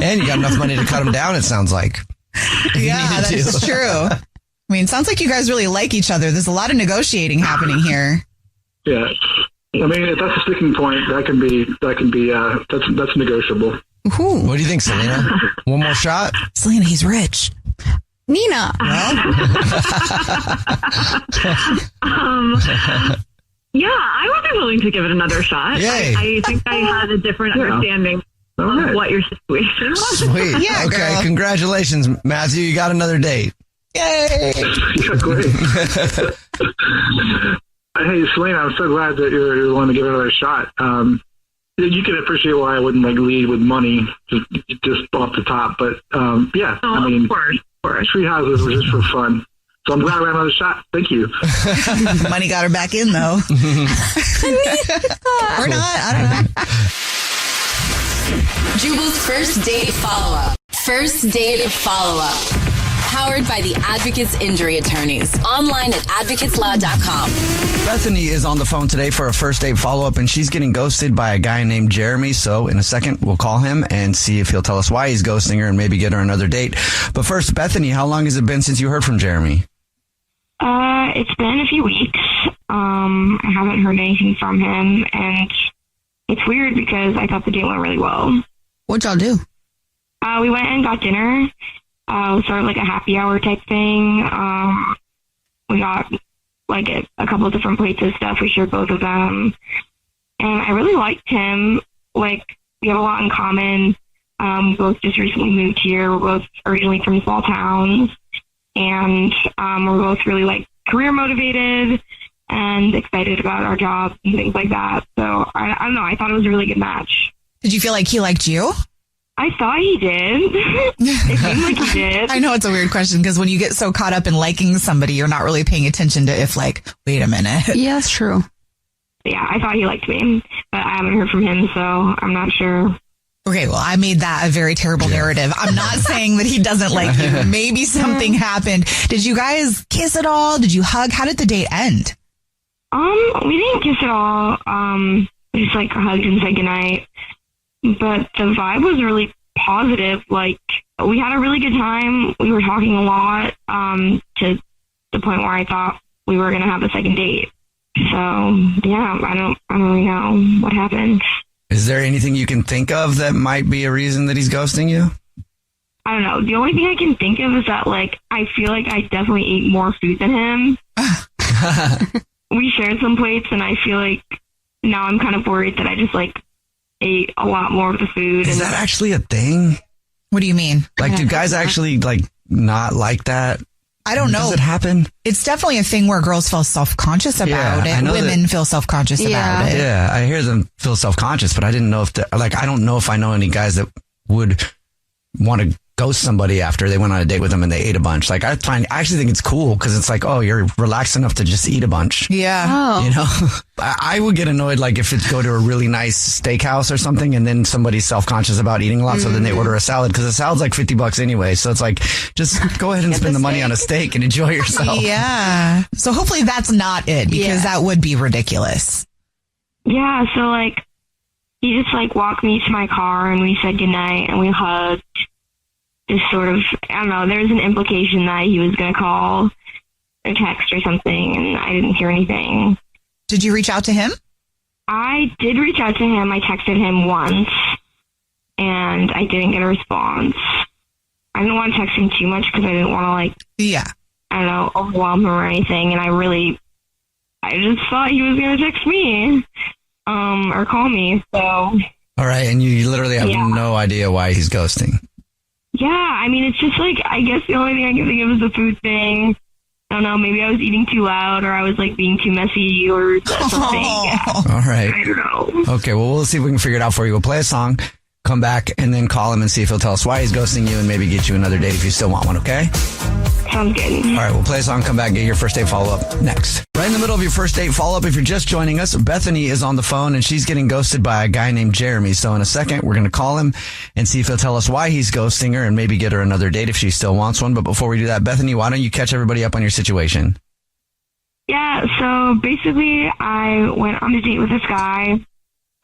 And you got enough money to cut them down, it sounds like. Yeah, that's true. I mean, it sounds like you guys really like each other. There's a lot of negotiating happening here. Yeah. I mean, if that's a sticking point, that's negotiable. Ooh. What do you think, Selena? One more shot? Selena, he's rich. Nina. Yeah, I would be willing to give it another shot. Yay. I think I had a different understanding of what your situation was. Sweet. Yeah, okay, girl. congratulations, Matthew. You got another date. Yay. Yeah, great. Hey, Selena, I'm so glad that you're willing to give it another shot. You can appreciate why I wouldn't like lead with money just off the top, but yeah, I mean, of course. Tree houses were just for fun. So I'm glad we had another shot. Thank you. Money got her back in though. Or not, I don't know. Jubal's first date follow-up. First date follow-up. Powered by the Advocates Injury Attorneys. Online at advocateslaw.com. Bethany is on the phone today for a first date follow-up, and she's getting ghosted by a guy named Jeremy. So in a second, we'll call him and see if he'll tell us why he's ghosting her and maybe get her another date. But first, Bethany, how long has it been since you heard from Jeremy? It's been a few weeks. I haven't heard anything from him, and it's weird because I thought the date went really well. What'd y'all do? We went and got dinner. Sort of like a happy hour type thing. We got like a couple of different plates of stuff. We shared both of them. And I really liked him. Like, we have a lot in common. We both just recently moved here. We're both originally from small towns. And we're both really like career motivated and excited about our jobs and things like that. So I don't know. I thought it was a really good match. Did you feel like he liked you? I thought he did. It seemed like he did. I know it's a weird question because when you get so caught up in liking somebody, you're not really paying attention to if, like, wait a minute. Yeah, that's true. Yeah, I thought he liked me, but I haven't heard from him, so I'm not sure. Okay, well, I made that a very terrible narrative. I'm not saying that he doesn't like you. Maybe something happened. Did you guys kiss at all? Did you hug? How did the date end? We didn't kiss at all. We just like hugged and said goodnight. But the vibe was really positive. Like, we had a really good time. We were talking a lot, to the point where I thought we were going to have a second date. So, yeah, I don't really know what happened. Is there anything you can think of that might be a reason that he's ghosting you? I don't know. The only thing I can think of is that, like, I feel like I definitely ate more food than him. We shared some plates, and I feel like now I'm kind of worried that I just, like, ate a lot more of the food. Is that actually a thing? What do you mean? Like, do guys actually, like, not like that? I don't know. Does it happen? It's definitely a thing where girls feel self-conscious about it. Women feel self-conscious about it. Yeah, I hear them feel self-conscious, but I didn't know if, I don't know if I know any guys that would want to ghost somebody after they went on a date with them and they ate a bunch. Like, I actually think it's cool because it's like, oh, you're relaxed enough to just eat a bunch. Yeah. Oh. You know, I would get annoyed, like, if it's go to a really nice steakhouse or something and then somebody's self-conscious about eating a lot. So then they order a salad because a salad's like $50 anyway. So it's like, just go ahead and spend the money on a steak and enjoy yourself. Yeah. So hopefully that's not it because that would be ridiculous. Yeah, so, like, he just, like, walked me to my car and we said goodnight and we hugged. Just sort of, I don't know, there was an implication that he was going to call or text or something, and I didn't hear anything. Did you reach out to him? I did reach out to him. I texted him once, and I didn't get a response. I didn't want to text him too much because I didn't want to, like, I don't know, overwhelm him or anything, and I just thought he was going to text me or call me, so. All right, and you literally have no idea why he's ghosting. Yeah, I mean, it's just like, I guess the only thing I can think of is the food thing. I don't know, maybe I was eating too loud or I was, like, being too messy or something. All right. I don't know. Okay, well, we'll see if we can figure it out for you. We'll play a song, come back, and then call him and see if he'll tell us why he's ghosting you and maybe get you another date if you still want one, okay? Sounds good. All right, we'll play a song, come back, get your first date follow-up next. Right in the middle of your first date follow-up, if you're just joining us, Bethany is on the phone and she's getting ghosted by a guy named Jeremy. So in a second, we're going to call him and see if he'll tell us why he's ghosting her and maybe get her another date if she still wants one. But before we do that, Bethany, why don't you catch everybody up on your situation? Yeah, so basically I went on a date with this guy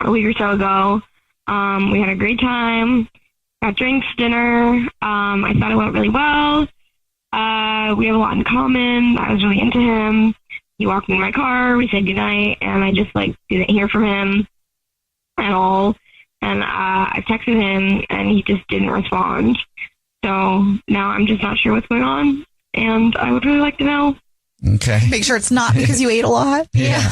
a week or so ago. We had a great time, got drinks, dinner. I thought it went really well. We have a lot in common. I was really into him. He walked me in my car. We said goodnight, and I just, like, didn't hear from him at all. And I texted him, and he just didn't respond. So now I'm just not sure what's going on, and I would really like to know. Okay. Make sure it's not because you ate a lot. Yeah.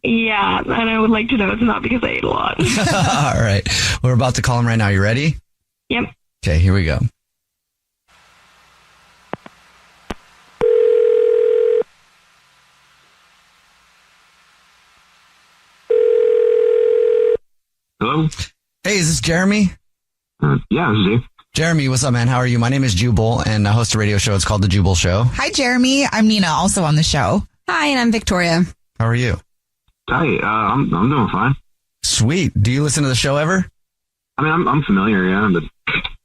Yeah, and I would like to know it's not because I ate a lot. All right. We're about to call him right now. You ready? Yep. Okay, here we go. Hello? Hey, is this Jeremy? Yeah, this is Dave. Jeremy, what's up, man? How are you? My name is Jubal, and I host a radio show. It's called The Jubal Show. Hi, Jeremy. I'm Nina, also on the show. Hi, and I'm Victoria. How are you? Hi, I'm doing fine. Sweet. Do you listen to the show ever? I mean, I'm familiar, yeah, but...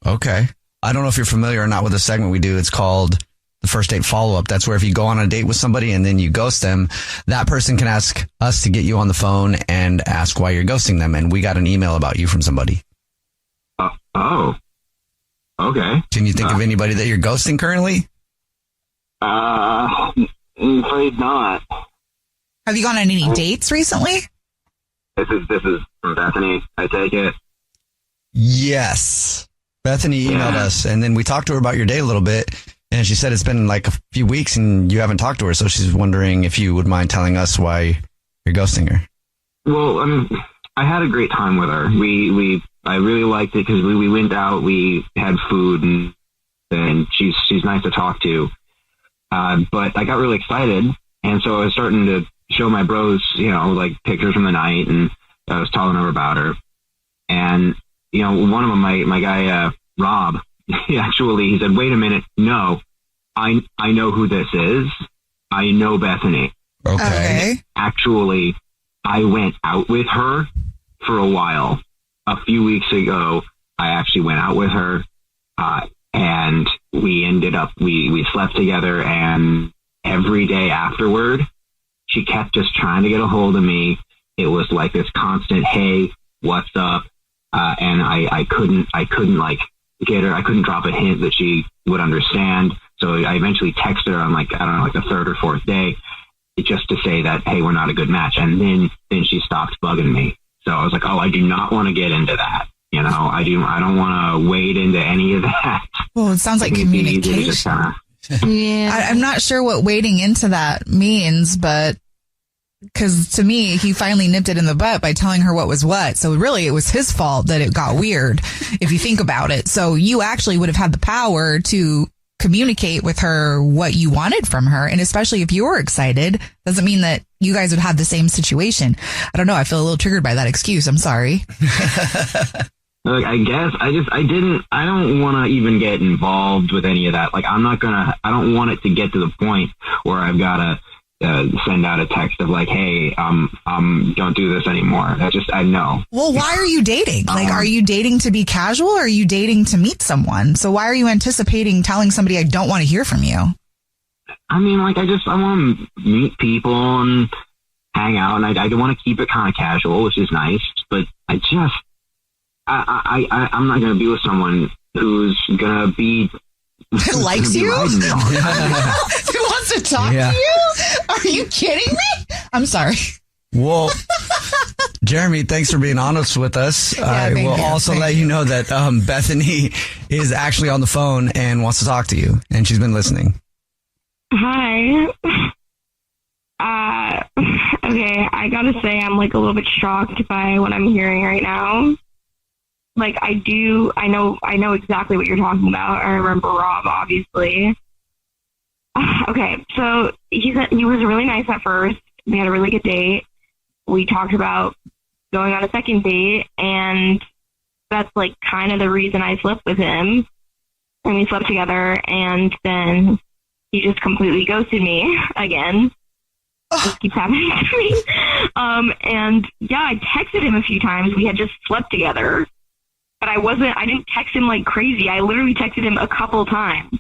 Okay. I don't know if you're familiar or not with the segment we do. It's called the first date follow-up. That's where if you go on a date with somebody and then you ghost them, that person can ask us to get you on the phone and ask why you're ghosting them. And we got an email about you from somebody. Oh. Okay. Can you think of anybody that you're ghosting currently? I'm afraid not. Have you gone on any dates recently? This is from Bethany, I take it. Yes. Bethany emailed us, and then we talked to her about your day a little bit, and she said it's been like a few weeks and you haven't talked to her, so she's wondering if you would mind telling us why you're ghosting her. Well, I mean, I had a great time with her. I really liked it because we went out, we had food, and she's nice to talk to. But I got really excited, and so I was starting to show my bros, like pictures from the night, and I was telling her about her. And, one of them, my guy, Rob, he said, wait a minute. No, I know who this is. I know Bethany. Okay. Actually, I went out with her for a while. A few weeks ago, I actually went out with her, and we ended up, we slept together, and every day afterward, she kept just trying to get a hold of me. It was like this constant, hey, what's up? And I couldn't like get her. I couldn't drop a hint that she would understand. So I eventually texted her on like the third or fourth day, just to say that, hey, we're not a good match. And then she stopped bugging me. So I was like, oh, I do not want to get into that. I don't want to wade into any of that. Well, it sounds like communication. Yeah. I'm not sure what wading into that means, but because to me, he finally nipped it in the butt by telling her what was what. So really, it was his fault that it got weird, if you think about it. So you actually would have had the power to communicate with her what you wanted from her. And especially if you're excited, doesn't mean that you guys would have the same situation. I don't know. I feel a little triggered by that excuse. I'm sorry. Like, I guess I don't want to even get involved with any of that. Like, I don't want it to get to the point where I've got to send out a text of like, hey, don't do this anymore. I know. Well, why are you dating? Like, are you dating to be casual or are you dating to meet someone? So why are you anticipating telling somebody I don't want to hear from you? I mean, like, I want to meet people and hang out, and I want to keep it kind of casual, which is nice, but I'm not going to be with someone who's going to be likes you? Who wants to talk to you? Are you kidding me? I'm sorry. Well, Jeremy, thanks for being honest with us. I will also let you know that Bethany is actually on the phone and wants to talk to you, and she's been listening. Hi. Okay, I gotta say I'm like a little bit shocked by what I'm hearing right now. Like, I know exactly what you're talking about. I remember Rob, obviously. Okay, so he was really nice at first. We had a really good date. We talked about going on a second date, and that's like kind of the reason I slept with him. And we slept together, and then he just completely ghosted me again. This keeps happening to me. And yeah, I texted him a few times. We had just slept together. But I didn't text him like crazy. I literally texted him a couple times.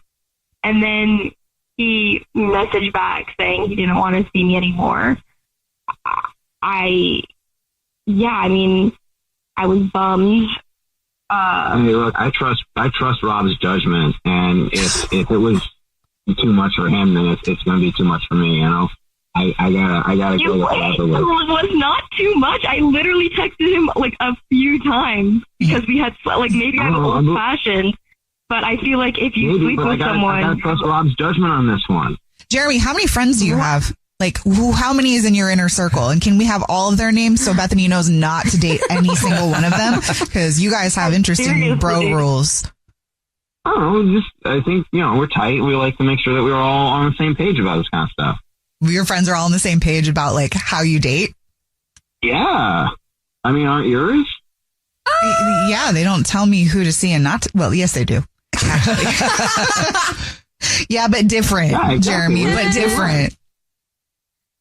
And then he messaged back saying he didn't want to see me anymore. I was bummed. Hey, look, I trust Rob's judgment, and if it was too much for him, then it's going to be too much for me, I gotta go with whatever. It was not too much. I literally texted him like a few times because we had like maybe I'm old fashioned, but I feel like if you sleep with someone, I gotta trust Rob's judgment on this one. Jeremy, how many friends do you have? Like, how many is in your inner circle? And can we have all of their names so Bethany knows not to date any single one of them? Because you guys have interesting bro rules. I think we're tight. We like to make sure that we're all on the same page about this kind of stuff. Your friends are all on the same page about like how you date? Yeah. I mean, aren't yours? Yeah, they don't tell me who to see and not to. Well, yes, they do. Yeah, but different, yeah, exactly. Jeremy, but different.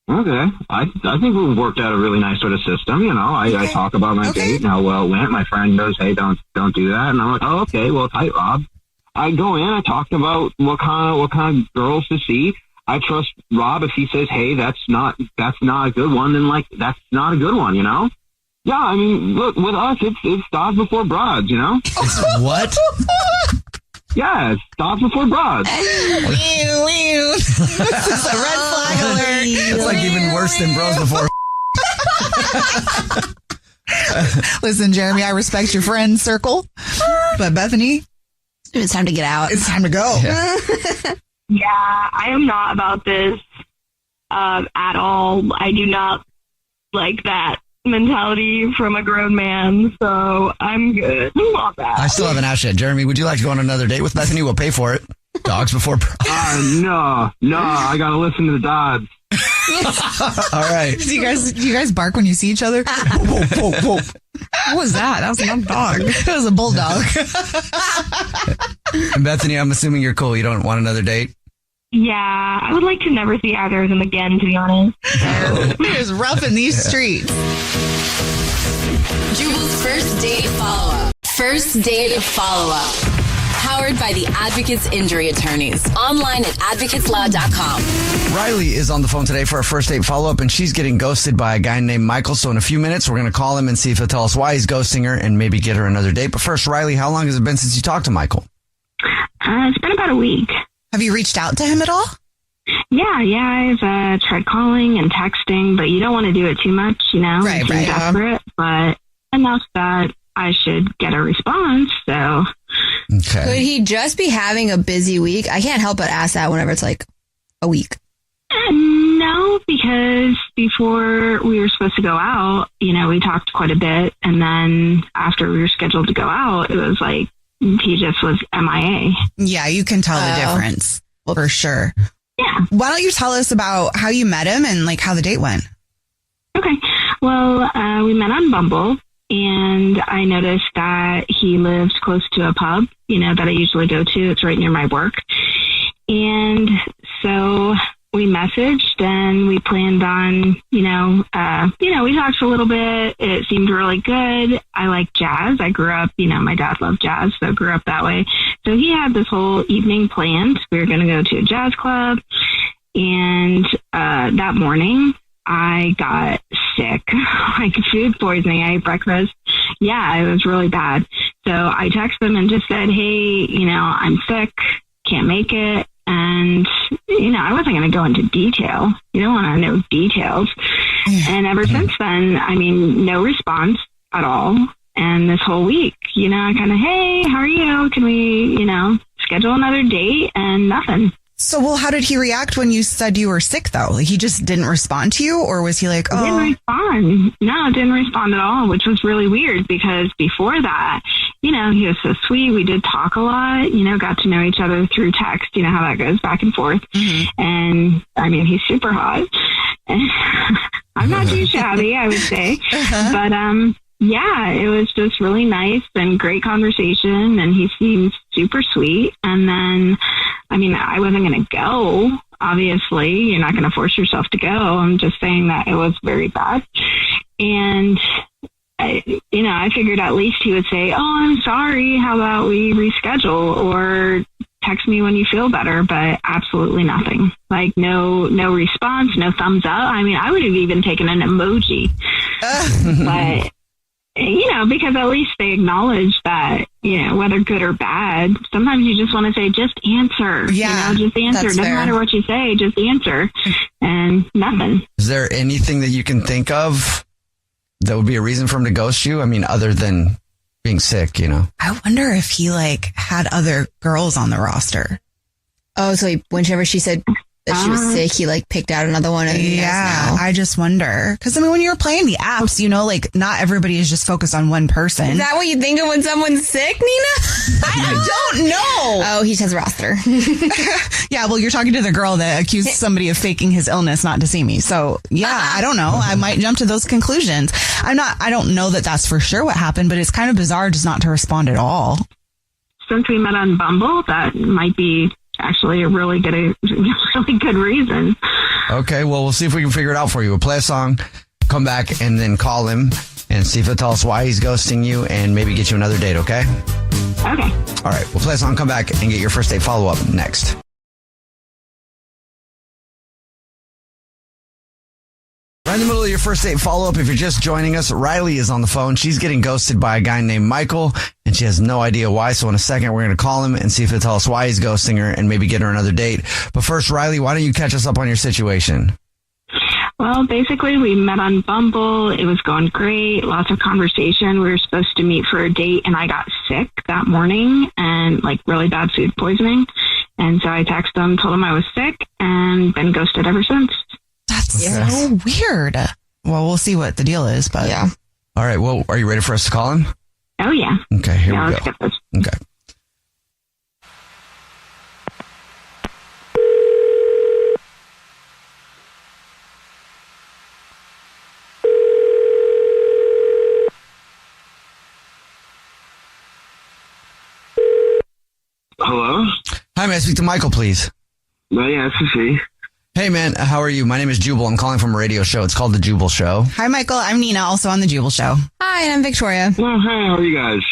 Okay. I think we've worked out a really nice sort of system. I talk about my date and how well it went. My friend goes, hey, don't do that. And I'm like, oh, okay, well, tight, Rob. I go in, I talk about what kind of girls to see. I trust Rob. If he says, hey, that's not a good one, then like, that's not a good one, Yeah, I mean, look, with us, it's dogs before broads, It's what? Yeah, it's dogs before broads. This is a red flag alert. It's like even worse than bros before. Listen, Jeremy, I respect your friend circle, but Bethany, it's time to get out. It's time to go. Yeah, I am not about this at all. I do not like that mentality from a grown man, so I'm good on that. I still haven't asked yet. Jeremy, would you like to go on another date with Bethany? We'll pay for it. Dogs before no, I gotta listen to the dogs. All right. Do you guys bark when you see each other? Whoa. What was that? That was not a dog. It was a bulldog. And Bethany, I'm assuming you're cool. You don't want another date? Yeah, I would like to never see either of them again, to be honest. It was rough in these streets. Jubal's first date follow-up. First date follow-up. Powered by the Advocates Injury Attorneys. Online at advocateslaw.com. Riley is on the phone today for a first date follow-up, and she's getting ghosted by a guy named Michael. So in a few minutes, we're going to call him and see if he'll tell us why he's ghosting her and maybe get her another date. But first, Riley, how long has it been since you talked to Michael? It's been about a week. Have you reached out to him at all? Yeah, I've tried calling and texting, but you don't want to do it too much, Right. Desperate, but enough that I should get a response, so... Okay. Could he just be having a busy week? I can't help but ask that whenever it's like a week. No, because before we were supposed to go out, we talked quite a bit. And then after we were scheduled to go out, it was like he just was MIA. Yeah, you can tell the difference for sure. Yeah. Why don't you tell us about how you met him and like how the date went? Okay. Well, we met on Bumble. And I noticed that he lives close to a pub, that I usually go to. It's right near my work. And so we messaged and we planned on, we talked a little bit. It seemed really good. I like jazz. I grew up, my dad loved jazz, so I grew up that way. So he had this whole evening planned. We were going to go to a jazz club. And that morning, I got sick, like food poisoning. I ate breakfast. Yeah, it was really bad. So I texted him and just said, hey, I'm sick, can't make it. And, I wasn't going to go into detail. You don't want to know details. And ever since then, no response at all. And this whole week, I kind of, hey, how are you? Can we, schedule another date? And nothing. So, well, how did he react when you said you were sick, though? Like, he just didn't respond to you, or was he like, oh? Didn't respond. No, didn't respond at all, which was really weird because before that, he was so sweet. We did talk a lot, got to know each other through text, how that goes back and forth. Mm-hmm. And, he's super hot. I'm not too shabby, I would say. But, yeah, it was just really nice and great conversation, and he seemed super sweet. And then, I wasn't going to go, obviously. You're not going to force yourself to go. I'm just saying that it was very bad. And, I figured at least he would say, oh, I'm sorry, how about we reschedule, or text me when you feel better, but absolutely nothing. Like no response, no thumbs up. I would have even taken an emoji, but... because at least they acknowledge that, whether good or bad, sometimes you just want to say, just answer. Yeah, just answer. Doesn't fair. matter what you say, just answer. And nothing. Is there anything that you can think of that would be a reason for him to ghost you? other than being sick, I wonder if he had other girls on the roster. Oh, so whenever she said that she was sick, he picked out another one. And Yeah, I just wonder. Because, when you're playing the apps, not everybody is just focused on one person. Is that what you think of when someone's sick, Nina? I don't know. Oh, he says roster. Yeah, well, you're talking to the girl that accused somebody of faking his illness not to see me. So, yeah, I don't know. I might jump to those conclusions. I don't know that that's for sure what happened, but it's kind of bizarre just not to respond at all. Since we met on Bumble, that might be actually a really good reason. Okay, well, we'll see if we can figure it out for you. We'll play a song, come back, and then call him and see if he'll tell us why he's ghosting you and maybe get you another date, okay? Okay. All right, we'll play a song, come back, and get your first date follow-up next. Right in the middle of your first date follow-up, if you're just joining us, Riley is on the phone. She's getting ghosted by a guy named Michael, and she has no idea why. So in a second, we're going to call him and see if he'll tell us why he's ghosting her and maybe get her another date. But first, Riley, why don't you catch us up on your situation? Well, basically, we met on Bumble. It was going great. Lots of conversation. We were supposed to meet for a date, and I got sick that morning and really bad food poisoning. And so I texted him, told him I was sick, and been ghosted ever since. That's so weird. Well, we'll see what the deal is, but yeah. All right. Well, are you ready for us to call him? Oh, yeah. Okay, here we let's go. get this. Okay. Hi, may I speak to Michael, please? Well, yeah, this is he. Hey, man, how are you? My name is Jubal. I'm calling from a radio show. It's called The Jubal Show. Hi, Michael. I'm Nina, also on The Jubal Show. Hi, and I'm Victoria. Well, hey, how are you guys?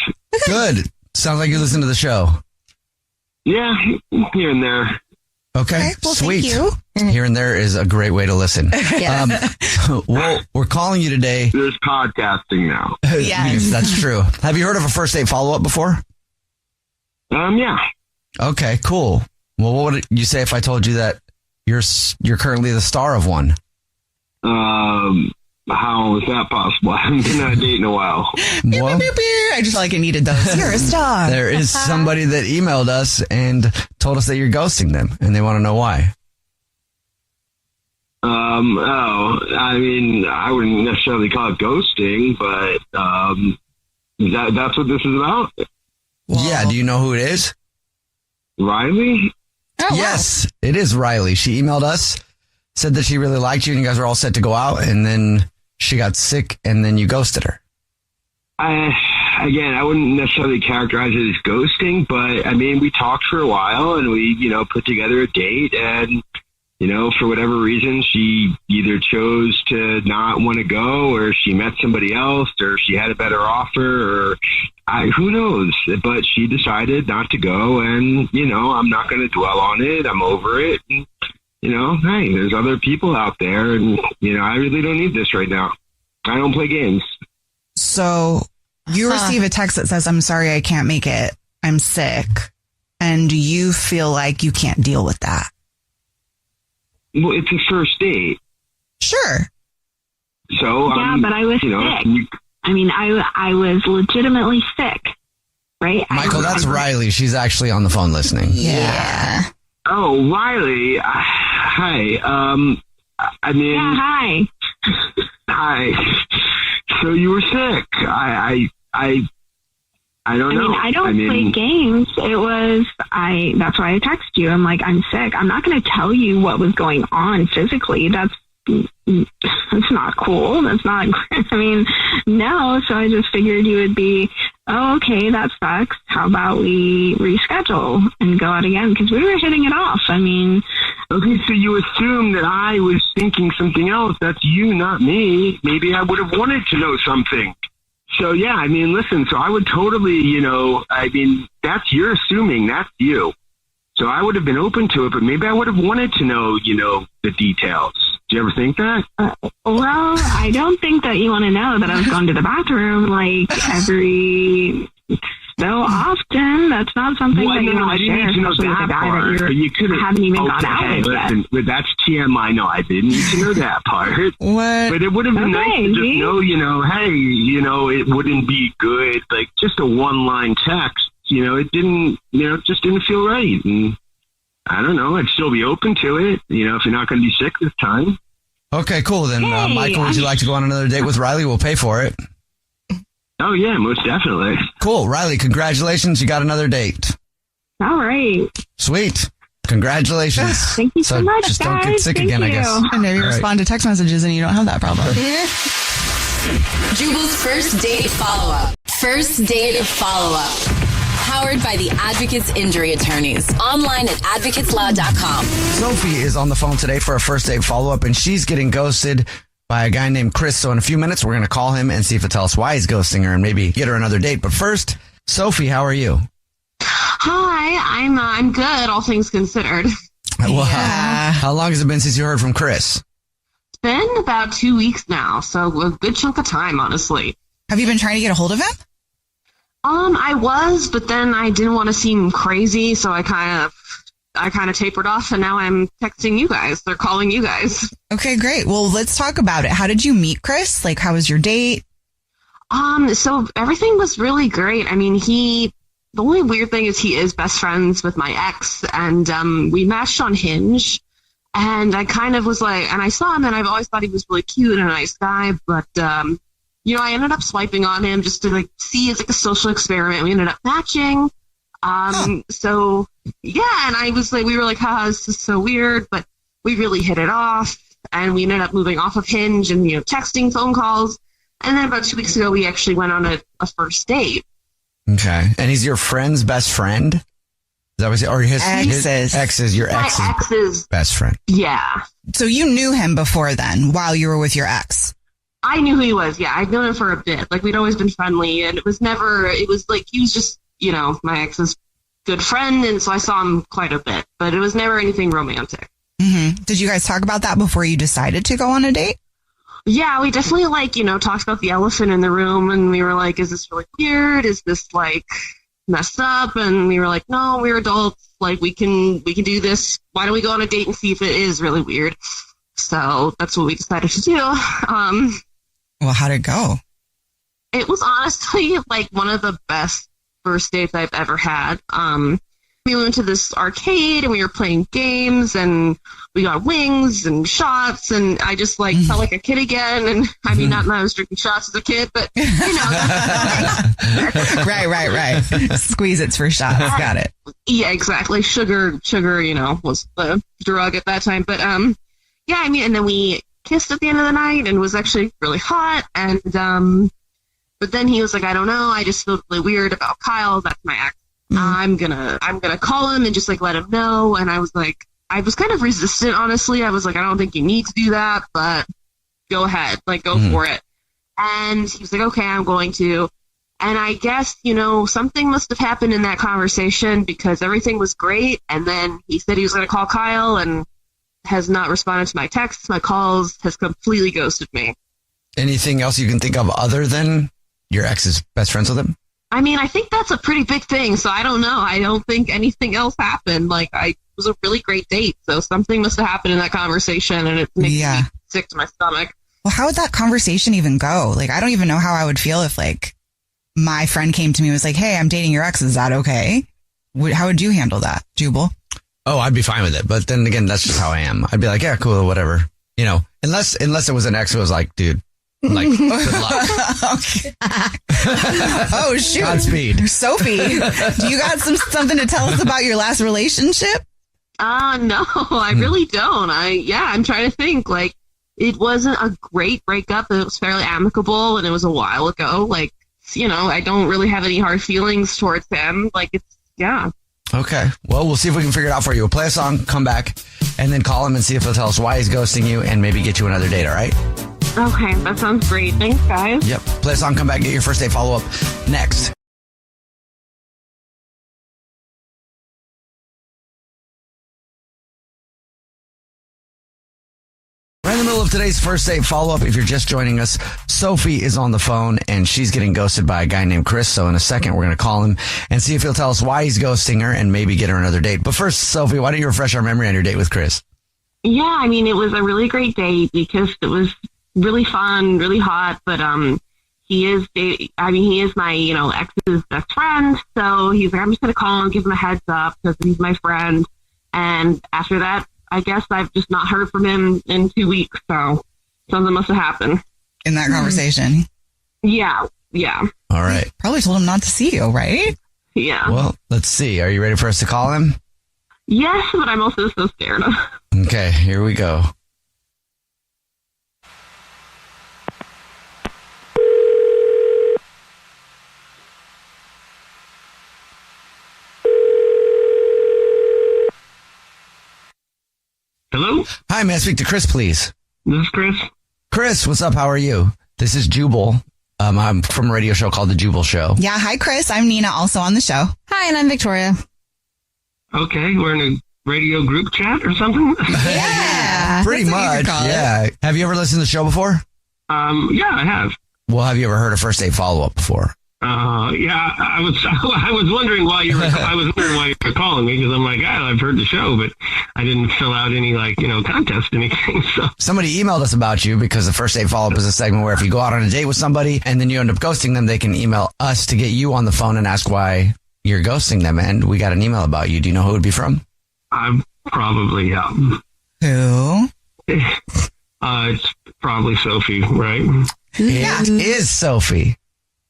Good. Sounds like you listen to the show. Yeah, here and there. Okay, well, sweet. thank you. Here and there is a great way to listen. Yes. Well, we're calling you today. There's podcasting now. Yes, that's true. Have you heard of a first date follow-up before? Yeah. Okay, cool. Well, what would you say if I told you that you're currently the star of one? How is that possible? I haven't been on a date in a while. Well, I just felt like I needed those. You're a star. there is somebody that emailed us and told us that you're ghosting them, and they want to know why. I mean, I wouldn't necessarily call it ghosting, but that's what this is about? Yeah, do you know who it is? Riley? Oh, Yes, it is Riley. She emailed us, said that she really liked you, and you guys were all set to go out, and then she got sick, and then you ghosted her. Again, I wouldn't necessarily characterize it as ghosting, but I mean, we talked for a while and we, put together a date and, for whatever reason, she either chose to not want to go or she met somebody else or she had a better offer or who knows, but she decided not to go and, I'm not going to dwell on it. I'm over it. And, hey, there's other people out there and, I really don't need this right now. I don't play games. So you receive a text that says, I'm sorry, I can't make it. I'm sick. And you feel like you can't deal with that. Well, it's a first date. Sure. So, yeah, but I was sick. I mean, I was legitimately sick, right? Michael, that's Riley. She's actually on the phone listening. Yeah. Oh, Riley. Hi. I mean. Yeah, hi. Hi. So you were sick. I don't know. I don't play games. That's why I texted you. I'm like, I'm sick. I'm not going to tell you what was going on physically. That's not cool. That's not, no. So I just figured you would be, oh, okay, that sucks. How about we reschedule and go out again? Because we were hitting it off. Okay, so you assume that I was thinking something else. That's you, not me. Maybe I would have wanted to know something. So, yeah, listen, so I would totally, that's you're assuming, that's you. So I would have been open to it, but maybe I would have wanted to know, the details. Do you ever think that? Well, I don't think that you want to know that I was going to the bathroom every so often. That's not something that you want to share, especially with a guy that you haven't even gone out with yet. But that's TMI. No, I didn't need to know that part. What? But it would have been nice to just know, hey, it wouldn't be good. Like just a one-line text, it didn't, just didn't feel right. And I don't know. I'd still be open to it, if you're not going to be sick this time. Okay, cool. Then, Michael, would you like to go on another date with Riley? We'll pay for it. Oh, yeah, most definitely. Cool. Riley, congratulations. You got another date. All right. Sweet. Congratulations. Thank you so much, just guys. don't get sick again, I guess. And maybe respond to text messages and you don't have that problem. Jubal's first date follow-up. First date follow-up. Powered by the Advocates Injury Attorneys. Online at advocateslaw.com. Sophie is on the phone today for a first date follow-up, and she's getting ghosted by a guy named Chris. So in a few minutes, we're going to call him and see if he'll tell us why he's ghosting her and maybe get her another date. But first, Sophie, how are you? Hi, I'm good, all things considered. Well, how long has it been since you heard from Chris? It's been about 2 weeks now, so a good chunk of time, honestly. Have you been trying to get a hold of him? I was, but then I didn't want to seem crazy, so I kind of tapered off, and now I'm texting you guys. They're calling you guys. Okay, great. Well, let's talk about it. How did you meet Chris? Like, how was your date? So everything was really great. The only weird thing is he is best friends with my ex, and we matched on Hinge, and I kind of was like, and I saw him, and I've always thought he was really cute and a nice guy, but I ended up swiping on him just to see as a social experiment. We ended up matching. So yeah, and I was like, we were like, haha, this is so weird, but we really hit it off, and we ended up moving off of Hinge and, texting, phone calls. And then about 2 weeks ago, we actually went on a first date. Okay. And he's your friend's best friend? Is that what or his exes, your My ex's ex's best friend? Yeah. So you knew him before then, while you were with your ex? I knew who he was. Yeah, I'd known him for a bit. Like, we'd always been friendly, and it was like he was just, my ex's good friend, and so I saw him quite a bit, but it was never anything romantic. Mm-hmm. Did you guys talk about that before you decided to go on a date? Yeah, we definitely talked about the elephant in the room, and we were like, is this really weird? Is this messed up? And we were like, no, we're adults. Like, we can do this. Why don't we go on a date and see if it is really weird? So that's what we decided to do. Well, how'd it go? It was honestly one of the best first dates I've ever had. We went to this arcade and we were playing games and we got wings and shots and I just felt like a kid again. And I mean, not that I was drinking shots as a kid, but Right. Squeeze it's for shots. Got it. Yeah, exactly. Sugar, was the drug at that time. But, yeah, I mean, and then we kissed at the end of the night and it was actually really hot. And, but then he was like, I don't know. I just feel really weird about Kyle. That's my ex. I'm gonna call him and just let him know. And I was kind of resistant, honestly. I was like, I don't think you need to do that, but go ahead, go for it. And he was like, okay, I'm going to. And I guess, something must have happened in that conversation because everything was great. And then he said he was going to call Kyle and has not responded to my texts, my calls, has completely ghosted me. Anything else you can think of other than your ex's best friends with him? I mean, I think that's a pretty big thing, so I don't know. I don't think anything else happened. It was a really great date, so something must have happened in that conversation, and it makes me sick to my stomach. Well, how would that conversation even go? I don't even know how I would feel if, my friend came to me and was like, hey, I'm dating your ex. Is that okay? How would you handle that, Jubal? Oh, I'd be fine with it. But then again, that's just how I am. I'd be like, yeah, cool, whatever. Unless it was an ex who was like, dude, good luck. Oh, shoot. Godspeed. Sophie, do you got something to tell us about your last relationship? No, I really don't. I'm trying to think. It wasn't a great breakup. It was fairly amicable, and it was a while ago. I don't really have any hard feelings towards him. Okay. Well, we'll see if we can figure it out for you. We'll play a song, come back, and then call him and see if he'll tell us why he's ghosting you and maybe get you another date, all right? Okay, that sounds great. Thanks, guys. Yep. Play a song, come back, get your first date follow-up next. Right in the middle of today's first date follow-up, if you're just joining us, Sophie is on the phone and she's getting ghosted by a guy named Chris. So in a second, we're going to call him and see if he'll tell us why he's ghosting her and maybe get her another date. But first, Sophie, why don't you refresh our memory on your date with Chris? Yeah, I mean, it was a really great date because it was really fun, really hot, but he is my, ex's best friend. So he's like, I'm just going to call him, give him a heads up because he's my friend. And after that, I guess I've just not heard from him in 2 weeks. So something must have happened. In that conversation? Yeah. All right. Probably told him not to see you, right? Yeah. Well, let's see. Are you ready for us to call him? Yes, but I'm also so scared. Okay, here we go. Hello? Hi, may I speak to Chris, please? This is Chris. Chris, what's up? How are you? This is Jubal. I'm from a radio show called The Jubal Show. Yeah, hi, Chris. I'm Nina, also on the show. Hi, and I'm Victoria. Okay, we're in a radio group chat or something? Yeah. Pretty much, yeah. Have you ever listened to the show before? Yeah, I have. Well, have you ever heard a first date follow-up before? Yeah, I was wondering why you were calling me because I'm like, I've heard the show, but I didn't fill out any contest anything. So somebody emailed us about you because the first date follow-up is a segment where if you go out on a date with somebody and then you end up ghosting them, they can email us to get you on the phone and ask why you're ghosting them. And we got an email about you. Do you know who it would be from? I'm probably Who? It's probably Sophie, right? It is Sophie.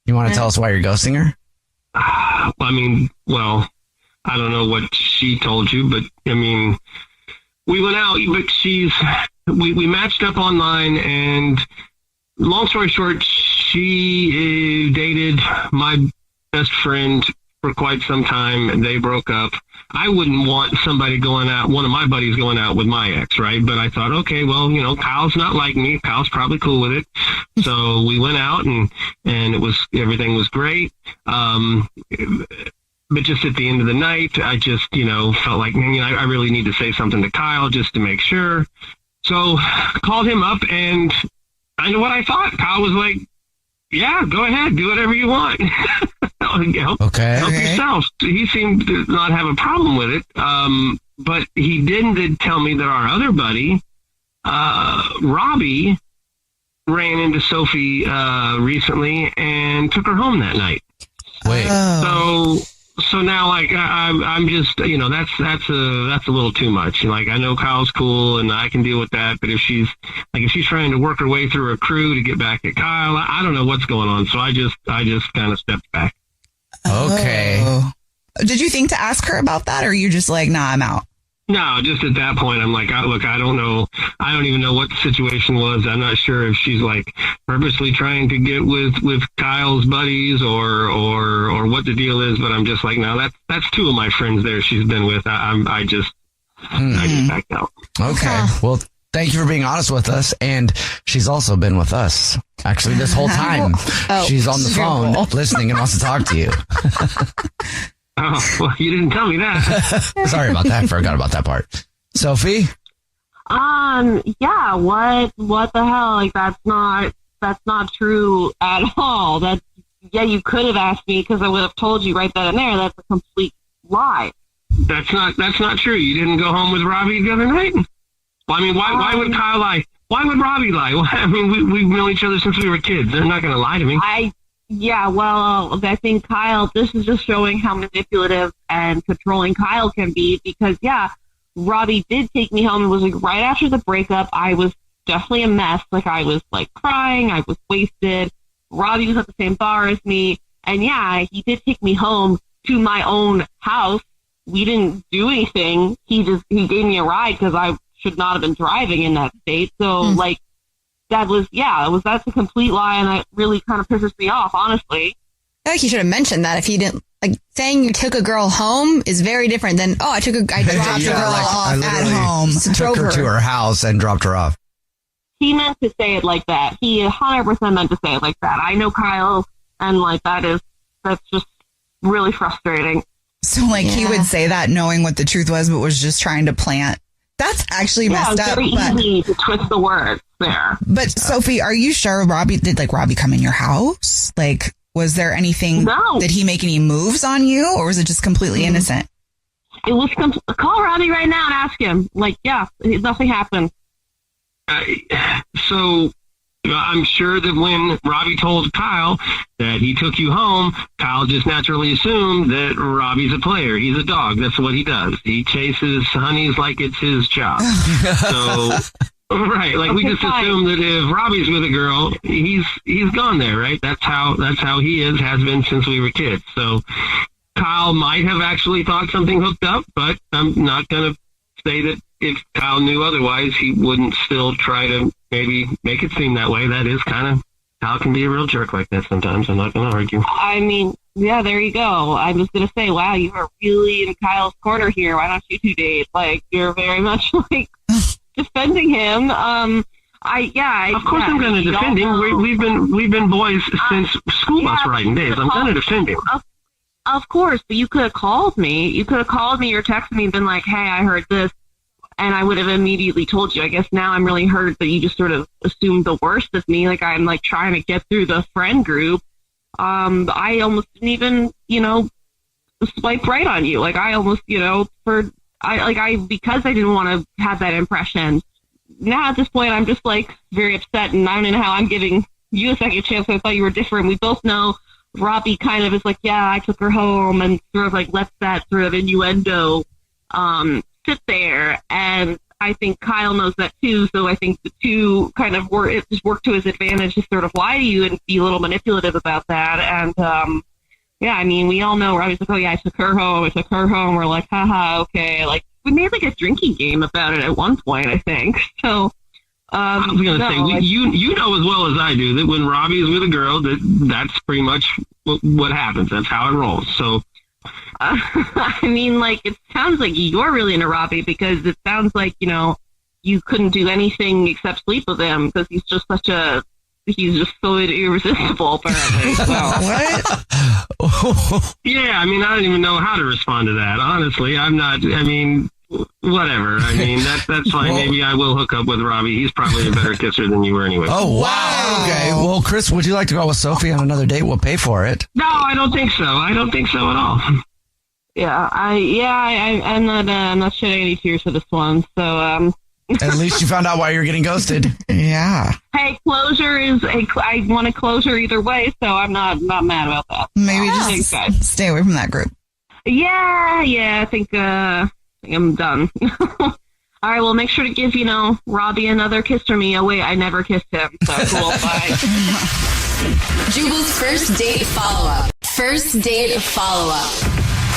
You want to tell us why you're ghosting her? I don't know what she told you, but I mean, we went out, but we matched up online, and long story short, she dated my best friend for quite some time. They broke up. I wouldn't want somebody one of my buddies going out with my ex, right? But I thought, okay, well, Kyle's not like me. Kyle's probably cool with it. So we went out and everything was great. But just at the end of the night, I just, felt like, I really need to say something to Kyle just to make sure. So called him up, and I know what I thought. Kyle was like, yeah, go ahead, do whatever you want. Help yourself. He seemed to not have a problem with it. But he did tell me that our other buddy, Robbie, ran into Sophie recently and took her home that night. Wait. So now, like, I'm just, that's a little too much. Like, I know Kyle's cool and I can deal with that, but if she's trying to work her way through a crew to get back at Kyle, I don't know what's going on. So I just kind of stepped back. Okay. Did you think to ask her about that, or are you just like, nah, I'm out? No, just at that point, I'm like, look, I don't know. I don't even know what the situation was. I'm not sure if she's like purposely trying to get with Kyle's buddies or what the deal is. But I'm just like, no, that's two of my friends there she's been with. I just backed out. Okay. Well, thank you for being honest with us. And she's also been with us actually this whole time. She's on the phone listening and wants to talk to you. Oh, well, you didn't tell me that. Sorry about that. I forgot about that part. Sophie? Yeah, what the hell? Like, that's not true at all. You could have asked me because I would have told you right then and there. That's a complete lie. That's not true. You didn't go home with Robbie the other night? Well, I mean, why would Kyle lie? Why would Robbie lie? Well, I mean, we've known each other since we were kids. They're not going to lie to me. Yeah, well, I think Kyle, this is just showing how manipulative and controlling Kyle can be because, yeah, Robbie did take me home. It was like right after the breakup. I was definitely a mess. Like, I was like crying. I was wasted. Robbie was at the same bar as me. And yeah, he did take me home to my own house. We didn't do anything. He gave me a ride because I should not have been driving in that state. So that's a complete lie, and that really kind of pisses me off, honestly. I feel like you should have mentioned that if he didn't. Like, saying you took a girl home is very different than, I dropped a girl off at home. Took her to her house and dropped her off. He meant to say it like that. He 100% meant to say it like that. I know Kyle, and that's just really frustrating. So, he would say that knowing what the truth was, but was just trying to plant. That's actually messed up. Very easy to twist the words there. But Sophie, are you sure did Robbie come in your house? Like, was there anything? No. Did he make any moves on you, or was it just completely innocent? It was call Robbie right now and ask him. Like, yeah, nothing happened. So I'm sure that when Robbie told Kyle that he took you home, Kyle just naturally assumed that Robbie's a player. He's a dog. That's what he does. He chases honeys like it's his job. So, right. Like, we just assume that if Robbie's with a girl, he's gone there, right? That's how he has been since we were kids. So Kyle might have actually thought something hooked up, but I'm not going to say that if Kyle knew otherwise, he wouldn't still try to maybe make it seem that way. That is kind of Kyle can be a real jerk like that sometimes. I'm not going to argue. I mean, yeah, there you go. I was going to say, wow, you are really in Kyle's corner here. Why don't you two date? Like, you're very much defending him. Of course I'm going to defend him. We've been boys since school bus riding days. I'm going to defend him. Of course, but you could have called me. You could have called me or texted me and been like, hey, I heard this. And I would have immediately told you. I guess now I'm really hurt that you just sort of assumed the worst of me. Like, I'm trying to get through the friend group. I almost didn't even, swipe right on you. Like, I almost, because I didn't want to have that impression. Now at this point, I'm just very upset, and I don't know how I'm giving you a second chance. I thought you were different. We both know Robbie kind of is like, yeah, I took her home, and sort of lets that sort of innuendo, sit there, and I think Kyle knows that too, so I think the two kind of work to his advantage to sort of lie to you and be a little manipulative about that, and I mean, we all know Robbie's like, oh yeah, I took her home, we're like, haha, okay, we made a drinking game about it at one point, I think, so I was going to say, you know as well as I do that when Robbie is with a girl, that's pretty much what happens. That's how it rolls. So I mean, like, it sounds like you're really into Robbie because it sounds like, you couldn't do anything except sleep with him because he's just so irresistible, apparently. So. What? Yeah, I mean, I don't even know how to respond to that. Honestly, whatever. I mean, that's fine. Maybe I will hook up with Robbie. He's probably a better kisser than you were anyway. Oh, wow. Okay. Well, Chris, would you like to go with Sophie on another date? We'll pay for it. No, I don't think so. I don't think so at all. Yeah, I'm not shedding any tears for this one. So, At least you found out why you're getting ghosted. Yeah. Hey, closure I want a closure either way, so I'm not mad about that. Maybe just stay away from that group. Yeah, I think I'm done. All right, well, make sure to give, Robbie another kiss for me. Oh, wait, I never kissed him. So cool, bye. Jubal's first date follow-up. First date follow-up.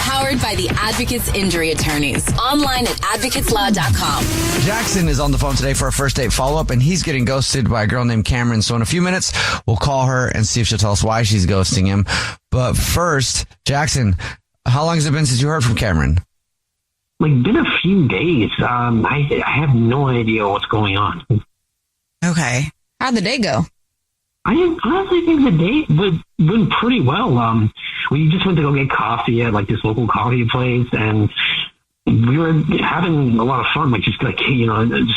Powered by the Advocates Injury Attorneys. Online at advocateslaw.com. Jackson is on the phone today for a first date follow-up, and he's getting ghosted by a girl named Cameron. So in a few minutes, we'll call her and see if she'll tell us why she's ghosting him. But first, Jackson, how long has it been since you heard from Cameron? Been a few days. I have no idea what's going on. Okay. How'd the day go? I honestly think the date went pretty well. We just went to go get coffee at this local coffee place, and we were having a lot of fun. Just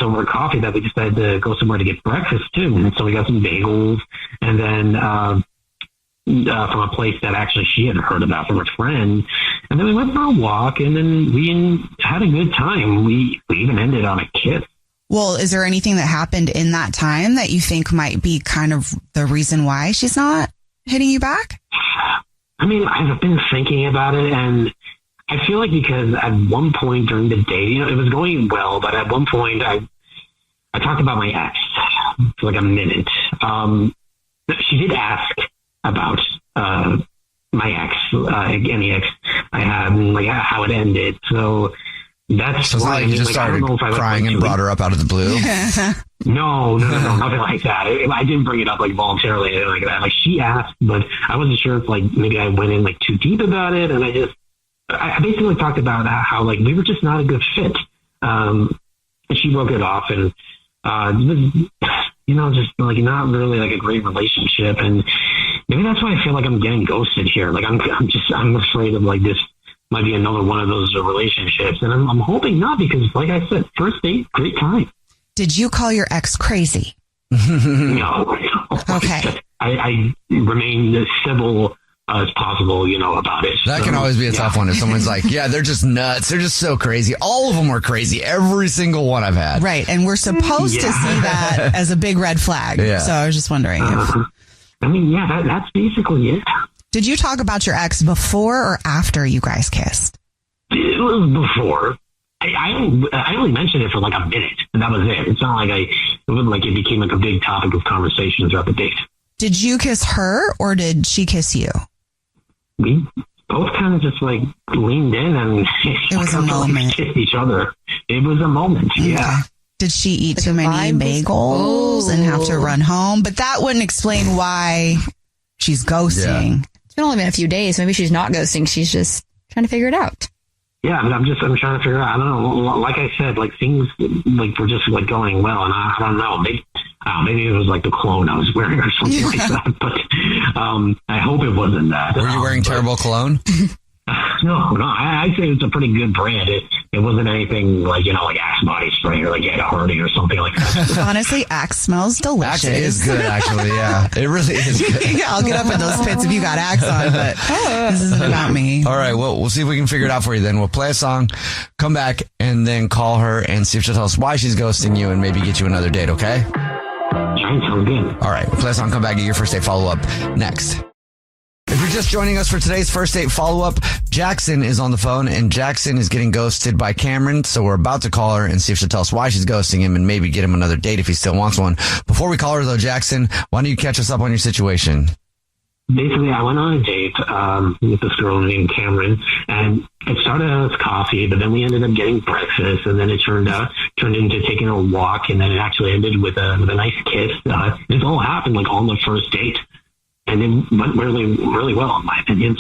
over coffee, that we decided to go somewhere to get breakfast too. And so we got some bagels, and then from a place that actually she had heard about from her friend. And then we went for a walk, and then we had a good time. We even ended on a kiss. Well, is there anything that happened in that time that you think might be kind of the reason why she's not hitting you back? I mean, I've been thinking about it, and I feel like because at one point during the date, it was going well, but at one point I talked about my ex for a minute. She did ask about my ex, any ex I had, and how it ended. So that's why you just started crying and brought her up out of the blue. No, nothing like that. I didn't bring it up voluntarily like that. She asked, but I wasn't sure if maybe I went in too deep about it, and I basically talked about how we were just not a good fit. And she broke it off, and it was just not really a great relationship, and maybe that's why I feel like I'm getting ghosted here. I'm afraid of this might be another one of those relationships, and I'm hoping not, because like I said, first date, great time. Did you call your ex crazy? No. Okay. I remain as civil as possible, about it. That can always be a tough one if someone's yeah, they're just nuts. They're just so crazy. All of them are crazy. Every single one I've had. Right. And we're supposed to see that as a big red flag. Yeah. So I was just wondering. That's basically it. Did you talk about your ex before or after you guys kissed? It was before. I only mentioned it for a minute, and that was it. It's not it wasn't it became a big topic of conversation throughout the date. Did you kiss her or did she kiss you? We both kind of just leaned in, and it was a moment. Kissed each other. It was a moment. Okay. Yeah. Did she eat too many bagels and have to run home? But that wouldn't explain why she's ghosting. Yeah. It's only been a few days. Maybe she's not ghosting. She's just trying to figure it out. Yeah, I'm trying to figure out. I don't know. Like I said, things were just going well, and I don't know. Maybe it was the cologne I was wearing or something like that. But I hope it wasn't that. Were you wearing terrible cologne? No. I say it's a pretty good brand. It wasn't anything Axe body spray or Ed Hardy or something like that. Honestly, Axe smells delicious. Axe is good, actually. Yeah, it really is good. Yeah, I'll get up in those pits if you got Axe on, but this isn't about me. All right, well, we'll see if we can figure it out for you then. We'll play a song, come back, and then call her and see if she'll tell us why she's ghosting you and maybe get you another date, okay? Sounds good. All right, we'll play a song, come back, get your first date follow-up next. If you're just joining us for today's first date follow-up, Jackson is on the phone, and Jackson is getting ghosted by Cameron, so we're about to call her and see if she'll tell us why she's ghosting him and maybe get him another date if he still wants one. Before we call her, though, Jackson, why don't you catch us up on your situation? Basically, I went on a date with this girl named Cameron, and it started out as coffee, but then we ended up getting breakfast, and then it turned into taking a walk, and then it actually ended with a nice kiss. This all happened on the first date. And it went really, really well, in my opinion.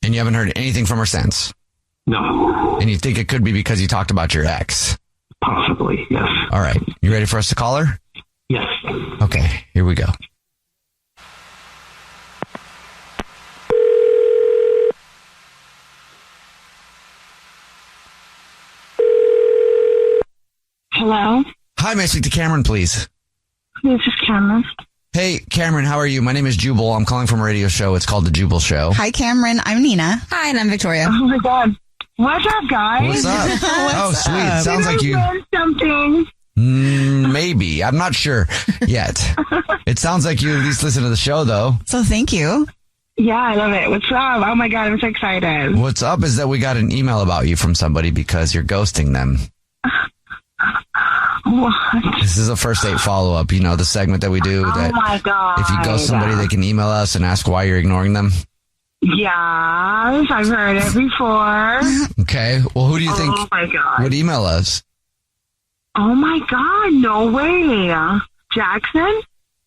And you haven't heard anything from her since? No. And you think it could be because you talked about your ex? Possibly, yes. All right. You ready for us to call her? Yes. Okay, here we go. Hello? Hi, may I speak to Cameron, please? This is Cameron. Hey, Cameron, how are you? My name is Jubal. I'm calling from a radio show. It's called The Jubal Show. Hi, Cameron. I'm Nina. Hi, and I'm Victoria. Oh my God. What's up, guys? What's up? Oh, sweet. Sounds like you... learn something. Maybe. I'm not sure yet. It sounds like you at least listen to the show, though. So thank you. Yeah, I love it. What's up? Oh my God, I'm so excited. What's up is that we got an email about you from somebody because you're ghosting them. What? This is a first date follow-up, you know, the segment that we do. That Oh my God. if you ghost somebody, they can email us and ask why you're ignoring them. Yes, I've heard it before. Okay. Well, who do you think Oh my God. would email us? Oh my God, no way. Jackson?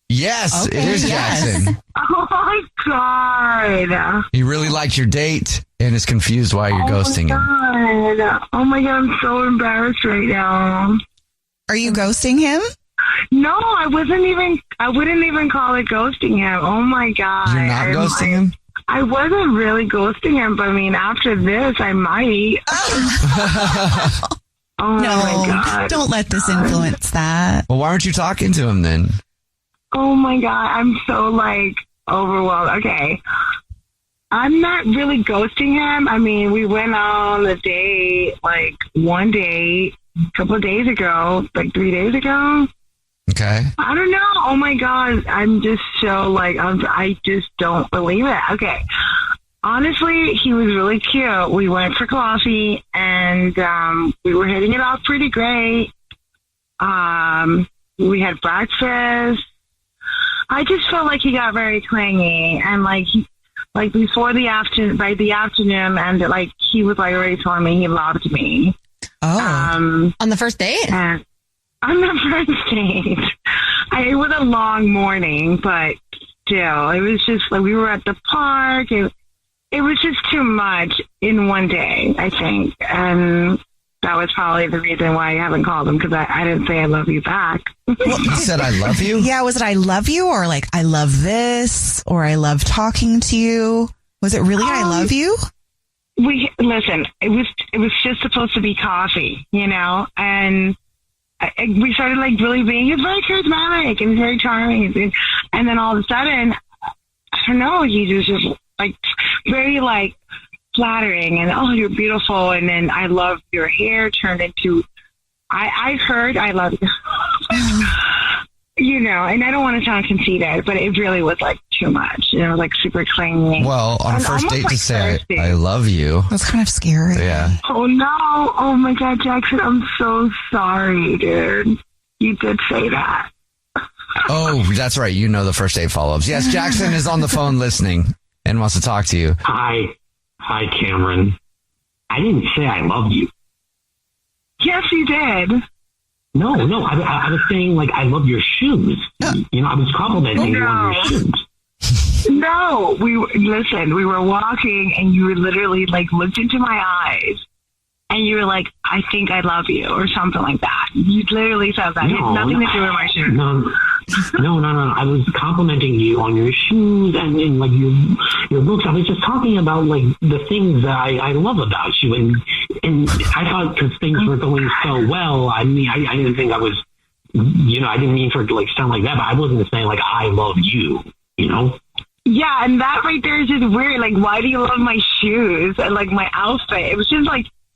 Yes, it is Jackson. Oh my God. He really liked your date and is confused why you're ghosting him. God. Oh my God, I'm so embarrassed right now. Are you ghosting him? No, I wouldn't even call it ghosting him. Oh my God. You're not ghosting him? I wasn't really ghosting him, but I mean, after this, I might. Oh No, my God. don't let this influence that. Well, why aren't you talking to him then? Oh my God, I'm so overwhelmed. Okay. I'm not really ghosting him. I mean, we went on a date, one date a couple of days ago, 3 days ago. Okay. I don't know. Oh my God. I'm just so I just don't believe it. Okay. Honestly, he was really cute. We went for coffee and we were hitting it off pretty great. We had breakfast. I just felt like he got very clingy and before the afternoon and he was already telling me he loved me. Oh. On the first date? On the first date. It was a long morning, but still, it was just we were at the park. It was just too much in one day, I think. And that was probably the reason why I haven't called him, because I didn't say I love you back. You said I love you? Yeah, was it I love you or I love this or I love talking to you? Was it really I love you? Listen, it was just supposed to be coffee, and we started really being, he's very charismatic and very charming. And then all of a sudden, I don't know, he was just very flattering and, oh, you're beautiful. And then I love your hair turned into, I heard I love you. And I don't want to sound conceited, but it really was too much, super clingy. Well, on a first date to say I love you. That's kind of scary. Yeah. Oh no. Oh my God, Jackson, I'm so sorry, dude. You did say that. Oh, that's right. You know the first date follow-ups. Yes, Jackson is on the phone listening and wants to talk to you. Hi, Cameron. I didn't say I love you. Yes, you did. No, I was saying I love your shoes. I was complimenting you on your shoes. No, we were walking and you were literally looked into my eyes and you were like, I think I love you or something like that. You literally said that. It had nothing to do with my shoes. No. I was complimenting you on your shoes and your looks. I was just talking about the things that I love about you, and I thought because things were going so well. I mean, I didn't think I was, I didn't mean for it to sound like that, but I wasn't saying I love you. Yeah, and that right there is just weird. Why do you love my shoes and my outfit? It was just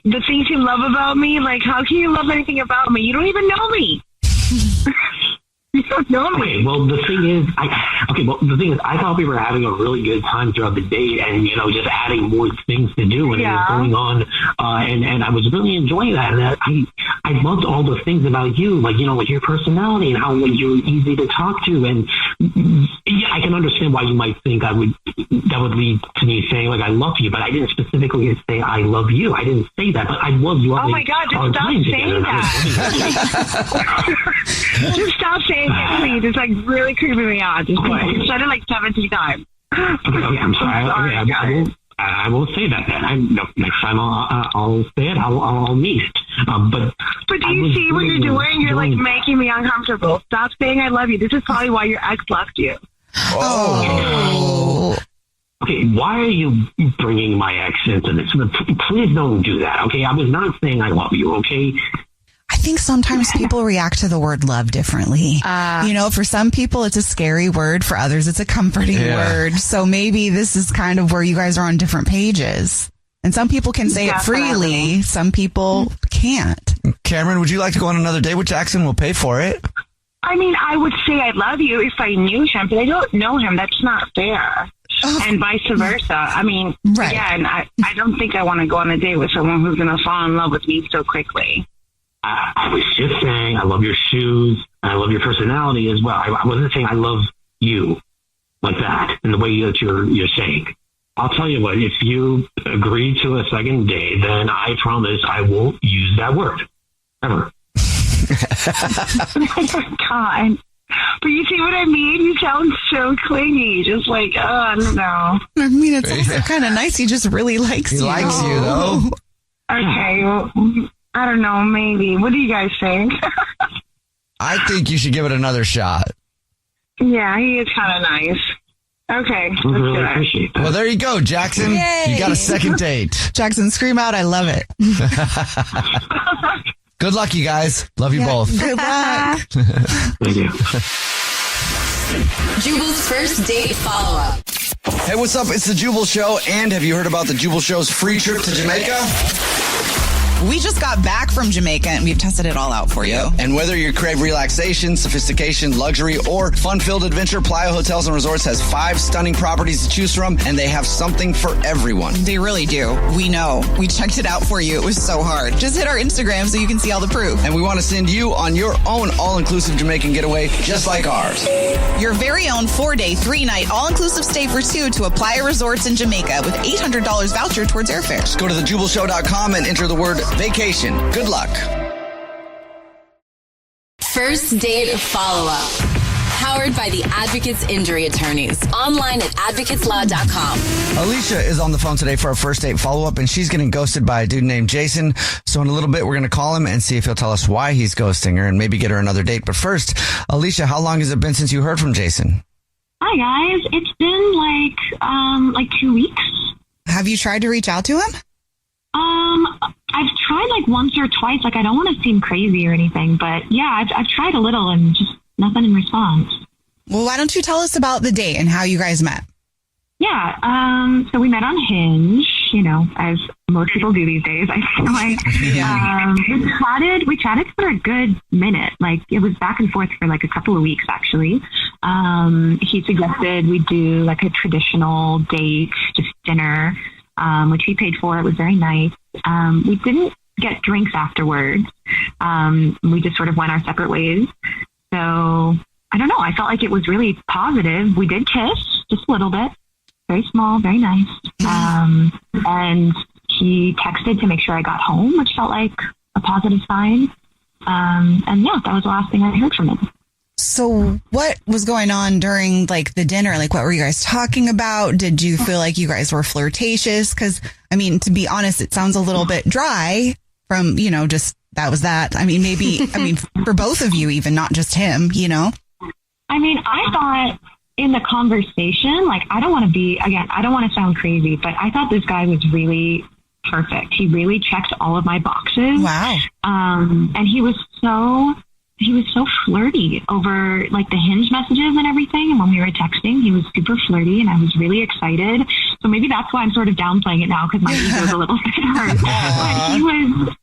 the things you love about me. How can you love anything about me? You don't even know me. You don't know me. Okay, well, the thing is, I thought we were having a really good time throughout the date and, just adding more things to do and it was going on. And I was really enjoying that. And I loved all the things about you, your personality and how you're easy to talk to. And yeah, I can understand why you might think that would lead to me saying, I love you, but I didn't specifically say I love you. I didn't say that, but I was loving. Oh my God, just stop saying that. Just stop saying it, please. It's really creeping me out. You said it 17 times. Okay, I'm sorry. I will say that then. Next time I'll say it. I'll meet. But do you see what you're doing? You're like making me uncomfortable. Stop saying I love you. This is probably why your ex left you. Oh. Okay, why are you bringing my ex into this? Please don't do that, okay? I was not saying I love you, okay? I think sometimes people react to the word love differently. For some people, it's a scary word. For others, it's a comforting word. So maybe this is kind of where you guys are on different pages. And some people can say it freely. Some people can't. Cameron, would you like to go on another date with Jackson? We'll pay for it. I mean, I would say I love you if I knew him, but I don't know him. That's not fair. And vice versa. I mean, again, I don't think I want to go on a date with someone who's going to fall in love with me so quickly. I was just saying I love your shoes and I love your personality as well. I wasn't saying I love you like that in the way that you're saying. I'll tell you what, if you agree to a second date, then I promise I won't use that word ever. God. But you see what I mean? You sound so clingy. Just like, I don't know. I mean, it's also kind of nice. He just really likes you. He likes you, though. Okay, well, I don't know, maybe. What do you guys think? I think you should give it another shot. Yeah, he is kind of nice. Okay. I really appreciate that. Well, there you go, Jackson. Yay. You got a second date. Jackson, scream out, I love it. Good luck, you guys. Love you both. Good luck. Thank you. Jubal's first date follow-up. Hey, what's up? It's the Jubal Show. And have you heard about the Jubal Show's free trip to Jamaica? We just got back from Jamaica and we've tested it all out for you. And whether you crave relaxation, sophistication, luxury, or fun-filled adventure, Playa Hotels and Resorts has 5 stunning properties to choose from, and they have something for everyone. They really do. We know. We checked it out for you. It was so hard. Just hit our Instagram so you can see all the proof. And we want to send you on your own all-inclusive Jamaican getaway, just like ours. Your very own 4-day, 3-night, all-inclusive stay for 2 to a Playa Resorts in Jamaica with $800 voucher towards airfare. Just go to thejubalshow.com and enter the word vacation. Good luck. First date follow-up. Powered by the Advocates Injury Attorneys. Online at advocateslaw.com. Alicia is on the phone today for our first date follow-up, and she's getting ghosted by a dude named Jason. So in a little bit, we're going to call him and see if he'll tell us why he's ghosting her and maybe get her another date. But first, Alicia, how long has it been since you heard from Jason? Hi, guys. It's been like 2 weeks. Have you tried to reach out to him? I've tried like once or twice. Like, I don't want to seem crazy or anything, but yeah, I've tried a little and just nothing in response. Well, why don't you tell us about the date and how you guys met? Yeah. So we met on Hinge, as most people do these days. I feel like we chatted for a good minute. Like, it was back and forth for like a couple of weeks, actually. He suggested we do like a traditional date, just dinner, which he paid for. It was very nice. We didn't get drinks afterwards. We just sort of went our separate ways. So I don't know. I felt like it was really positive. We did kiss just a little bit, very small, very nice. And he texted to make sure I got home, which felt like a positive sign. And yeah, that was the last thing I heard from him. So what was going on during like the dinner? Like, what were you guys talking about? Did you feel like you guys were flirtatious? Because, I mean, to be honest, it sounds a little bit dry from, just that was that. I mean, for both of you, even not just him, I mean, I thought in the conversation, like, I don't want to sound crazy, but I thought this guy was really perfect. He really checked all of my boxes. Wow. And he was so flirty over like the Hinge messages and everything. And when we were texting, he was super flirty and I was really excited. So maybe that's why I'm sort of downplaying it now because my ego's a little bit hurt. But he was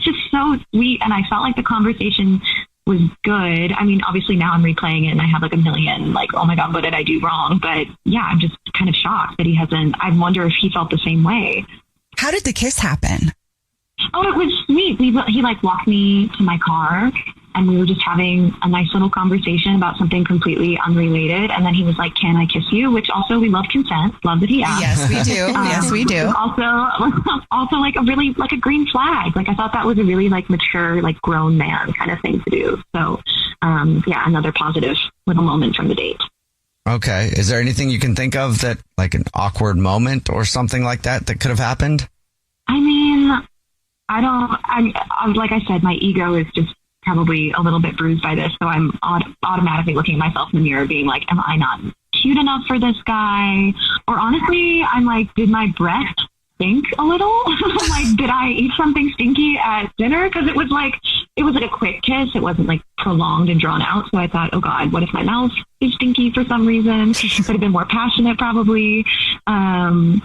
just so sweet. And I felt like the conversation was good. I mean, obviously now I'm replaying it and I have like a million, like, oh my God, what did I do wrong? But yeah, I'm just kind of shocked that he hasn't. I wonder if he felt the same way. How did the kiss happen? Oh, it was sweet. He like walked me to my car and we were just having a nice little conversation about something completely unrelated. And then he was like, can I kiss you? Which also, we love consent. Love that he asked. Yes, we do. Yes, we do. Also like a really, like a green flag. Like, I thought that was a really like mature, like grown man kind of thing to do. So, yeah, another positive little moment from the date. Okay. Is there anything you can think of that, like an awkward moment or something like that could have happened? I mean, like I said, my ego is just probably a little bit bruised by this. So I'm automatically looking at myself in the mirror being like, am I not cute enough for this guy? Or honestly, I'm like, did my breath stink a little? Like, did I eat something stinky at dinner? Because it was like a quick kiss. It wasn't like prolonged and drawn out. So I thought, oh God, what if my mouth is stinky for some reason? Could have been more passionate probably. I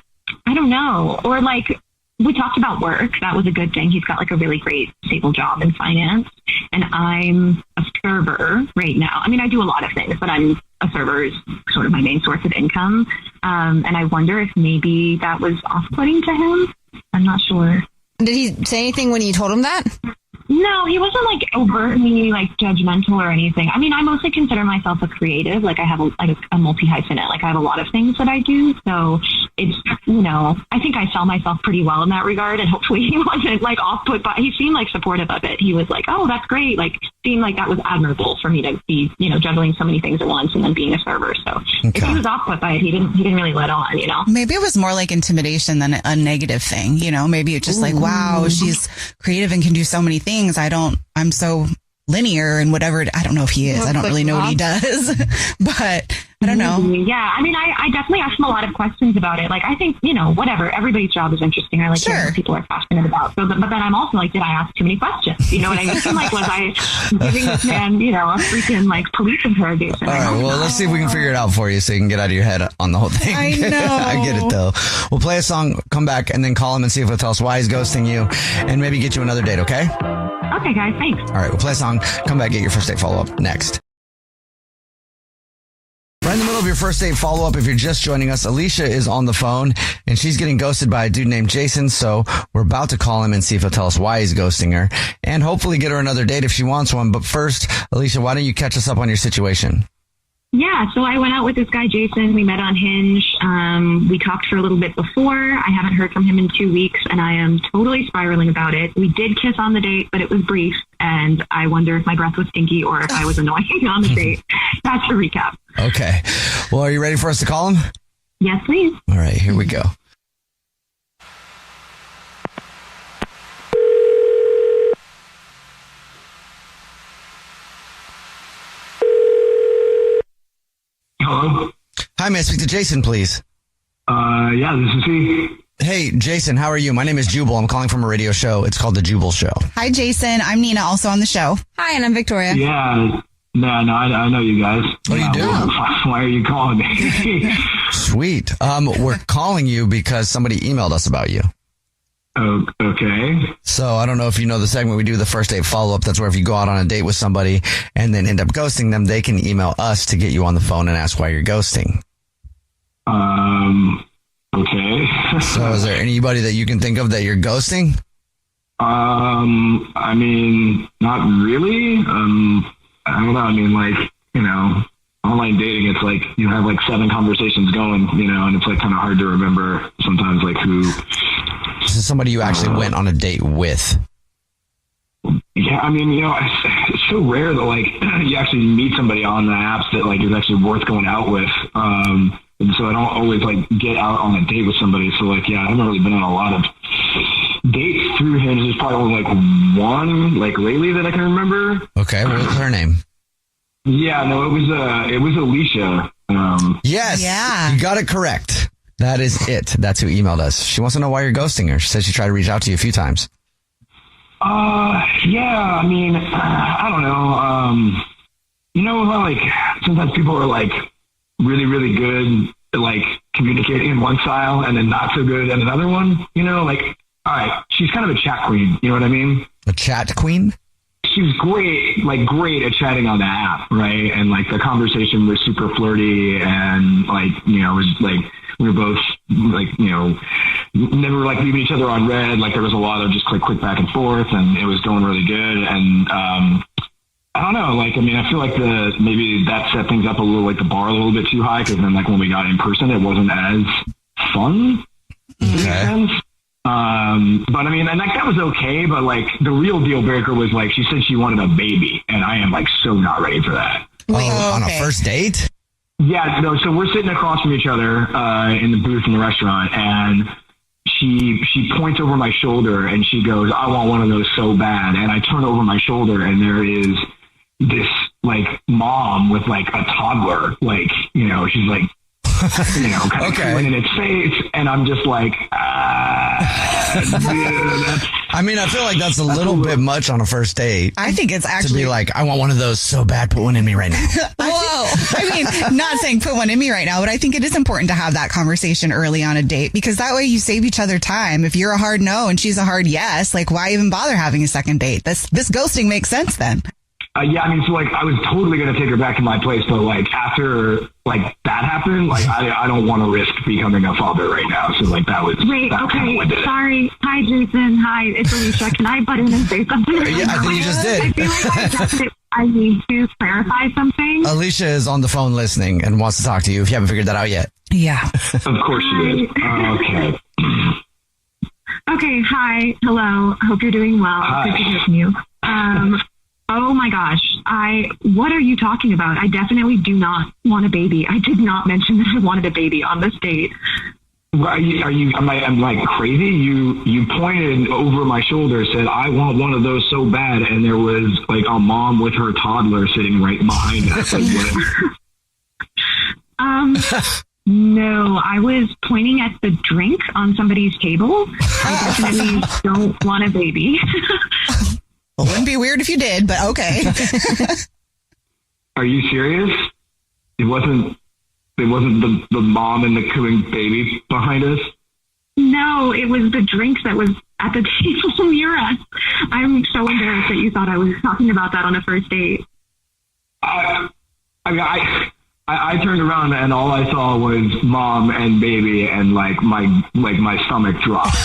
don't know. Or like, we talked about work. That was a good thing. He's got like a really great stable job in finance. And I'm a server right now. I mean, I do a lot of things, but a server is sort of my main source of income. And I wonder if maybe that was off-putting to him. I'm not sure. Did he say anything when you told him that? No, he wasn't like overtly like judgmental or anything. I mean, I mostly consider myself a creative. Like I have a multi-hyphenate. Like I have a lot of things that I do. So it's, I think I sell myself pretty well in that regard. And hopefully he wasn't like off-put, but he seemed like supportive of it. He was like, oh, that's great. Like seemed like that was admirable for me to be, juggling so many things at once and then being a server. So if he was off-put by it, he didn't really let on, Maybe it was more like intimidation than a negative thing. Maybe it's just like, wow, she's creative and can do so many things. I'm so linear and whatever. I don't know if he is. I don't really know what he does, but I don't know. Yeah. I mean, I definitely asked him a lot of questions about it. Like, I think, whatever, everybody's job is interesting. I like hearing what people are passionate about. So, but then I'm also like, did I ask too many questions? You know what I mean? Like, was I giving this man, a freaking like police interrogation? All right. Well, let's see if we can figure it out for you so you can get out of your head on the whole thing. I know. I get it though. We'll play a song, come back, and then call him and see if he'll tell us why he's ghosting you and maybe get you another date. Okay? Okay, guys. Thanks. All right. We'll play a song, come back, get your first date follow-up next. Right in the middle of your first date follow-up, if you're just joining us, Alicia is on the phone, and she's getting ghosted by a dude named Jason, so we're about to call him and see if he'll tell us why he's ghosting her, and hopefully get her another date if she wants one. But first, Alicia, why don't you catch us up on your situation? Yeah, so I went out with this guy, Jason. We met on Hinge. We talked for a little bit before. I haven't heard from him in 2 weeks, and I am totally spiraling about it. We did kiss on the date, but it was brief, and I wonder if my breath was stinky or if I was annoying on the date. That's a recap. Okay. Well, are you ready for us to call him? Yes, please. All right, here we go. Hello? Hi, may I speak to Jason, please? Yeah, this is he. Hey, Jason, how are you? My name is Jubal. I'm calling from a radio show. It's called The Jubal Show. Hi, Jason. I'm Nina, also on the show. Hi, and I'm Victoria. Yeah. No, I know you guys. What do you do? Why are you calling me? Sweet. We're calling you because somebody emailed us about you. Oh, okay. So I don't know if you know the segment we do, the first date follow-up. That's where if you go out on a date with somebody and then end up ghosting them, they can email us to get you on the phone and ask why you're ghosting. Okay. So is there anybody that you can think of that you're ghosting? I mean, not really. I don't know. I mean, like, online dating, it's like you have like 7 conversations going, and it's like kind of hard to remember sometimes like who. This is somebody you actually went on a date with. Yeah, I mean, it's so rare that like you actually meet somebody on the apps that like is actually worth going out with. And so I don't always like get out on a date with somebody. So like, yeah, I haven't really been on a lot of dates through Hinge. There's probably only like one like lately that I can remember. Okay, what was her name? Yeah, no, it was Alicia. Yes, yeah, you got it correct. That is it. That's who emailed us. She wants to know why you're ghosting her. She said she tried to reach out to you a few times. Yeah, I mean, I don't know. How like sometimes people are like really, really good at like communicating in one style and then not so good at another one. Like, all right, she's kind of a chat queen. You know what I mean? A chat queen? She was great at chatting on the app, right? And like the conversation was super flirty and like, it was like we were both like, never like leaving each other on red. Like there was a lot of just like quick back and forth and it was going really good. And, I don't know. Like, I mean, I feel like maybe that set things up a little, like the bar a little bit too high. Cause then like when we got in person, it wasn't as fun. Okay. But I mean, and like that was okay. But like the real deal breaker was like, she said she wanted a baby and I am like so not ready for that. On a first date? Yeah, no, so we're sitting across from each other in the booth in the restaurant, and she points over my shoulder and she goes, I want one of those so bad. And I turn over my shoulder and there is this like mom with like a toddler, like, you know, she's like, you know, kind of cooing in its face. And I'm just like, I mean, I feel like that's a little bit much on a first date. I think it's actually to be like, I want one of those so bad, put one in me right now. Whoa. I mean, not saying put one in me right now, but I think it is important to have that conversation early on a date because that way you save each other time. If you're a hard no and she's a hard yes, like why even bother having a second date? This ghosting makes sense then. Yeah, I mean, so like I was totally going to take her back to my place, but like after like that happened, like I don't want to risk becoming a father right now. So like that was Wait, okay, sorry. Hi, Jason. Hi, it's Alicia. Can I butt in and say something? Yeah, I think you just did. I feel like I need to clarify something. Alicia is on the phone listening and wants to talk to you if you haven't figured that out yet. Yeah. Of course she is. Okay. Okay, hi. Hello. Hope you're doing well. Hi. Good to hear from you. Oh my gosh. What are you talking about? I definitely do not want a baby. I did not mention that I wanted a baby on this date. Am I crazy? You pointed over my shoulder, said, I want one of those so bad. And there was like a mom with her toddler sitting right behind us. Like, what? No, I was pointing at the drink on somebody's table. I definitely don't want a baby. Well, wouldn't be weird if you did, but okay. Are you serious? It wasn't the mom and the cooing baby behind us? No, it was the drink that was at the table near us. I'm so embarrassed that you thought I was talking about that on a first date. I turned around and all I saw was mom and baby and like my stomach dropped.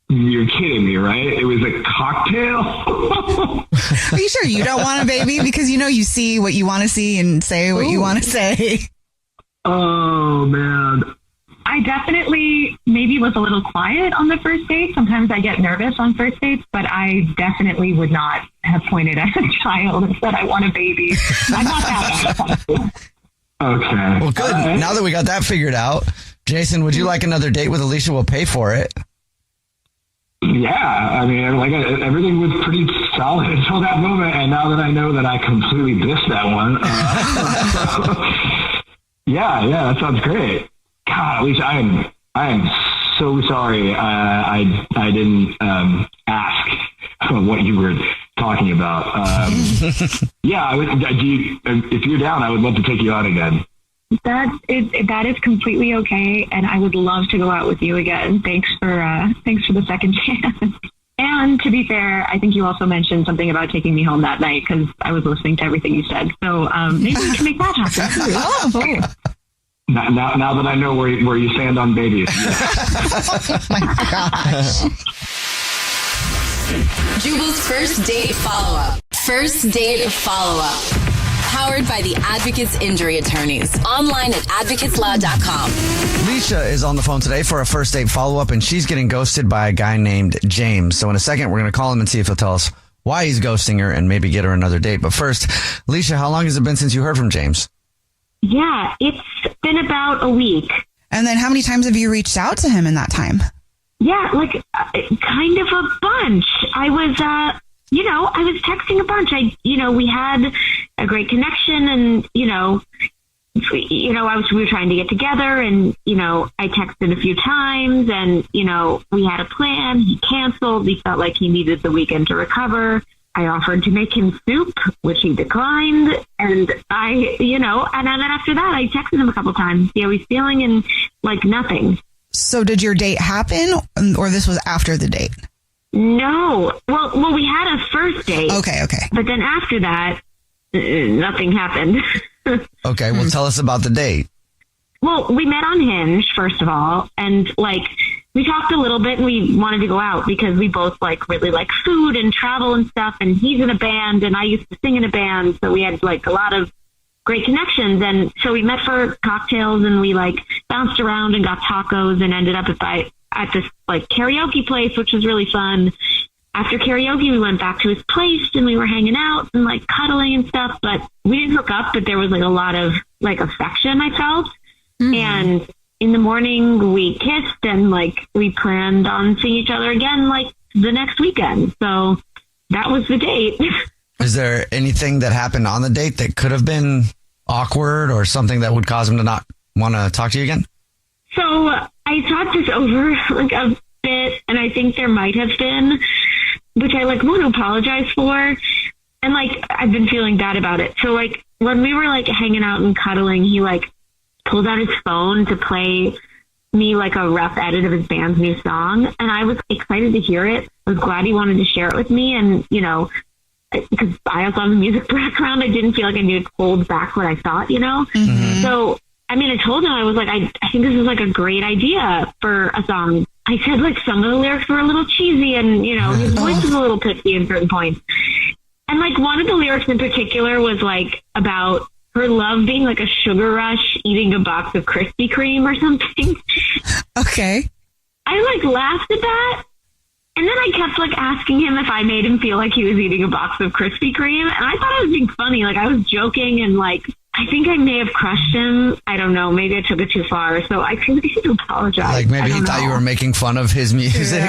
And you're kidding me, right? It was a cocktail. Are you sure you don't want a baby? Because you know you see what you want to see and say what you want to say. Oh man. I definitely maybe was a little quiet on the first date. Sometimes I get nervous on first dates, but I definitely would not have pointed at a child and said, I want a baby. I'm not that bad. Okay. Well, good. Right. Now that we got that figured out, Jason, would you like another date with Alicia? We'll pay for it. Yeah, I mean, everything was pretty solid until that moment, and now that I know that I completely missed that one, yeah, that sounds great. God, at least I am so sorry. I didn't ask what you were talking about. Yeah, if you're down, I would love to take you out again. That is completely okay, and I would love to go out with you again. Thanks for the second chance. And to be fair, I think you also mentioned something about taking me home that night because I was listening to everything you said. So maybe we can make that happen. Now that I know where you stand on babies. Yeah. Oh my gosh. Jubal's first date follow-up. First date follow-up. Powered by the Advocates Injury Attorneys. Online at advocateslaw.com. Alicia is on the phone today for a first date follow-up, and she's getting ghosted by a guy named James. So in a second, we're going to call him and see if he'll tell us why he's ghosting her and maybe get her another date. But first, Alicia, how long has it been since you heard from James? Yeah, it's been about a week. And then how many times have you reached out to him in that time? Yeah, kind of a bunch. I was texting a bunch. We had a great connection and, we were trying to get together and, I texted a few times and, we had a plan. He canceled. He felt like he needed the weekend to recover. I offered to make him soup, which he declined. And and then after that, I texted him a couple times. He was feeling and nothing. So did your date happen or this was after the date? No. Well, we had a first date. Okay. But then after that, nothing happened. Okay, well, tell us about the date. Well, we met on Hinge, first of all, and we talked a little bit and we wanted to go out because we both really like food and travel and stuff, and he's in a band and I used to sing in a band, so we had a lot of great connections. And so we met for cocktails and we bounced around and got tacos and ended up at this karaoke place, which was really fun. After karaoke, we went back to his place and we were hanging out and cuddling and stuff. But we didn't hook up, but there was like a lot of like affection I felt. And in the morning we kissed and like we planned on seeing each other again like the next weekend. So that was the date. Is there anything that happened on the date that could have been awkward or something that would cause him to not want to talk to you again? So I thought this over like a bit, and I think there might have been, which I like want to apologize for. And like, I've been feeling bad about it. So like when we were like hanging out and cuddling, he like pulled out his phone to play me like a rough edit of his band's new song. And I was excited to hear it. I was glad he wanted to share it with me. And, you know, because I also have a music background, I didn't feel like I needed to hold back what I thought, you know? So, I mean, I told him, I was like, I think this is like a great idea for a song. I said like some of the lyrics were a little cheesy and, you know, his voice was a little pitchy in certain points. And like one of the lyrics in particular was like about her love being like a sugar rush, eating a box of Krispy Kreme or something. Okay. I like laughed at that. And then I kept like asking him if I made him feel like he was eating a box of Krispy Kreme. And I thought I was being funny. Like I was joking and like, I think I may have crushed him. I don't know. Maybe I took it too far. So I think I need to apologize. Like maybe he thought you were making fun of his music.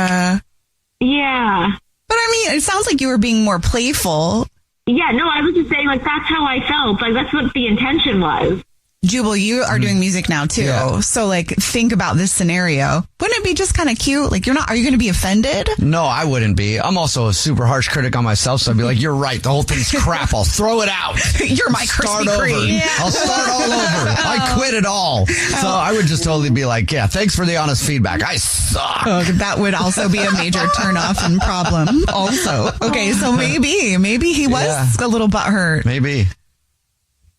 Yeah. But I mean, it sounds like you were being more playful. Yeah, no, I was just saying, like, that's how I felt. Like, that's what the intention was. Jubal, you are doing music now too. Yeah. So like, think about this scenario. Wouldn't it be just kind of cute? Like are you going to be offended? No, I wouldn't be. I'm also a super harsh critic on myself. So I'd be like, you're right. The whole thing's crap. I'll throw it out. You're my Krispy Kreme. Yeah. I'll start all over. I quit it all. So I would just totally be like, yeah, thanks for the honest feedback. I suck. Oh, that would also be a major turnoff and problem also. Okay. So maybe he was a little butthurt. Maybe.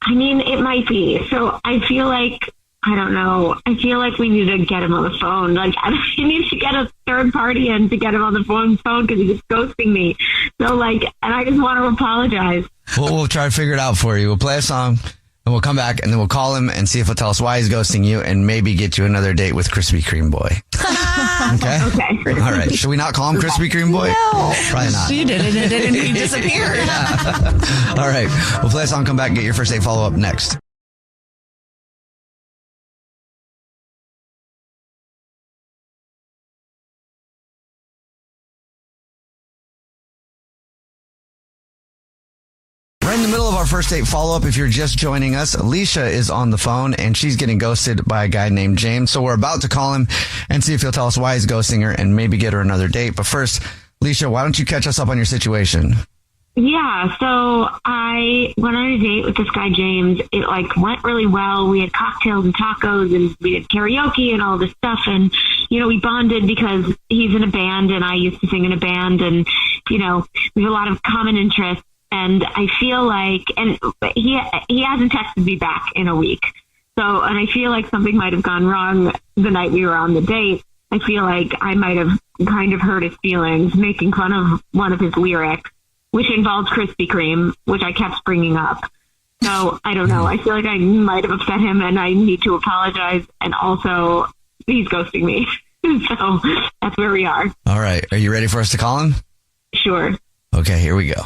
I mean, it might be. So I feel like, I don't know. I feel like we need to get him on the phone. Like, I need to get a third party in to get him on the phone because he's just ghosting me. So, like, and I just want to apologize. We'll try to figure it out for you. We'll play a song, and we'll come back, and then we'll call him and see if he'll tell us why he's ghosting you and maybe get you another date with Krispy Kreme Boy. Okay? Okay. All right. Should we not call him Krispy Kreme Boy? No. Probably not. She did it and he disappeared. All right. We'll play a song, come back, get your first date follow-up next. Right in the middle of our first date follow-up, if you're just joining us, Alicia is on the phone and she's getting ghosted by a guy named James. So we're about to call him and see if he'll tell us why he's ghosting her and maybe get her another date. But first, Alicia, why don't you catch us up on your situation? Yeah, so I went on a date with this guy, James. It like went really well. We had cocktails and tacos and we did karaoke and all this stuff. And, you know, we bonded because he's in a band and I used to sing in a band and, you know, we have a lot of common interests. And I feel like, and he hasn't texted me back in a week. So, and I feel like something might have gone wrong the night we were on the date. I feel like I might have kind of hurt his feelings, making fun of one of his lyrics, which involves Krispy Kreme, which I kept bringing up. So I don't know. I feel like I might have upset him and I need to apologize. And also he's ghosting me. So that's where we are. All right. Are you ready for us to call him? Sure. Okay, here we go.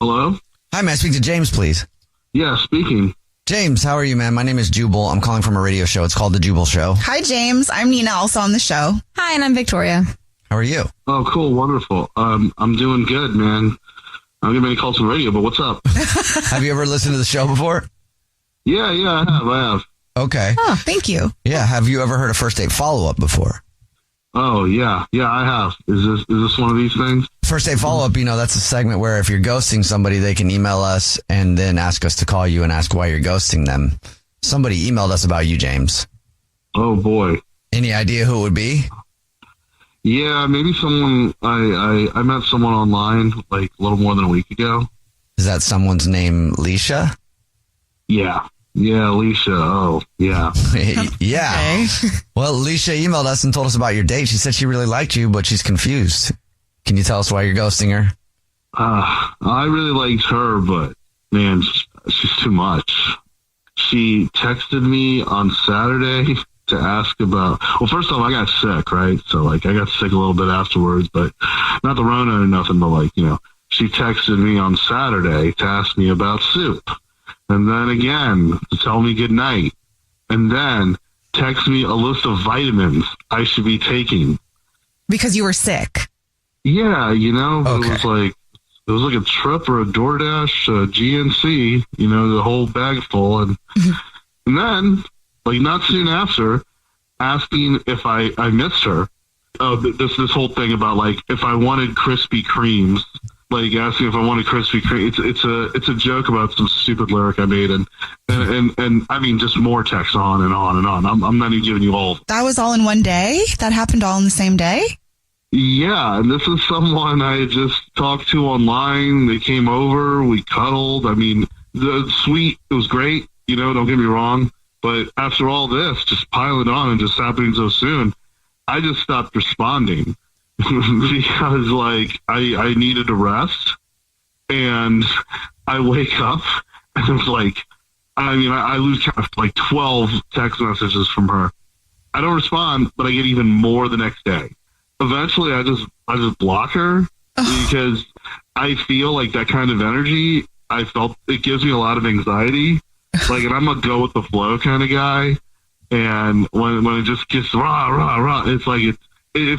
Hello? Hi, may I speak to James, please? Yeah, speaking. James, how are you, man? My name is Jubal. I'm calling from a radio show. It's called The Jubal Show. Hi, James. I'm Nina, also on the show. Hi, and I'm Victoria. How are you? Oh, cool. Wonderful. I'm doing good, man. I'm getting many calls from radio, but what's up? Have you ever listened to the show before? Yeah, I have. Okay. Oh, thank you. Yeah. Have you ever heard a first date follow-up before? Oh, yeah, I have. Is this one of these things? First date follow-up, you know, that's a segment where if you're ghosting somebody, they can email us and then ask us to call you and ask why you're ghosting them. Somebody emailed us about you, James. Oh, boy. Any idea who it would be? Yeah, maybe someone, I met someone online like a little more than a week ago. Is that someone's name Leisha? Yeah, Alicia. Oh, yeah. Yeah. Okay. Well, Alicia emailed us and told us about your date. She said she really liked you, but she's confused. Can you tell us why you're ghosting her? I really liked her, but man, she's too much. She texted me on Saturday to ask about, well, first off, I got sick, right? So, like, I got sick a little bit afterwards, but not the Rona or nothing, but, like, you know, she texted me on Saturday to ask me about soup. And then again, to tell me good night. And then text me a list of vitamins I should be taking. Because you were sick. Yeah, you know, Okay. it was like a trip or a DoorDash, a GNC, you know, the whole bag full. And then, like, not soon after, asking if I missed her. This whole thing about, like, if I wanted Krispy Kremes, like, asking if I wanted Krispy Kreme. It's a joke about some stupid lyric I made. And I mean, just more text on and on and on. I'm not even giving you all. That was all in one day? That happened all in the same day? Yeah, and this is someone I had just talked to online. They came over, we cuddled. I mean, it was great, you know, don't get me wrong. But after all this, just piling on and just happening so soon, I just stopped responding because, like, I needed a rest. And I wake up and it's like, I mean, I lose count of like 12 text messages from her. I don't respond, but I get even more the next day. Eventually, I just block her because I feel like that kind of energy, I felt it gives me a lot of anxiety. Like, and I'm a go with the flow kind of guy. And when it just gets rah, rah, rah, it's like,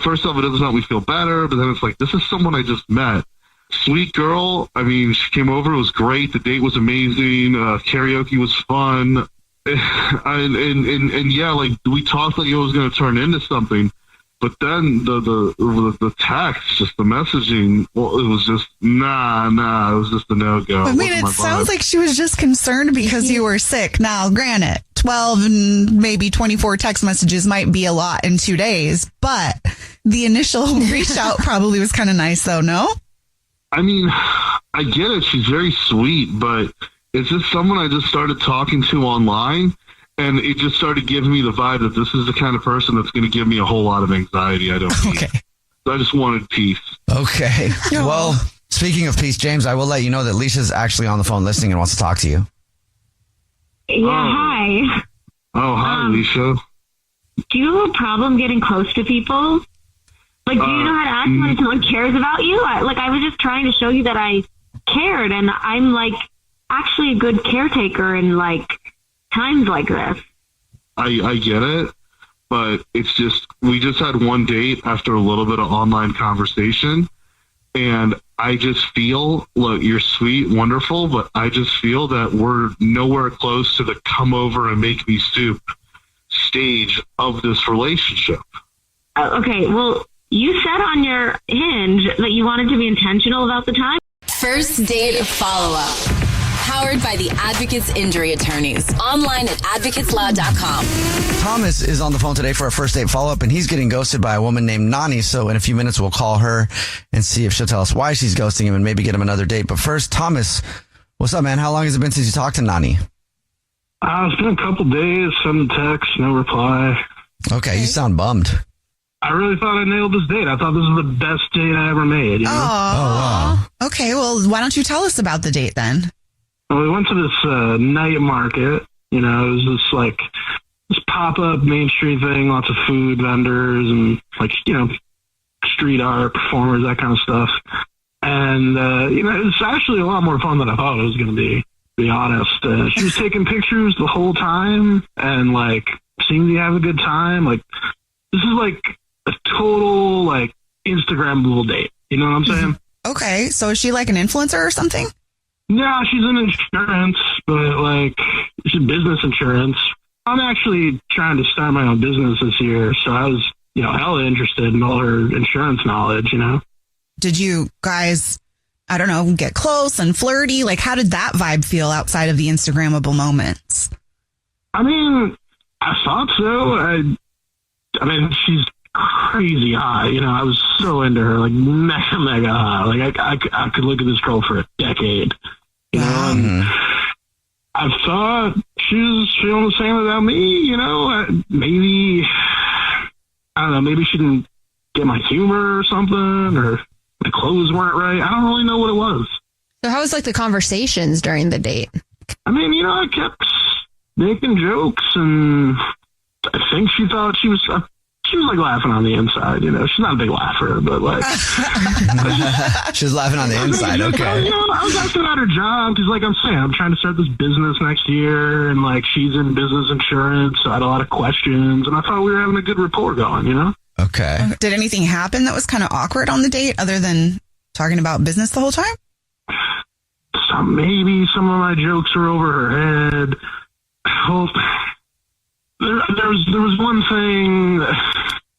first off, it doesn't help me feel better, but then it's like, this is someone I just met. Sweet girl. I mean, she came over. It was great. The date was amazing. Karaoke was fun. And yeah, like, we talked like it was going to turn into something. But then the text, just the messaging, well, it was just, nah, it was just a no-go. I mean, it sounds like she was just concerned because you were sick. Now, granted, 12 and maybe 24 text messages might be a lot in 2 days, but the initial reach out probably was kind of nice, though, no? I mean, I get it. She's very sweet, but it's just someone I just started talking to online. And it just started giving me the vibe that this is the kind of person that's going to give me a whole lot of anxiety I don't need. Okay. So I just wanted peace. Okay. Well, speaking of peace, James, I will let you know that Leisha's actually on the phone listening and wants to talk to you. Yeah, hi. Oh, hi, Leisha. Do you have a problem getting close to people? Like, do you know how to act when someone cares about you? I was just trying to show you that I cared, and I'm, like, actually a good caretaker and, like, times like this. I get it, but it's just, we just had one date after a little bit of online conversation, and I just feel, look, you're sweet, wonderful, but I just feel that we're nowhere close to the come over and make me soup stage of this relationship. Okay, well, you said on your Hinge that you wanted to be intentional about the time. First date follow-up. Powered by the Advocates Injury Attorneys. Online at advocateslaw.com. Thomas is on the phone today for a first date follow-up, and he's getting ghosted by a woman named Nani. So in a few minutes, we'll call her and see if she'll tell us why she's ghosting him and maybe get him another date. But first, Thomas, what's up, man? How long has it been since you talked to Nani? It's been a couple days. Send a text, no reply. Okay, you sound bummed. I really thought I nailed this date. I thought this was the best date I ever made. You know? Oh, wow. Okay, well, why don't you tell us about the date then? Well, we went to this night market. You know, it was this pop-up Main Street thing, lots of food vendors and, like, you know, street art performers, that kind of stuff. And, you know, it's actually a lot more fun than I thought it was going to be honest. She was taking pictures the whole time and, like, seemed to have a good time. Like, this is, like, a total, like, Instagrammable date. You know what I'm saying? Okay, so is she, like, an influencer or something? No, she's in insurance, but, like, she's business insurance. I'm actually trying to start my own business this year, so I was, you know, hella interested in all her insurance knowledge, you know? Did you guys, I don't know, get close and flirty? Like, how did that vibe feel outside of the Instagrammable moments? I mean, I thought so. I mean, she's crazy hot. You know, I was so into her, like, mega hot. Like, I could look at this girl for a decade. You know, and I thought she was feeling the same about me, you know? Maybe, I don't know, maybe she didn't get my humor or something, or my clothes weren't right. I don't really know what it was. So how was, like, the conversations during the date? I mean, you know, I kept making jokes, and I think she thought she was like laughing on the inside, you know. She's not a big laugher, but like she was laughing on the inside. Okay. You know, I was asking about her job because, like I'm saying, I'm trying to start this business next year, and like she's in business insurance, so I had a lot of questions, and I thought we were having a good rapport going, you know. Okay. Did anything happen that was kind of awkward on the date, other than talking about business the whole time? Maybe some of my jokes were over her head. Well, there was one thing.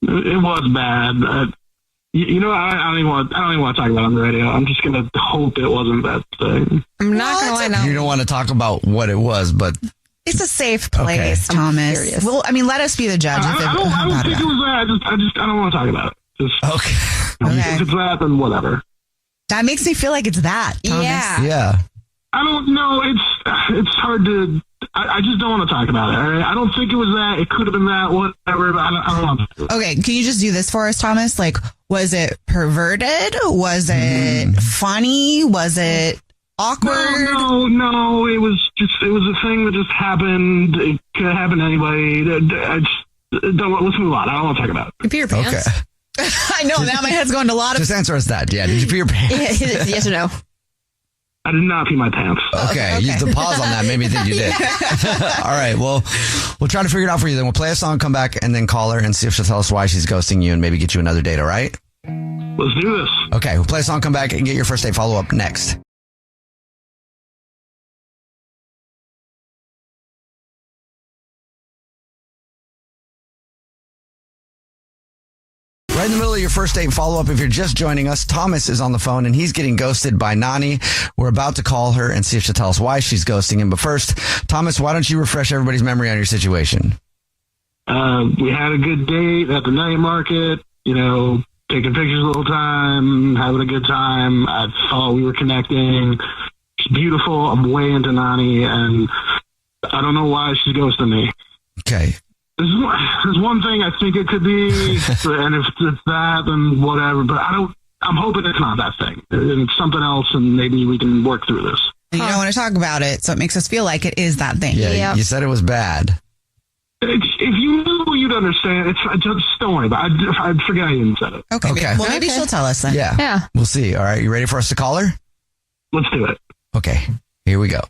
It was bad. You know, I don't even want to talk about it on the radio. I'm just gonna hope it wasn't that thing. I'm not gonna lie now. You don't want to talk about what it was, but it's a safe place, Thomas. Well, I mean, let us be the judge. I don't think it was that. I don't want to talk about it. If it's that, then whatever. That makes me feel like it's that, Thomas. Yeah. I don't know. It's hard to. I just don't want to talk about it. All right? I don't think it was that. It could have been that. Whatever. But I don't want to. Okay, can you just do this for us, Thomas? Like, was it perverted? Was it funny? Was it awkward? No. It was a thing that just happened. It could have happened to anybody. Let's move on. I don't want to talk about it. You pee your pants? Okay. I know. Now my head's going to a lot of. Just answer us that. Yeah. Did you pee your pants? Yes or no? I did not pee my pants. Okay. The pause on that made me think you did. All right. Well, we'll try to figure it out for you then. We'll play a song, come back, and then call her and see if she'll tell us why she's ghosting you and maybe get you another date, all right? Let's do this. Okay. We'll play a song, come back, and get your first date follow-up next. Right in the middle of your first date follow-up, if you're just joining us, Thomas is on the phone and he's getting ghosted by Nani. We're about to call her and see if she'll tell us why she's ghosting him. But first, Thomas, why don't you refresh everybody's memory on your situation? We had a good date at the night market, you know, taking pictures the whole time, having a good time. I thought we were connecting. She's beautiful. I'm way into Nani, and I don't know why she's ghosting me. Okay. There's one thing I think it could be, and if it's that, then whatever. But I'm hoping it's not that thing. It's something else, and maybe we can work through this. You don't want to talk about it, so it makes us feel like it is that thing. Yeah, you said it was bad. If you knew, you'd understand. It's just don't worry about it. I forget I even said it. Okay. Well, maybe she'll tell us then. Yeah. We'll see. All right. You ready for us to call her? Let's do it. Okay. Here we go.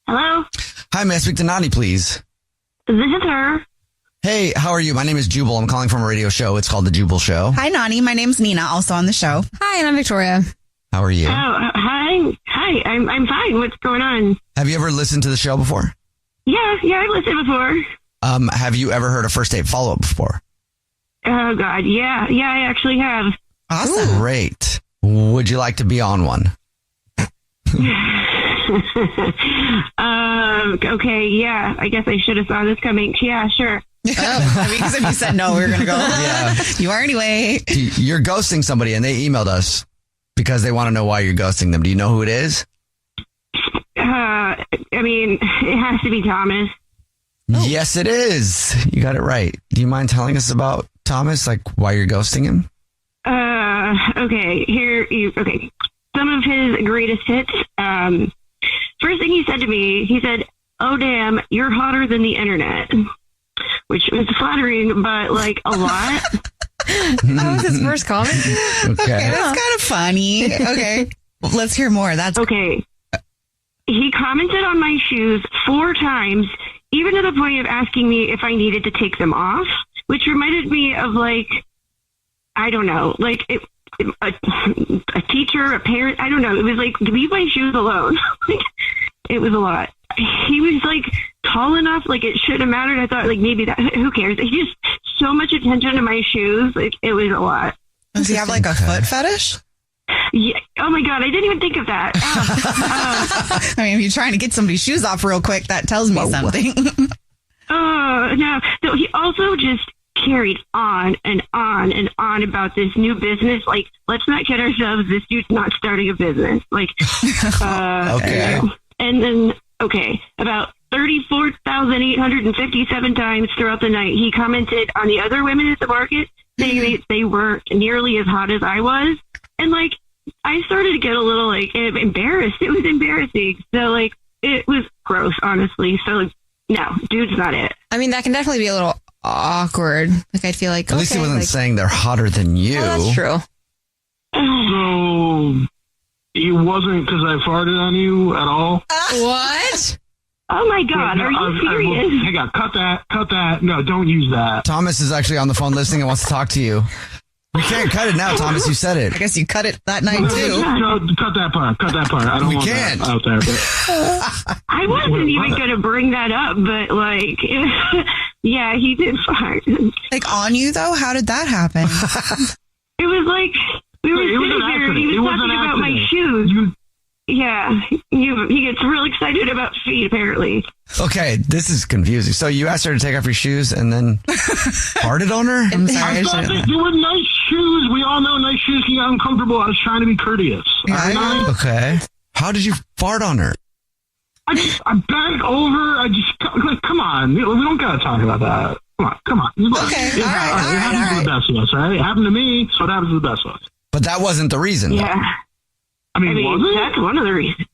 Hello? Hi, may I speak to Nani, please? This is her. Hey, how are you? My name is Jubal. I'm calling from a radio show. It's called The Jubal Show. Hi, Nani. My name's Nina, also on the show. Hi, and I'm Victoria. How are you? Oh, hi. I'm fine. What's going on? Have you ever listened to the show before? Yeah, I've listened before. Have you ever heard a first date follow-up before? Oh, God. Yeah, I actually have. Awesome. Great. Would you like to be on one? Okay, yeah. I guess I should have saw this coming. Yeah, sure. Because if you said no, we were going to go, you are anyway. You're ghosting somebody and they emailed us because they want to know why you're ghosting them. Do you know who it is? I mean, it has to be Thomas. Yes, it is. You got it right. Do you mind telling us about Thomas, like why you're ghosting him? Okay. Okay. Some of his greatest hits. First thing he said to me, he said, "Oh, damn, you're hotter than the internet," which was flattering, but like a lot. That was his first comment. Okay. That's kind of funny. Okay. Let's hear more. That's okay. He commented on my shoes 4 times, even to the point of asking me if I needed to take them off, which reminded me of like, I don't know, like a teacher, a parent. I don't know. It was like, leave my shoes alone. Like, it was a lot. He was like tall enough, like it shouldn't have mattered. I thought like maybe that, who cares? He just so much attention to my shoes. Like it was a lot. Does he have like a foot fetish? Yeah. Oh my God. I didn't even think of that. I mean, if you're trying to get somebody's shoes off real quick, that tells me something. No. So he also just carried on and on and on about this new business. Like, let's not kid ourselves. This dude's not starting a business. Like, okay. And then, about 34,857 times throughout the night. He commented on the other women at the market, saying they weren't nearly as hot as I was. And, like, I started to get a little, like, embarrassed. It was embarrassing. So, like, it was gross, honestly. So, like, no, dude's not it. I mean, that can definitely be a little awkward. Like, I feel like, At least he wasn't saying they're hotter than you. Oh, that's true. So, it wasn't because I farted on you at all? What? Oh, my God. Are you serious? Hang on. Cut that. No, don't use that. Thomas is actually on the phone listening and wants to talk to you. We can't cut it now, Thomas. You said it. I guess you cut it that night, too. No, cut that part. I don't want can't. that out there. But... I wasn't even going to bring that up, but, like, yeah, he did fart. Like, on you, though? How did that happen? It was like, we were sitting here, and he was talking about my shoes. Yeah, he gets real excited about feet, apparently. Okay, this is confusing. So you asked her to take off your shoes and then farted on her? I'm sorry. I thought that you were nice shoes. We all know nice shoes can get uncomfortable. I was trying to be courteous. Okay. How did you fart on her? I bent over. Come on. We don't got to talk about that. Come on. Okay, It happens to the best of us, right? It happened to me, so it happens to the best of us. But that wasn't the reason. Yeah. I mean, was it? That's one of the reasons.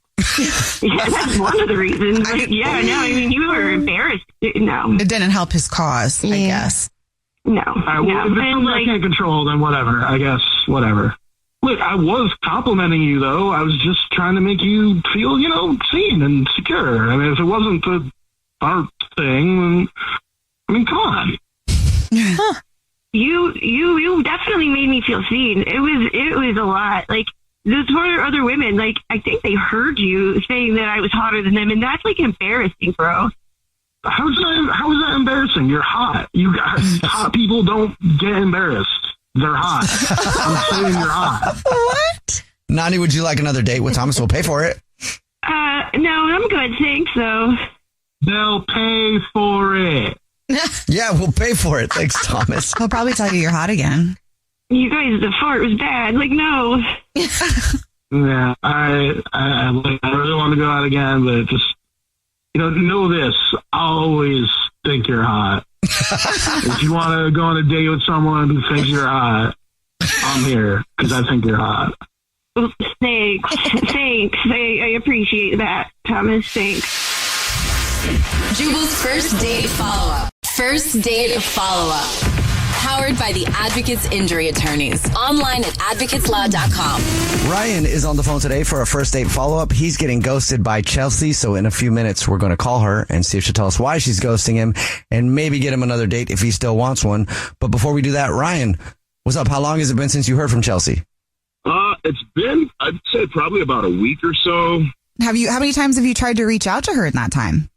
Yeah, that's one of the reasons. But yeah, no, I mean, you were embarrassed. No. It didn't help his cause, I guess. No. All right, well, if it's something I can't control, then whatever. I guess, whatever. Look, I was complimenting you, though. I was just trying to make you feel, seen and secure. I mean, if it wasn't the art thing, I mean, come on. Huh. You definitely made me feel seen. It was a lot. Like, those four other women, like, I think they heard you saying that I was hotter than them, and that's, like, embarrassing, bro. How is that embarrassing? You're hot. You guys, hot people don't get embarrassed. They're hot. I'm saying you're hot. What? Nani, would you like another date with Thomas? We'll pay for it. No, I'm good. Thanks, though. They'll pay for it. Yeah, we'll pay for it. Thanks, Thomas. He'll probably tell you you're hot again. You guys, the fart was bad. Like, no. Yeah, I really want to go out again, but just, know this. I'll always think you're hot. If you want to go on a date with someone who thinks you're hot, I'm here because I think you're hot. Well, thanks. I appreciate that, Thomas. Thanks. Jubal's first date follow-up. First date follow-up. Powered by the Advocates Injury Attorneys. Online at advocateslaw.com. Ryan is on the phone today for a first date follow-up. He's getting ghosted by Chelsea, so in a few minutes we're going to call her and see if she'll tell us why she's ghosting him and maybe get him another date if he still wants one. But before we do that, Ryan, what's up? How long has it been since you heard from Chelsea? It's been, I'd say, probably about a week or so. How many times have you tried to reach out to her in that time?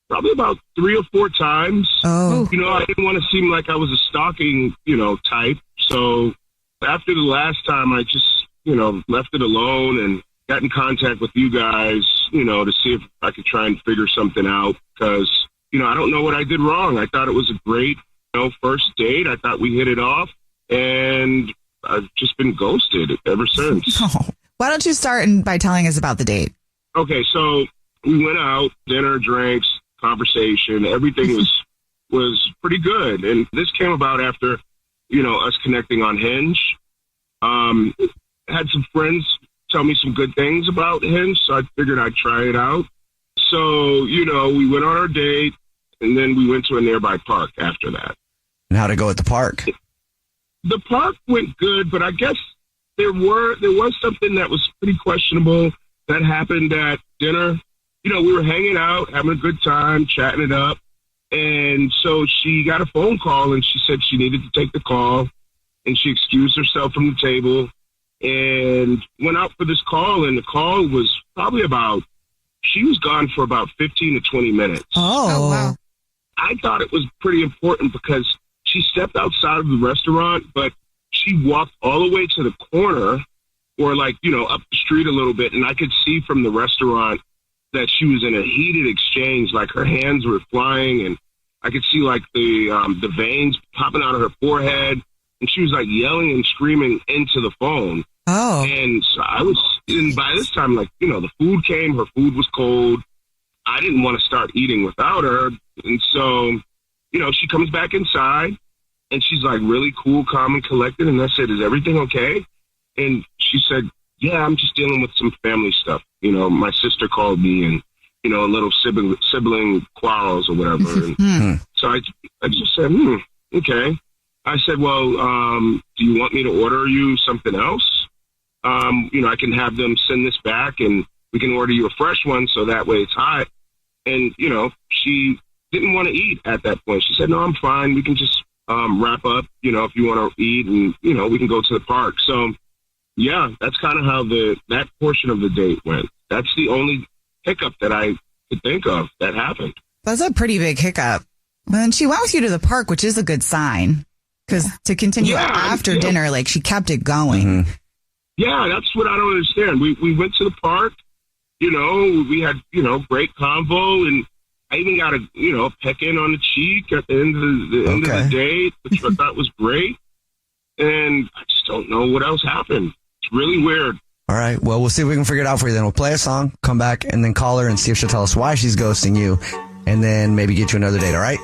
Probably about 3 or 4 times. Oh. I didn't want to seem like I was a stalking, type. So after the last time, I just, left it alone and got in contact with you guys, to see if I could try and figure something out. Because, I don't know what I did wrong. I thought it was a great, first date. I thought we hit it off. And I've just been ghosted ever since. Oh. Why don't you start by telling us about the date? Okay, so we went out, dinner, drinks, conversation. Everything was pretty good. And this came about after, us connecting on Hinge. Had some friends tell me some good things about Hinge, so I figured I'd try it out. So, we went on our date, and then we went to a nearby park after that. And how'd it go at the park? The park went good, but I guess there was something that was pretty questionable that happened at dinner. We were hanging out, having a good time, chatting it up. And so she got a phone call and she said she needed to take the call, and she excused herself from the table and went out for this call. And the call was probably she was gone for about 15 to 20 minutes. Oh, wow. I thought it was pretty important because she stepped outside of the restaurant, but she walked all the way to the corner or up the street a little bit. And I could see from the restaurant that she was in a heated exchange, like her hands were flying and I could see the veins popping out of her forehead. And she was yelling and screaming into the phone. Oh. And so and by this time, the food came, her food was cold. I didn't want to start eating without her. And so, you know, she comes back inside and she's like really cool, calm, and collected. And I said, is everything okay? And she said, yeah, I'm just dealing with some family stuff. You know, my sister called me and, you know, a little sibling quarrels or whatever. And so I just said, okay. I said, well, do you want me to order you something else? You know, I can have them send this back and we can order you a fresh one so that way it's hot. And, you know, she didn't want to eat at that point. She said, no, I'm fine. We can just wrap up, you know, if you want to eat and, you know, we can go to the park. So, yeah, that's kind of how that portion of the date went. That's the only hiccup that I could think of that happened. That's a pretty big hiccup. And she went with you to the park, which is a good sign. Because to continue after dinner, like she kept it going. Yeah, that's what I don't understand. We went to the park, you know, we had, you know, great convo, and I even got a, you know, peck in on the cheek at the end of the date, which I thought was great. And I just don't know what else happened. It's really weird. All right. Well, we'll see if we can figure it out for you then. We'll play a song, come back, and then call her and see if she'll tell us why she's ghosting you, and then maybe get you another date, all right?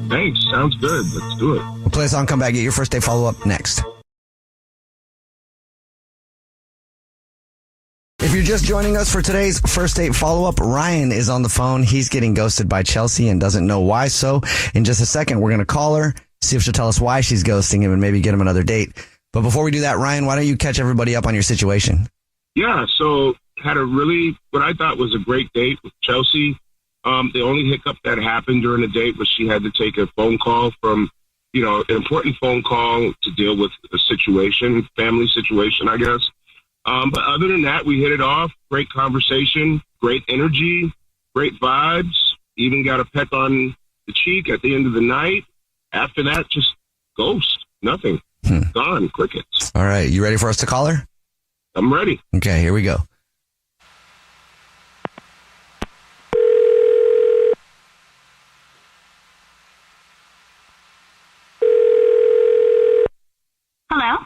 Thanks. Sounds good. Let's do it. We'll play a song, come back, get your first date follow-up next. If you're just joining us for today's first date follow-up, Ryan is on the phone. He's getting ghosted by Chelsea and doesn't know why. So in just a second, we're going to call her, see if she'll tell us why she's ghosting him and maybe get him another date. But before we do that, Ryan, why don't you catch everybody up on your situation? Yeah, so had a really, what I thought was a great date with Chelsea. The only hiccup that happened during the date was she had to take a phone call from, you know, an important phone call to deal with a situation, family situation, I guess. But other than that, we hit it off. Great conversation, great energy, great vibes. Even got a peck on the cheek at the end of the night. After that, just ghost. Nothing. Gone. Crickets. All right. You ready for us to call her? I'm ready. Okay, here we go. Hello?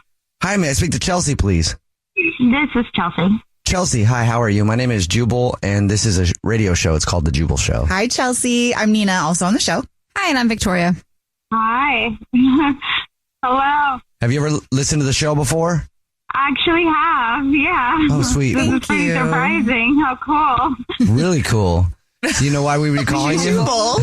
Hi, may I speak to Chelsea, please? This is Chelsea. Chelsea, hi, how are you? My name is Jubal, and this is a radio show. It's called The Jubal Show. Hi, Chelsea. I'm Nina, also on the show. Hi, and I'm Victoria. Hi. Hello. Have you ever listened to the show before? I actually have, yeah. Oh, sweet. This is pretty surprising. How cool. Really cool. Do you know why we would be calling you? Jubal.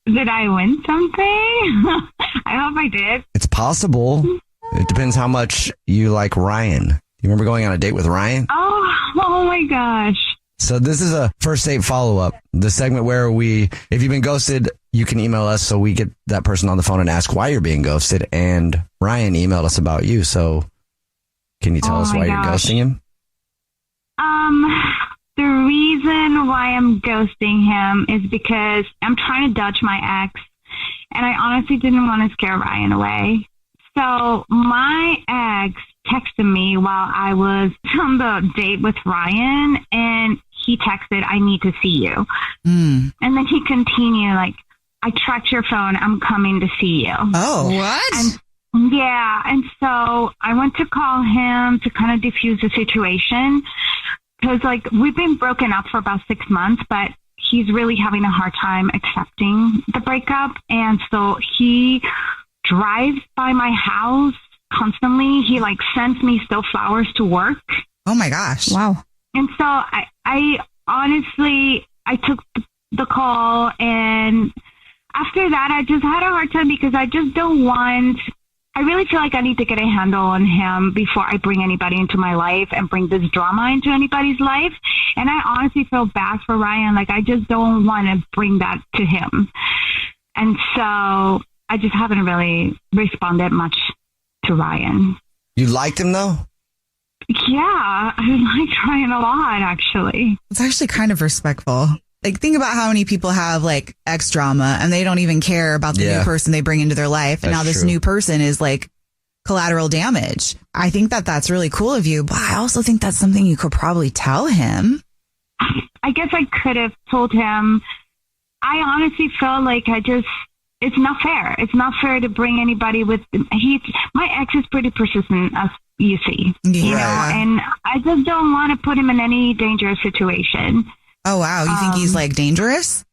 Did I win something? I hope I did. It's possible. It depends how much you like Ryan. You remember going on a date with Ryan? Oh my gosh. So this is a first date follow-up, the segment where if you've been ghosted, you can email us so we get that person on the phone and ask why you're being ghosted. And Ryan emailed us about you. So can you tell us why you're ghosting him? The reason why I'm ghosting him is because I'm trying to dodge my ex, and I honestly didn't want to scare Ryan away. So my ex texted me while I was on the date with Ryan, and he texted, "I need to see you." And then he continued, like, "I tracked your phone. I'm coming to see you." Oh, what? And so I went to call him to kind of diffuse the situation, because, like, we've been broken up for about 6 months, but he's really having a hard time accepting the breakup. And so he drives by my house constantly. He, like, sends me still flowers to work. Oh my gosh. Wow. And so I honestly, I took the call, and after that, I just had a hard time because I just don't want, I really feel like I need to get a handle on him before I bring anybody into my life and bring this drama into anybody's life. And I honestly feel bad for Ryan. Like, I just don't want to bring that to him. And so I just haven't really responded much to Ryan. You liked him, though? Yeah, I liked Ryan a lot, actually. It's actually kind of respectful. Like, think about how many people have, like, ex drama and they don't even care about the new person they bring into their life. And now this new person is, like, collateral damage. I think that that's really cool of you, but I also think that's something you could probably tell him. I guess I could have told him. I honestly feel like it's not fair. It's not fair to bring anybody with. My ex is pretty persistent you see. You know, and I just don't want to put him in any dangerous situation. Oh, wow. You think he's like dangerous?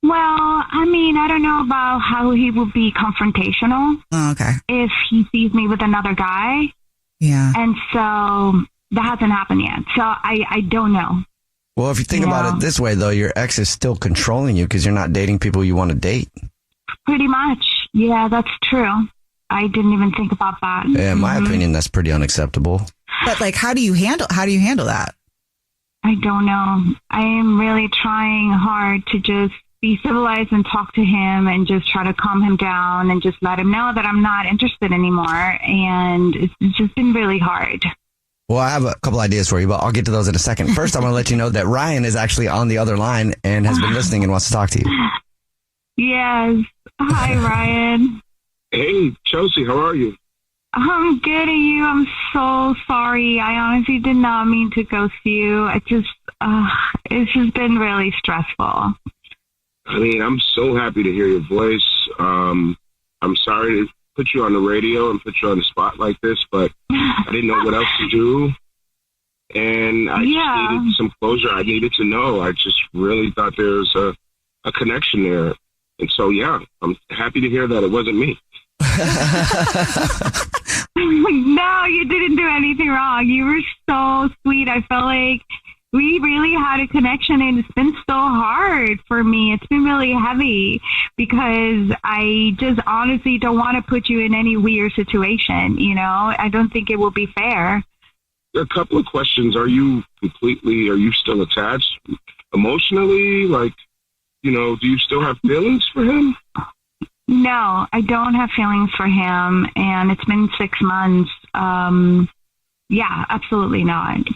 Well, I mean, I don't know about how he will be confrontational. Oh, okay. If he sees me with another guy. Yeah. And so that hasn't happened yet. So I don't know. Well, if you think about it this way, though, your ex is still controlling you because you're not dating people you want to date. Pretty much. Yeah, that's true. I didn't even think about that. Yeah, in my opinion, that's pretty unacceptable. But like, how do you handle that? I don't know. I am really trying hard to just be civilized and talk to him and just try to calm him down and just let him know that I'm not interested anymore. And it's just been really hard. Well, I have a couple ideas for you, but I'll get to those in a second. First, I'm going to let you know that Ryan is actually on the other line and has been listening and wants to talk to you. Yes. Hi, Ryan. Hey, Chelsea, how are you? I'm good, and you? I'm so sorry. I honestly did not mean to ghost you. It's just been really stressful. I mean, I'm so happy to hear your voice. I'm sorry to put you on the radio and put you on the spot like this, but I didn't know what else to do. And I just needed some closure. I needed to know. I just really thought there was a connection there. And so, yeah, I'm happy to hear that it wasn't me. No, you didn't do anything wrong. You were so sweet. I felt like we really had a connection, and it's been so hard for me. It's been really heavy because I just honestly don't want to put you in any weird situation. You know, I don't think it will be fair. A couple of questions. Are you still attached emotionally? Like, you know, do you still have feelings for him? No, I don't have feelings for him, and it's been 6 months. Yeah, absolutely not.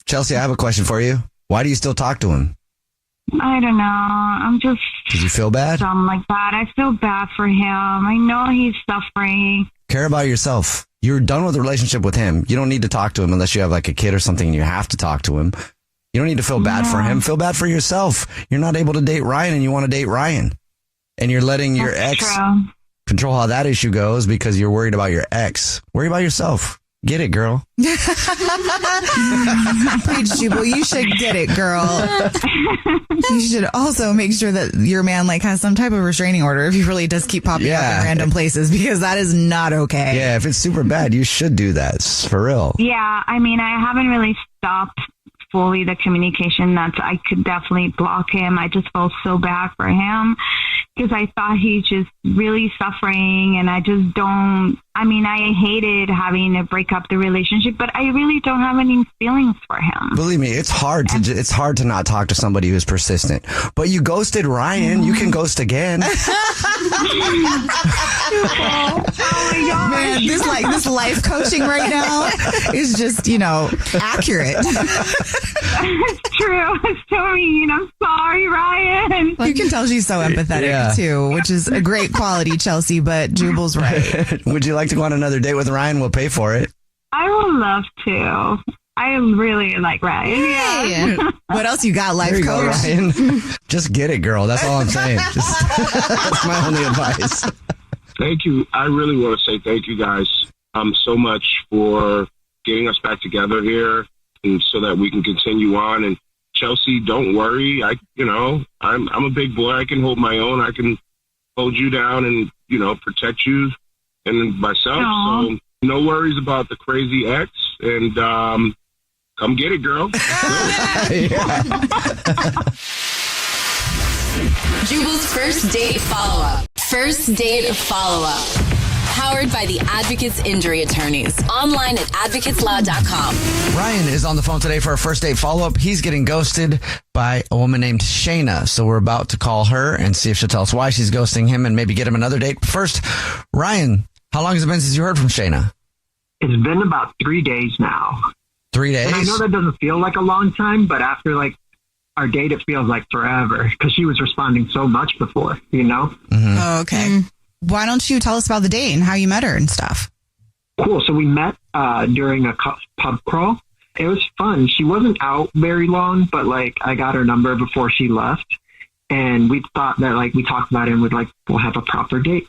Chelsea, I have a question for you. Why do you still talk to him? I don't know. I'm just... Did you feel bad? Something like that. I feel bad for him. I know he's suffering. Care about yourself. You're done with the relationship with him. You don't need to talk to him unless you have like a kid or something and you have to talk to him. You don't need to feel bad for him. Feel bad for yourself. You're not able to date Ryan and you want to date Ryan. And you're letting your ex control how that issue goes because you're worried about your ex. Worry about yourself. Get it, girl. Preach, Jubal. You should get it, girl. You should also make sure that your man like has some type of restraining order if he really does keep popping up in random places, because that is not okay. Yeah, if it's super bad, you should do that. It's for real. Yeah, I mean, I haven't really stopped fully the communication. I could definitely block him. I just felt so bad for him because I thought he's just really suffering, and I hated having to break up the relationship, but I really don't have any feelings for him. Believe me, it's hard to not talk to somebody who's persistent. But you ghosted Ryan. You can ghost again. Oh my God. Man, this life coaching right now is just, accurate. It's true. It's so mean. I'm sorry, Ryan. You can tell she's so empathetic too, which is a great quality, Chelsea, but Jubal's right. Would you like to go on another date with Ryan? We'll pay for it. I would love to. I really like Ryan. Hey. Yeah. What else you got, life there you coach? Go, Ryan. Just get it, girl. That's all I'm saying. That's my only advice. Thank you. I really want to say thank you guys so much for getting us back together here, and so that we can continue on. And Chelsea, don't worry. I'm a big boy. I can hold my own. I can hold you down and, protect you and myself. Aww. So no worries about the crazy ex, and come get it, girl. Jubal's first date follow-up. First date follow-up. Powered by the Advocates Injury Attorneys. Online at advocateslaw.com. Ryan is on the phone today for a first date follow-up. He's getting ghosted by a woman named Shayna. So we're about to call her and see if she'll tell us why she's ghosting him and maybe get him another date. First, Ryan, how long has it been since you heard from Shayna? It's been about 3 days now. 3 days? And I know that doesn't feel like a long time, but after our date, it feels like forever because she was responding so much before, Mm-hmm. Oh, okay. Why don't you tell us about the date and how you met her and stuff? Cool. So we met during a pub crawl. It was fun. She wasn't out very long, but I got her number before she left. And we thought that we talked about it and we'll have a proper date.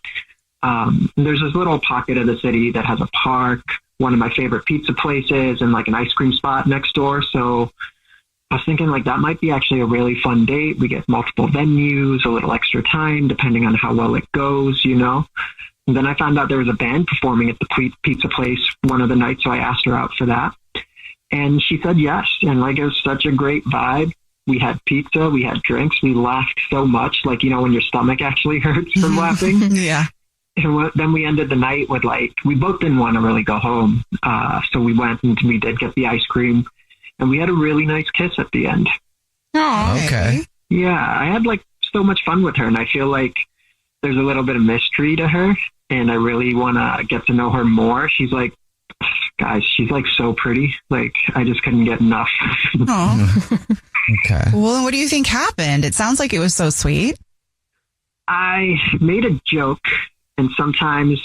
There's this little pocket of the city that has a park, one of my favorite pizza places and like an ice cream spot next door. So I was thinking like that might be actually a really fun date. We get multiple venues, a little extra time, depending on how well it goes, you know. And then I found out there was a band performing at the pizza place one of the nights, so I asked her out for that. And she said yes. And like, it was such a great vibe. We had pizza, we had drinks, we laughed so much, like, you know, when your stomach actually hurts from laughing. Yeah. And then we ended the night with like, we both didn't want to really go home. So we went and we did get the ice cream and we had a really nice kiss at the end. Oh, okay. Yeah. I had like so much fun with her and I feel like there's a little bit of mystery to her and I really want to get to know her more. She's like, guys, she's like so pretty. Like I just couldn't get enough. Oh. Okay. Well, then what do you think happened? It sounds like it was so sweet. I made a joke, and sometimes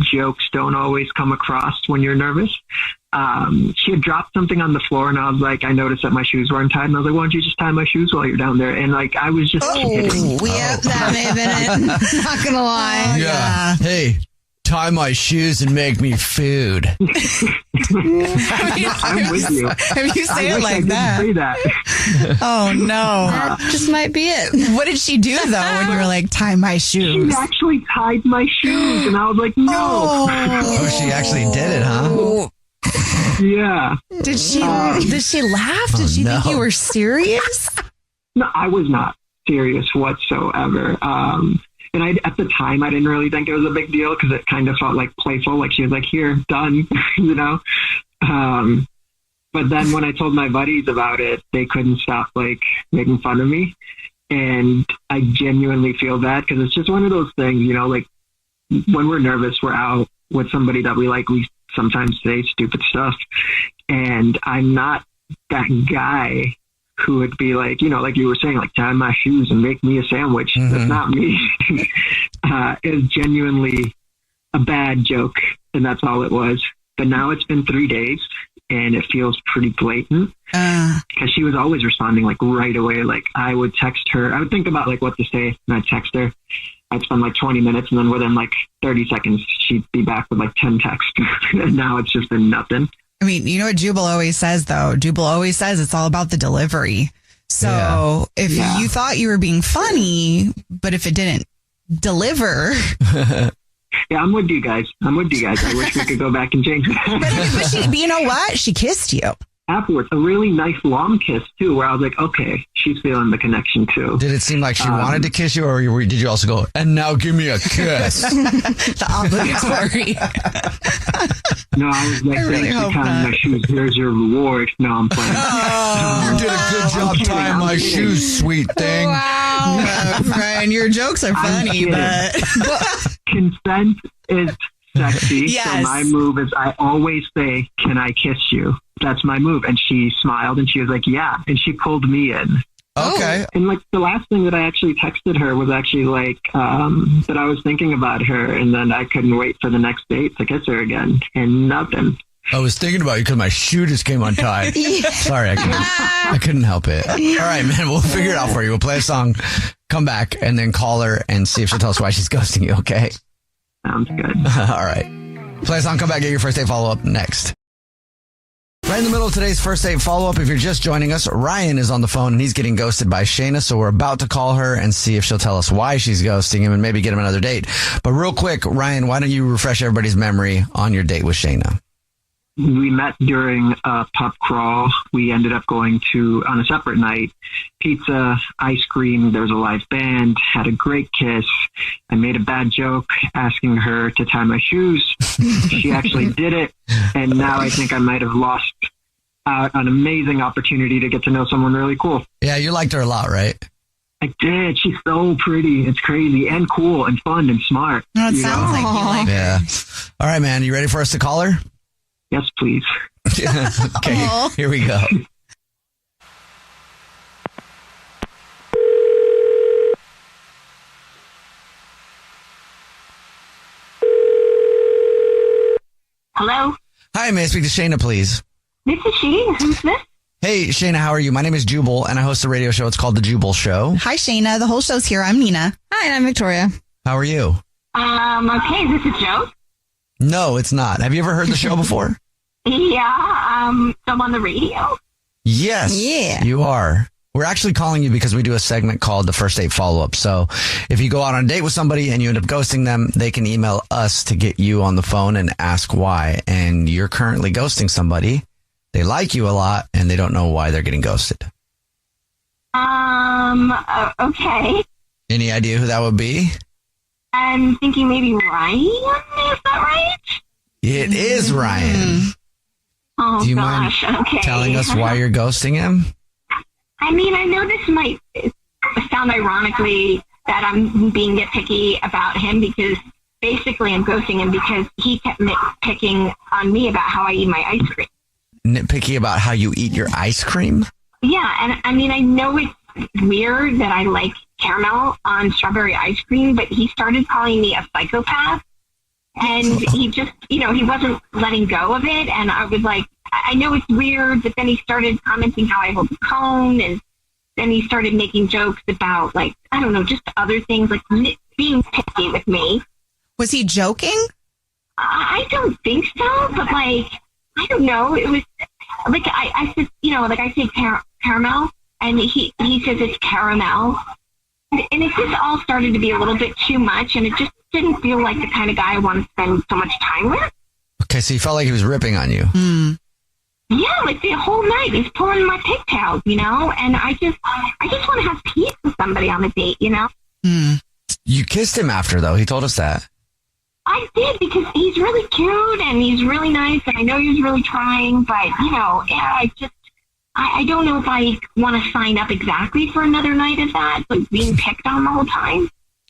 jokes don't always come across when you're nervous. She had dropped something on the floor, and I was like, I noticed that my shoes weren't tied, and I was like, why don't you just tie my shoes while you're down there? And like, I was just kidding. Yep, that may have been it. Not gonna lie. Yeah. Hey, tie my shoes and make me food. I'm with you. If you say I it wish I like didn't that. say that. Oh, no. That just might be it. What did she do, though, when you were like, tie my shoes? She actually tied my shoes, and I was like, no. Oh, she actually did it, huh? Yeah. Did she laugh? Did she think you were serious? No, I was not serious whatsoever. And at the time, I didn't really think it was a big deal because it kind of felt like playful. Like she was like, here, done, you know? But then when I told my buddies about it, they couldn't stop like making fun of me. And I genuinely feel bad because it's just one of those things, you know, like when we're nervous, we're out with somebody that we like, we sometimes say stupid stuff. And I'm not that guy who would be like, you know, like you were saying, like tie my shoes and make me a sandwich. Mm-hmm. That's not me. It was genuinely a bad joke, and that's all it was. But now it's been 3 days, and it feels pretty blatant because she was always responding like right away. Like I would text her, I would think about like what to say, and I'd text her. I'd spend like 20 minutes, and then within like 30 seconds, she'd be back with like 10 texts. And now it's just been nothing. I mean, you know what Jubal always says, though? Jubal always says it's all about the delivery. So if you thought you were being funny, but if it didn't deliver. Yeah, I'm with you guys. I wish we could go back and change that. But you know what? She kissed you. Afterwards, a really nice long kiss, too, where I was like, okay, she's feeling the connection, too. Did it seem like she wanted to kiss you, or did you also go, and now give me a kiss? The obligatory. No, I was like, really thanks for tying my shoes. Here's your reward. No, I'm playing. You did a good job tying my shoes, sweet thing. Wow. Ryan, your jokes are funny, but consent is sexy. Yes. So my move is I always say, can I kiss you? That's my move. And she smiled and she was like, yeah. And she pulled me in. Okay. And like the last thing that I actually texted her was actually like that I was thinking about her, and then I couldn't wait for the next date to kiss her again, and nothing. I was thinking about you because my shoe just came untied. Sorry, I couldn't help it. All right, man, we'll figure it out for you. We'll play a song, come back, and then call her and see if she'll tell us why she's ghosting you, okay? Sounds good. All right. Play a song, come back, get your first date follow-up next. Right in the middle of today's first date follow-up, if you're just joining us, Ryan is on the phone and he's getting ghosted by Shayna, so we're about to call her and see if she'll tell us why she's ghosting him and maybe get him another date. But real quick, Ryan, why don't you refresh everybody's memory on your date with Shayna? We met during a pub crawl. We ended up going to, on a separate night, pizza, ice cream. There was a live band, had a great kiss. I made a bad joke asking her to tie my shoes. She actually did it. And now I think I might have lost out on an amazing opportunity to get to know someone really cool. Yeah, you liked her a lot, right? I did. She's so pretty. It's crazy and cool and fun and smart. No, it sounds like you like her. Yeah. All right, man. You ready for us to call her? Yes, please. Okay, here we go. Hello? Hi, may I speak to Shayna, please? This is she. Who's this? Hey, Shayna, how are you? My name is Jubal, and I host a radio show. It's called The Jubal Show. Hi, Shayna. The whole show's here. I'm Nina. Hi, and I'm Victoria. How are you? Okay, this is Joe. No, it's not. Have you ever heard the show before? Yeah, so I'm on the radio. Yes. Yeah. You are. We're actually calling you because we do a segment called the First Date Follow-Up. So if you go out on a date with somebody and you end up ghosting them, they can email us to get you on the phone and ask why. And you're currently ghosting somebody. They like you a lot and they don't know why they're getting ghosted. Okay. Any idea who that would be? I'm thinking maybe Ryan. Is that right? It is Ryan. Oh, Do you gosh. mind Okay. telling us why you're ghosting him? I mean, I know this might sound ironically that I'm being nitpicky about him because basically I'm ghosting him because he kept nitpicking on me about how I eat my ice cream. Nitpicky about how you eat your ice cream? Yeah, and I mean, I know it's weird that I like caramel on strawberry ice cream, but he started calling me a psychopath. And he just, he wasn't letting go of it. And I was like, I know it's weird, but then he started commenting how I hold the cone. And then he started making jokes about, like, I don't know, just other things, like being picky with me. Was he joking? I don't think so, but, like, I don't know. It was, like, I said, like I say caramel, and he says it's caramel. And it just all started to be a little bit too much, and it just didn't feel like the kind of guy I want to spend so much time with. Okay, so you felt like he was ripping on you. Yeah, like the whole night he's pulling my pigtails, and I just want to have peace with somebody on a date, You kissed him after, though. He told us that. I did, because he's really cute and he's really nice, and I know he was really trying, but I don't know if I want to sign up exactly for another night of that, like being picked on the whole time.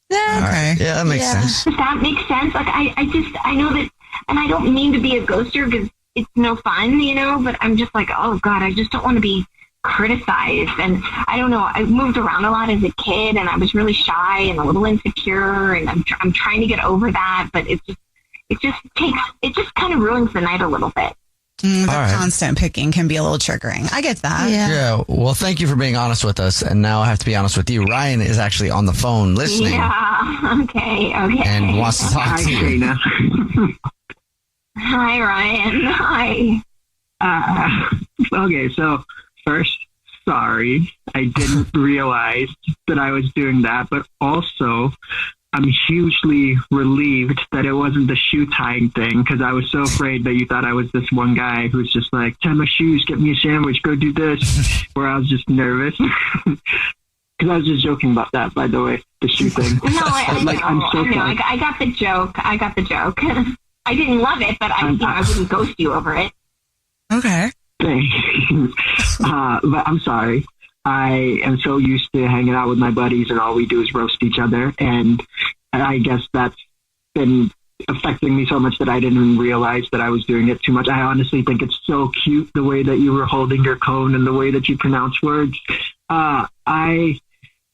Yeah, okay. Right. Yeah, that makes sense. Does that make sense? Like, I know that, and I don't mean to be a ghoster because it's no fun, but I'm just like, oh God, I just don't want to be criticized. And I don't know, I moved around a lot as a kid and I was really shy and a little insecure, and I'm trying to get over that, but it just kind of ruins the night a little bit. Constant picking can be a little triggering. I get that. Yeah. Well, thank you for being honest with us. And now I have to be honest with you. Ryan is actually on the phone listening. Yeah. Okay. And wants to talk to you. Hi, Ryan. Hi. Okay, so first, sorry. I didn't realize that I was doing that, but also I'm hugely relieved that it wasn't the shoe tying thing, because I was so afraid that you thought I was this one guy who's just like, tie my shoes, get me a sandwich, go do this, where I was just nervous. Because I was just joking about that, by the way, the shoe thing. No, I know. I'm so sorry. I got the joke. I didn't love it, but I wouldn't ghost you over it. Okay. Thanks. But I'm sorry. I am so used to hanging out with my buddies and all we do is roast each other. And I guess that's been affecting me so much that I didn't even realize that I was doing it too much. I honestly think it's so cute the way that you were holding your cone and the way that you pronounce words. I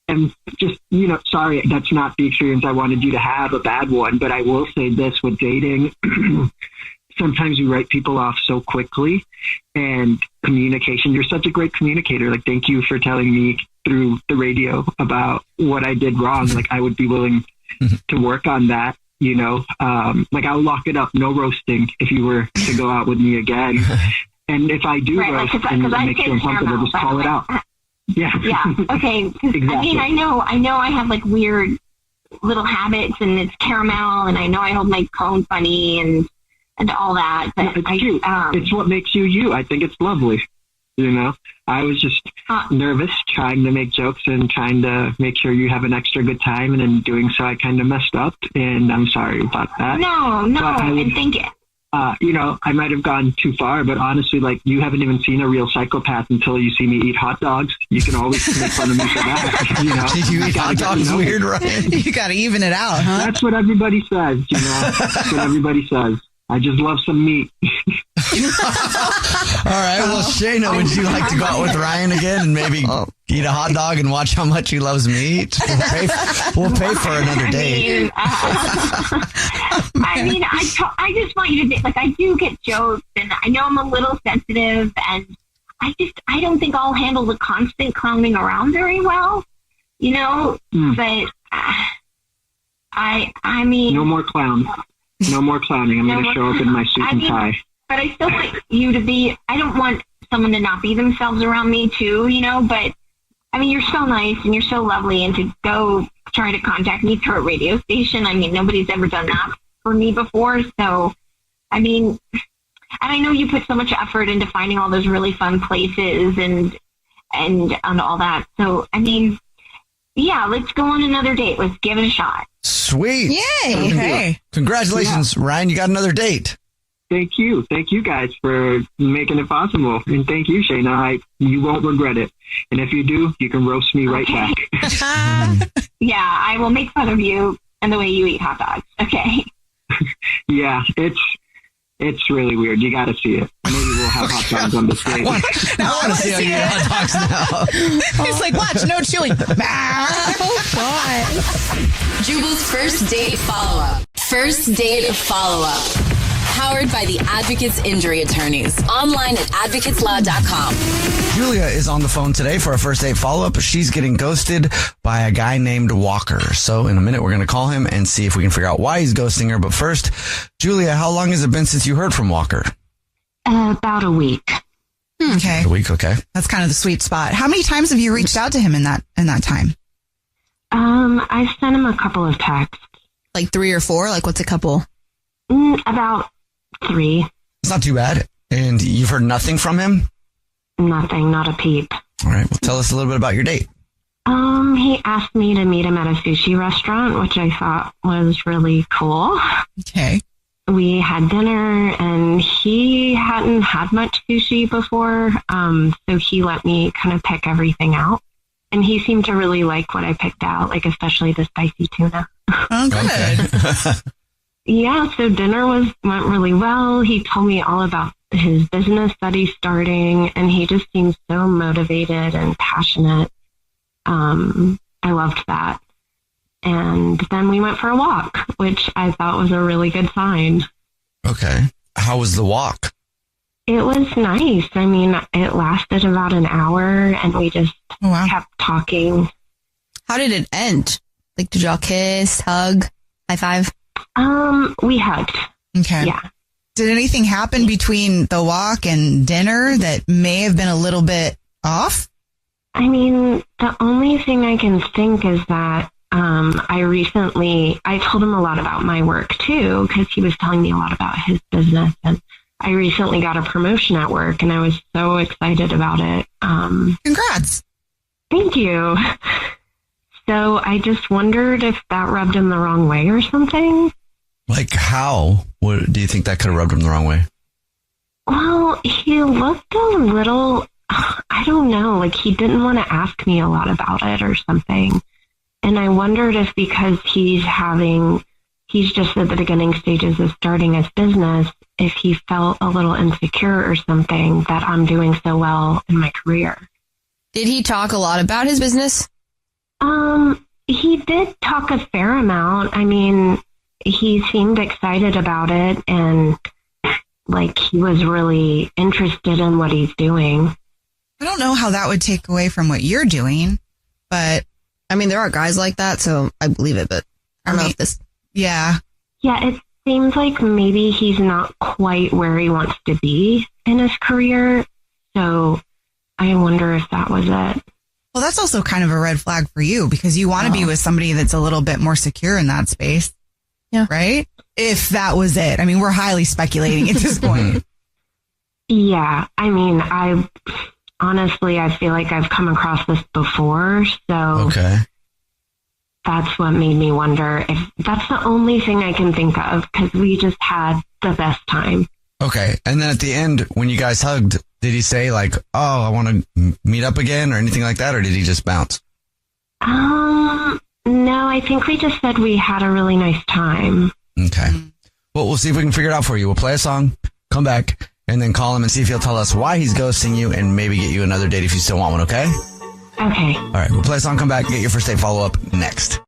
am just, sorry, that's not the experience I wanted you to have, a bad one. But I will say this with dating. Sometimes you write people off so quickly, and communication, you're such a great communicator. Like, thank you for telling me through the radio about what I did wrong. Like, I would be willing to work on that, like I'll lock it up. No roasting if you were to go out with me again. And if I do roast and make you uncomfortable, just call it out. Yeah. Yeah. Okay. Exactly. I mean, I know I have like weird little habits, and it's caramel, and I know I hold my cone funny and all that. But it's cute. It's what makes you you. I think it's lovely. I was just nervous, trying to make jokes and trying to make sure you have an extra good time. And in doing so, I kind of messed up, and I'm sorry about that. No, I think it. I might have gone too far, but honestly, like, you haven't even seen a real psychopath until you see me eat hot dogs. You can always make fun of me for that. Did you eat hot dogs weird, Ryan? You got to even it out, huh? That's what everybody says, That's what everybody says. I just love some meat. All right. Well, Shayna, would you like to go out with Ryan again and maybe eat a hot dog and watch how much he loves meat? We'll pay for another date. I mean, I just want you to, like, I do get jokes, and I know I'm a little sensitive, and I don't think I'll handle the constant clowning around very well, but I mean. No more clowns. No more clowning. I'm going to show up in my suit and tie. But I still want you to be, I don't want someone to not be themselves around me too, but I mean, you're so nice and you're so lovely, and to go try to contact me through a radio station, I mean, nobody's ever done that for me before. So, I mean, and I know you put so much effort into finding all those really fun places and all that. So, I mean, yeah, let's go on another date. Let's give it a shot. Sweet. Yay. Okay. Congratulations, Ryan. You got another date. Thank you. Thank you guys for making it possible. And thank you, Shayna. You won't regret it. And if you do, you can roast me right back. Yeah, I will make fun of you and the way you eat hot dogs. Okay. Yeah, it's really weird. You got to see it. Maybe we'll have hot dogs on this date. I want to see how you eat hot dogs now. He's like, watch, no chewing. Oh, God. Jubal's first date follow-up. First date follow-up. Powered by the Advocates Injury Attorneys. Online at advocateslaw.com. Julia is on the phone today for a first date follow-up. She's getting ghosted by a guy named Walker. So in a minute, we're going to call him and see if we can figure out why he's ghosting her. But first, Julia, how long has it been since you heard from Walker? About a week. Okay. A week, okay. That's kind of the sweet spot. How many times have you reached out to him in that time? I sent him a couple of texts. Like 3 or 4? Like what's a couple? About 3. It's not too bad. And you've heard nothing from him? Nothing, not a peep. All right. Well, tell us a little bit about your date. He asked me to meet him at a sushi restaurant, which I thought was really cool. Okay. We had dinner, and he hadn't had much sushi before, so he let me kind of pick everything out. And he seemed to really like what I picked out, like especially the spicy tuna. Oh, good. Yeah, so dinner went really well. He told me all about his business that he's starting, and he just seems so motivated and passionate. I loved that. And then we went for a walk, which I thought was a really good sign. Okay. How was the walk? It was nice. I mean, it lasted about an hour, and we just kept talking. How did it end? Like, did y'all kiss, hug, high five? We hugged. Okay. Yeah. Did anything happen between the walk and dinner that may have been a little bit off? I mean, the only thing I can think is that I told him a lot about my work too, because he was telling me a lot about his business, and I recently got a promotion at work, and I was so excited about it. Congrats. Thank you. So I just wondered if that rubbed him the wrong way or something. Like how? What do you think that could have rubbed him the wrong way? Well, he looked a little, I don't know, like he didn't want to ask me a lot about it or something. And I wondered if because he's just at the beginning stages of starting his business, if he felt a little insecure or something that I'm doing so well in my career. Did he talk a lot about his business? He did talk a fair amount. I mean, he seemed excited about it, and like he was really interested in what he's doing. I don't know how that would take away from what you're doing, but I mean, there are guys like that, so I believe it, but I don't know if this... Yeah. Yeah, it seems like maybe he's not quite where he wants to be in his career, so I wonder if that was it. Well, that's also kind of a red flag for you, because you want to be with somebody that's a little bit more secure in that space. Yeah. Right? If that was it. I mean, we're highly speculating at this point. Yeah. I mean, I feel like I've come across this before. So that's what made me wonder if that's the only thing I can think of, because we just had the best time. Okay. And then at the end, when you guys hugged, did he say like, oh, I want to meet up again or anything like that? Or did he just bounce? No, I think we just said we had a really nice time. Okay. Well, we'll see if we can figure it out for you. We'll play a song, come back, and then call him and see if he'll tell us why he's ghosting you and maybe get you another date if you still want one, okay? Okay. All right. We'll play a song, come back, get your first date follow-up next.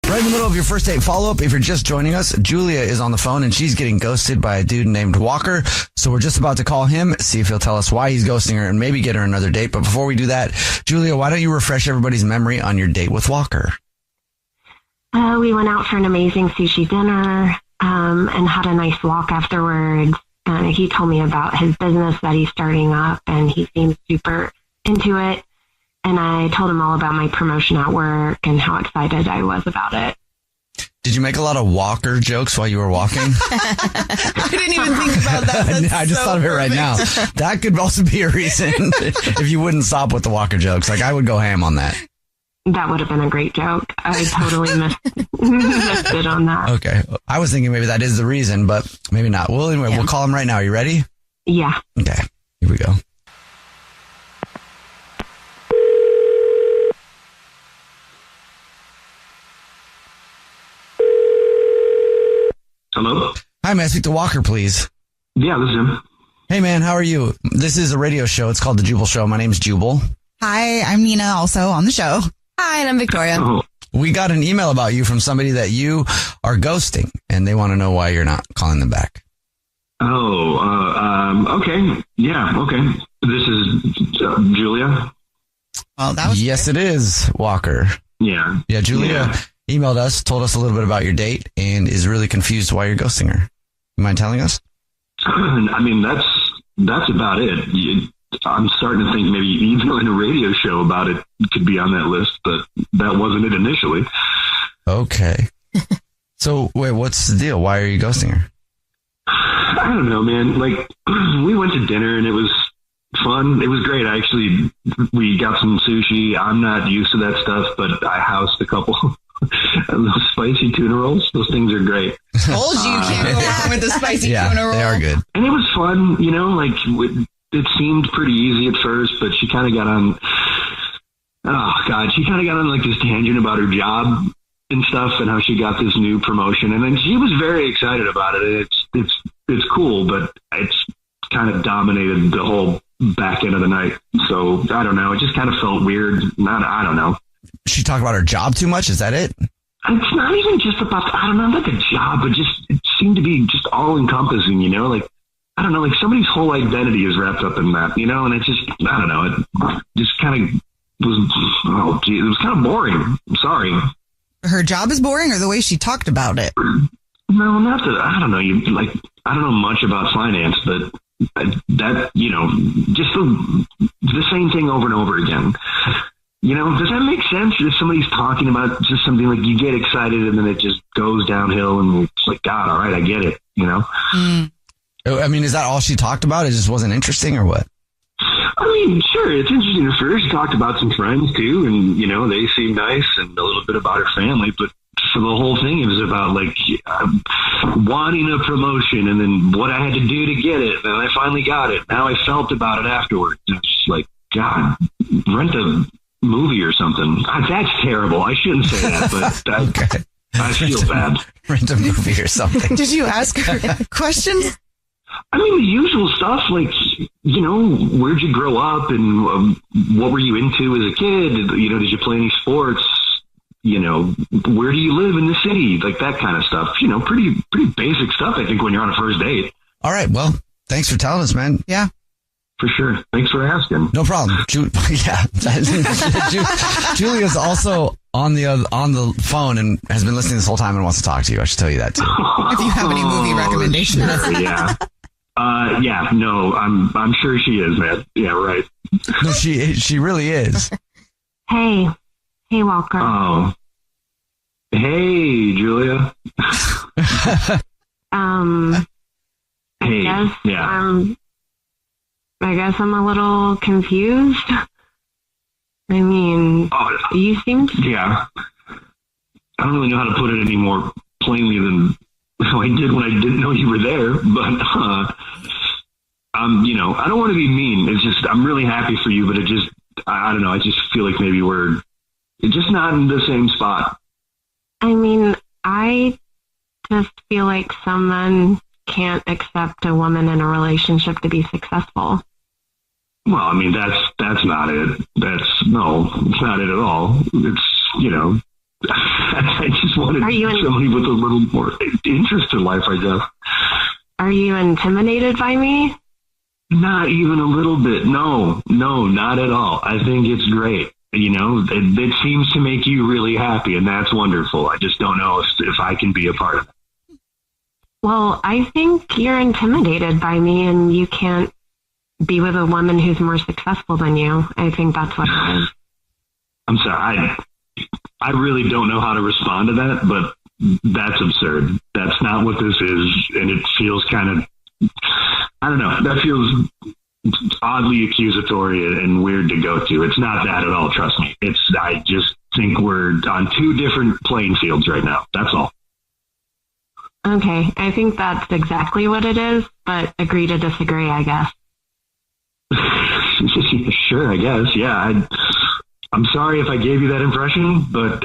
Right in the middle of your first date follow-up, if you're just joining us, Julia is on the phone and she's getting ghosted by a dude named Walker. So we're just about to call him, see if he'll tell us why he's ghosting her and maybe get her another date. But before we do that, Julia, why don't you refresh everybody's memory on your date with Walker? We went out for an amazing sushi dinner and had a nice walk afterwards. He told me about his business that he's starting up, and he seems super into it. And I told him all about my promotion at work and how excited I was about it. Did you make a lot of walker jokes while you were walking? I didn't even think about that. I just thought of it right now. That could also be a reason if you wouldn't stop with the walker jokes. Like, I would go ham on that. That would have been a great joke. I totally missed it on that. Okay. I was thinking maybe that is the reason, but maybe not. Well, anyway, we'll call him right now. You ready? Yeah. Okay. Here we go. Hello? Hi, may I speak to Walker, please? Yeah, this is him. Hey, man, how are you? This is a radio show. It's called The Jubal Show. My name's Jubal. Hi, I'm Nina, also on the show. Hi, and I'm Victoria. Oh. We got an email about you from somebody that you are ghosting, and they want to know why you're not calling them back. Okay. Yeah, okay. This is Julia? Oh, that was Yes, it is, Walker. Yeah. Yeah, Julia emailed us, told us a little bit about your date, and is really confused why you're ghosting her. You mind telling us? I mean, that's about it. I'm starting to think maybe even in a radio show about it could be on that list, but that wasn't it initially. Okay. So, wait, what's the deal? Why are you ghosting her? I don't know, man. Like, we went to dinner and it was fun. It was great. We got some sushi. I'm not used to that stuff, but I housed a couple of those spicy tuna rolls. Those things are great. Told you can't go wrong with the spicy tuna roll. They are good. And it was fun, you know, like it seemed pretty easy at first, but she kind of got on, she kind of got on like this tangent about her job and stuff and how she got this new promotion. And then she was very excited about it. It's cool, but it's kind of dominated the whole back end of the night. So I don't know. It just kind of felt weird. I don't know. She talked about her job too much. Is that it? It's not even just about, I don't know, like a job, but just, it seemed to be just all encompassing, you know, like, I don't know, like somebody's whole identity is wrapped up in that, you know, and it just, I don't know, it just kind of was, it was kind of boring. I'm sorry. Her job is boring, or the way she talked about it? No, not that, I don't know, I don't know much about finance, but that, you know, just the same thing over and over again. You know, does that make sense? If somebody's talking about just something like you get excited and then it just goes downhill and it's like, God, all right, I get it, you know? I mean, is that all she talked about? It just wasn't interesting or what? I mean, sure, it's interesting at first. She talked about some friends too, and, you know, they seemed nice and a little bit about her family, but for the whole thing, it was about like wanting a promotion and then what I had to do to get it. And I finally got it. How I felt about it afterwards. It's just like, God, rent a movie or something. That's terrible. I shouldn't say that, but okay. I feel bad. Rent a movie or something. Did you ask her questions? I mean, the usual stuff, like, you know, where'd you grow up and what were you into as a kid? You know, did you play any sports? You know, where do you live in the city? Like that kind of stuff. You know, pretty basic stuff, I think, when you're on a first date. All right. Well, thanks for telling us, man. Yeah. For sure. Thanks for asking. No problem. Julia's also on the phone and has been listening this whole time and wants to talk to you. I should tell you that too. If you have any movie recommendations. Sure, yeah. No, I'm sure she is, man. Yeah, right. No, she really is. Hey, Walker. Oh. Hey, Julia. I guess I'm a little confused. I mean, you seem to... Yeah. I don't really know how to put it any more plainly than how I did when I didn't know you were there, but you know, I don't want to be mean. It's just, I'm really happy for you, but it just, I don't know, I just feel like maybe we're just not in the same spot. I mean, I just feel like some men can't accept a woman in a relationship to be successful. Well, I mean, that's not it. It's not it at all. It's, you know, I just wanted somebody with a little more interest in life, I guess. Are you intimidated by me? Not even a little bit. No, not at all. I think it's great. it seems to make you really happy, and that's wonderful. I just don't know if I can be a part of it. Well, I think you're intimidated by me and you can't be with a woman who's more successful than you. I think that's what it is. I'm sorry. I really don't know how to respond to that, but that's absurd. That's not what this is. And it feels kind of, I don't know, that feels oddly accusatory and weird to go to. It's not that at all. Trust me. I just think we're on two different playing fields right now. That's all. Okay. I think that's exactly what it is, but agree to disagree, I guess. Sure, I guess. Yeah. I'm sorry if I gave you that impression, but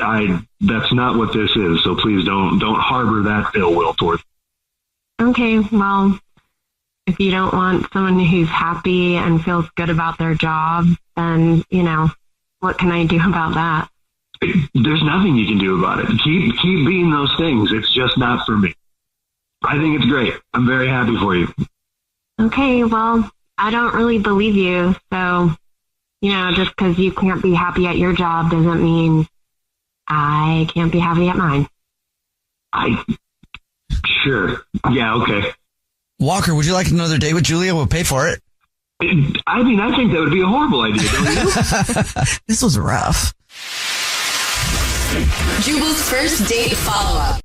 that's not what this is. So please don't harbor that ill will towards me. Okay. Well, if you don't want someone who's happy and feels good about their job, then, what can I do about that? There's nothing you can do about it. Keep being those things. It's just not for me. I think it's great. I'm very happy for you. Okay. Well, I don't really believe you. So, just because you can't be happy at your job doesn't mean I can't be happy at mine. Sure. Yeah. Okay. Walker, would you like another date with Julia? We'll pay for it. I think that would be a horrible idea, don't you? This was rough. Jubal's first date follow-up.